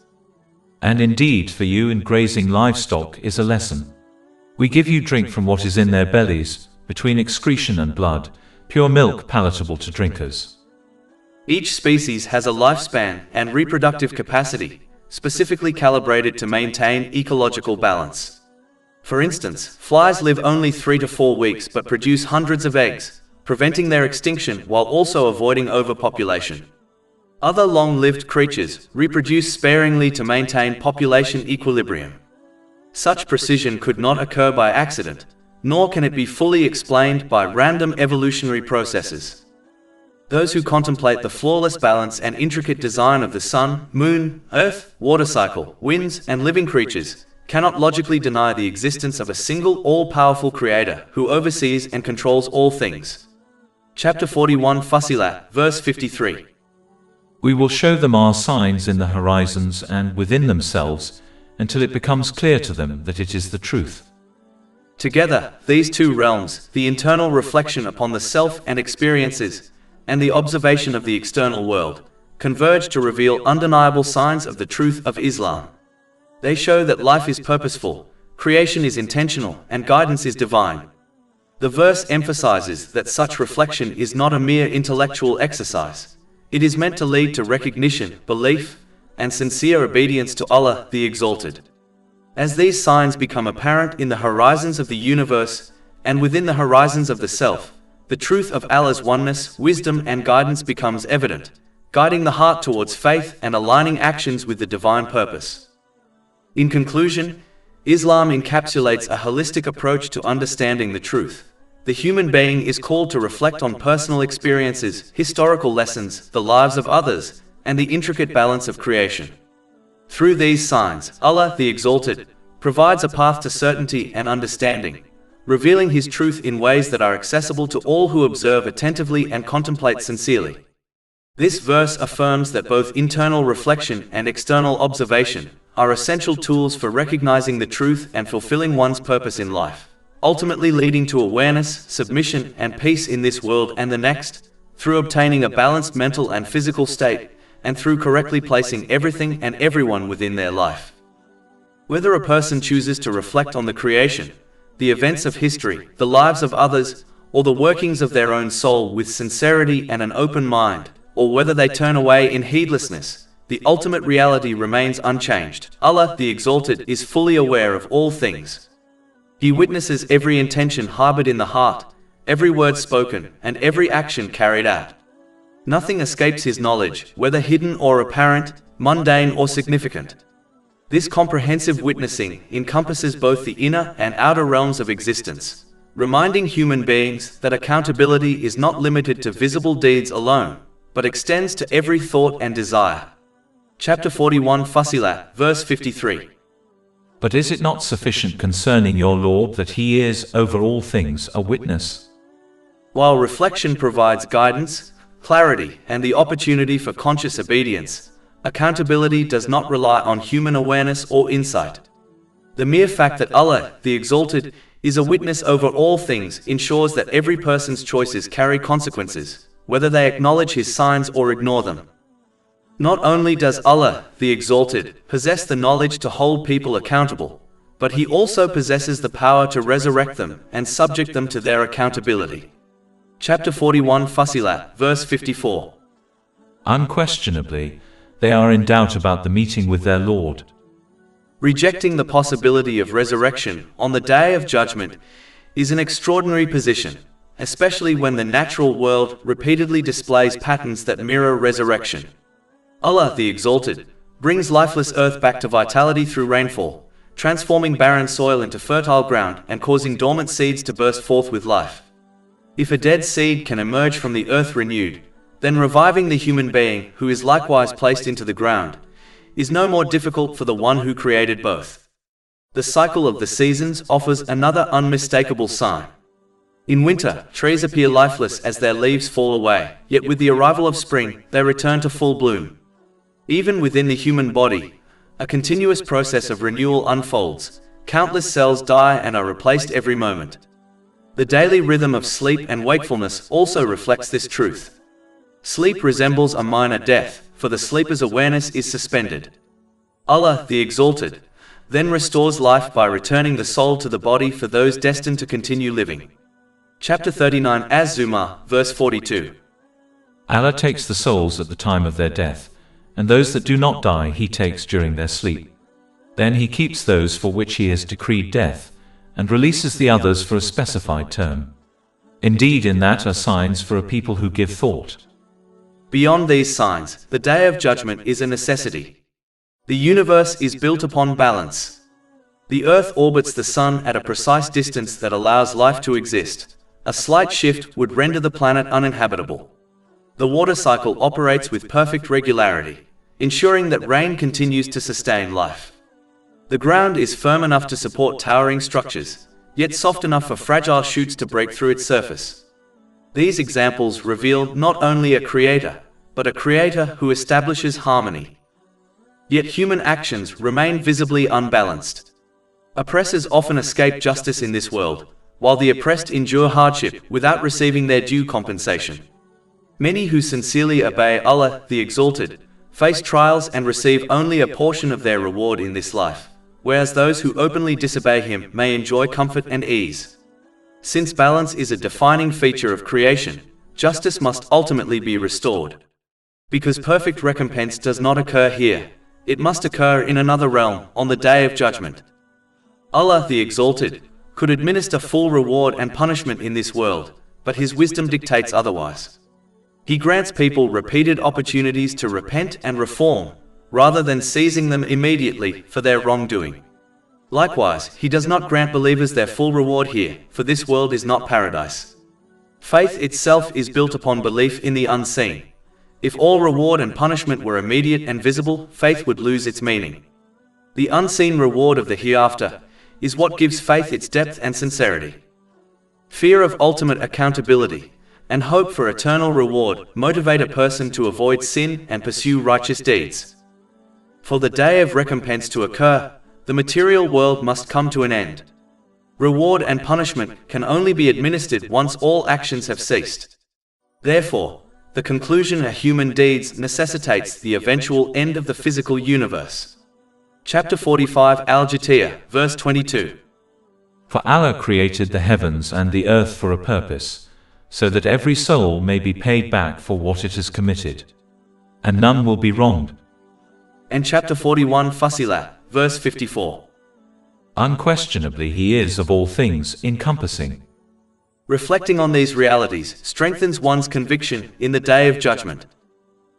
And indeed for you in grazing livestock is a lesson. We give you drink from what is in their bellies, between excretion and blood, pure milk palatable to drinkers. Each species has a lifespan and reproductive capacity, specifically calibrated to maintain ecological balance. For instance, flies live only 3 to 4 weeks but produce hundreds of eggs, preventing their extinction while also avoiding overpopulation. Other long-lived creatures reproduce sparingly to maintain population equilibrium. Such precision could not occur by accident, nor can it be fully explained by random evolutionary processes. Those who contemplate the flawless balance and intricate design of the sun, moon, earth, water cycle, winds, and living creatures cannot logically deny the existence of a single all-powerful creator who oversees and controls all things. Chapter 41 Fussilat, verse 53. We will show them our signs in the horizons and within themselves, until it becomes clear to them that it is the truth. Together, these two realms, the internal reflection upon the self and experiences, and the observation of the external world, converge to reveal undeniable signs of the truth of Islam. They show that life is purposeful, creation is intentional, and guidance is divine. The verse emphasizes that such reflection is not a mere intellectual exercise. It is meant to lead to recognition, belief, and sincere obedience to Allah the Exalted. As these signs become apparent in the horizons of the universe and within the horizons of the self, the truth of Allah's oneness, wisdom, and guidance becomes evident, guiding the heart towards faith and aligning actions with the divine purpose. In conclusion, Islam encapsulates a holistic approach to understanding the truth. The human being is called to reflect on personal experiences, historical lessons, the lives of others, and the intricate balance of creation. Through these signs, Allah the Exalted provides a path to certainty and understanding, revealing His truth in ways that are accessible to all who observe attentively and contemplate sincerely. This verse affirms that both internal reflection and external observation are essential tools for recognizing the truth and fulfilling one's purpose in life, ultimately leading to awareness, submission, and peace in this world and the next, through obtaining a balanced mental and physical state, and through correctly placing everything and everyone within their life. Whether a person chooses to reflect on the creation, the events of history, the lives of others, or the workings of their own soul with sincerity and an open mind, or whether they turn away in heedlessness, the ultimate reality remains unchanged. Allah the Exalted is fully aware of all things. He witnesses every intention harbored in the heart, every word spoken, and every action carried out. Nothing escapes His knowledge, whether hidden or apparent, mundane or significant. This comprehensive witnessing encompasses both the inner and outer realms of existence, reminding human beings that accountability is not limited to visible deeds alone, but extends to every thought and desire. Chapter 41 Fussilat, verse 53. But is it not sufficient concerning your Lord that He is, over all things, a witness? While reflection provides guidance, clarity, and the opportunity for conscious obedience, accountability does not rely on human awareness or insight. The mere fact that Allah, the Exalted, is a witness over all things ensures that every person's choices carry consequences, whether they acknowledge His signs or ignore them. Not only does Allah, the Exalted, possess the knowledge to hold people accountable, but He also possesses the power to resurrect them and subject them to their accountability. Chapter 41 Fussilat, verse 54. Unquestionably, they are in doubt about the meeting with their Lord. Rejecting the possibility of resurrection on the Day of Judgment is an extraordinary position, especially when the natural world repeatedly displays patterns that mirror resurrection. Allah the Exalted brings lifeless earth back to vitality through rainfall, transforming barren soil into fertile ground and causing dormant seeds to burst forth with life. If a dead seed can emerge from the earth renewed, then reviving the human being who is likewise placed into the ground is no more difficult for the one who created both. The cycle of the seasons offers another unmistakable sign. In winter, trees appear lifeless as their leaves fall away, yet with the arrival of spring, they return to full bloom. Even within the human body, a continuous process of renewal unfolds. Countless cells die and are replaced every moment. The daily rhythm of sleep and wakefulness also reflects this truth. Sleep resembles a minor death, for the sleeper's awareness is suspended. Allah, the Exalted, then restores life by returning the soul to the body for those destined to continue living. Chapter 39 Az-Zumar, verse 42. Allah takes the souls at the time of their death, and those that do not die He takes during their sleep. Then He keeps those for which He has decreed death, and releases the others for a specified term. Indeed, in that are signs for a people who give thought. Beyond these signs, the Day of Judgment is a necessity. The universe is built upon balance. The Earth orbits the Sun at a precise distance that allows life to exist. A slight shift would render the planet uninhabitable. The water cycle operates with perfect regularity, ensuring that rain continues to sustain life. The ground is firm enough to support towering structures, yet soft enough for fragile shoots to break through its surface. These examples reveal not only a creator, but a creator who establishes harmony. Yet human actions remain visibly unbalanced. Oppressors often escape justice in this world, while the oppressed endure hardship without receiving their due compensation. Many who sincerely obey Allah the Exalted face trials and receive only a portion of their reward in this life, whereas those who openly disobey Him may enjoy comfort and ease. Since balance is a defining feature of creation, justice must ultimately be restored. Because perfect recompense does not occur here, it must occur in another realm, on the Day of Judgment. Allah the Exalted could administer full reward and punishment in this world, but His wisdom dictates otherwise. He grants people repeated opportunities to repent and reform, rather than seizing them immediately for their wrongdoing. Likewise, He does not grant believers their full reward here, for this world is not paradise. Faith itself is built upon belief in the unseen. If all reward and punishment were immediate and visible, faith would lose its meaning. The unseen reward of the hereafter is what gives faith its depth and sincerity. Fear of ultimate accountability and hope for eternal reward motivate a person to avoid sin and pursue righteous deeds. For the day of recompense to occur, the material world must come to an end. Reward and punishment can only be administered once all actions have ceased. Therefore, the conclusion of human deeds necessitates the eventual end of the physical universe. Chapter 45 Al-Jatiyah, verse 22. For Allah created the heavens and the earth for a purpose, so that every soul may be paid back for what it has committed, and none will be wronged. And chapter 41 Fussilat, verse 54. Unquestionably He is of all things encompassing. Reflecting on these realities strengthens one's conviction in the Day of Judgment.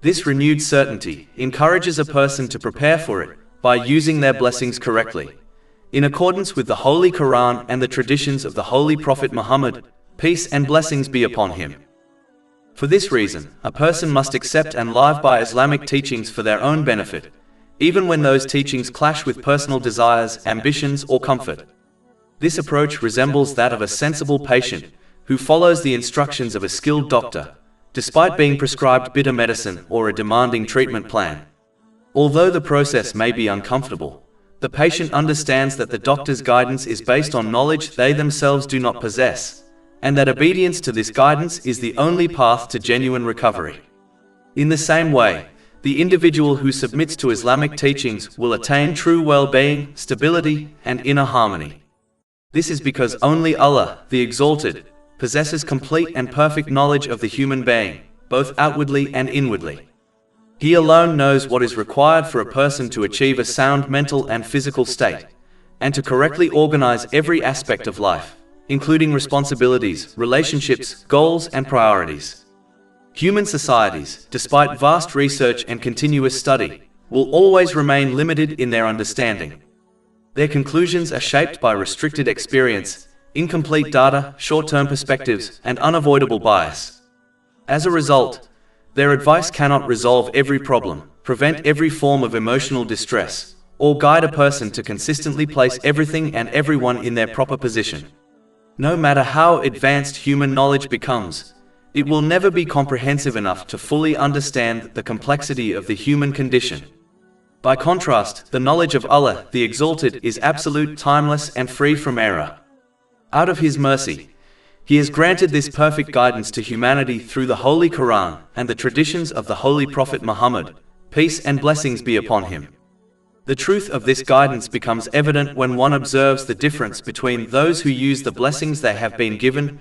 This renewed certainty encourages a person to prepare for it by using their blessings correctly, in accordance with the Holy Quran and the traditions of the Holy Prophet Muhammad, peace and blessings be upon him. For this reason, a person must accept and live by Islamic teachings for their own benefit, even when those teachings clash with personal desires, ambitions, or comfort. This approach resembles that of a sensible patient who follows the instructions of a skilled doctor, despite being prescribed bitter medicine or a demanding treatment plan. Although the process may be uncomfortable, the patient understands that the doctor's guidance is based on knowledge they themselves do not possess, and that obedience to this guidance is the only path to genuine recovery. In the same way, the individual who submits to Islamic teachings will attain true well-being, stability, and inner harmony. This is because only Allah, the Exalted, possesses complete and perfect knowledge of the human being, both outwardly and inwardly. He alone knows what is required for a person to achieve a sound mental and physical state, and to correctly organize every aspect of life, including responsibilities, relationships, goals, and priorities. Human societies, despite vast research and continuous study, will always remain limited in their understanding. Their conclusions are shaped by restricted experience, incomplete data, short-term perspectives, and unavoidable bias. As a result, their advice cannot resolve every problem, prevent every form of emotional distress, or guide a person to consistently place everything and everyone in their proper position. No matter how advanced human knowledge becomes, it will never be comprehensive enough to fully understand the complexity of the human condition. By contrast, the knowledge of Allah, the Exalted, is absolute, timeless, and free from error. Out of His mercy, He has granted this perfect guidance to humanity through the Holy Quran and the traditions of the Holy Prophet Muhammad, peace and blessings be upon him. The truth of this guidance becomes evident when one observes the difference between those who use the blessings they have been given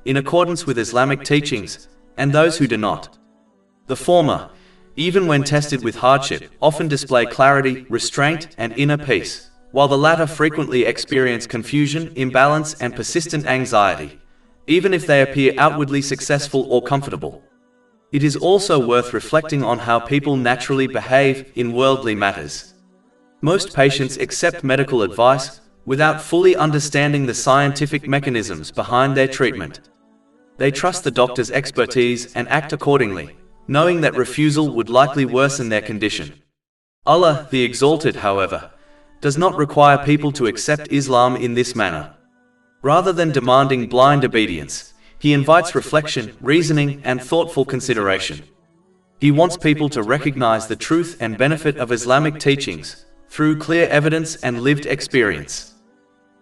in accordance with Islamic teachings and those who do not. The former, even when tested with hardship, often display clarity, restraint, and inner peace, while the latter frequently experience confusion, imbalance, and persistent anxiety, even if they appear outwardly successful or comfortable. It is also worth reflecting on how people naturally behave in worldly matters. Most patients accept medical advice without fully understanding the scientific mechanisms behind their treatment. They trust the doctor's expertise and act accordingly, knowing that refusal would likely worsen their condition. Allah, the Exalted, however, does not require people to accept Islam in this manner. Rather than demanding blind obedience, He invites reflection, reasoning, and thoughtful consideration. He wants people to recognize the truth and benefit of Islamic teachings through clear evidence and lived experience.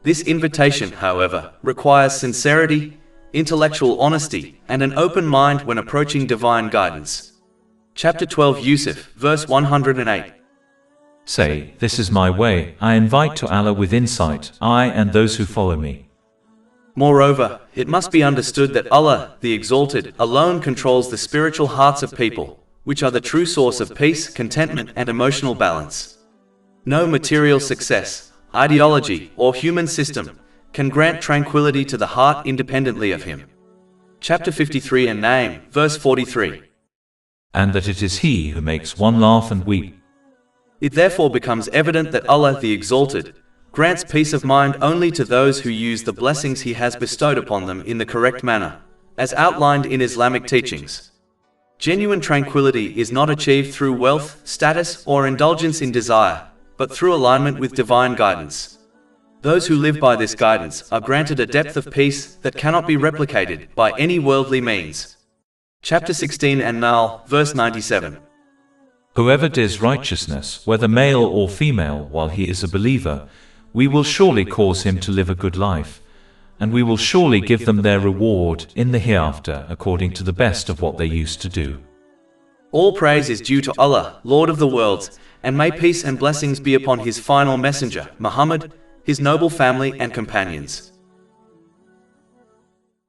This invitation, however, requires sincerity, intellectual honesty, and an open mind when approaching divine guidance. Chapter 12, Yusuf, verse 108. Say, this is my way, I invite to Allah with insight, I and those who follow me. Moreover, it must be understood that Allah, the Exalted, alone controls the spiritual hearts of people, which are the true source of peace, contentment, and emotional balance. No material success, ideology, or human system can grant tranquility to the heart independently of Him. Chapter 53 and Name, verse 43. And that it is He who makes one laugh and weep. It therefore becomes evident that Allah, the Exalted, grants peace of mind only to those who use the blessings He has bestowed upon them in the correct manner, as outlined in Islamic teachings. Genuine tranquility is not achieved through wealth, status, or indulgence in desire, but through alignment with divine guidance. Those who live by this guidance are granted a depth of peace that cannot be replicated by any worldly means. Chapter 16 and Nahl, verse 97. Whoever does righteousness, whether male or female, while he is a believer, we will surely cause him to live a good life, and we will surely give them their reward in the hereafter according to the best of what they used to do. All praise is due to Allah, Lord of the worlds, and may peace and blessings be upon His final messenger, Muhammad, his noble family and companions.